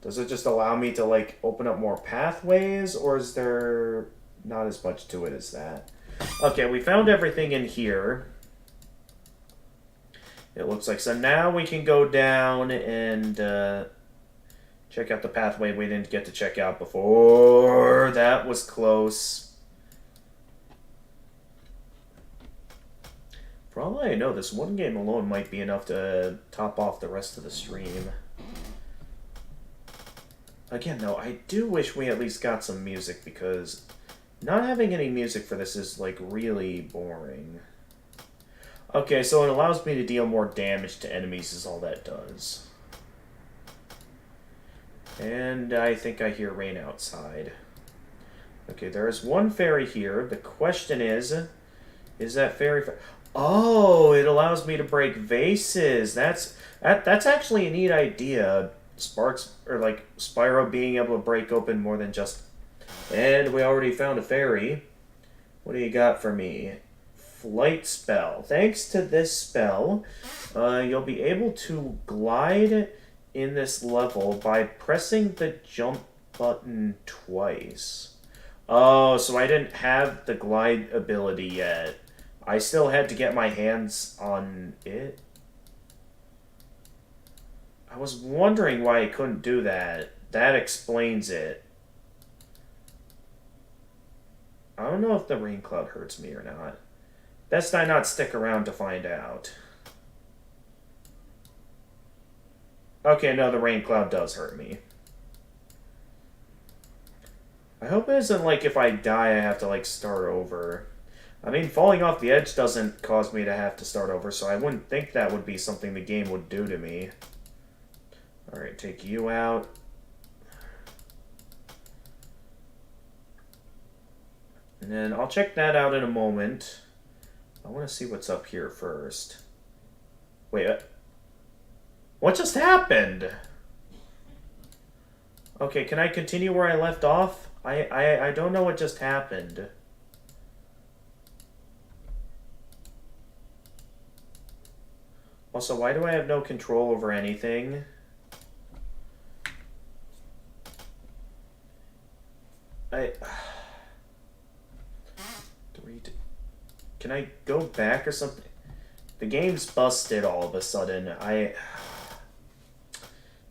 Does it just allow me to, like, open up more pathways, or is there not as much to it as that? Okay, we found everything in here. It looks like. So now we can go down and check out the pathway we didn't get to check out before. That was close. For all I know, this one game alone might be enough to top off the rest of the stream. Again, though, I do wish we at least got some music, because not having any music for this is, like, really boring. Okay, so it allows me to deal more damage to enemies is all that does. And I think I hear rain outside. Okay, there is one fairy here. The question is that fairy... Oh, it allows me to break vases. That's actually a neat idea. Spyro being able to break open more than just... And we already found a fairy. What do you got for me? Flight spell. Thanks to this spell, you'll be able to glide in this level by pressing the jump button twice. Oh, so I didn't have the glide ability yet. I still had to get my hands on it. I was wondering why I couldn't do that. That explains it. I don't know if the rain cloud hurts me or not. Best I not stick around to find out. Okay, no, the rain cloud does hurt me. I hope it isn't like if I die I have to, like, start over. I mean, falling off the edge doesn't cause me to have to start over, so I wouldn't think that would be something the game would do to me. Alright, take you out. And then I'll check that out in a moment. I want to see what's up here first. Wait, what just happened? Okay, can I continue where I left off? I don't know what just happened. Also, why do I have no control over anything? Can I go back or something? The game's busted all of a sudden.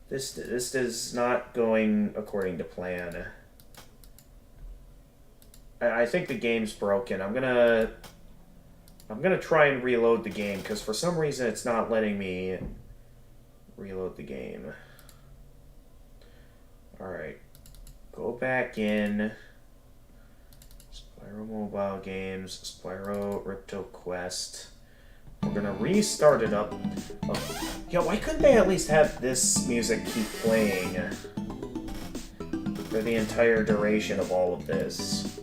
This is not going according to plan. I think the game's broken. I'm gonna try and reload the game, because for some reason it's not letting me reload the game. Alright. Go back in. Spyro Mobile Games, Spyro Ripto Quest. We're gonna restart it up. Oh. Yeah, why couldn't they at least have this music keep playing for the entire duration of all of this?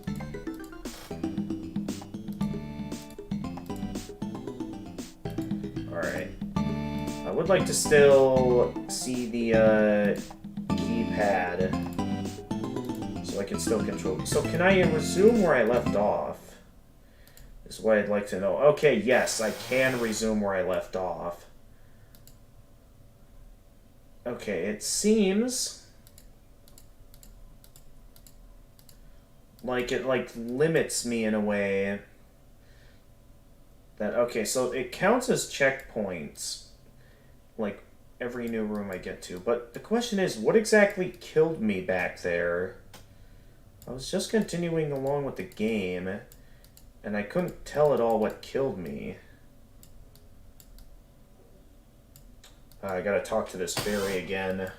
Alright. I would like to still see the keypad, so I can still control. So can I resume where I left off? Is what I'd like to know. Okay, yes, I can resume where I left off. Okay, it seems like it, like, limits me in a way that, okay, so it counts as checkpoints, like, every new room I get to. But the question is, what exactly killed me back there? I was just continuing along with the game, and I couldn't tell at all what killed me. I gotta talk to this fairy again.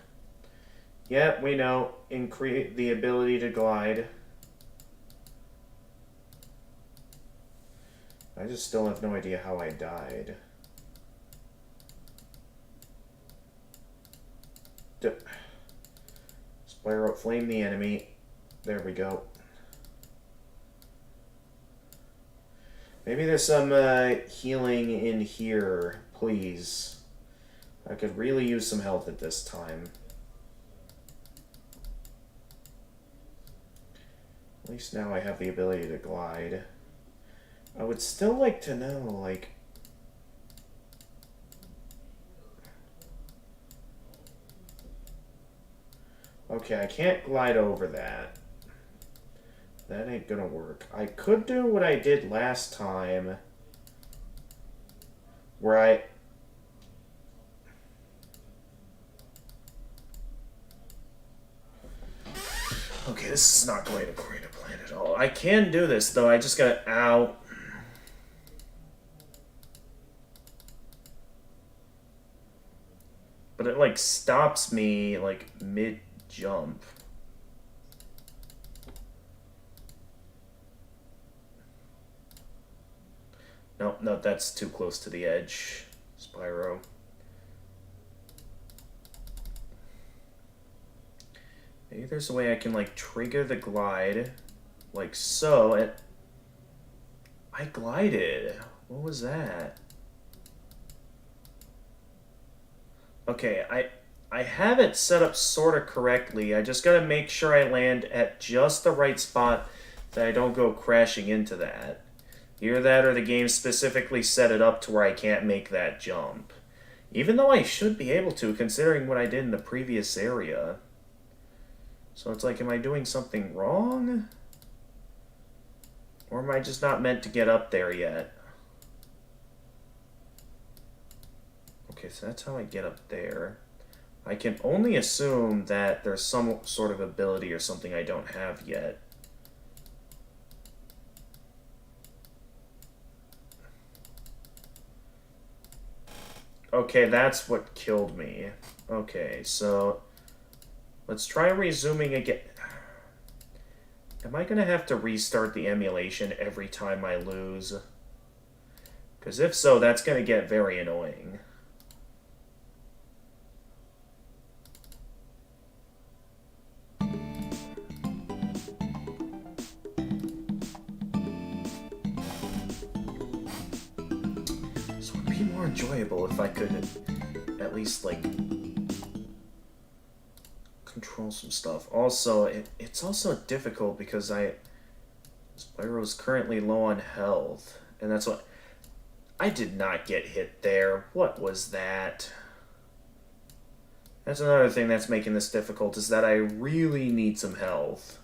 Yeah, we know. Increase the ability to glide. I just still have no idea how I died. Spyro, flame the enemy. There we go. Maybe there's some healing in here, please. I could really use some health at this time. At least now I have the ability to glide. I would still like to know, like... Okay, I can't glide over that. That ain't gonna work. I could do what I did last time, where I... Okay, this is not going according to plan at all. I can do this, though. I just gotta... Ow. But it, like, stops me, like, mid-jump. No, that's too close to the edge, Spyro. Maybe there's a way I can, like, trigger the glide, like so, and... I glided. What was that? Okay, I have it set up sort of correctly. I just gotta make sure I land at just the right spot that I don't go crashing into that. Either that or the game specifically set it up to where I can't make that jump. Even though I should be able to, considering what I did in the previous area. So it's like, am I doing something wrong? Or am I just not meant to get up there yet? Okay, so that's how I get up there. I can only assume that there's some sort of ability or something I don't have yet. Okay, that's what killed me. Okay, so let's try resuming again. Am I going to have to restart the emulation every time I lose? Because if so, that's going to get very annoying. Enjoyable if I could at least, like, control some stuff. Also, it's also difficult because Spyro's currently low on health, and that's what... I did not get hit there. What was that? That's another thing that's making this difficult, is that I really need some health.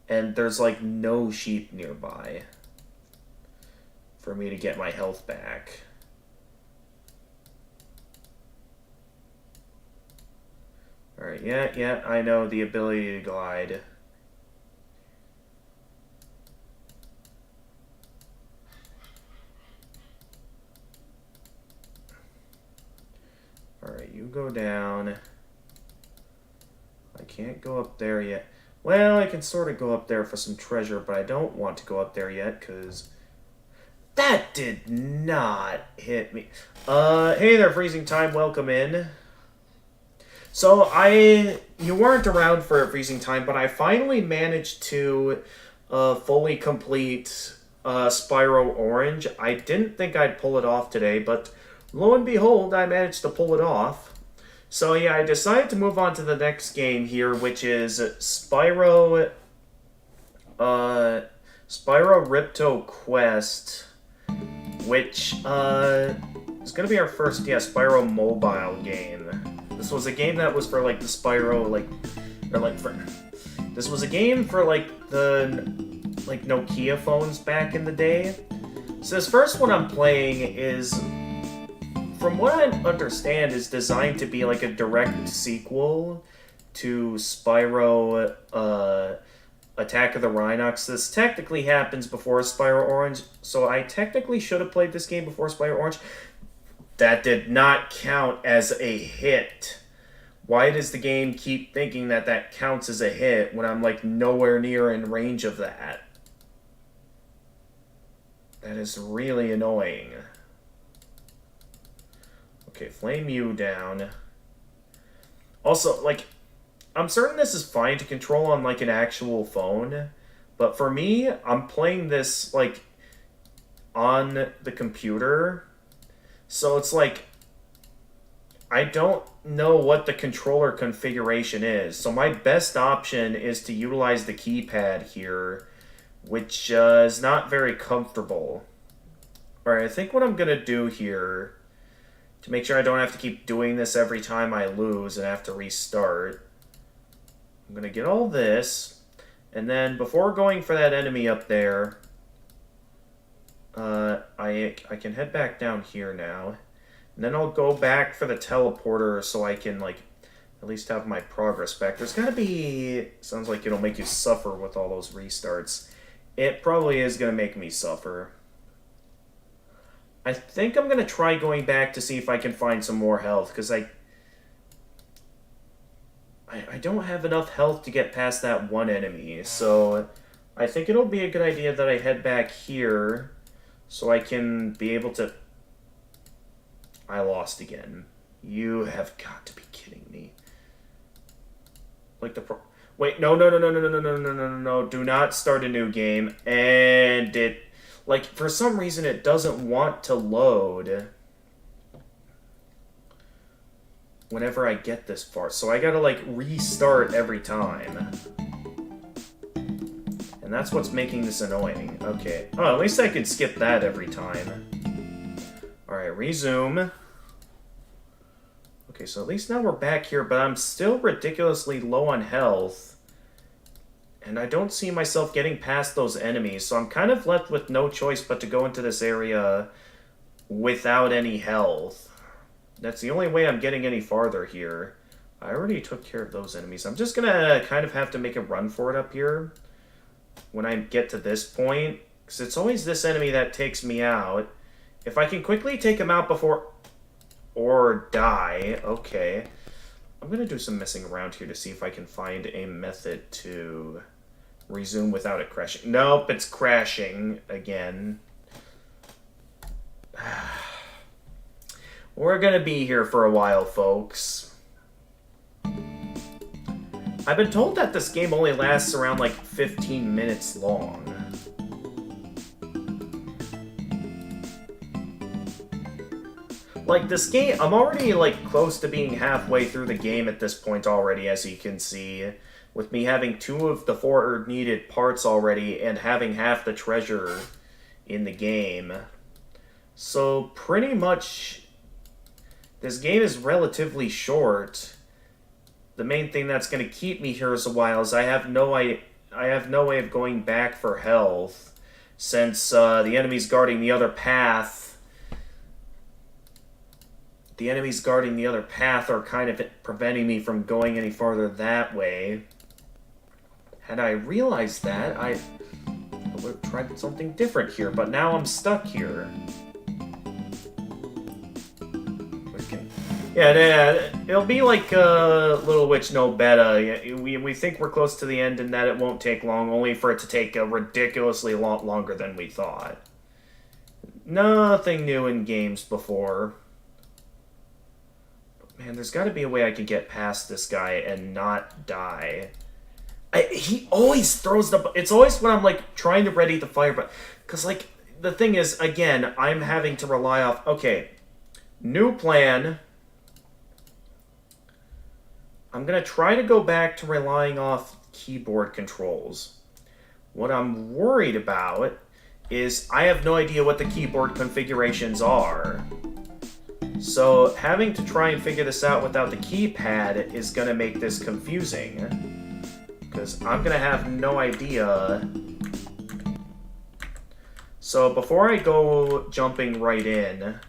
And there's, like, no sheep nearby for me to get my health back. Alright, yeah, I know the ability to glide. Alright, you go down. I can't go up there yet. Well, I can sort of go up there for some treasure, but I don't want to go up there yet, because... That did not hit me. Hey there, Freezing Time, welcome in. So, you weren't around for Freezing Time, but I finally managed to fully complete Spyro Orange. I didn't think I'd pull it off today, but lo and behold, I managed to pull it off. So yeah, I decided to move on to the next game here, which is Spyro Ripto Quest, which is going to be our first, Spyro mobile game. This was a game that was for, like, the Spyro, this was a game for, like, the, like, Nokia phones back in the day. So this first one I'm playing is, from what I understand, is designed to be, like, a direct sequel to Spyro, Attack of the Rhinox. This technically happens before Spyro Orange, so I technically should have played this game before Spyro Orange. That did not count as a hit. Why does the game keep thinking that that counts as a hit when I'm like nowhere near in range of that? That is really annoying. Okay, flame you down. Also, like, I'm certain this is fine to control on like an actual phone, but for me, I'm playing this like on the computer. So it's like I don't know what the controller configuration is. So my best option is to utilize the keypad here, which is not very comfortable. Alright, I think what I'm going to do here, to make sure I don't have to keep doing this every time I lose and have to restart, I'm going to get all this, and then before going for that enemy up there, I can head back down here now. And then I'll go back for the teleporter so I can, like, at least have my progress back. There's gotta be... Sounds like it'll make you suffer with all those restarts. It probably is gonna make me suffer. I think I'm gonna try going back to see if I can find some more health, because I don't have enough health to get past that one enemy, so I think it'll be a good idea that I head back here so I can be able to... I lost again. You have got to be kidding me. Like the wait, no. Do not start a new game. And it, like, for some reason it doesn't want to load whenever I get this far. So I gotta, like, restart every time. And that's what's making this annoying. Okay. Oh, at least I can skip that every time. Alright, resume. Okay, so at least now we're back here, but I'm still ridiculously low on health. And I don't see myself getting past those enemies, so I'm kind of left with no choice but to go into this area without any health. That's the only way I'm getting any farther here. I already took care of those enemies. I'm just gonna kind of have to make a run for it up here when I get to this point, because it's always this enemy that takes me out. If I can quickly take him out before... Or die. Okay. I'm going to do some messing around here to see if I can find a method to resume without it crashing. Nope, it's crashing again. We're going to be here for a while, folks. I've been told that this game only lasts around like 15 minutes long. Like, this game, I'm already, like, close to being halfway through the game at this point already, as you can see. With me having 2 of the 4 needed parts already, and having half the treasure in the game. So, pretty much, this game is relatively short. The main thing that's going to keep me here is a while is I have no way of going back for health, since the enemy's guarding the other path. The enemies guarding the other path are kind of preventing me from going any farther that way. Had I realized that, I would have tried something different here, but now I'm stuck here. Yeah, it'll be like Little Witch No Beta. We think we're close to the end and that it won't take long, only for it to take a ridiculously lot longer than we thought. Nothing new in games before. Man, there's got to be a way I can get past this guy and not die. He always throws the... It's always when I'm, like, trying to ready the fire, but... Because, like, the thing is, again, I'm having to rely off... Okay, new plan. I'm going to try to go back to relying off keyboard controls. What I'm worried about is I have no idea what the keyboard configurations are. So, having to try and figure this out without the keypad is going to make this confusing. Because I'm going to have no idea. So, before I go jumping right in,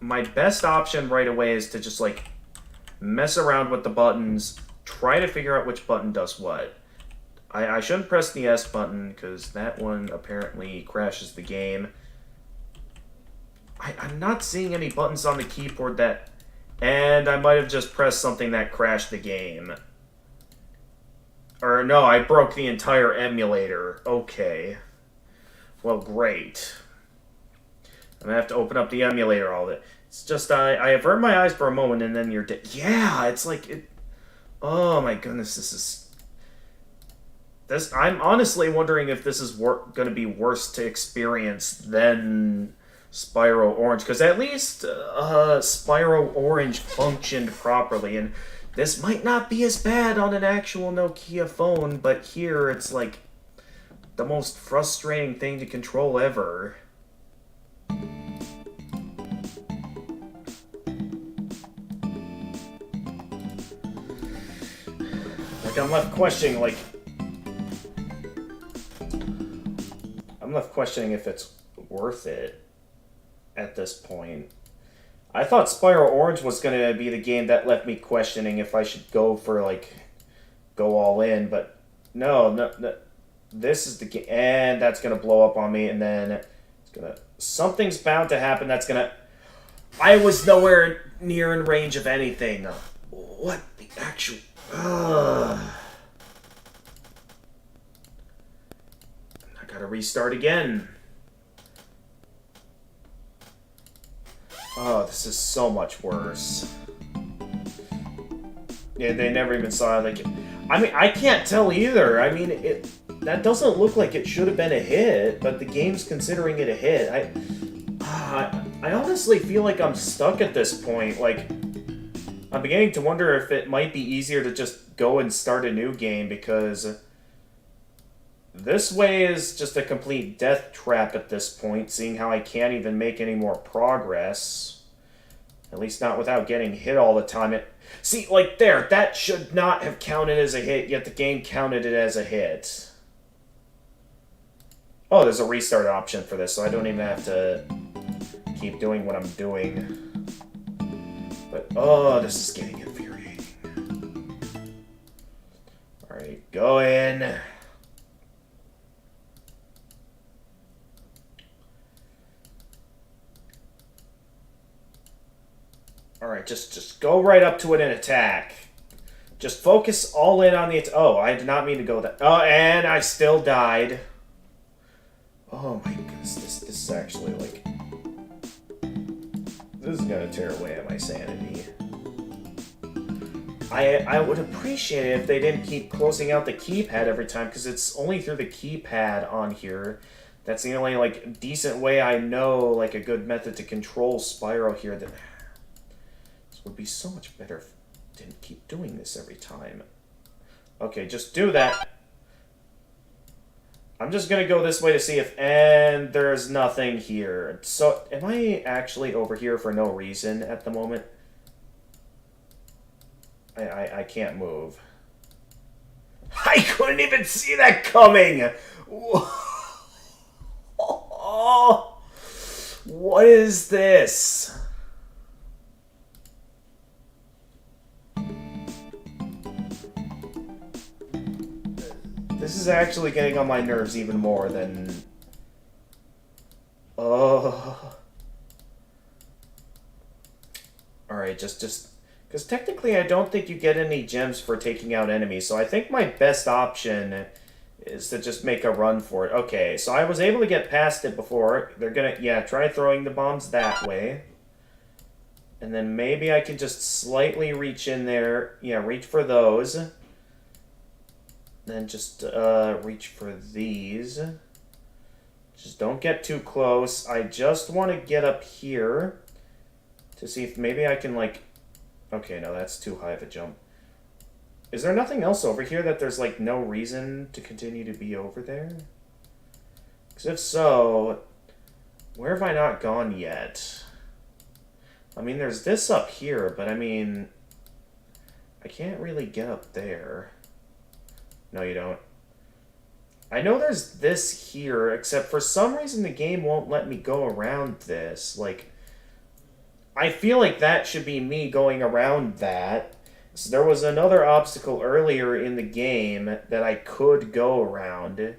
my best option right away is to just, like, mess around with the buttons, try to figure out which button does what. I shouldn't press the S button, because that one apparently crashes the game. I'm not seeing any buttons on the keyboard that... And I might have just pressed something that crashed the game. Or no, I broke the entire emulator. Okay. Well, great. I'm gonna have to open up the emulator all of it. It's just, I avert my eyes for a moment and then you're dead. Yeah, it's like... Oh my goodness, I'm honestly wondering if this is gonna be worse to experience than Spyro Orange, because at least Spyro Orange functioned properly, and this might not be as bad on an actual Nokia phone, but here it's like the most frustrating thing to control ever. Like, I'm left questioning, if it's worth it at this point. I thought Spyro Orange was going to be the game that left me questioning if I should go all in, but no, this is the game, and that's going to blow up on me, and then something's bound to happen that's going to... I was nowhere near in range of anything. What the actual... I gotta restart again. Oh, this is so much worse. Yeah, they never even saw it. Like, I mean, I can't tell either. I mean, that doesn't look like it should have been a hit, but the game's considering it a hit. I honestly feel like I'm stuck at this point. Like, I'm beginning to wonder if it might be easier to just go and start a new game, because this way is just a complete death trap at this point, seeing how I can't even make any more progress. At least not without getting hit all the time. See, like there, that should not have counted as a hit, yet the game counted it as a hit. Oh, there's a restart option for this, so I don't even have to keep doing what I'm doing. But, oh, this is getting infuriating. Alright, go in. Alright, just go right up to it and attack. Just focus all in on the... Oh, I did not mean to go that... Oh, and I still died. Oh my goodness, this is actually, like... This is gonna tear away at my sanity. I would appreciate it if they didn't keep closing out the keypad every time, because it's only through the keypad on here. That's the only, like, decent way I know, like, a good method to control Spyro here. That this would be so much better if I didn't keep doing this every time. Okay, just do that. I'm just gonna go this way to see if... And there's nothing here. So, am I actually over here for no reason at the moment? I can't move. I couldn't even see that coming! Oh, what is this? This is actually getting on my nerves even more than... Oh. Alright, just... Because technically I don't think you get any gems for taking out enemies, so I think my best option is to just make a run for it. Okay, so I was able to get past it before. They're gonna... Yeah, try throwing the bombs that way. And then maybe I can just slightly reach in there. Yeah, reach for those. Then just reach for these. Just don't get too close. I just want to get up here to see if maybe I can, like... Okay, no, that's too high of a jump. Is there nothing else over here that there's, like, no reason to continue to be over there? Because if so, where have I not gone yet? I mean, there's this up here, but I mean... I can't really get up there. No, you don't. I know there's this here, except for some reason the game won't let me go around this. Like, I feel like that should be me going around that. So there was another obstacle earlier in the game that I could go around.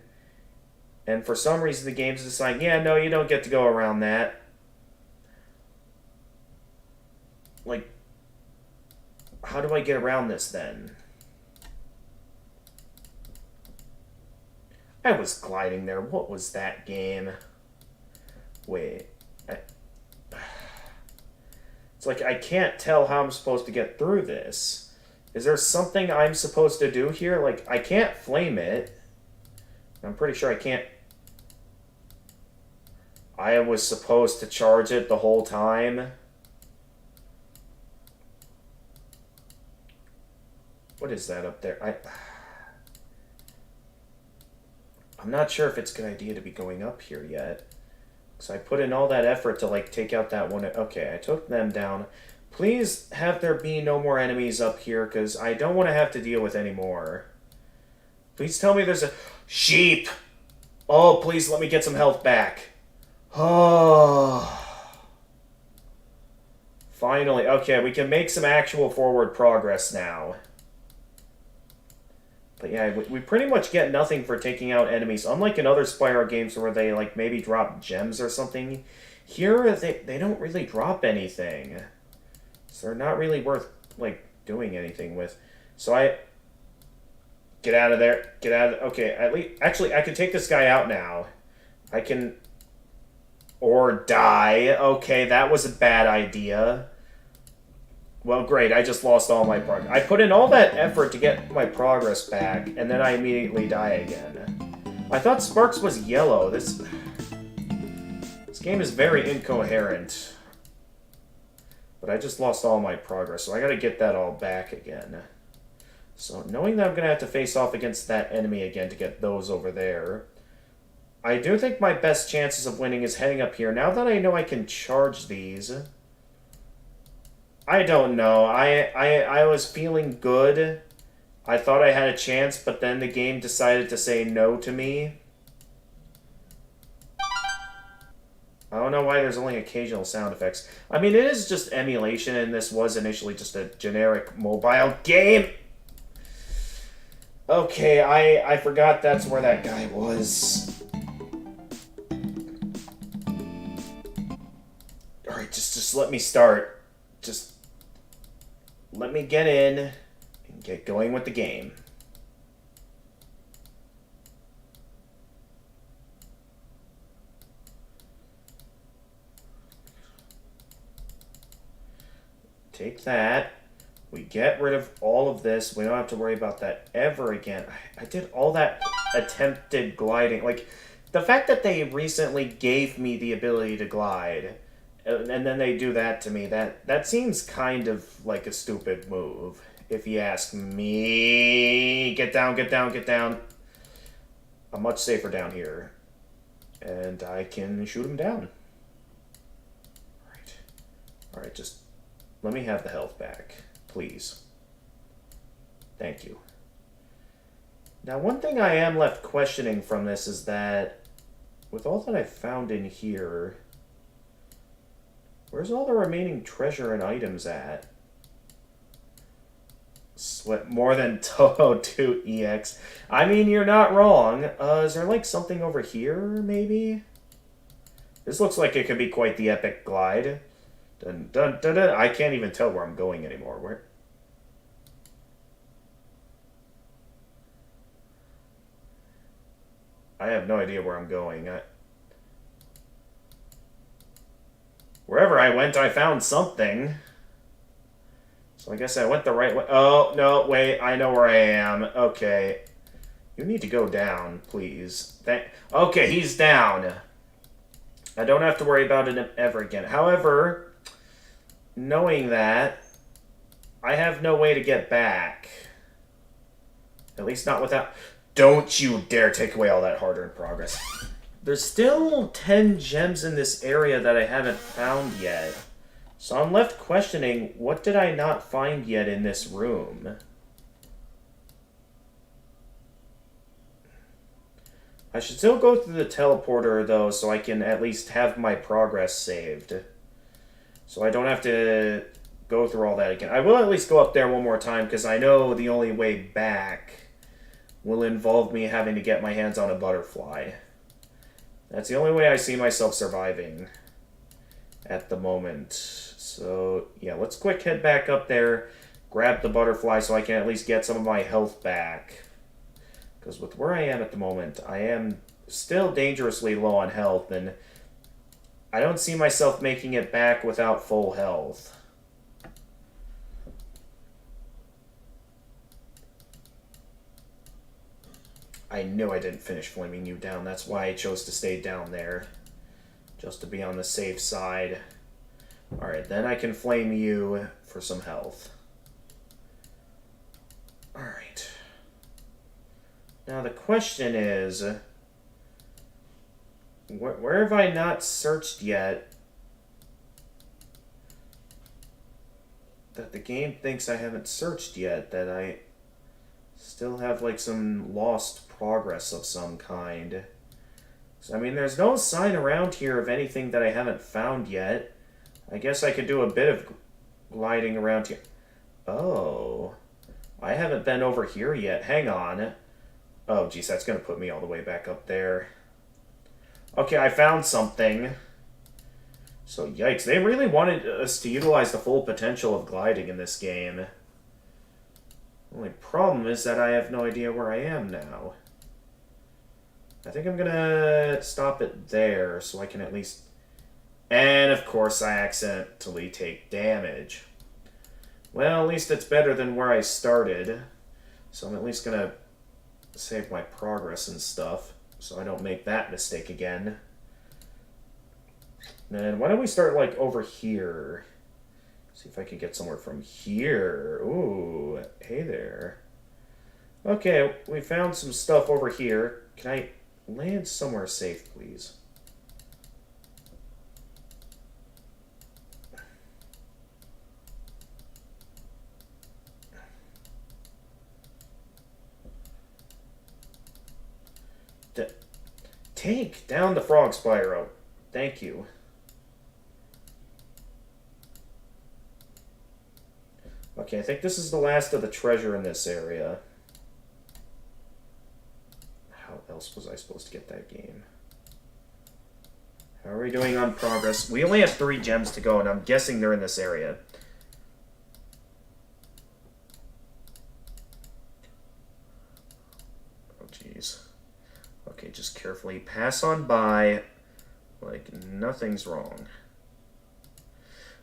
And for some reason the game's deciding, yeah, no, you don't get to go around that. Like, how do I get around this then? I was gliding there. What was that game? Wait. It's like I can't tell how I'm supposed to get through this. Is there something I'm supposed to do here? Like, I can't flame it. I'm pretty sure I can't. I was supposed to charge it the whole time. What is that up there? I'm not sure if it's a good idea to be going up here yet. Because I put in all that effort to, like, take out that one. Okay, I took them down. Please have there be no more enemies up here, because I don't want to have to deal with any more. Please tell me there's a... Sheep! Oh, please let me get some health back. Oh. Finally. Okay, we can make some actual forward progress now. But yeah, we pretty much get nothing for taking out enemies. Unlike in other Spyro games where they, like, maybe drop gems or something, here they don't really drop anything. So they're not really worth, like, doing anything with. So I... Get out of there. Get out of... Okay, at least... Actually, I can take this guy out now. I can... Or die. Okay, that was a bad idea. Well, great, I just lost all my progress. I put in all that effort to get my progress back, and then I immediately die again. I thought Sparks was yellow. This game is very incoherent. But I just lost all my progress, so I gotta get that all back again. So, knowing that I'm gonna have to face off against that enemy again to get those over there, I do think my best chances of winning is heading up here. Now that I know I can charge these... I don't know. I was feeling good. I thought I had a chance, but then the game decided to say no to me. I don't know why there's only occasional sound effects. I mean, it is just emulation, and this was initially just a generic mobile game. Okay, I forgot that's where that guy was. Alright, just let me start. Just let me get in and get going with the game. Take that. We get rid of all of this. We don't have to worry about that ever again. I did all that attempted gliding. Like, the fact that they recently gave me the ability to glide... And then they do that to me. That seems kind of like a stupid move, if you ask me. Get down, get down, get down. I'm much safer down here. And I can shoot him down. Alright. Alright, just let me have the health back, please. Thank you. Now, one thing I am left questioning from this is that, with all that I've found in here... Where's all the remaining treasure and items at? Sweat more than Toho 2 EX. I mean, you're not wrong. Is there like something over here, maybe? This looks like it could be quite the epic glide. Dun, dun, dun, dun. I can't even tell where I'm going anymore. Where? I have no idea where I'm going. Wherever I went, I found something. So I guess I went the right way. Oh, no, wait. I know where I am. Okay. You need to go down, please. Okay, he's down. I don't have to worry about it ever again. However, knowing that, I have no way to get back. At least not without... Don't you dare take away all that hard-earned progress. There's still 10 gems in this area that I haven't found yet. So I'm left questioning, what did I not find yet in this room? I should still go through the teleporter, though, so I can at least have my progress saved. So I don't have to go through all that again. I will at least go up there one more time, because I know the only way back will involve me having to get my hands on a butterfly. That's the only way I see myself surviving. at the moment. So, yeah, let's quick head back up there, grab the butterfly so I can at least get some of my health back. Because with where I am at the moment, I am still dangerously low on health, and I don't see myself making it back without full health. I knew I didn't finish flaming you down. That's why I chose to stay down there. Just to be on the safe side. Alright, then I can flame you for some health. Alright. Now the question is, where have I not searched yet that the game thinks I haven't searched yet, that I still have like some lost progress of some kind? So, I mean, there's no sign around here of anything that I haven't found yet. I guess I could do a bit of gliding around here. Oh, I haven't been over here yet. Hang on. Oh, geez, that's going to put me all the way back up there. Okay, I found something. So, yikes. They really wanted us to utilize the full potential of gliding in this game. The only problem is that I have no idea where I am now. I think I'm going to stop it there so I can at least... And, of course, I accidentally take damage. Well, at least it's better than where I started. So I'm at least going to save my progress and stuff so I don't make that mistake again. And why don't we start, like, over here? See if I can get somewhere from here. Ooh, hey there. Okay, we found some stuff over here. Can I land somewhere safe, please? Take down the frog, Spyro. Thank you. Okay, I think this is the last of the treasure in this area. How else was I supposed to get that game? How are we doing on progress? We only have 3 gems to go, and I'm guessing they're in this area. Oh, jeez. Okay, just carefully pass on by like nothing's wrong.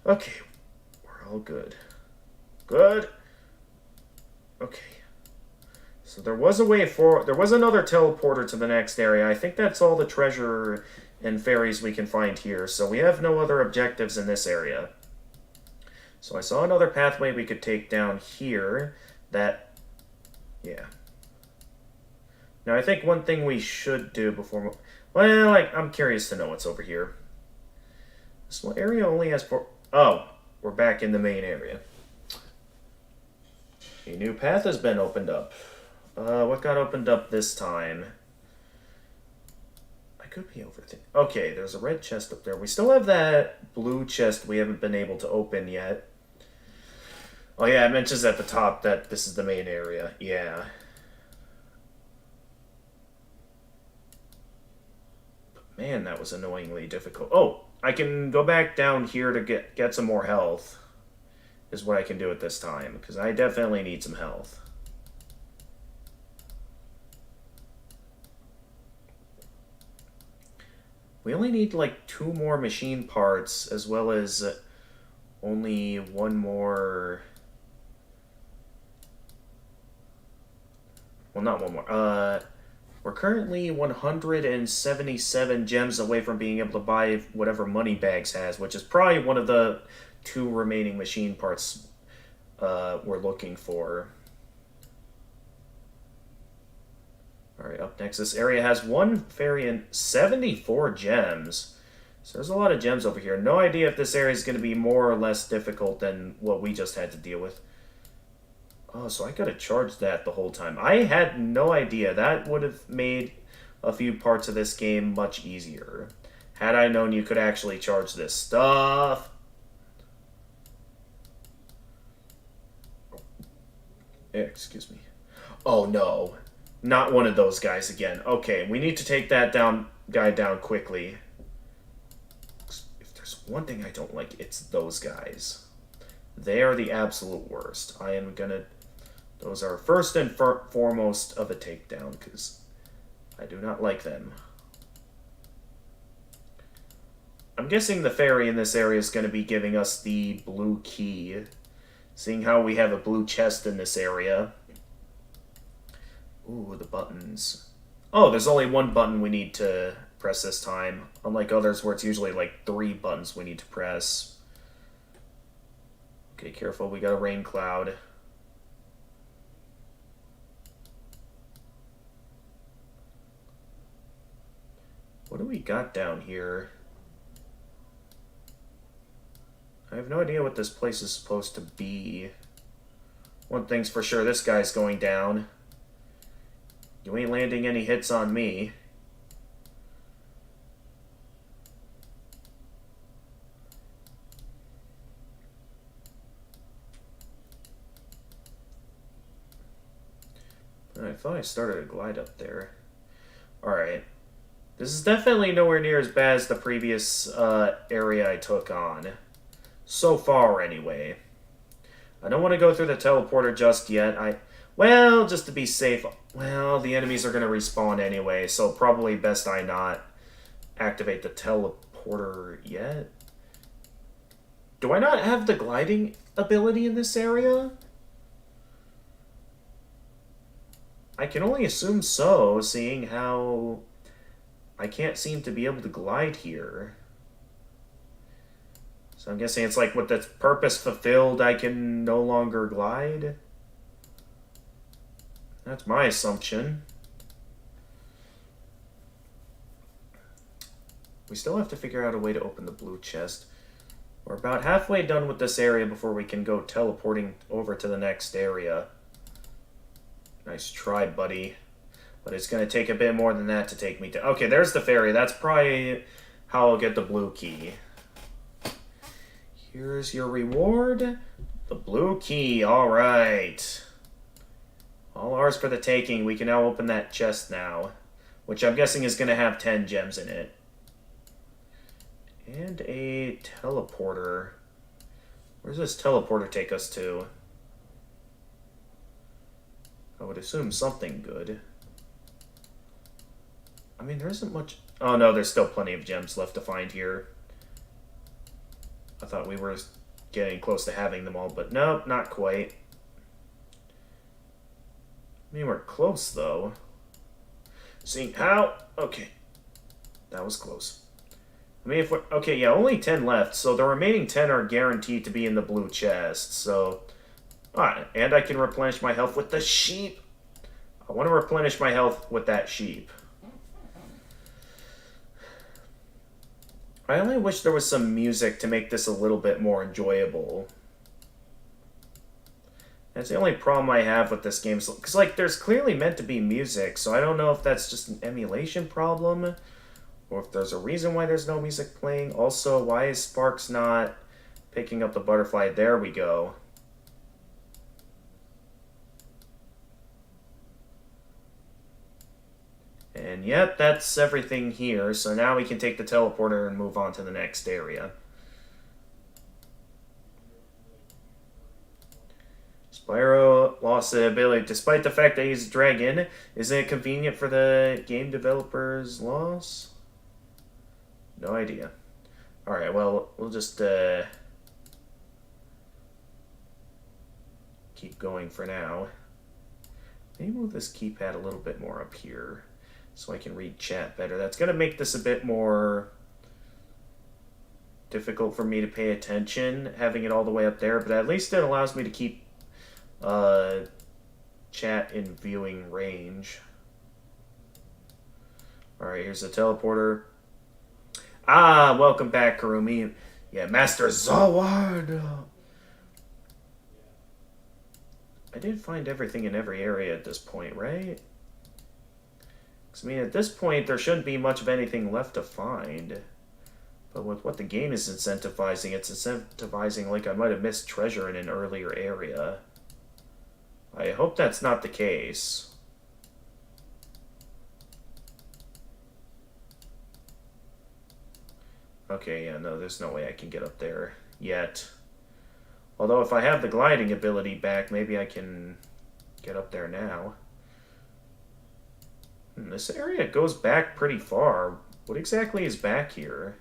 Okay, we're all good. Good. Okay. So there was a way for... There was another teleporter to the next area. I think that's all the treasure and fairies we can find here. So we have no other objectives in this area. So I saw another pathway we could take down here that... Yeah. Now, I think one thing we should do before... Well, I'm curious to know what's over here. This area only has 4... Oh, we're back in the main area. A new path has been opened up. What got opened up this time? I could be overthinking. Okay, there's a red chest up there. We still have that blue chest we haven't been able to open yet. Oh yeah, it mentions at the top that this is the main area. Yeah. Man, that was annoyingly difficult. Oh, I can go back down here to get some more health. Is what I can do at this time, because I definitely need some health. We only need like 2 more machine parts, as well as only 1 more... Well, not 1 more. We're currently 177 gems away from being able to buy whatever Moneybags has, which is probably one of the 2 remaining machine parts we're looking for. Alright, up next, this area has 1 fairy and 74 gems. So there's a lot of gems over here. No idea if this area is going to be more or less difficult than what we just had to deal with. Oh, so I gotta charge that the whole time. I had no idea. That would have made a few parts of this game much easier. Had I known you could actually charge this stuff. Excuse me. Oh no. Not one of those guys again. Okay, we need to take that guy down quickly. If there's one thing I don't like, it's those guys. They are the absolute worst. I am gonna... Those are first and foremost of a takedown, because I do not like them. I'm guessing the fairy in this area is going to be giving us the blue key, seeing how we have a blue chest in this area. Ooh, the buttons. Oh, there's only one button we need to press this time, unlike others where it's usually like 3 buttons we need to press. Okay, careful, we got a rain cloud. What do we got down here? I have no idea what this place is supposed to be. One thing's for sure, this guy's going down. You ain't landing any hits on me. I thought I started a glide up there. Alright. This is definitely nowhere near as bad as the previous area I took on. So far, anyway. I don't want to go through the teleporter just yet. Well, just to be safe. Well, the enemies are going to respawn anyway, so probably best I not activate the teleporter yet. Do I not have the gliding ability in this area? I can only assume so, seeing how I can't seem to be able to glide here. So I'm guessing it's like with the purpose fulfilled, I can no longer glide. That's my assumption. We still have to figure out a way to open the blue chest. We're about halfway done with this area before we can go teleporting over to the next area. Nice try, buddy. But it's going to take a bit more than that to take me to... Okay, there's the fairy. That's probably how I'll get the blue key. Here's your reward. The blue key. All right. All ours for the taking. We can now open that chest now, which I'm guessing is going to have 10 gems in it. And a teleporter. Where does this teleporter take us to? I would assume something good. I mean, there isn't much... Oh, no, there's still plenty of gems left to find here. I thought we were getting close to having them all, but nope, not quite. I mean, we're close, though. Seeing how... Okay. That was close. I mean, if we're... Okay, yeah, only 10 left, so the remaining 10 are guaranteed to be in the blue chest, so... Alright, and I can replenish my health with the sheep. I want to replenish my health with that sheep. I only wish there was some music to make this a little bit more enjoyable. That's the only problem I have with this game. Because, like, there's clearly meant to be music, so I don't know if that's just an emulation problem, or if there's a reason why there's no music playing. Also, why is Sparks not picking up the butterfly? There we go. And yep, that's everything here. So now we can take the teleporter and move on to the next area. Spyro lost the ability. Despite the fact that he's a dragon, isn't it convenient for the game developer's loss? No idea. Alright, well, we'll just keep going for now. Maybe move this keypad a little bit more up here, so I can read chat better. That's going to make this a bit more difficult for me to pay attention, having it all the way up there, but at least it allows me to keep chat in viewing range. Alright, here's the teleporter. Ah, welcome back, Karumi. Yeah, Master Zawad. I did find everything in every area at this point, right? I mean, at this point, there shouldn't be much of anything left to find. But with what the game is incentivizing, it's incentivizing like I might have missed treasure in an earlier area. I hope that's not the case. Okay, yeah, no, there's no way I can get up there yet. Although if I have the gliding ability back, maybe I can get up there now. This area goes back pretty far. What exactly is back here?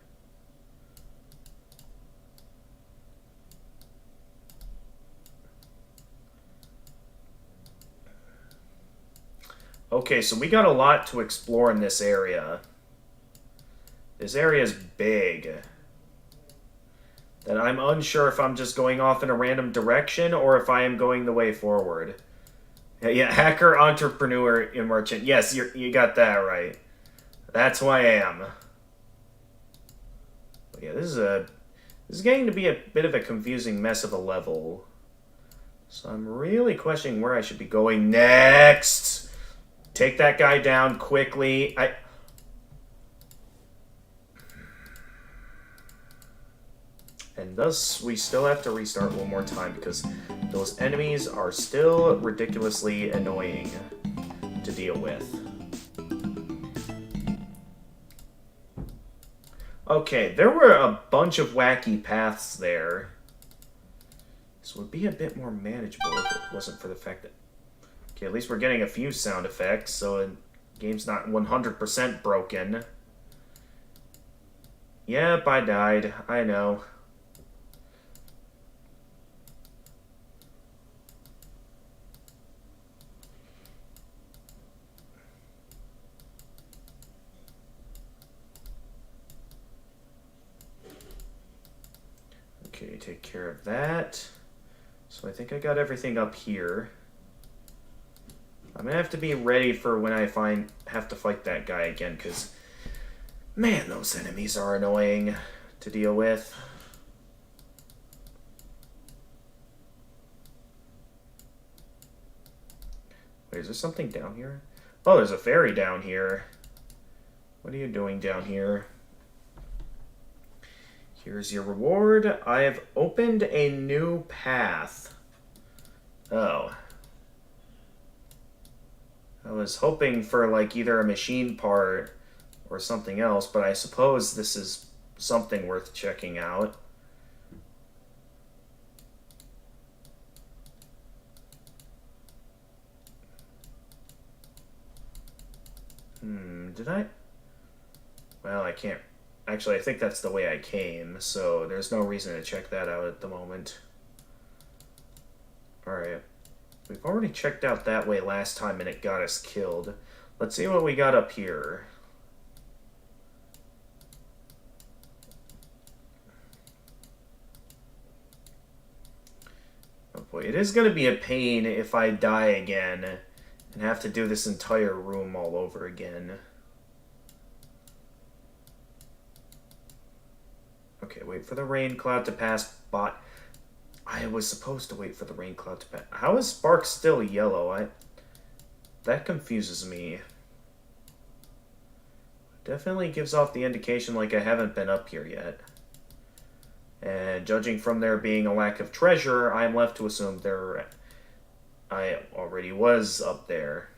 Okay, so we got a lot to explore in this area. This area is big. That I'm unsure if I'm just going off in a random direction or if I am going the way forward. Yeah, hacker, entrepreneur, and merchant. Yes, you got that right. That's who I am. But yeah, this is getting to be a bit of a confusing mess of a level. So I'm really questioning where I should be going next. Take that guy down quickly. And thus, we still have to restart one more time because those enemies are still ridiculously annoying to deal with. Okay, there were a bunch of wacky paths there. This would be a bit more manageable if it wasn't for the fact that... Okay, at least we're getting a few sound effects, so the game's not 100% broken. Yep, I died. I know. Okay, take care of that. So I think I got everything up here. I'm gonna have to be ready for when I have to fight that guy again, because, man, those enemies are annoying to deal with. Wait, is there something down here? Oh, there's a fairy down here. What are you doing down here? Here's your reward. I have opened a new path. Oh. I was hoping for, like, either a machine part or something else, but I suppose this is something worth checking out. Did I? Well, I can't. Actually, I think that's the way I came, so there's no reason to check that out at the moment. Alright. We've already checked out that way last time and it got us killed. Let's see what we got up here. Oh boy, it is going to be a pain if I die again and have to do this entire room all over again. Okay, wait for the rain cloud to pass by. I was supposed to wait for the rain cloud to pass. How is Spark still yellow? That confuses me. Definitely gives off the indication like I haven't been up here yet. And judging from there being a lack of treasure, I'm left to assume I already was up there.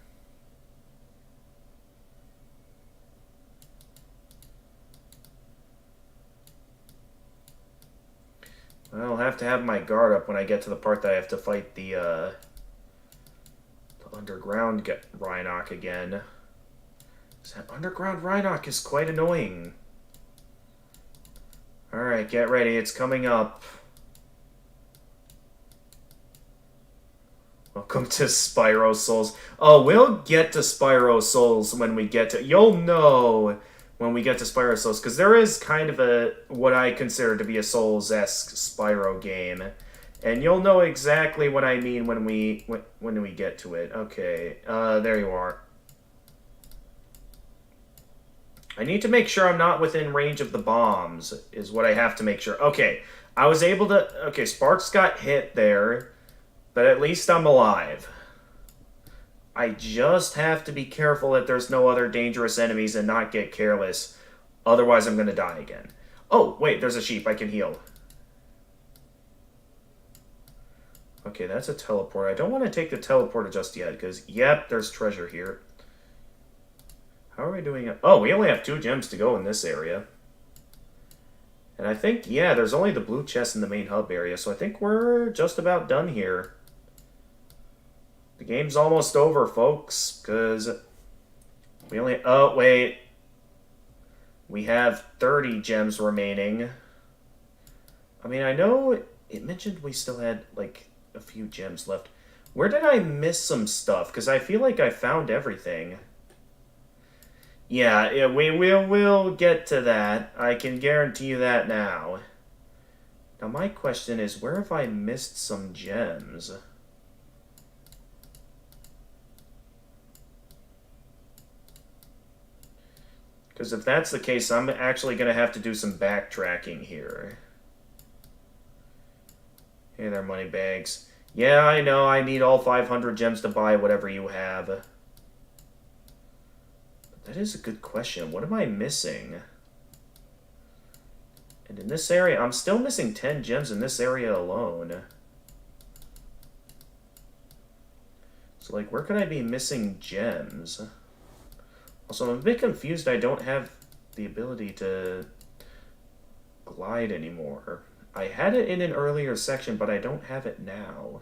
I'll have to have my guard up when I get to the part that I have to fight the underground Rhinoc again. That underground Rhinoc is quite annoying. Alright, get ready. It's coming up. Welcome to Spyro Souls. Oh, we'll get to Spyro Souls when we get to... You'll know when we get to Spyro Souls, because there is kind of what I consider to be a Souls-esque Spyro game. And you'll know exactly what I mean when we get to it. Okay, there you are. I need to make sure I'm not within range of the bombs, is what I have to make sure. Okay, I was able to... Okay, Sparks got hit there, but at least I'm alive. I just have to be careful that there's no other dangerous enemies and not get careless. Otherwise, I'm going to die again. Oh, wait, there's a sheep. I can heal. Okay, that's a teleport. I don't want to take the teleporter just yet, because, yep, there's treasure here. How are we doing? Oh, we only have 2 gems to go in this area. And I think, yeah, there's only the blue chest in the main hub area, so I think we're just about done here. The game's almost over, folks, because we only... Oh, wait. We have 30 gems remaining. I mean, I know it mentioned we still had, like, a few gems left. Where did I miss some stuff? Because I feel like I found everything. Yeah, we'll get to that. I can guarantee you that now. Now, my question is, where have I missed some gems? Because if that's the case, I'm actually going to have to do some backtracking here. Hey there, moneybags. Yeah, I know, I need all 500 gems to buy whatever you have. But that is a good question. What am I missing? And in this area, I'm still missing 10 gems in this area alone. So, like, where could I be missing gems? Also, I'm a bit confused I don't have the ability to glide anymore. I had it in an earlier section, but I don't have it now.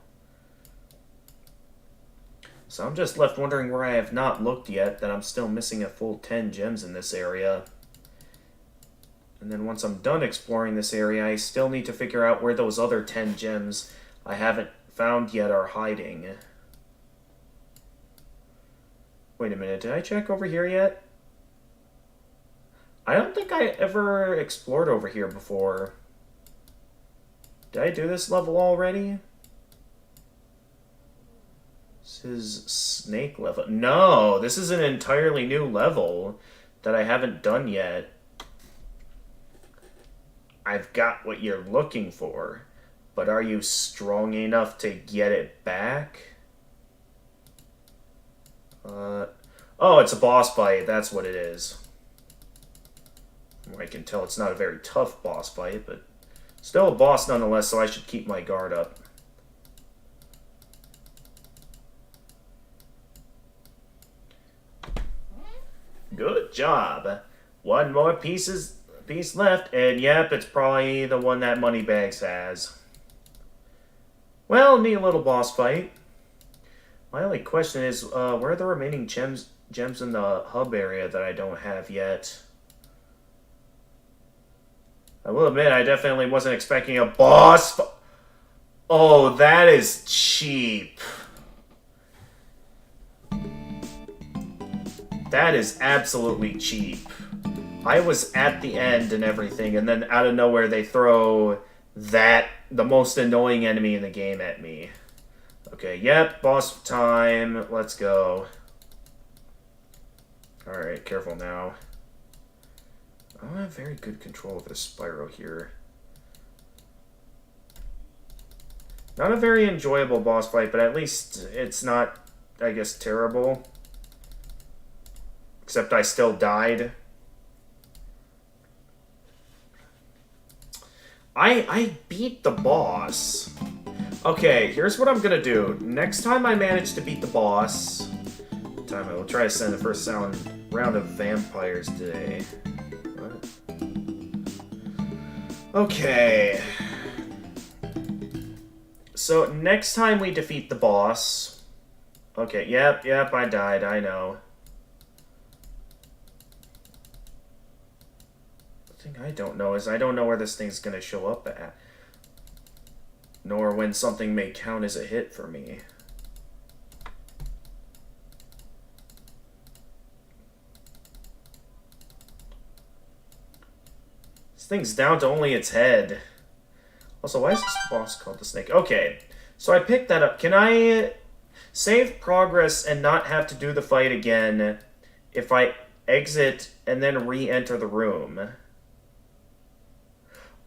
So I'm just left wondering where I have not looked yet, that I'm still missing a full 10 gems in this area. And then once I'm done exploring this area, I still need to figure out where those other 10 gems I haven't found yet are hiding. Wait a minute, did I check over here yet? I don't think I ever explored over here before. Did I do this level already? This is snake level. No, this is an entirely new level that I haven't done yet. I've got what you're looking for, but are you strong enough to get it back? Oh, it's a boss fight. That's what it is. I can tell it's not a very tough boss fight, but still a boss nonetheless, so I should keep my guard up. Good job. One more piece left, and yep, it's probably the one that Moneybags has. Well, neat little boss fight. My only question is, where are the remaining gems in the hub area that I don't have yet? I will admit, I definitely wasn't expecting a boss. Oh, that is cheap. That is absolutely cheap. I was at the end and everything, and then out of nowhere they throw the most annoying enemy in the game at me. Okay, yep, boss time. Let's go. Alright, careful now. I don't have very good control over the Spyro here. Not a very enjoyable boss fight, but at least it's not, I guess, terrible. Except I still died. I beat the boss. Okay, here's what I'm gonna do. Next time I manage to beat the boss, I will try to send the first round of vampires today. What? Okay. So next time we defeat the boss. Okay, yep, I died, I know. The thing I don't know is I don't know where this thing's gonna show up at. Nor when something may count as a hit for me. This thing's down to only its head. Also, why is this boss called the snake? Okay, so I picked that up. Can I save progress and not have to do the fight again if I exit and then re-enter the room?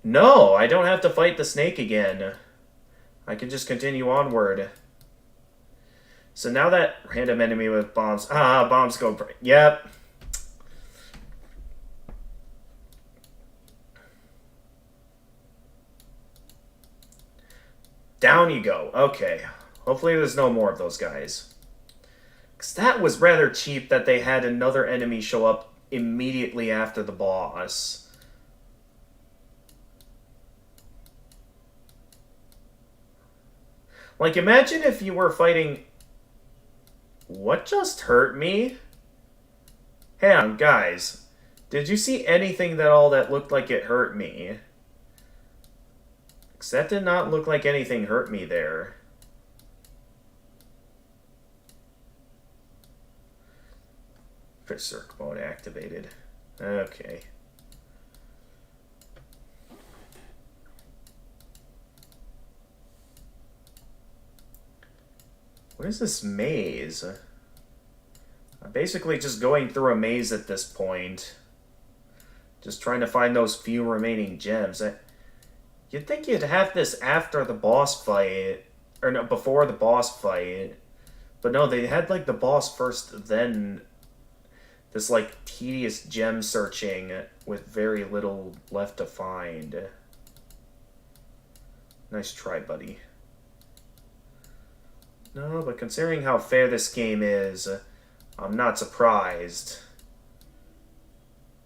No, I don't have to fight the snake again. I can just continue onward. So now that random enemy with bombs... Ah, bombs go... Yep. Down you go. Okay. Hopefully there's no more of those guys. Because that was rather cheap that they had another enemy show up immediately after the boss. Like, imagine if you were fighting... What just hurt me? Hang on, guys. Did you see anything that all that looked like it hurt me? Because that did not look like anything hurt me there. Berserk mode activated. Okay. What is this maze? I'm basically just going through a maze at this point. Just trying to find those few remaining gems. You'd think you'd have this after the boss fight. Or no, before the boss fight. But no, they had like the boss first, then this like tedious gem searching with very little left to find. Nice try, buddy. No, but considering how fair this game is, I'm not surprised.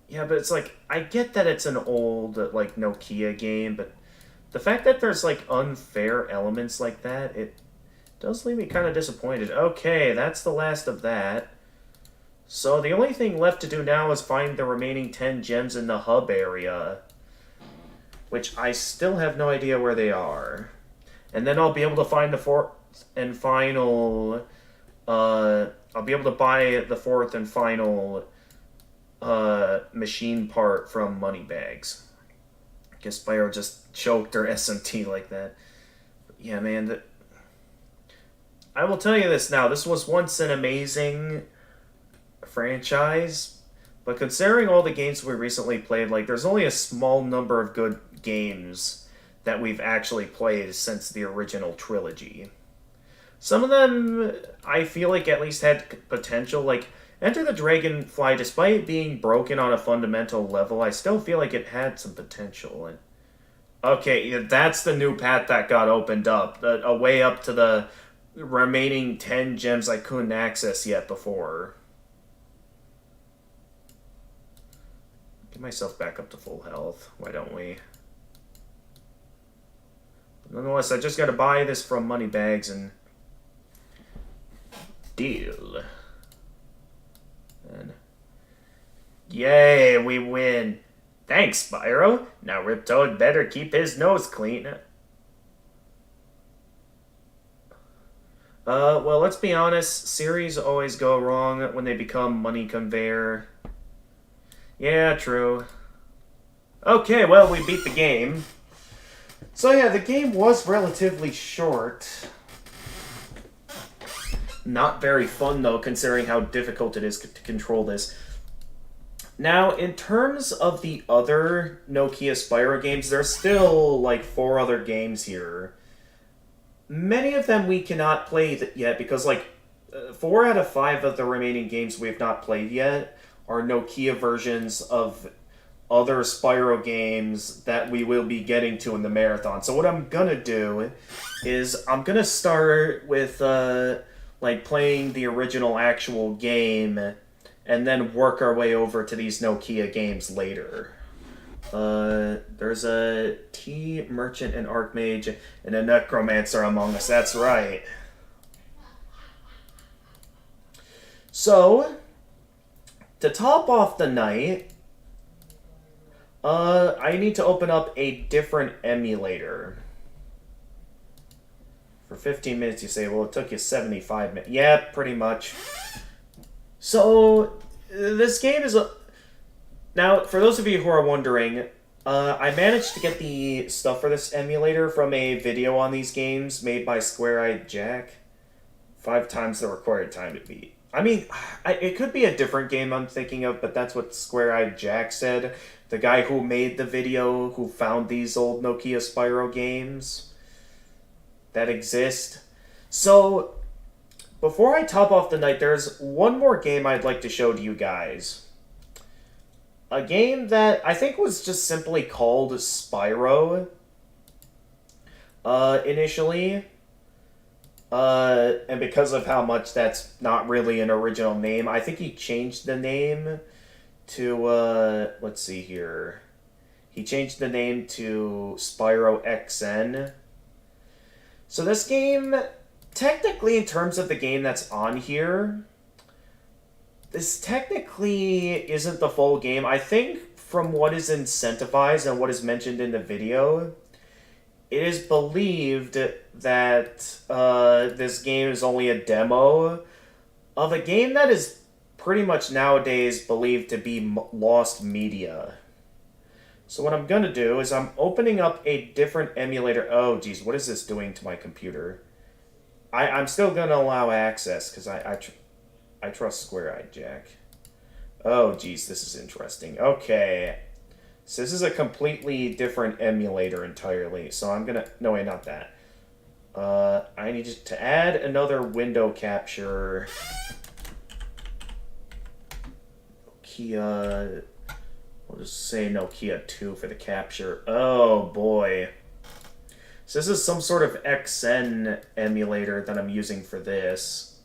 Yeah, but it's like, I get that it's an old, like, Nokia game, but the fact that there's, like, unfair elements like that, it does leave me kind of disappointed. Okay, that's the last of that. So the only thing left to do now is find the remaining 10 gems in the hub area, which I still have no idea where they are. And then I'll be able to find the fourth and final... I'll be able to buy the fourth and final machine part from Moneybags. I guess Spyro just choked her SMT like that. But yeah, man, I will tell you this now. This was once an amazing franchise, but considering all the games we recently played, like, there's only a small number of good games that we've actually played since the original trilogy. Some of them, I feel like, at least had potential. Like, Enter the Dragonfly, despite being broken on a fundamental level, I still feel like it had some potential. And okay, yeah, that's the new path that got opened up. A way up to the remaining 10 gems I couldn't access yet before. Get myself back up to full health. Why don't we? But nonetheless, I just gotta buy this from Moneybags and... deal. And yay, we win. Thanks, Spyro. Now Riptoad better keep his nose clean. Well, let's be honest. Series always go wrong when they become money conveyor. Yeah, true. Okay, well, we beat the game. So yeah, the game was relatively short. Not very fun, though, considering how difficult it is to control this. Now, in terms of the other Nokia Spyro games, there's still, like, 4 other games here. Many of them we cannot play yet, because, like, 4 out of 5 of the remaining games we have not played yet are Nokia versions of other Spyro games that we will be getting to in the marathon. So what I'm gonna do is I'm gonna start with, like, playing the original actual game, and then work our way over to these Nokia games later. There's a Tea Merchant, an Archmage, and a Necromancer among us. That's right. So, to top off the night, I need to open up a different emulator. For 15 minutes, you say, well, it took you 75 minutes. Yeah, pretty much. So, this game is a... Now, for those of you who are wondering, I managed to get the stuff for this emulator from a video on these games made by Square-Eyed Jack. 5 times the required time to beat. I mean, it could be a different game I'm thinking of, but that's what Square-Eyed Jack said. The guy who made the video, who found these old Nokia Spyro games that exist. So, before I top off the night, there's one more game I'd like to show to you guys. A game that I think was just simply called Spyro, initially. And because of how much that's not really an original name, I think he changed the name to, let's see here. He changed the name to Spyro XN. So this game, technically in terms of the game that's on here, this technically isn't the full game. I think from what is incentivized and what is mentioned in the video, it is believed that this game is only a demo of a game that is pretty much nowadays believed to be lost media. So what I'm going to do is I'm opening up a different emulator. Oh, geez, what is this doing to my computer? I'm still going to allow access because I trust Square Eyed Jack. Oh, geez, this is interesting. Okay. So this is a completely different emulator entirely. So I'm going to... No, wait, not that. I need to add another window capture. Nokia... We'll just say Nokia 2 for the capture. Oh, boy. So this is some sort of XN emulator that I'm using for this.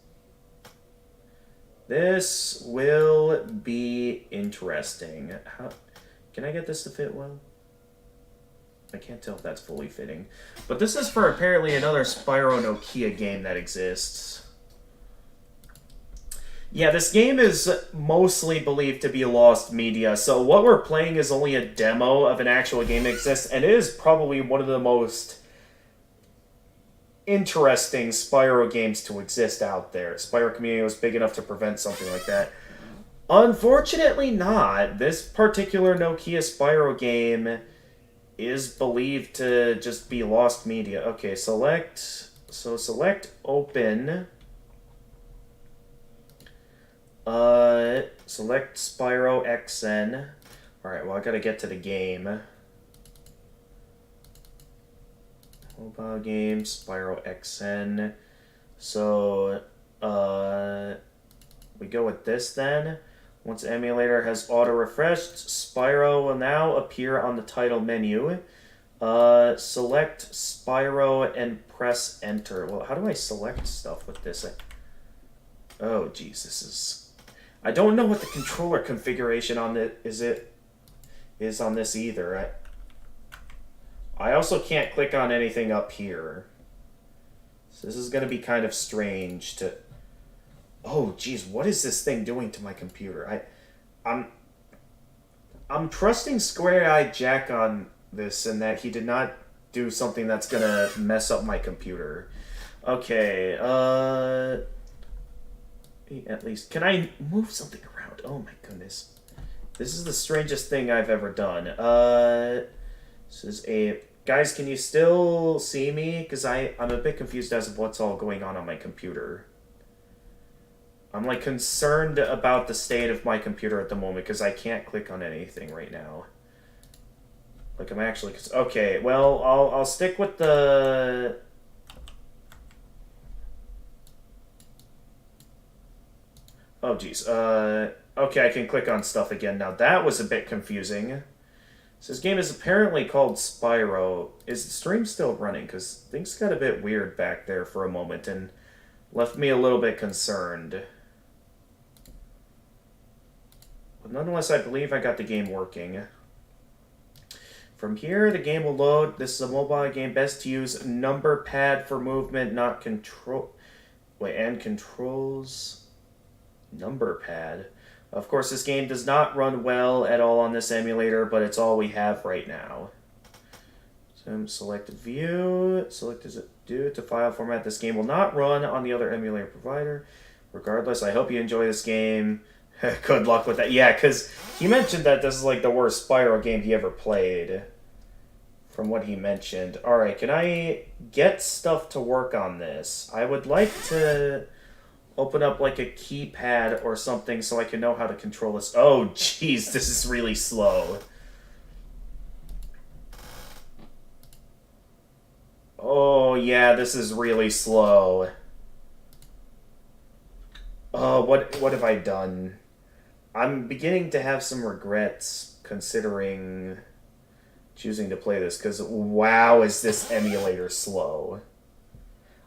This will be interesting. Can I get this to fit well? I can't tell if that's fully fitting. But this is for apparently another Spyro Nokia game that exists. Yeah, this game is mostly believed to be lost media, so what we're playing is only a demo of an actual game that exists, and it is probably one of the most interesting Spyro games to exist out there. Spyro community was big enough to prevent something like that. Unfortunately not. This particular Nokia Spyro game is believed to just be lost media. Okay, select open. Select Spyro XN. Alright, well I gotta get to the game. Mobile game, Spyro XN. So, we go with this then. Once the emulator has auto-refreshed, Spyro will now appear on the title menu. Select Spyro and press enter. Well, how do I select stuff with this? Oh, geez, this is... I don't know what the controller configuration on it is on this either. I also can't click on anything up here. So this is going to be kind of strange to... Oh, geez, what is this thing doing to my computer? I'm trusting Square Eyed Jack on this and that he did not do something that's going to mess up my computer. Okay, at least... Can I move something around? Oh my goodness. This is the strangest thing I've ever done. This is a... Guys, can you still see me? Because I'm a bit confused as to what's all going on my computer. I'm, like, concerned about the state of my computer at the moment because I can't click on anything right now. Like, I'm actually... Okay, well, I'll stick with the... Oh, geez. Okay, I can click on stuff again now. That was a bit confusing. So this game is apparently called Spyro. Is the stream still running? Because things got a bit weird back there for a moment and left me a little bit concerned. But nonetheless, I believe I got the game working. From here, the game will load. This is a mobile game. Best to use number pad for movement, not control... Wait, and controls... Number pad. Of course, this game does not run well at all on this emulator, but it's all we have right now. So select view. Select as it due to file format. This game will not run on the other emulator provider. Regardless, I hope you enjoy this game. Good luck with that. Yeah, because he mentioned that this is like the worst Spyro game he ever played. From what he mentioned. Alright, can I get stuff to work on this? I would like to... open up like a keypad or something so I can know how to control this. Oh, jeez, this is really slow. Oh, yeah, this is really slow. Oh, what have I done? I'm beginning to have some regrets considering choosing to play this, because wow, is this emulator slow.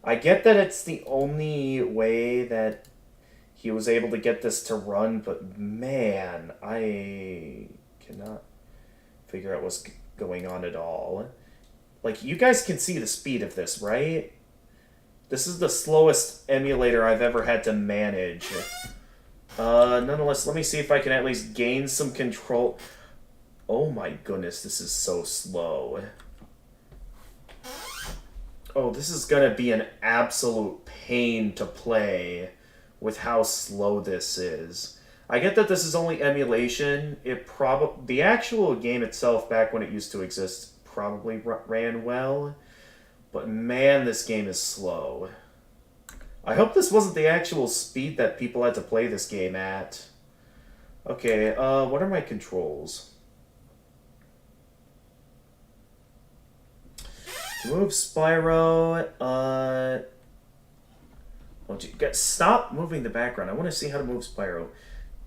I get that it's the only way that he was able to get this to run, but man, I cannot figure out what's going on at all. Like, you guys can see the speed of this, right? This is the slowest emulator I've ever had to manage. Nonetheless, let me see if I can at least gain some control. Oh my goodness, this is so slow. Oh, this is gonna be an absolute pain to play with how slow this is. I get that this is only emulation. The actual game itself, back when it used to exist, probably ran well. But man, this game is slow. I hope this wasn't the actual speed that people had to play this game at. Okay, what are my controls? To move Spyro, stop moving the background. I want to see how to move Spyro.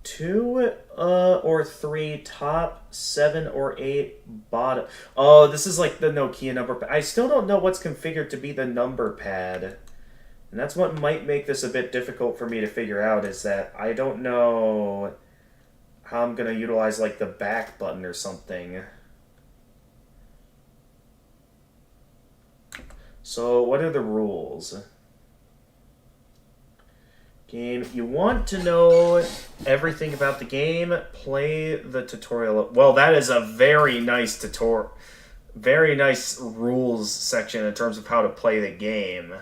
2 or 3 top, 7 or 8 bottom. Oh, this is like the Nokia number pad. I still don't know what's configured to be the number pad. And that's what might make this a bit difficult for me to figure out, is that I don't know how I'm going to utilize like the back button or something. So, what are the rules? Game, you want to know everything about the game, play the tutorial. Well, that is a very nice tutorial, very nice rules section in terms of how to play the game.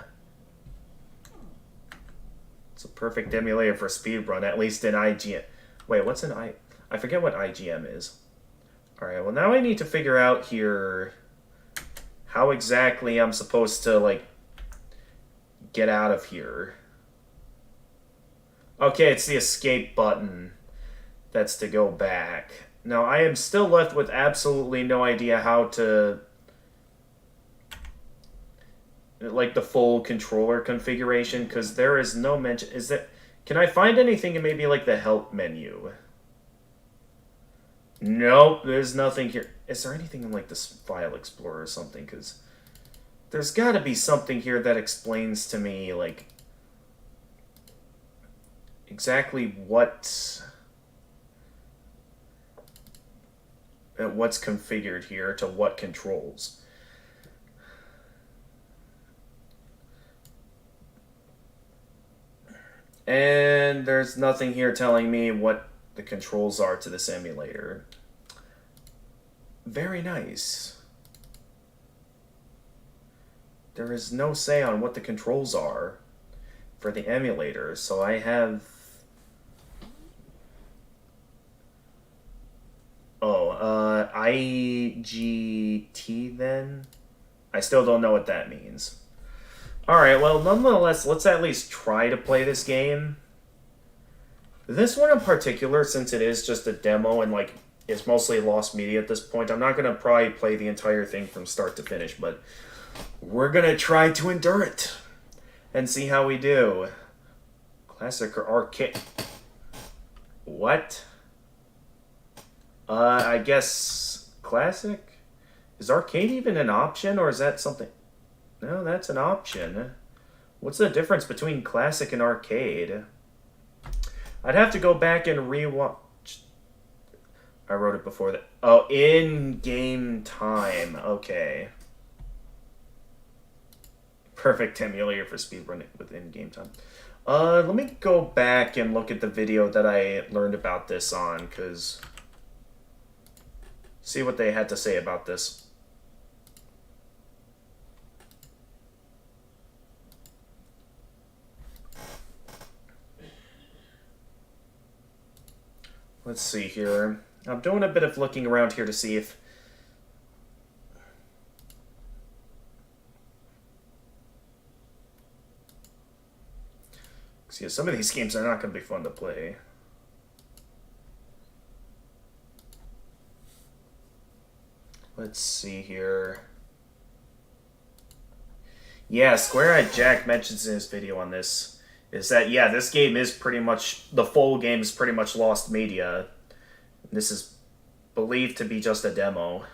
It's a perfect emulator for speedrun, at least in IGM. Wait, what's an I forget what IGM is. Alright, well now I need to figure out here how exactly I'm supposed to, like, get out of here. Okay, it's the escape button that's to go back. Now, I am still left with absolutely no idea how to, like, the full controller configuration, because there is no mention. Can I find anything in maybe, like, the help menu? Nope, there's nothing here. Is there anything in, like, this file explorer or something? Because there's got to be something here that explains to me, like, exactly what's configured here to what controls. And there's nothing here telling me what the controls are to this emulator. Very nice. There is no say on what the controls are for the emulator, so I have... Oh, IGT then? I still don't know what that means. Alright, well, nonetheless, let's at least try to play this game. This one in particular, since it is just a demo and, like, it's mostly lost media at this point, I'm not going to probably play the entire thing from start to finish, but we're going to try to endure it and see how we do. Classic or arcade? What? I guess classic? Is arcade even an option, or is that something? No, that's an option. What's the difference between classic and arcade? I'd have to go back and rewatch. I wrote it before that. Oh, in-game time. Okay. Perfect emulator for speedrunning with in-game time. Let me go back and look at the video that I learned about this on, because... see what they had to say about this. Let's see here. I'm doing a bit of looking around here to see if... see, some of these games are not going to be fun to play. Let's see here. Yeah, Square Eyed Jack mentions in his video on this, is that, yeah, this game is pretty much, the full game is pretty much lost media. This is believed to be just a demo.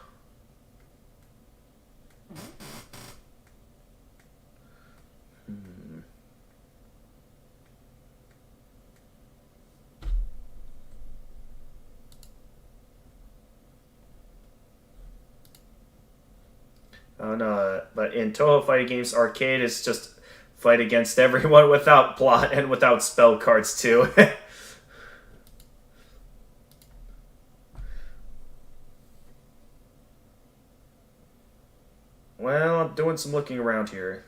But in Toho Fighting Games, arcade is just fight against everyone without plot and without spell cards too. Well, I'm doing some looking around here.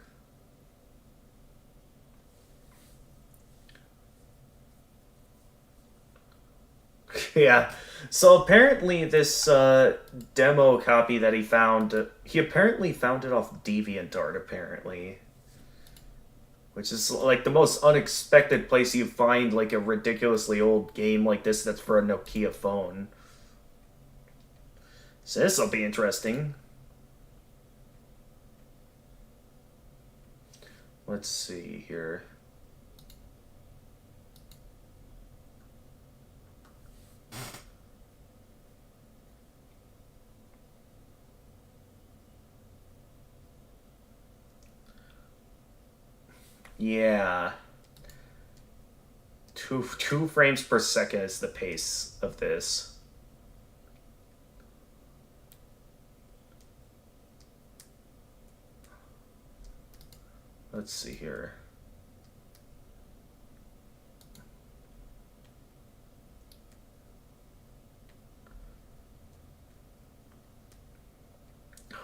Yeah. So apparently this demo copy that he apparently found it off DeviantArt, apparently. Which is like the most unexpected place you find like a ridiculously old game like this that's for a Nokia phone. So this'll be interesting. Let's see here. Yeah. Two frames per second is the pace of this. Let's see here.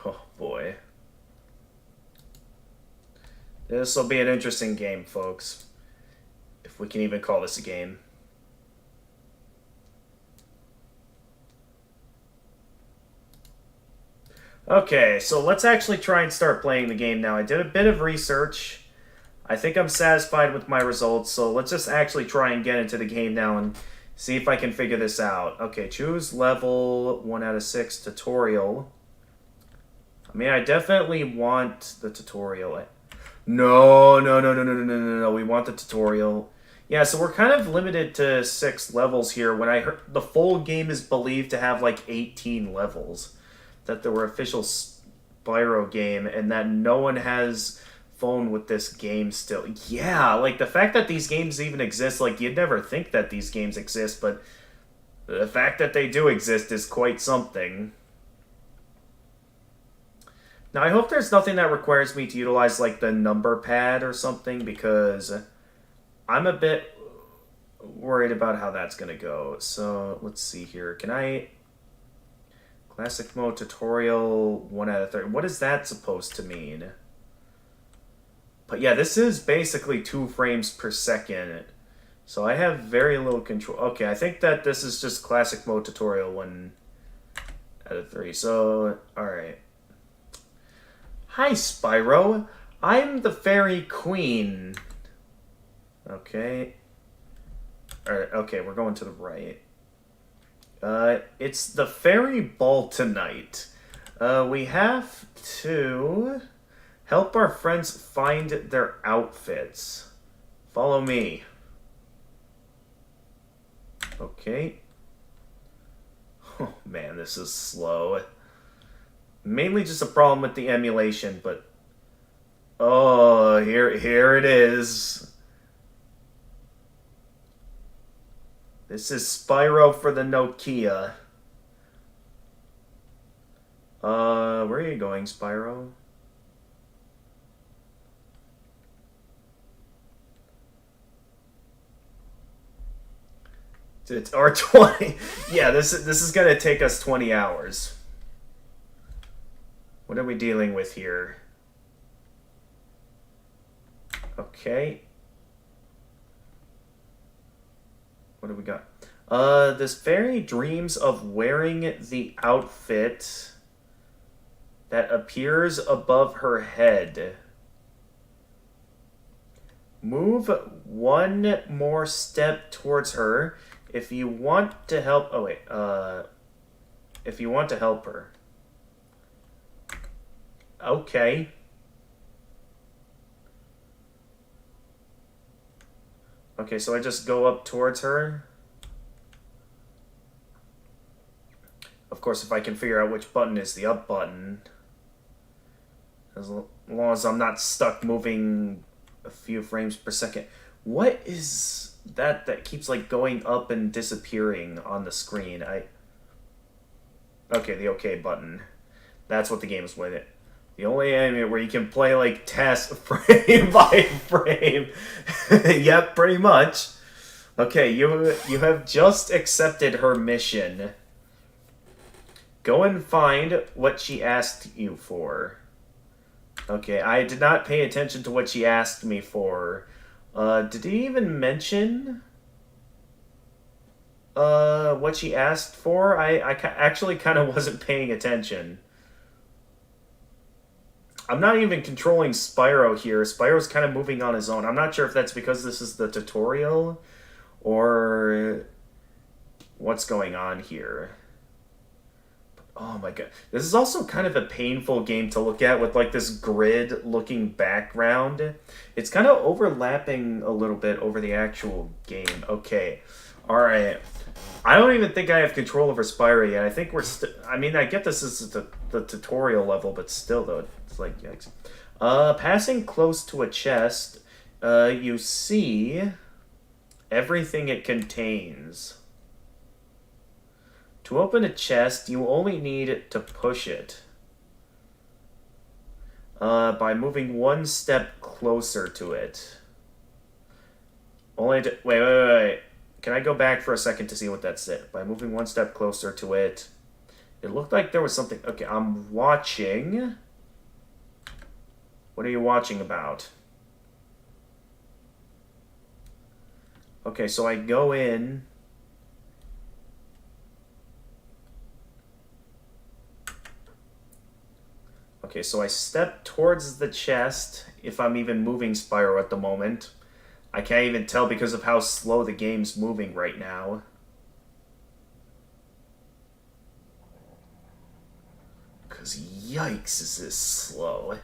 Oh boy. This will be an interesting game, folks. If we can even call this a game. Okay, so let's actually try and start playing the game now. I did a bit of research. I think I'm satisfied with my results, so let's just actually try and get into the game now and see if I can figure this out. Okay, choose level 1 out of 6 tutorial. I mean, I definitely want the tutorial. No. We want the tutorial. Yeah, so we're kind of limited to 6 levels here. When I heard the full game is believed to have like 18 levels. That there were official Spyro game, and that no one has phone with this game still. Yeah, like the fact that these games even exist, like you'd never think that these games exist, but the fact that they do exist is quite something. Now, I hope there's nothing that requires me to utilize, like, the number pad or something, because I'm a bit worried about how that's going to go. So, let's see here. Can I... Classic mode tutorial 1 out of 30. What is that supposed to mean? But yeah, this is basically 2 frames per second. So I have very little control. Okay, I think that this is just classic mode tutorial 1 out of 3. So, alright. Hi, Spyro. I'm the fairy queen. Okay. Alright, okay, we're going to the right. It's the fairy ball tonight. We have to help our friends find their outfits. Follow me. Okay. Oh man, this is slow. Mainly just a problem with the emulation, but... Oh, here it is. This is Spyro for the Nokia. Where are you going, Spyro? Or 20. Yeah, this is gonna take us 20 hours. What are we dealing with here? Okay. What do we got? This fairy dreams of wearing the outfit that appears above her head. Move 1 more step towards her if you want to help. Oh wait, if you want to help her. Okay. Okay, so I just go up towards her. Of course, if I can figure out which button is the up button. As long as I'm not stuck moving a few frames per second. What is that keeps like going up and disappearing on the screen? Okay, the OK button. That's what the game is with it. The only anime where you can play like test frame by frame. Yep, pretty much. Okay, you have just accepted her mission. Go and find what she asked you for. Okay, I did not pay attention to what she asked me for. Did he even mention what she asked for? I actually kind of wasn't paying attention. I'm not even controlling Spyro here. Spyro's kind of moving on his own. I'm not sure if that's because this is the tutorial or what's going on here. Oh my god. This is also kind of a painful game to look at with like this grid looking background. It's kind of overlapping a little bit over the actual game. Okay. Alright. I don't even think I have control over Spyro yet. I think we're I mean, I get this is the tutorial level, but still though, it's like, yikes. Passing close to a chest, you see everything it contains. To open a chest, you only need to push it by moving one step closer to it. Only to... Wait. Can I go back for a second to see what that said? By moving one step closer to it. It looked like there was something... Okay, I'm watching. What are you watching about? Okay, so I go in... Okay, so I step towards the chest, if I'm even moving Spyro at the moment. I can't even tell because of how slow the game's moving right now. Because yikes, is this slow.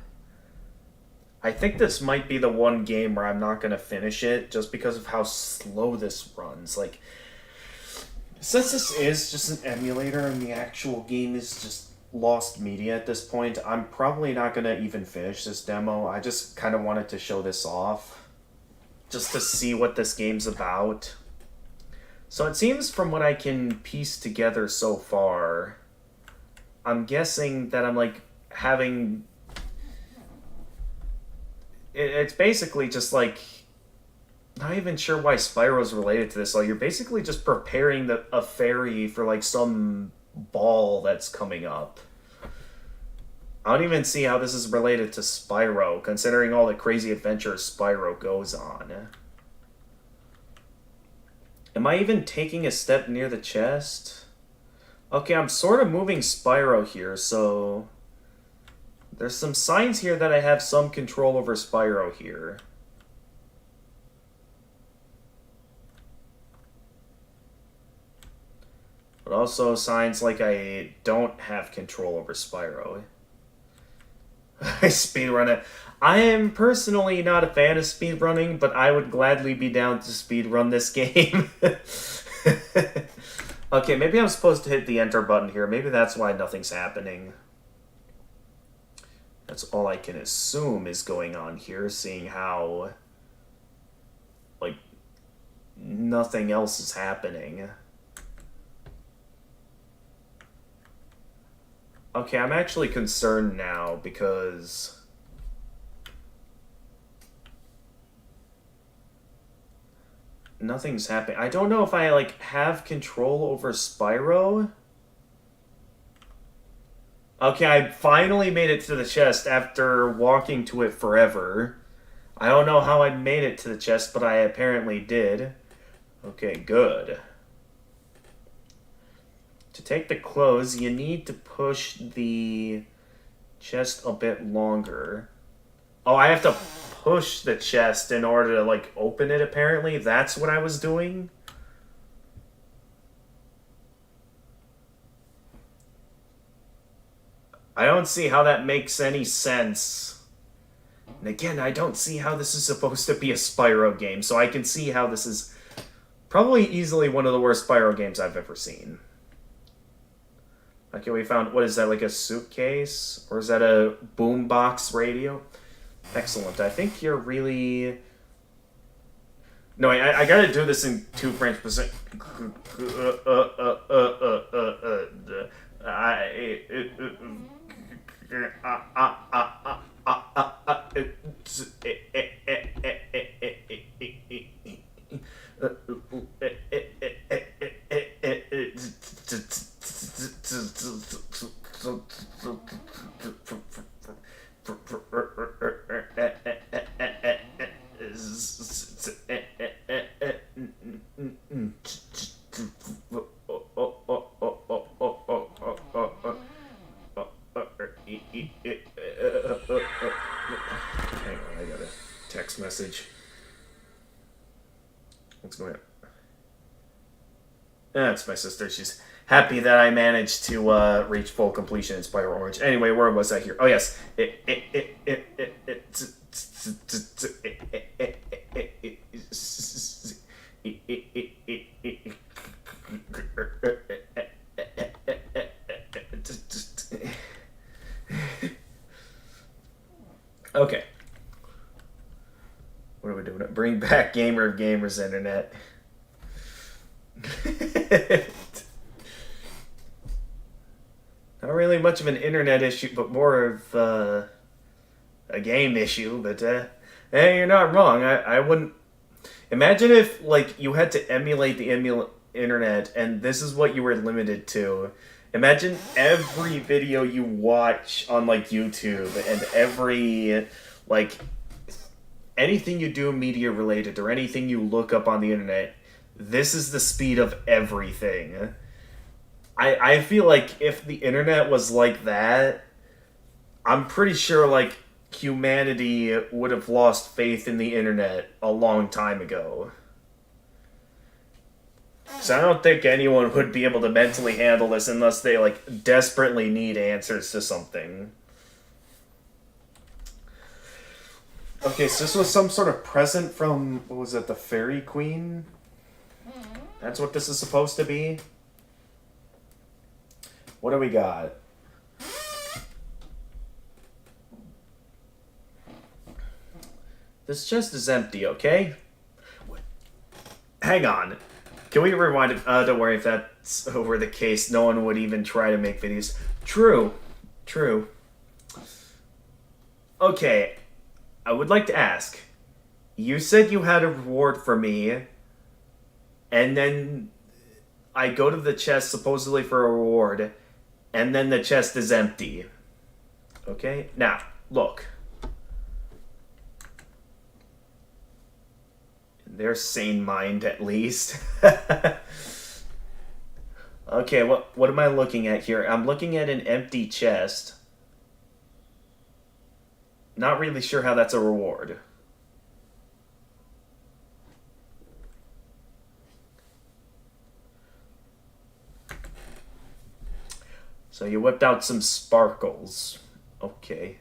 I think this might be the one game where I'm not going to finish it, just because of how slow this runs. Like, since this is just an emulator and the actual game is just lost media at this point, I'm probably not going to even finish this demo. I just kind of wanted to show this off, just to see what this game's about. So it seems from what I can piece together so far, I'm guessing that I'm like having... It's basically just like... Not even sure why Spyro's related to this. Like, you're basically just preparing a fairy for like some ball that's coming up. I don't even see how this is related to Spyro, considering all the crazy adventures Spyro goes on. Am I even taking a step near the chest? Okay, I'm sort of moving Spyro here, so... There's some signs here that I have some control over Spyro here. But also signs like I don't have control over Spyro. I speedrun it. I am personally not a fan of speedrunning, but I would gladly be down to speedrun this game. Okay, maybe I'm supposed to hit the enter button here. Maybe that's why nothing's happening. That's all I can assume is going on here, seeing how, like, nothing else is happening. Okay, I'm actually concerned now because... Nothing's happening. I don't know if I, like, have control over Spyro. Okay, I finally made it to the chest after walking to it forever. I don't know how I made it to the chest, but I apparently did. Okay, good. To take the clothes, you need to push the chest a bit longer. Oh, I have to push the chest in order to, like, open it, apparently. That's what I was doing. I don't see how that makes any sense. And again, I don't see how this is supposed to be a Spyro game, so I can see how this is probably easily one of the worst Spyro games I've ever seen. Okay, we found, what is that, like a suitcase? Or is that a boombox radio? Excellent. I think you're really... No, I gotta do this in 2 frames per second. Hang on, I got a text message. What's going on? That's my sister. She's happy that I managed to reach full completion in Spyro Orange. Anyway, where was I here? Oh, yes. Okay. What are we doing? Bring back Gamer of Gamers Internet. Not really much of an internet issue, but more of a game issue. But hey, you're not wrong. I wouldn't imagine if like you had to emulate the internet, and this is what you were limited to. Imagine every video you watch on like YouTube and every like anything you do media related or anything you look up on the internet. This is the speed of everything. I feel like if the internet was like that, I'm pretty sure like humanity would have lost faith in the internet a long time ago. So I don't think anyone would be able to mentally handle this unless they like desperately need answers to something. Okay, so this was some sort of present from, what was it, the Fairy Queen? That's what this is supposed to be? What do we got? This chest is empty, okay? Hang on. Can we rewind it? Don't worry, if that's over the case, no one would even try to make videos. True. True. Okay. I would like to ask. You said you had a reward for me, and then I go to the chest supposedly for a reward, and then the chest is empty. Okay? Now, look. In their sane mind, at least. Okay, what am I looking at here? I'm looking at an empty chest. Not really sure how that's a reward. So you whipped out some sparkles. Okay.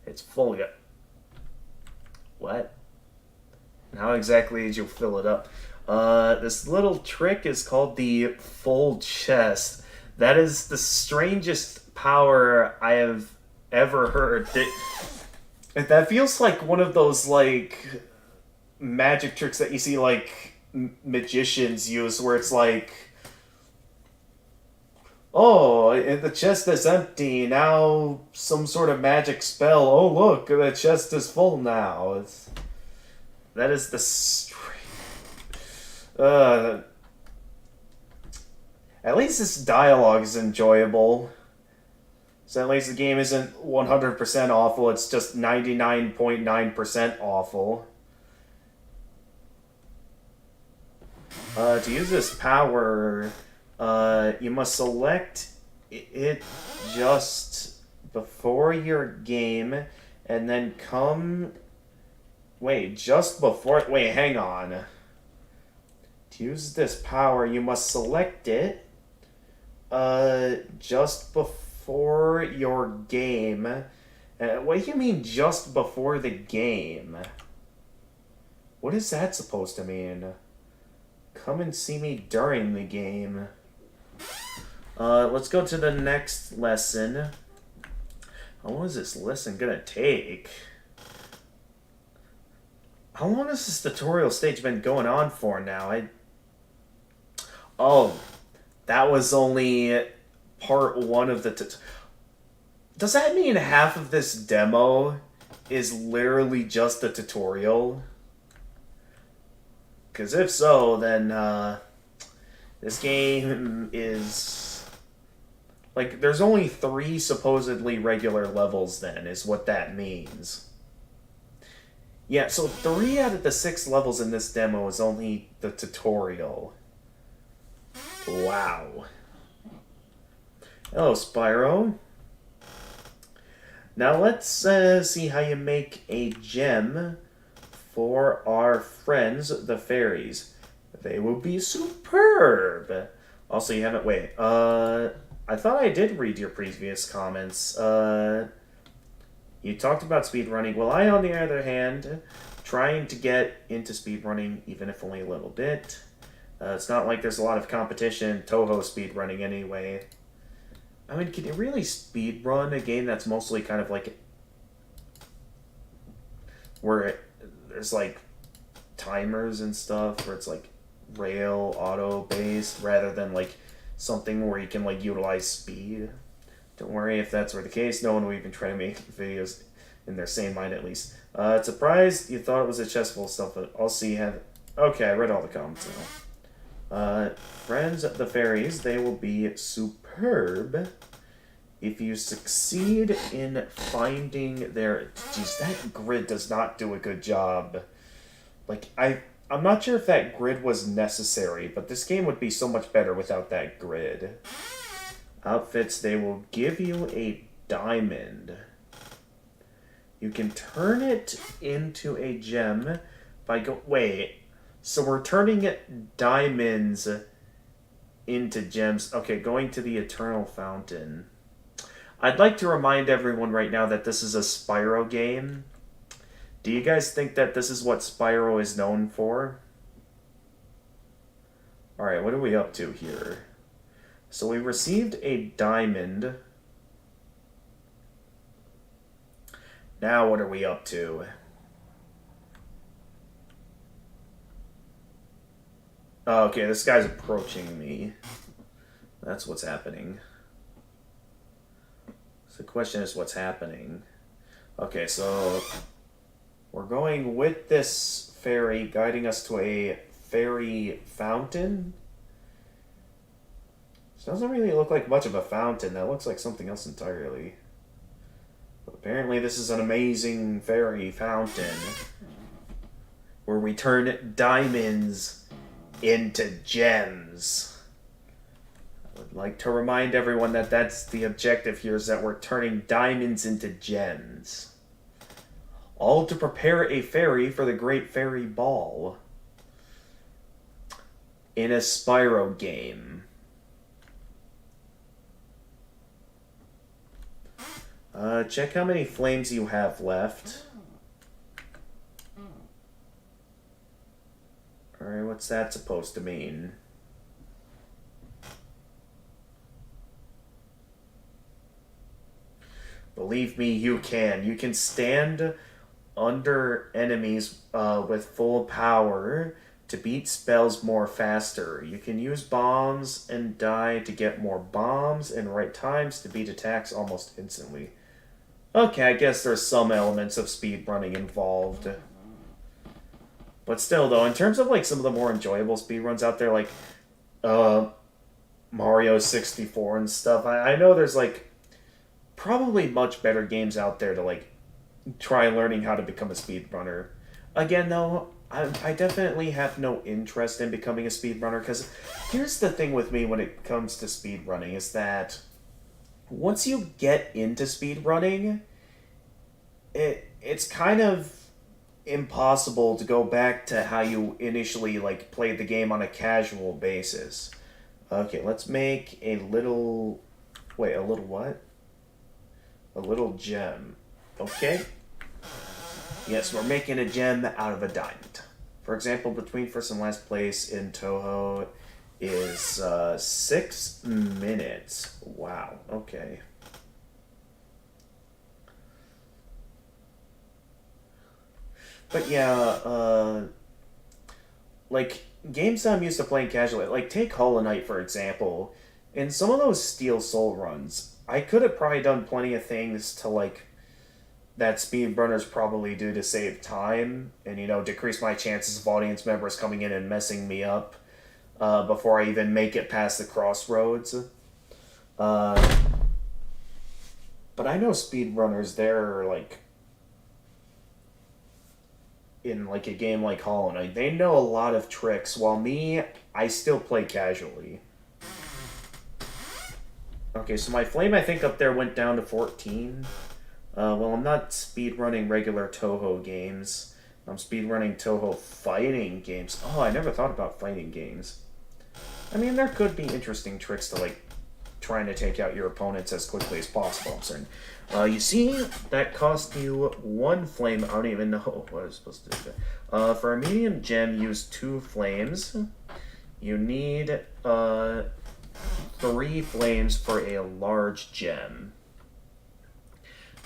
It's full yet. What? And how exactly did you fill it up? This little trick is called the full chest. That is the strangest power I have ever heard. That feels like one of those, like, magic tricks that you see, like, magicians use, where it's like, oh, the chest is empty, now some sort of magic spell. Oh, look, the chest is full now. That is the at least this dialogue is enjoyable. So at least the game isn't 100% awful, it's just 99.9% awful. To use this power, you must select it just before your game, and then come... Wait, just before... Wait, hang on. To use this power, you must select it just before your game. What do you mean, just before the game? What is that supposed to mean? Come and see me during the game. Let's go to the next lesson. How long is this lesson gonna take? How long has this tutorial stage been going on for now? Oh, that was only part one of the... Does that mean half of this demo is literally just a tutorial? Because if so, then this game is... Like, there's only 3 supposedly regular levels then, is what that means. Yeah, so 3 out of the 6 levels in this demo is only the tutorial. Wow. Hello, Spyro. Now let's see how you make a gem for our friends, the fairies. They will be superb. Also, you haven't... Wait, I thought I did read your previous comments. You talked about speedrunning. Well, I, on the other hand, trying to get into speedrunning, even if only a little bit. It's not like there's a lot of competition in Toho speedrunning anyway. I mean, can you really speedrun a game that's mostly kind of like... where there's like timers and stuff, where it's like rail auto-based, rather than like something where you can like utilize speed? Don't worry if that's were the case. No one will even try to make videos in their sane mind, at least. Surprised you thought it was a chest full of stuff, but also you have... Okay, I read all the comments now. Friends of the fairies, they will be superb if you succeed in finding their... Jeez, that grid does not do a good job. Like, I'm not sure if that grid was necessary, but this game would be so much better without that grid. Outfits, they will give you a diamond. You can turn it into a gem by Wait, so we're turning diamonds into gems. Okay, going to the Eternal Fountain. I'd like to remind everyone right now that this is a Spyro game. Do you guys think that this is what Spyro is known for? Alright, what are we up to here? So we received a diamond. Now what are we up to? Oh, okay, this guy's approaching me. That's what's happening. So the question is, what's happening? Okay, so we're going with this fairy guiding us to a fairy fountain. This doesn't really look like much of a fountain. That looks like something else entirely. But apparently this is an amazing fairy fountain where we turn diamonds into gems. I would like to remind everyone that that's the objective here, is that we're turning diamonds into gems. All to prepare a fairy for the Great Fairy Ball. In a Spyro game. Check how many flames you have left. Alright, what's that supposed to mean? Believe me, you can. You can stand under enemies with full power to beat spells more faster. You can use bombs and die to get more bombs and right times to beat attacks almost instantly. Okay, I guess there's some elements of speedrunning involved. But still, though, in terms of like some of the more enjoyable speedruns out there, like Mario 64 and stuff, I know there's like probably much better games out there to like try learning how to become a speedrunner. Again, though, I definitely have no interest in becoming a speedrunner, because here's the thing with me when it comes to speedrunning, is that once you get into speedrunning, it's kind of impossible to go back to how you initially like played the game on a casual basis. Okay, let's make a little... Wait, a little what? A little gem. Okay. Yes, we're making a gem out of a diamond. For example, between first and last place in Toho is 6 minutes. Wow, okay. But yeah, like, games that I'm used to playing casually, like, take Hollow Knight, for example. In some of those Steel Soul runs, I could have probably done plenty of things to, like, that speedrunners probably do to save time and, decrease my chances of audience members coming in and messing me up before I even make it past the crossroads. But I know speedrunners, they're like, in like a game like Hollow Knight, they know a lot of tricks, while me, I still play casually. Okay, so my flame, I think, up there went down to 14. Well, I'm not speedrunning regular Toho games. I'm speedrunning Toho fighting games. Oh, I never thought about fighting games. I mean, there could be interesting tricks to, like, trying to take out your opponents as quickly as possible, I'm certain. You see, that cost you 1 flame. I don't even know what I was supposed to do. For a medium gem, use 2 flames. You need 3 flames for a large gem.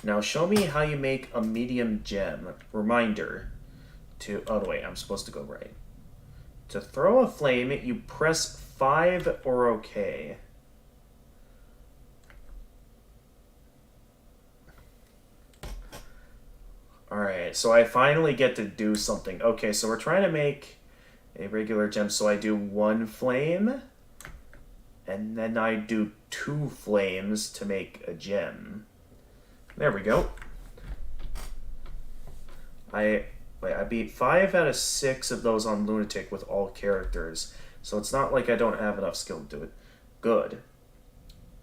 Now show me how you make a medium gem. Reminder to... Oh, wait, I'm supposed to go right. To throw a flame, you press 5 or OK. Alright, so I finally get to do something. Okay, so we're trying to make a regular gem, so I do 1 flame, and then I do 2 flames to make a gem. There we go. I beat 5 out of 6 of those on Lunatic with all characters, so it's not like I don't have enough skill to do it. Good.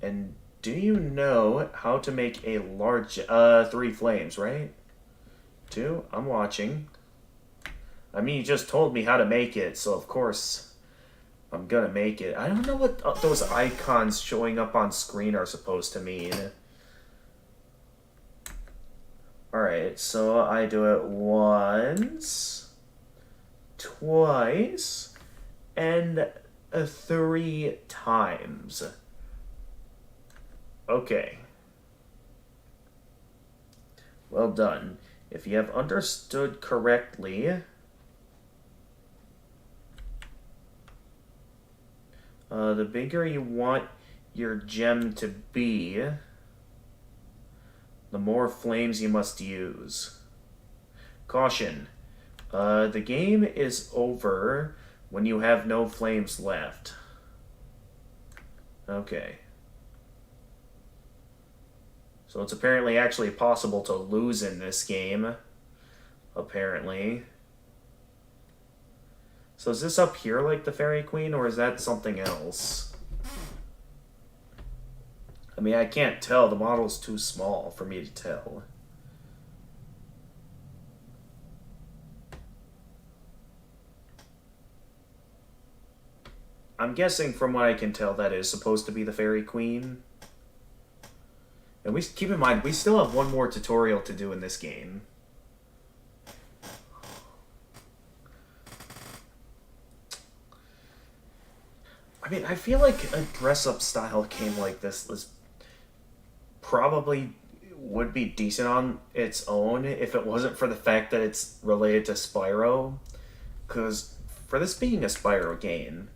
And do you know how to make a large... 3 flames, right? 2? I'm watching. I mean, you just told me how to make it, so of course I'm gonna make it. I don't know what those icons showing up on screen are supposed to mean. Alright, so I do it once, twice, and 3 times. Okay. Well done. If you have understood correctly, the bigger you want your gem to be, the more flames you must use. Caution. The game is over when you have no flames left. Okay. So it's apparently actually possible to lose in this game. Apparently. So is this up here like the Fairy Queen, or is that something else? I mean, I can't tell. The model's too small for me to tell. I'm guessing from what I can tell that is supposed to be the Fairy Queen. And we keep in mind, we still have 1 more tutorial to do in this game. I mean, I feel like a dress-up style game like this is probably would be decent on its own if it wasn't for the fact that it's related to Spyro. Because for this being a Spyro game,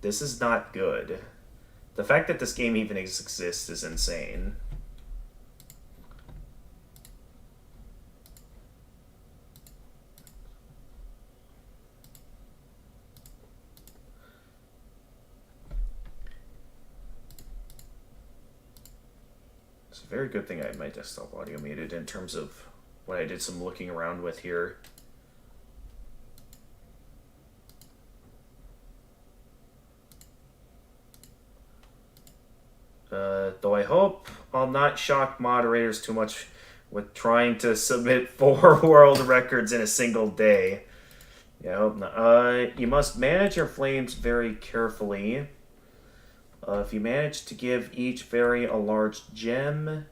this is not good. The fact that this game even exists is insane. It's a very good thing I had my desktop audio muted in terms of what I did some looking around with here. Though I hope I'll not shock moderators too much with trying to submit 4 world records in a single day. Yeah, I hope not. You must manage your flames very carefully. If you manage to give each fairy a large gem,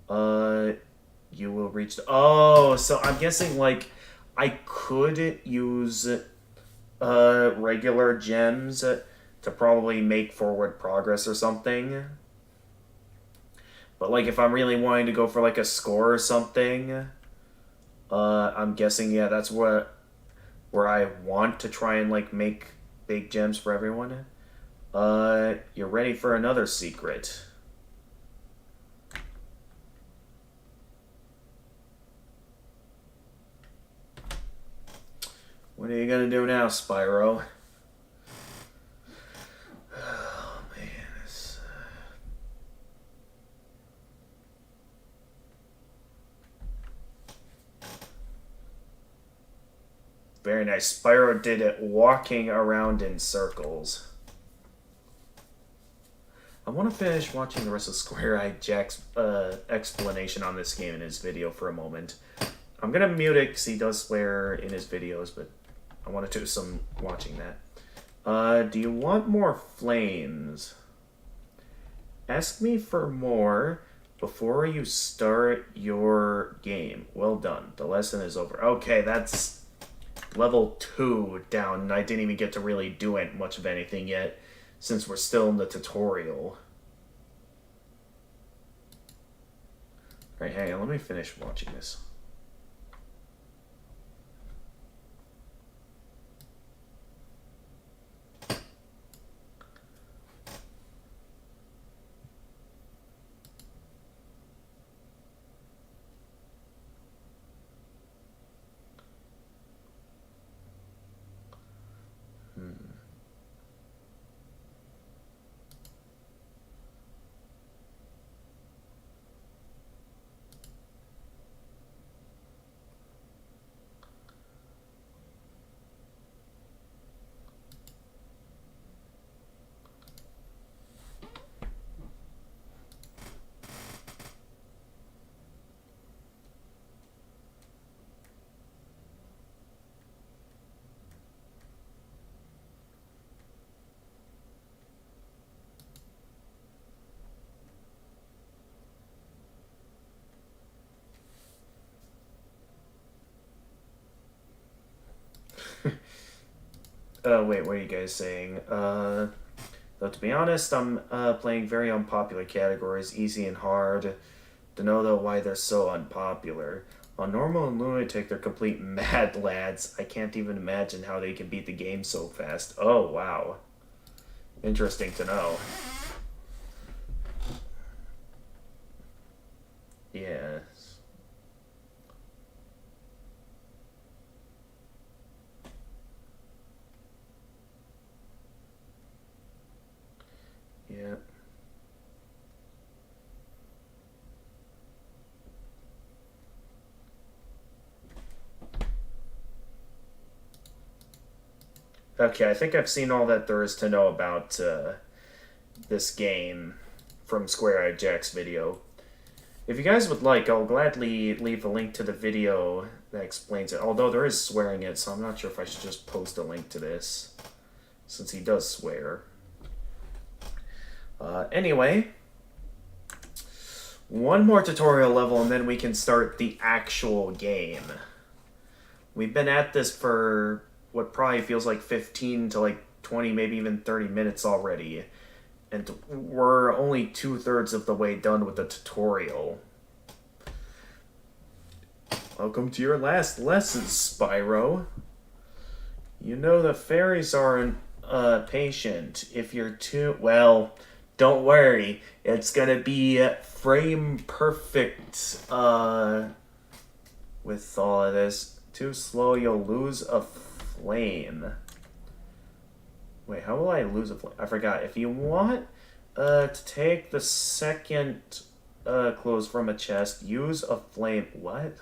you will reach the... Oh, so I'm guessing, like, I could use regular gems to probably make forward progress or something. But, like, if I'm really wanting to go for, like, a score or something, I'm guessing, yeah, that's where I want to try and, like, make big gems for everyone. You're ready for another secret. What are you gonna do now, Spyro? Oh, man. Very nice. Spyro did it walking around in circles. I want to finish watching the rest of Square Jack's explanation on this game in his video for a moment. I'm going to mute it because he does swear in his videos, but I want to do some watching that. Do you want more flames? Ask me for more before you start your game. Well done. The lesson is over. Okay, that's level 2 down, and I didn't even get to really do it much of anything yet, since we're still in the tutorial. Alright, hang on, let me finish watching this. Wait, what are you guys saying? Though to be honest, I'm playing very unpopular categories, easy and hard. To know though why they're so unpopular. On normal and lunatic, they're complete mad lads. I can't even imagine how they can beat the game so fast. Oh wow, interesting to know. Yes. Yeah. Okay, I think I've seen all that there is to know about this game from Square Jack's video. If you guys would like, I'll gladly leave a link to the video that explains it. Although there is swearing in it, so I'm not sure if I should just post a link to this, since he does swear. Anyway, one more tutorial level and then we can start the actual game. We've been at this for what probably feels like 15 to like 20, maybe even 30 minutes already. And we're only 2/3 of the way done with the tutorial. Welcome to your last lesson, Spyro. You know the fairies aren't patient. If you're too... Well, don't worry. It's gonna be frame perfect with all of this. Too slow, you'll lose a flame. Wait, how will I lose a flame? I forgot. If you want to take the second clothes from a chest, use a flame. What?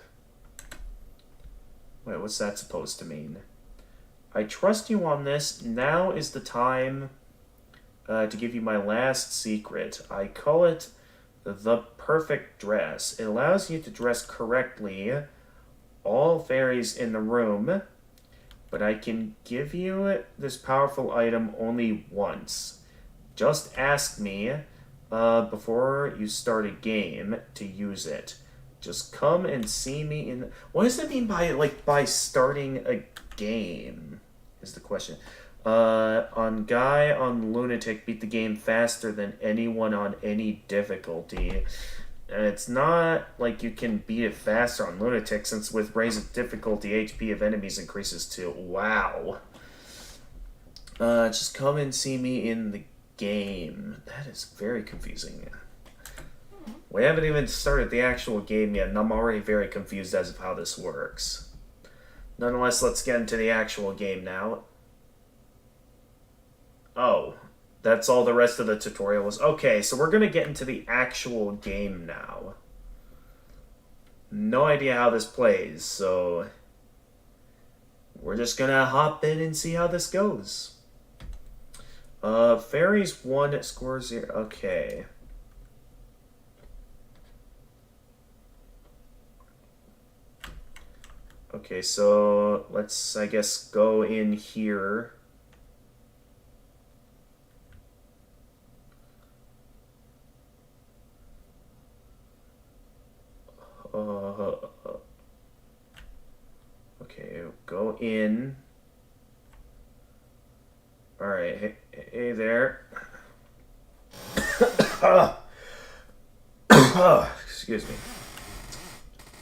Wait, what's that supposed to mean? I trust you on this. Now is the time to give you my last secret. I call it the perfect dress. It allows you to dress correctly all fairies in the room, but I can give you this powerful item only once. Just ask me before you start a game to use it. Just come and see me in... What does it mean by starting a game, is the question. On Guy on Lunatic beat the game faster than anyone on any difficulty. And it's not like you can beat it faster on Lunatic, since with raised difficulty, HP of enemies increases too. Wow. Just come and see me in the game. That is very confusing. We haven't even started the actual game yet, and I'm already very confused as of how this works. Nonetheless, let's get into the actual game now. Oh, that's all the rest of the tutorial was. Okay, so we're going to get into the actual game now. No idea how this plays, so we're just going to hop in and see how this goes. Fairies 1 scores 0. Okay. Okay, so let's, I guess, go in here. Okay, go in. Alright, hey there. Excuse me.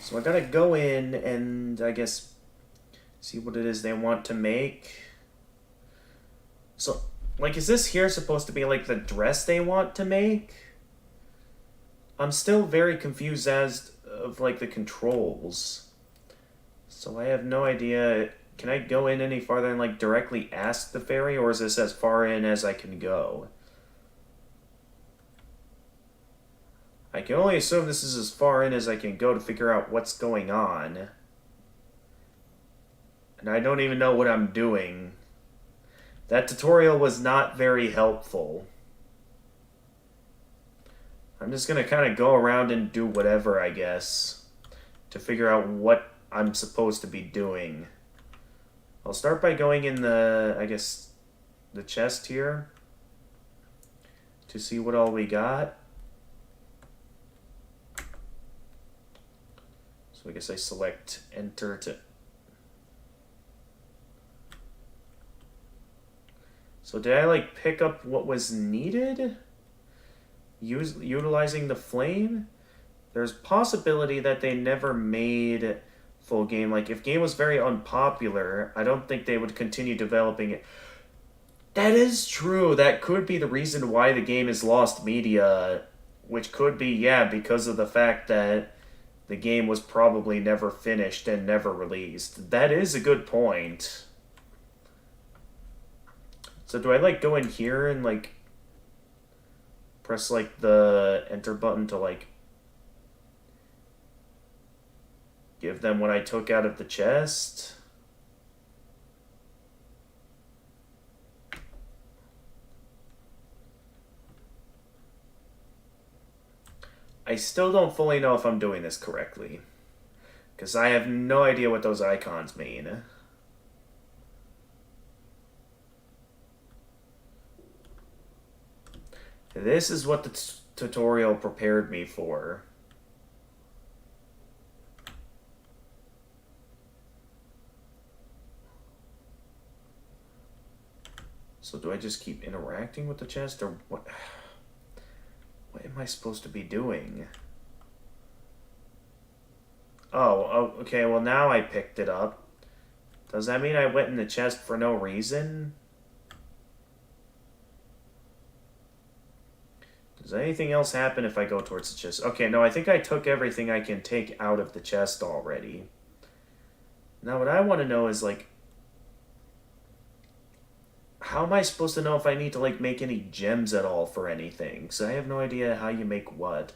So I gotta go in and, I guess, see what it is they want to make. So, like, is this here supposed to be, like, the dress they want to make? I'm still very confused as of, like, the controls. So I have no idea. Can I go in any farther and, like, directly ask the fairy, or is this as far in as I can go? I can only assume this is as far in as I can go to figure out what's going on. And I don't even know what I'm doing. That tutorial was not very helpful. I'm just going to kind of go around and do whatever, I guess, to figure out what I'm supposed to be doing. I'll start by going in the, I guess, the chest here to see what all we got. So I guess I select enter to... So did I, like, pick up what was needed? Utilizing the flame? There's possibility that they never made full game. Like, if game was very unpopular, I don't think they would continue developing it. That is true. That could be the reason why the game is lost media, which could be, yeah, because of the fact that the game was probably never finished and never released. That is a good point. So do I, like, go in here and, like, press, like, the enter button to, like, give them what I took out of the chest? I still don't fully know if I'm doing this correctly, because I have no idea what those icons mean. This is what the tutorial prepared me for. So do I just keep interacting with the chest, or what? What am I supposed to be doing? Oh, okay, well now I picked it up. Does that mean I went in the chest for no reason? Does anything else happen if I go towards the chest? Okay, no, I think I took everything I can take out of the chest already. Now what I want to know is, like, how am I supposed to know if I need to, like, make any gems at all for anything? Because I have no idea how you make what.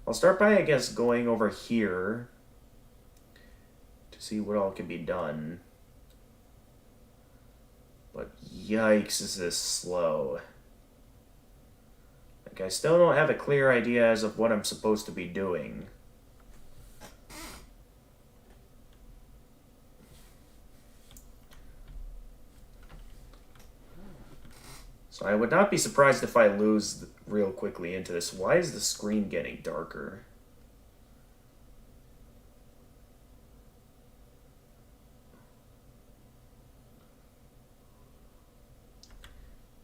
I'll start by, I guess, going over here to see what all can be done. But yikes, is this slow. Like, I still don't have a clear idea as of what I'm supposed to be doing. So I would not be surprised if I lose real quickly into this. Why is the screen getting darker?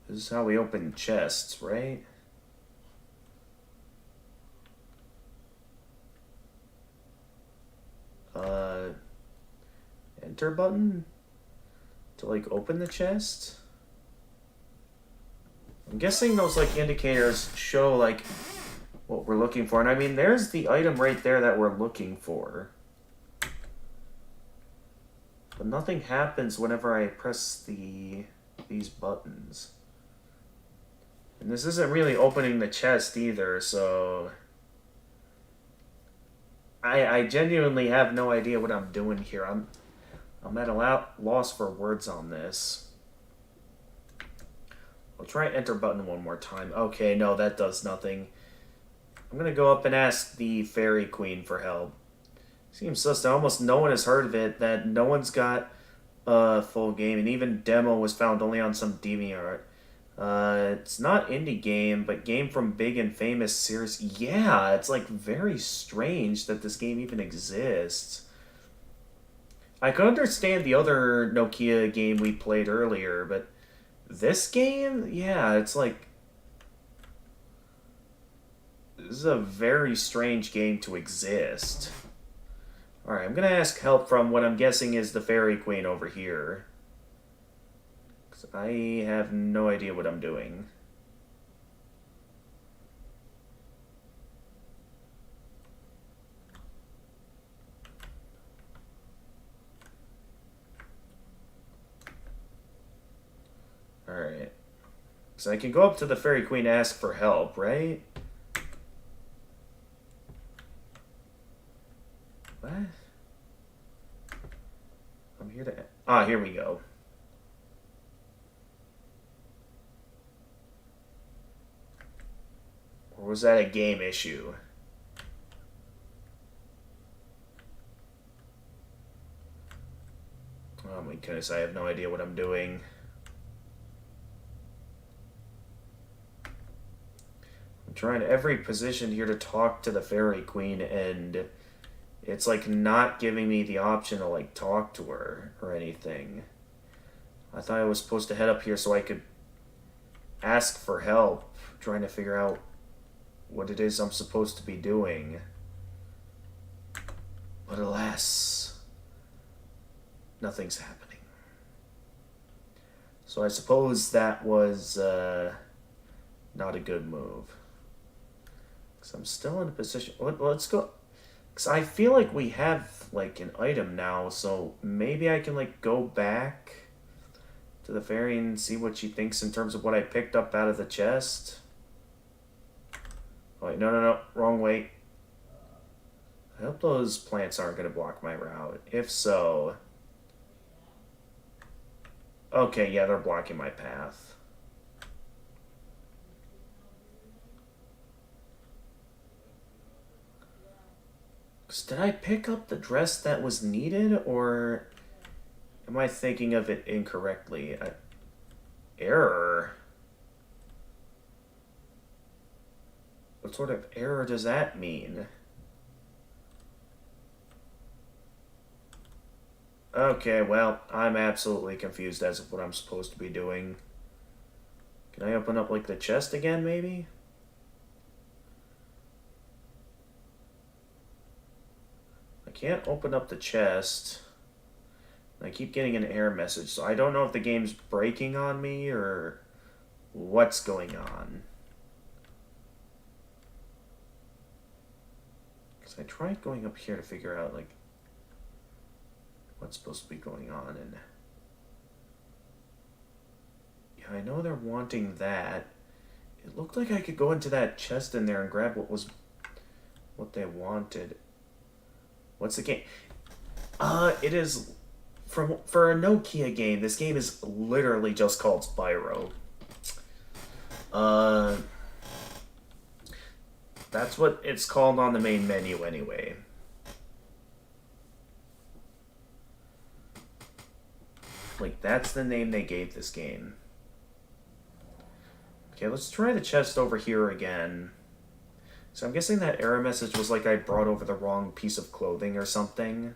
This is how we open chests, right? Enter button? To, like, open the chest? I'm guessing those, like, indicators show, like, what we're looking for. And I mean, there's the item right there that we're looking for. But nothing happens whenever I press these buttons. And this isn't really opening the chest either, so I genuinely have no idea what I'm doing here. I'm at a loss for words on this. I'll try enter button one more time. Okay, no, that does nothing. I'm gonna go up and ask the Fairy Queen for help. Seems sus that almost no one has heard of it, that no one's got a full game, and even demo was found only on some DeviantArt. It's not indie game, but game from big and famous series. Yeah, it's like very strange that this game even exists. I could understand the other Nokia game we played earlier, but this game, yeah, it's like this is a very strange game to exist. Alright, I'm gonna ask help from what I'm guessing is the Fairy Queen over here. Because I have no idea what I'm doing. Alright. So I can go up to the Fairy Queen and ask for help, right? What? I'm here to... Ah, here we go. Or was that a game issue? Oh my goodness, I have no idea what I'm doing. I'm trying every position here to talk to the Fairy Queen, and it's like not giving me the option to like talk to her or anything. I thought I was supposed to head up here so I could ask for help, trying to figure out what it is I'm supposed to be doing. But alas, nothing's happening. So I suppose that was not a good move. Because I'm still in a position... Let's go... Because I feel like we have, like, an item now, so maybe I can, like, go back to the fairy and see what she thinks in terms of what I picked up out of the chest. Oh, wait, no, wrong way. I hope those plants aren't going to block my route. If so... Okay, yeah, they're blocking my path. Did I pick up the dress that was needed, or am I thinking of it incorrectly? Error? What sort of error does that mean? Okay, well, I'm absolutely confused as of what I'm supposed to be doing. Can I open up, like, the chest again, maybe? I can't open up the chest. I keep getting an error message, so I don't know if the game's breaking on me or what's going on. Because I tried going up here to figure out, like, what's supposed to be going on, and yeah, I know they're wanting that. It looked like I could go into that chest in there and grab what they wanted. What's the game? It is for a Nokia game. This game is literally just called Spyro. That's what it's called on the main menu anyway. Like, that's the name they gave this game. Okay, let's try the chest over here again. So I'm guessing that error message was like I brought over the wrong piece of clothing or something.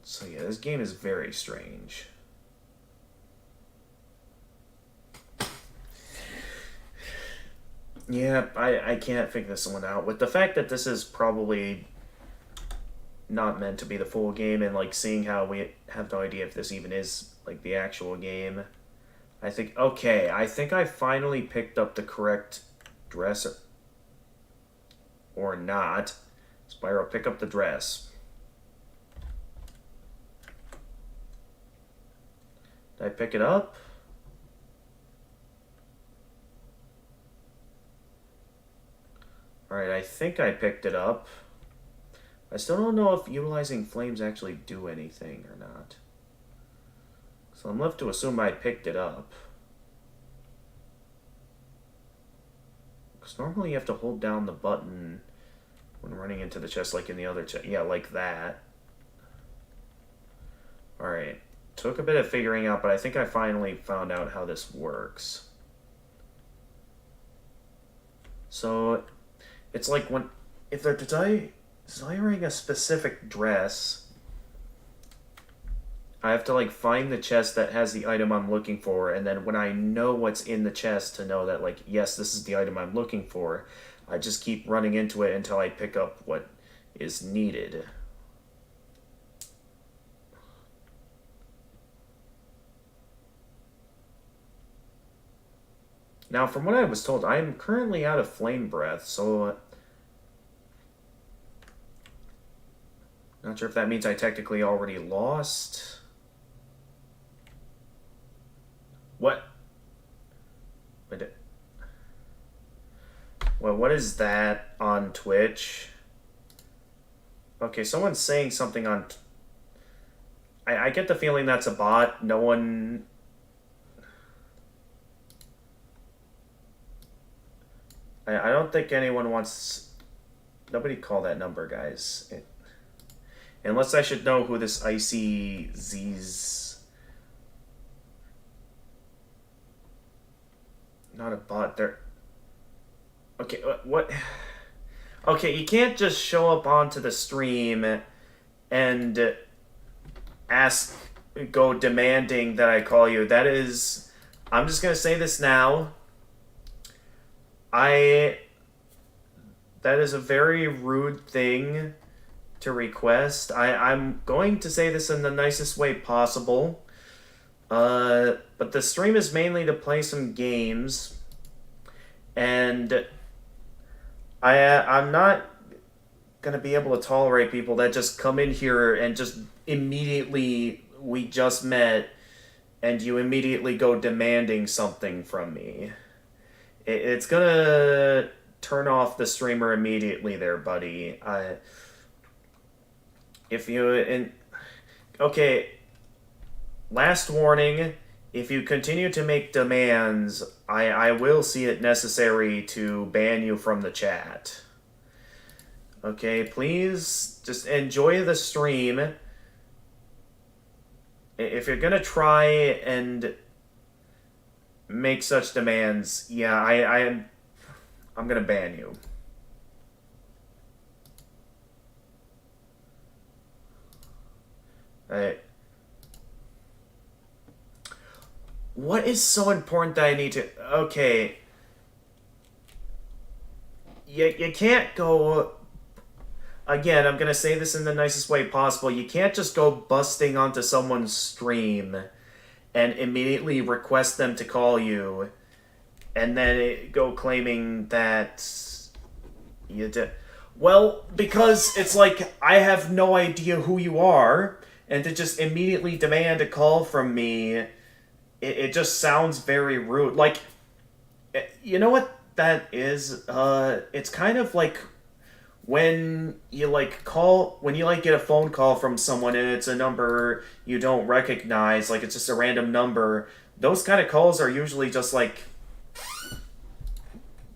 So yeah, this game is very strange. Yeah, I can't figure this one out. With the fact that this is probably not meant to be the full game, and like seeing how we have no idea if this even is like the actual game, Okay, I think I finally picked up the correct dress. Or not. Spyro, pick up the dress. Did I pick it up? Alright, I think I picked it up. I still don't know if utilizing flames actually do anything or not. So I'm left to assume I picked it up. Because normally you have to hold down the button when running into the chest like in the other chest. Yeah, like that. Alright. Took a bit of figuring out, but I think I finally found out how this works. So, it's like if they're desiring a specific dress, I have to like find the chest that has the item I'm looking for, and then when I know what's in the chest to know that like, yes, this is the item I'm looking for, I just keep running into it until I pick up what is needed. Now, from what I was told, I am currently out of flame breath, so not sure if that means I technically already lost. What? Well, what is that on Twitch? Okay, someone's saying something on... I get the feeling that's a bot. No one... I don't think anyone wants... Nobody call that number, guys. Unless I should know who this Icy Z's... Not a bot. They're... Okay, what? Okay, you can't just show up onto the stream and go demanding that I call you. That is... I'm just gonna say this now. That is a very rude thing to request. I'm going to say this in the nicest way possible. But the stream is mainly to play some games. And I'm not going to be able to tolerate people that just come in here and just immediately, we just met, and you immediately go demanding something from me. It's going to turn off the streamer immediately there, buddy. Okay, last warning, if you continue to make demands, I will see it necessary to ban you from the chat. Okay, please just enjoy the stream. If you're gonna try and make such demands, yeah, I'm gonna ban you. What is so important that I need to... Okay. You can't go... Again, I'm gonna say this in the nicest way possible. You can't just go busting onto someone's stream and immediately request them to call you and then go claiming that you did... Well, because it's like, I have no idea who you are, and to just immediately demand a call from me... It just sounds very rude. Like, you know what that is? It's kind of like when you get a phone call from someone and it's a number you don't recognize, like it's just a random number. Those kind of calls are usually just like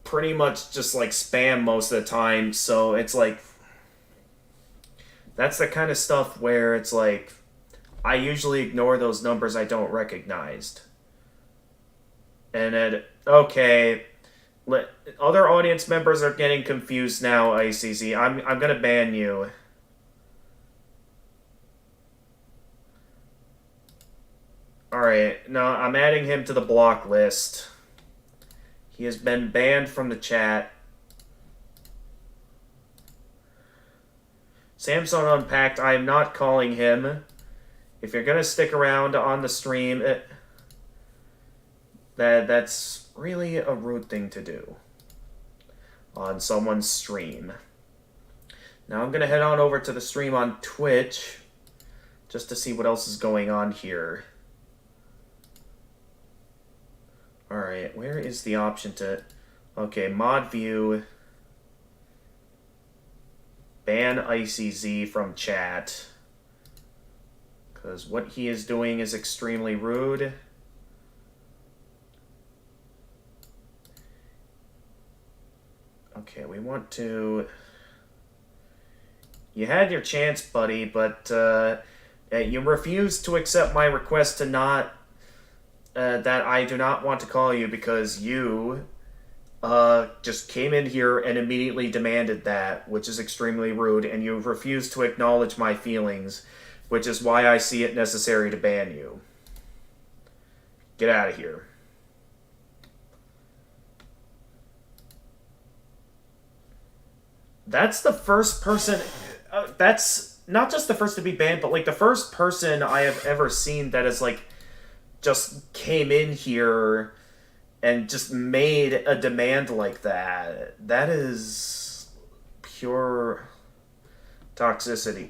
pretty much just like spam most of the time. So it's like, that's the kind of stuff where it's like, I usually ignore those numbers I don't recognize. And then, okay, other audience members are getting confused now, ICZ. I'm gonna ban you. Alright, no, I'm adding him to the block list. He has been banned from the chat. Samsung Unpacked, I am not calling him. If you're gonna stick around on the stream, That's really a rude thing to do on someone's stream. Now I'm gonna head on over to the stream on Twitch just to see what else is going on here. Alright, where is the option to... Okay, mod view. Ban ICZ from chat. Because what he is doing is extremely rude. Okay, we want to... You had your chance, buddy, but you refused to accept my request to not... that I do not want to call you because you just came in here and immediately demanded that, which is extremely rude, and you refused to acknowledge my feelings, which is why I see it necessary to ban you. Get out of here. That's the first person... that's not just the first to be banned, but, like, the first person I have ever seen that is, like, just came in here and just made a demand like that. That is pure toxicity.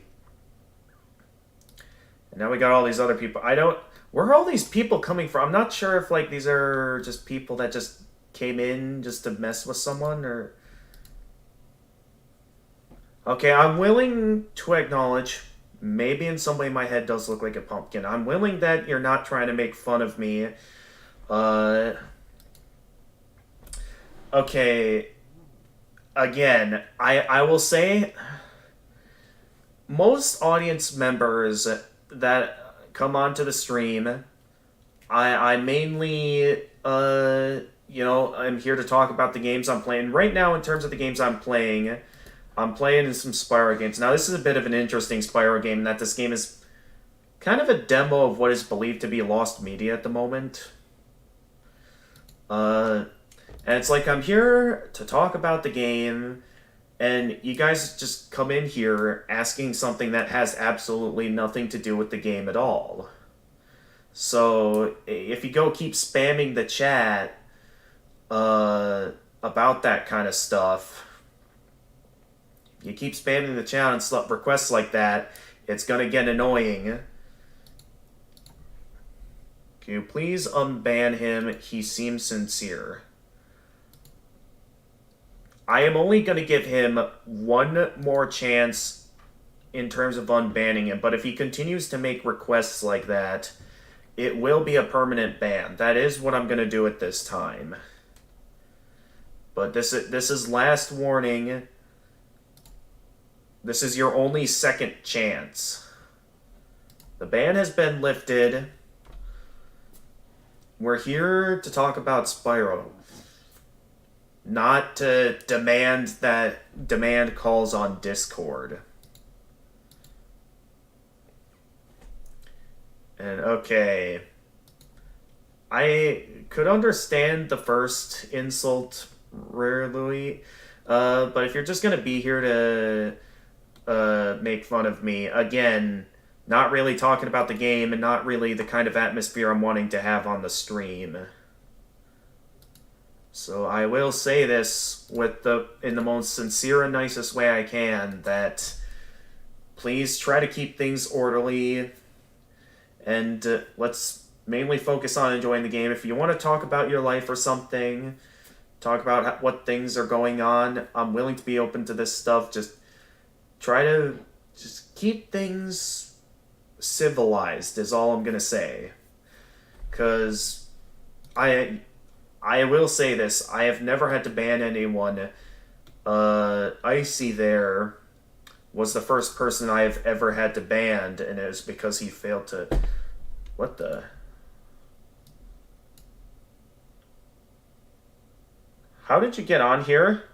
And now we got all these other people. Where are all these people coming from? I'm not sure if, like, these are just people that just came in just to mess with someone, or... Okay, I'm willing to acknowledge, maybe in some way my head does look like a pumpkin. I'm willing that you're not trying to make fun of me. Okay, again, I will say, most audience members that come onto the stream, I mainly, I'm here to talk about the games I'm playing. Right now, in terms of the games I'm playing in some Spyro games. Now, this is a bit of an interesting Spyro game, in that this game is kind of a demo of what is believed to be lost media at the moment. And it's like, I'm here to talk about the game, and you guys just come in here asking something that has absolutely nothing to do with the game at all. So, if you go keep spamming the chat about that kind of stuff... You keep spamming the chat and requests like that, it's gonna get annoying. Can you please unban him? He seems sincere. I am only gonna give him one more chance in terms of unbanning him, but if he continues to make requests like that, it will be a permanent ban. That is what I'm gonna do at this time. But this is last warning. This is your only second chance. The ban has been lifted. We're here to talk about Spyro. Not to demand calls on Discord. And okay. I could understand the first insult, Rare Louis. But if you're just gonna be here to make fun of me, again, not really talking about the game and not really the kind of atmosphere I'm wanting to have on the stream. So I will say this in the most sincere and nicest way I can, that please try to keep things orderly, and let's mainly focus on enjoying the game. If you want to talk about your life or something, talk about what things are going on, I'm willing to be open to this stuff. Just try to just keep things civilized is all I'm going to say. Because I will say this, I have never had to ban anyone. Icy there was the first person I have ever had to ban, and it was because he failed to... What the... How did you get on here?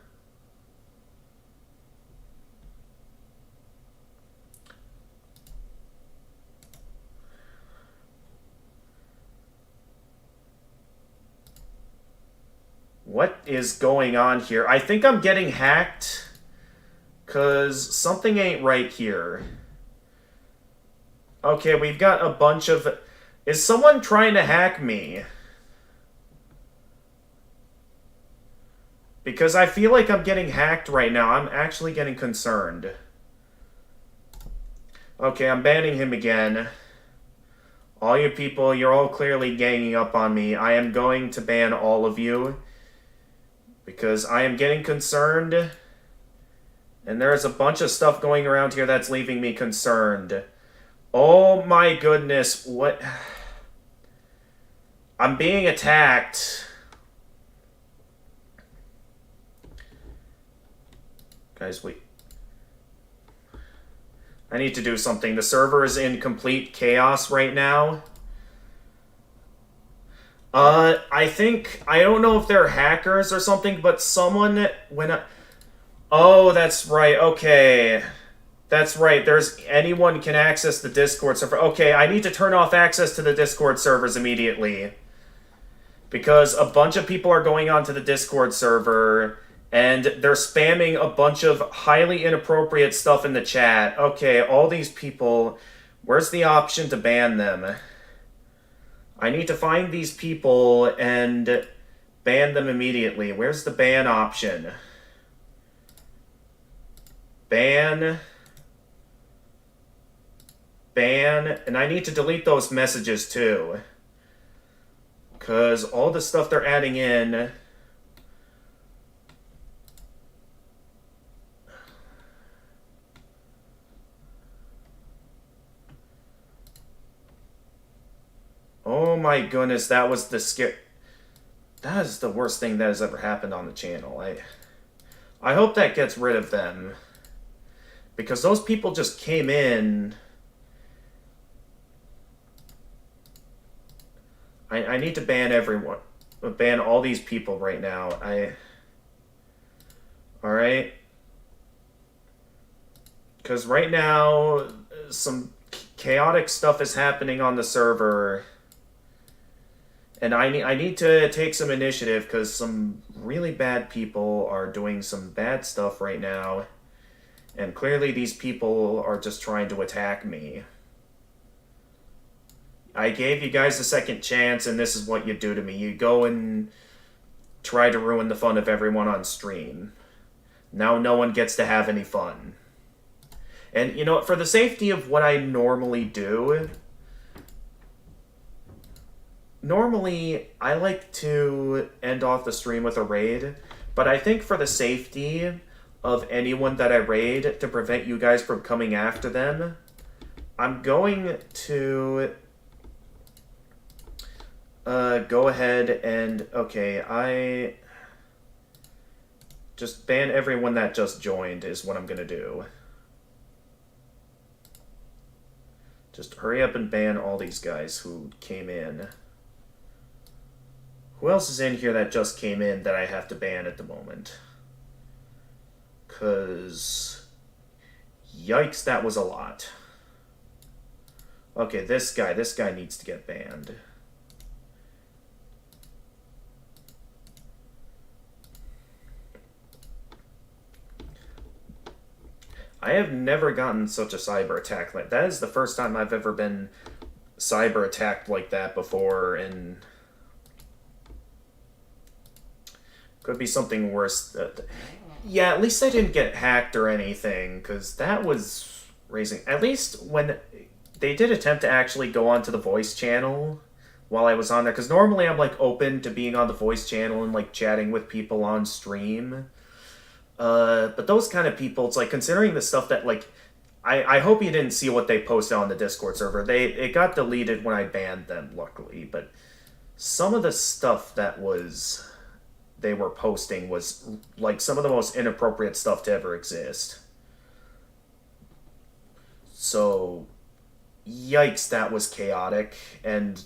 What is going on here? I think I'm getting hacked, because something ain't right here. Okay, we've got a bunch of... Is someone trying to hack me? Because I feel like I'm getting hacked right now. I'm actually getting concerned. Okay, I'm banning him again. All you people, you're all clearly ganging up on me. I am going to ban all of you. Because I am getting concerned. And there's a bunch of stuff going around here that's leaving me concerned. Oh my goodness, what? I'm being attacked. Guys, wait. I need to do something. The server is in complete chaos right now. I think, I don't know if they're hackers or something, but someone, oh, that's right, okay. That's right, anyone can access the Discord server. Okay, I need to turn off access to the Discord servers immediately. Because a bunch of people are going onto the Discord server, and they're spamming a bunch of highly inappropriate stuff in the chat. Okay, all these people, where's the option to ban them? I need to find these people and ban them immediately. Where's the ban option? Ban. Ban. And I need to delete those messages too. Because all the stuff they're adding in... Oh my goodness, that was the scare... That is the worst thing that has ever happened on the channel. I hope that gets rid of them. Because those people just came in... I need to ban everyone. Ban all these people right now. Alright? Because right now, some chaotic stuff is happening on the server. And I need to take some initiative because some really bad people are doing some bad stuff right now. And clearly these people are just trying to attack me. I gave you guys a second chance, and this is what you do to me. You go and try to ruin the fun of everyone on stream. Now no one gets to have any fun. And, you know, for the safety of what I normally do... Normally, I like to end off the stream with a raid, but I think for the safety of anyone that I raid, to prevent you guys from coming after them, I'm going to... go ahead and, okay, I just ban everyone that just joined is what I'm gonna do. Just hurry up and ban all these guys who came in. Who else is in here that just came in that I have to ban at the moment? 'Cause, yikes, that was a lot. Okay, this guy needs to get banned. I have never gotten such a cyber attack. Like that is the first time I've ever been cyber attacked like that before, and could be something worse. Yeah, at least I didn't get hacked or anything, because that was raising... At least when they did attempt to actually go onto the voice channel while I was on there, because normally I'm like open to being on the voice channel and like chatting with people on stream. But those kind of people, it's like, considering the stuff that, like, I hope you didn't see what they posted on the Discord server. It got deleted when I banned them, luckily, but some of the stuff that they were posting was, like, some of the most inappropriate stuff to ever exist. So, yikes, that was chaotic, and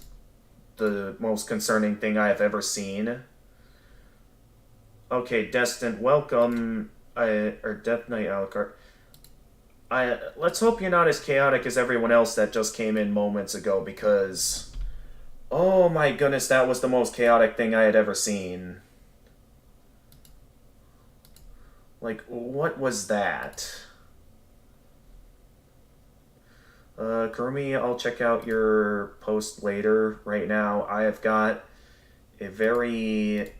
the most concerning thing I have ever seen. Okay, Destin, welcome, or Death Knight Alucard. Let's hope you're not as chaotic as everyone else that just came in moments ago, because, oh my goodness, that was the most chaotic thing I had ever seen. Like, what was that? Kurumi, I'll check out your post later. Right now, I have got a very...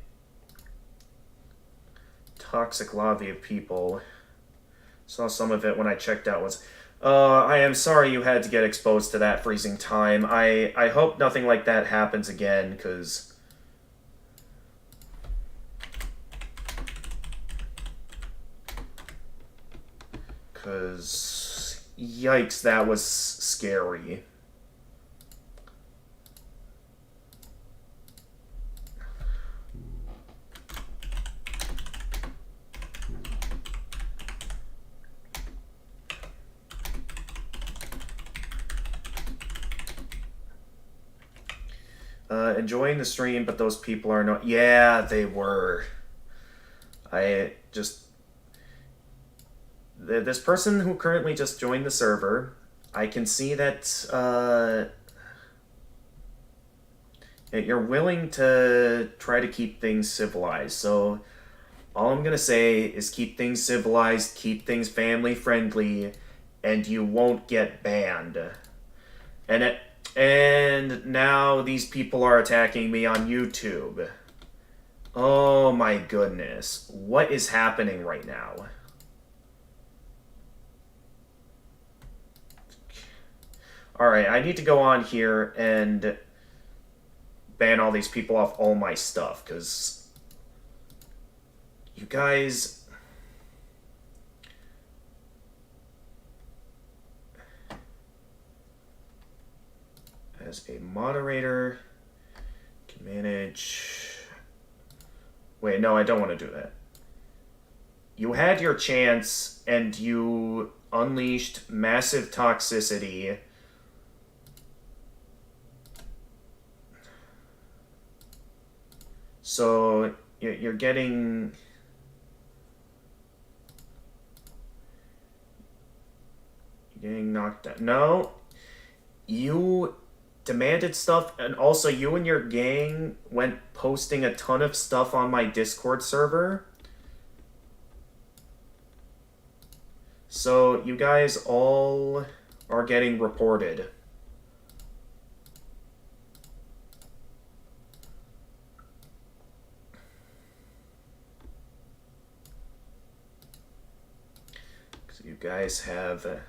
toxic lobby of people. Saw some of it when I checked out. Was, I am sorry you had to get exposed to that freezing time. I hope nothing like that happens again, because... Yikes, that was scary. Enjoying the stream, but those people are not... Yeah, they were. I just... This person who currently just joined the server, I can see that you're willing to try to keep things civilized. So all I'm going to say is keep things civilized, keep things family-friendly, and you won't get banned. And now these people are attacking me on YouTube. Oh my goodness. What is happening right now? Alright, I need to go on here and ban all these people off all my stuff, because you guys... As a moderator, can manage... Wait, no, I don't want to do that. You had your chance, and you unleashed massive toxicity. So, you're getting... You're getting knocked out. No, you demanded stuff, and also you and your gang went posting a ton of stuff on my Discord server. So you guys all are getting reported. So you guys have...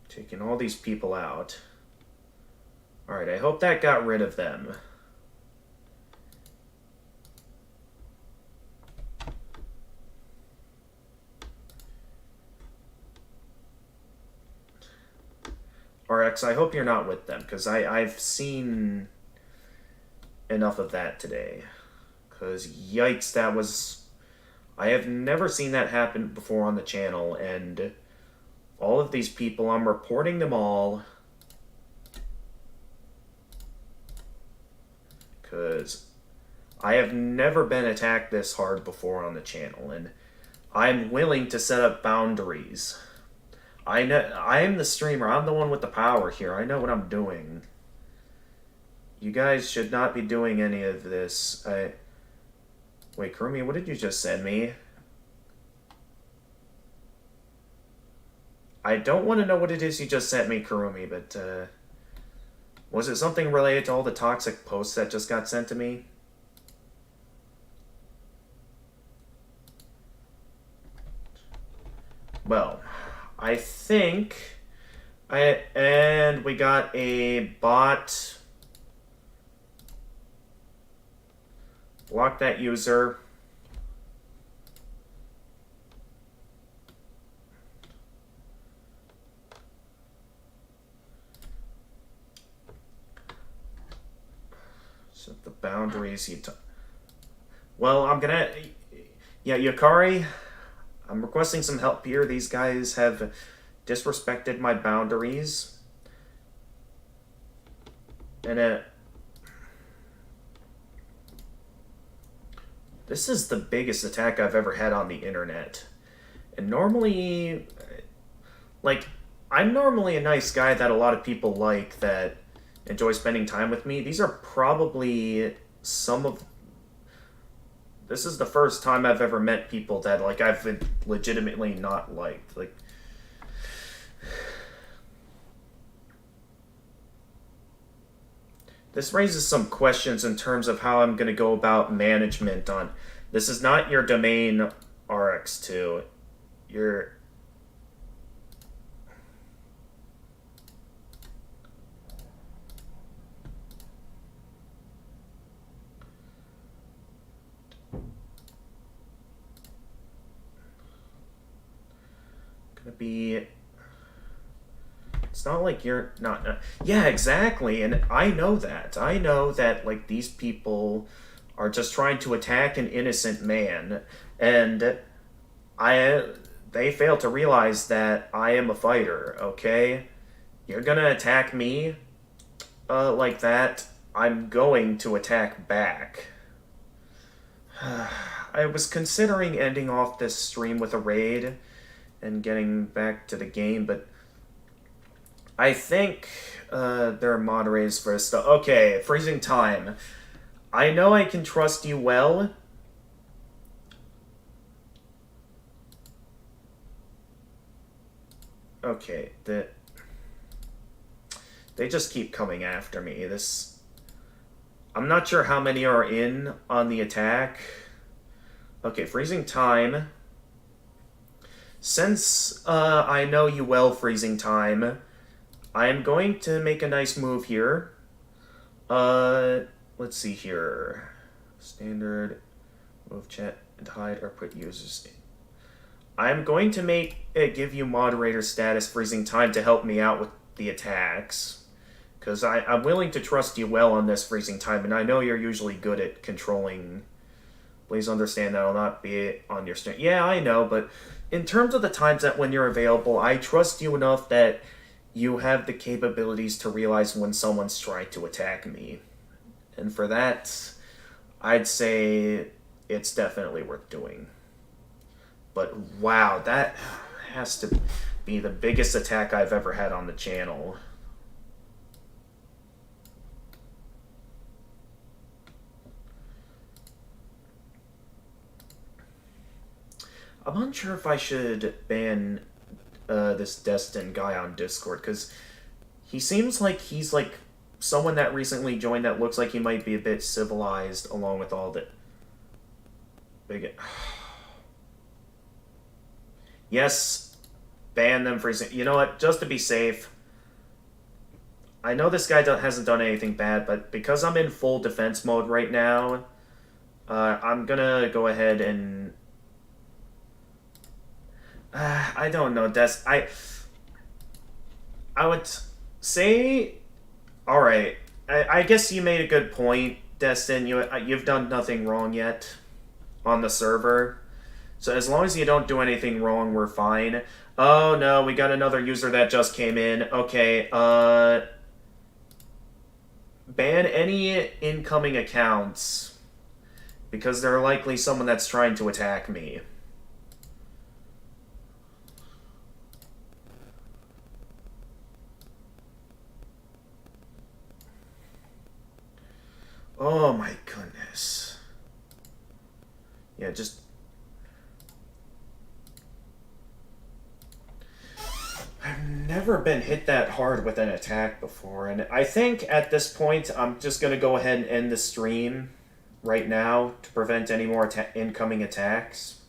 taking all these people out. Alright, I hope that got rid of them. RX, I hope you're not with them, because I've seen enough of that today. Because, yikes, that was... I have never seen that happen before on the channel, and... all of these people, I'm reporting them all. Because I have never been attacked this hard before on the channel, and I'm willing to set up boundaries. I am the streamer. I'm the one with the power here. I know what I'm doing. You guys should not be doing any of this. Wait, Kurumi, what did you just send me? I don't want to know what it is you just sent me, Kurumi, but, was it something related to all the toxic posts that just got sent to me? Well, I think... and we got a bot. Block that user. Set the boundaries. Well, I'm gonna... Yeah, Yukari, I'm requesting some help here. These guys have disrespected my boundaries. And this is the biggest attack I've ever had on the internet. And normally, like, I'm normally a nice guy that a lot of people like, that enjoy spending time with me. These are probably some of This is the first time I've ever met people that, like, I've legitimately not liked. Like, this raises some questions in terms of how I'm going to go about management on... This is not your domain, RX2. You're... Gonna be... It's not like you're not... Yeah, exactly, and I know that. I know that, like, these people are just trying to attack an innocent man, and they fail to realize that I am a fighter, okay? You're gonna attack me like that, I'm going to attack back. I was considering ending off this stream with a raid and getting back to the game, but I think there are moderators for stuff. Okay, freezing time. I know I can trust you well. Okay, they just keep coming after me. I'm not sure how many are in on the attack. Okay, freezing time. Since I know you well, freezing time, I am going to make a nice move here. Let's see here. Standard, move chat, and hide or put users in. I'm going to give you moderator status, freezing time, to help me out with the attacks. Because I'm willing to trust you well on this, freezing time, and I know you're usually good at controlling. Please understand that I'll not be on your stream. Yeah, I know, but in terms of the times that when you're available, I trust you enough that you have the capabilities to realize when someone's trying to attack me. And for that, I'd say it's definitely worth doing. But wow, that has to be the biggest attack I've ever had on the channel. I'm unsure if I should ban this Destin guy on Discord, because he seems like he's like someone that recently joined that looks like he might be a bit civilized along with all the big... Yes, ban them for... You know what, just to be safe, I know this guy hasn't done anything bad, but because I'm in full defense mode right now, I'm gonna go ahead and... I don't know, I would say... Alright, I guess you made a good point, Destin. You've done nothing wrong yet on the server. So as long as you don't do anything wrong, we're fine. Oh no, we got another user that just came in. Okay, ban any incoming accounts, because they're likely someone that's trying to attack me. Oh my goodness. Yeah, just... I've never been hit that hard with an attack before, and I think at this point I'm just going to go ahead and end the stream right now to prevent any more incoming attacks.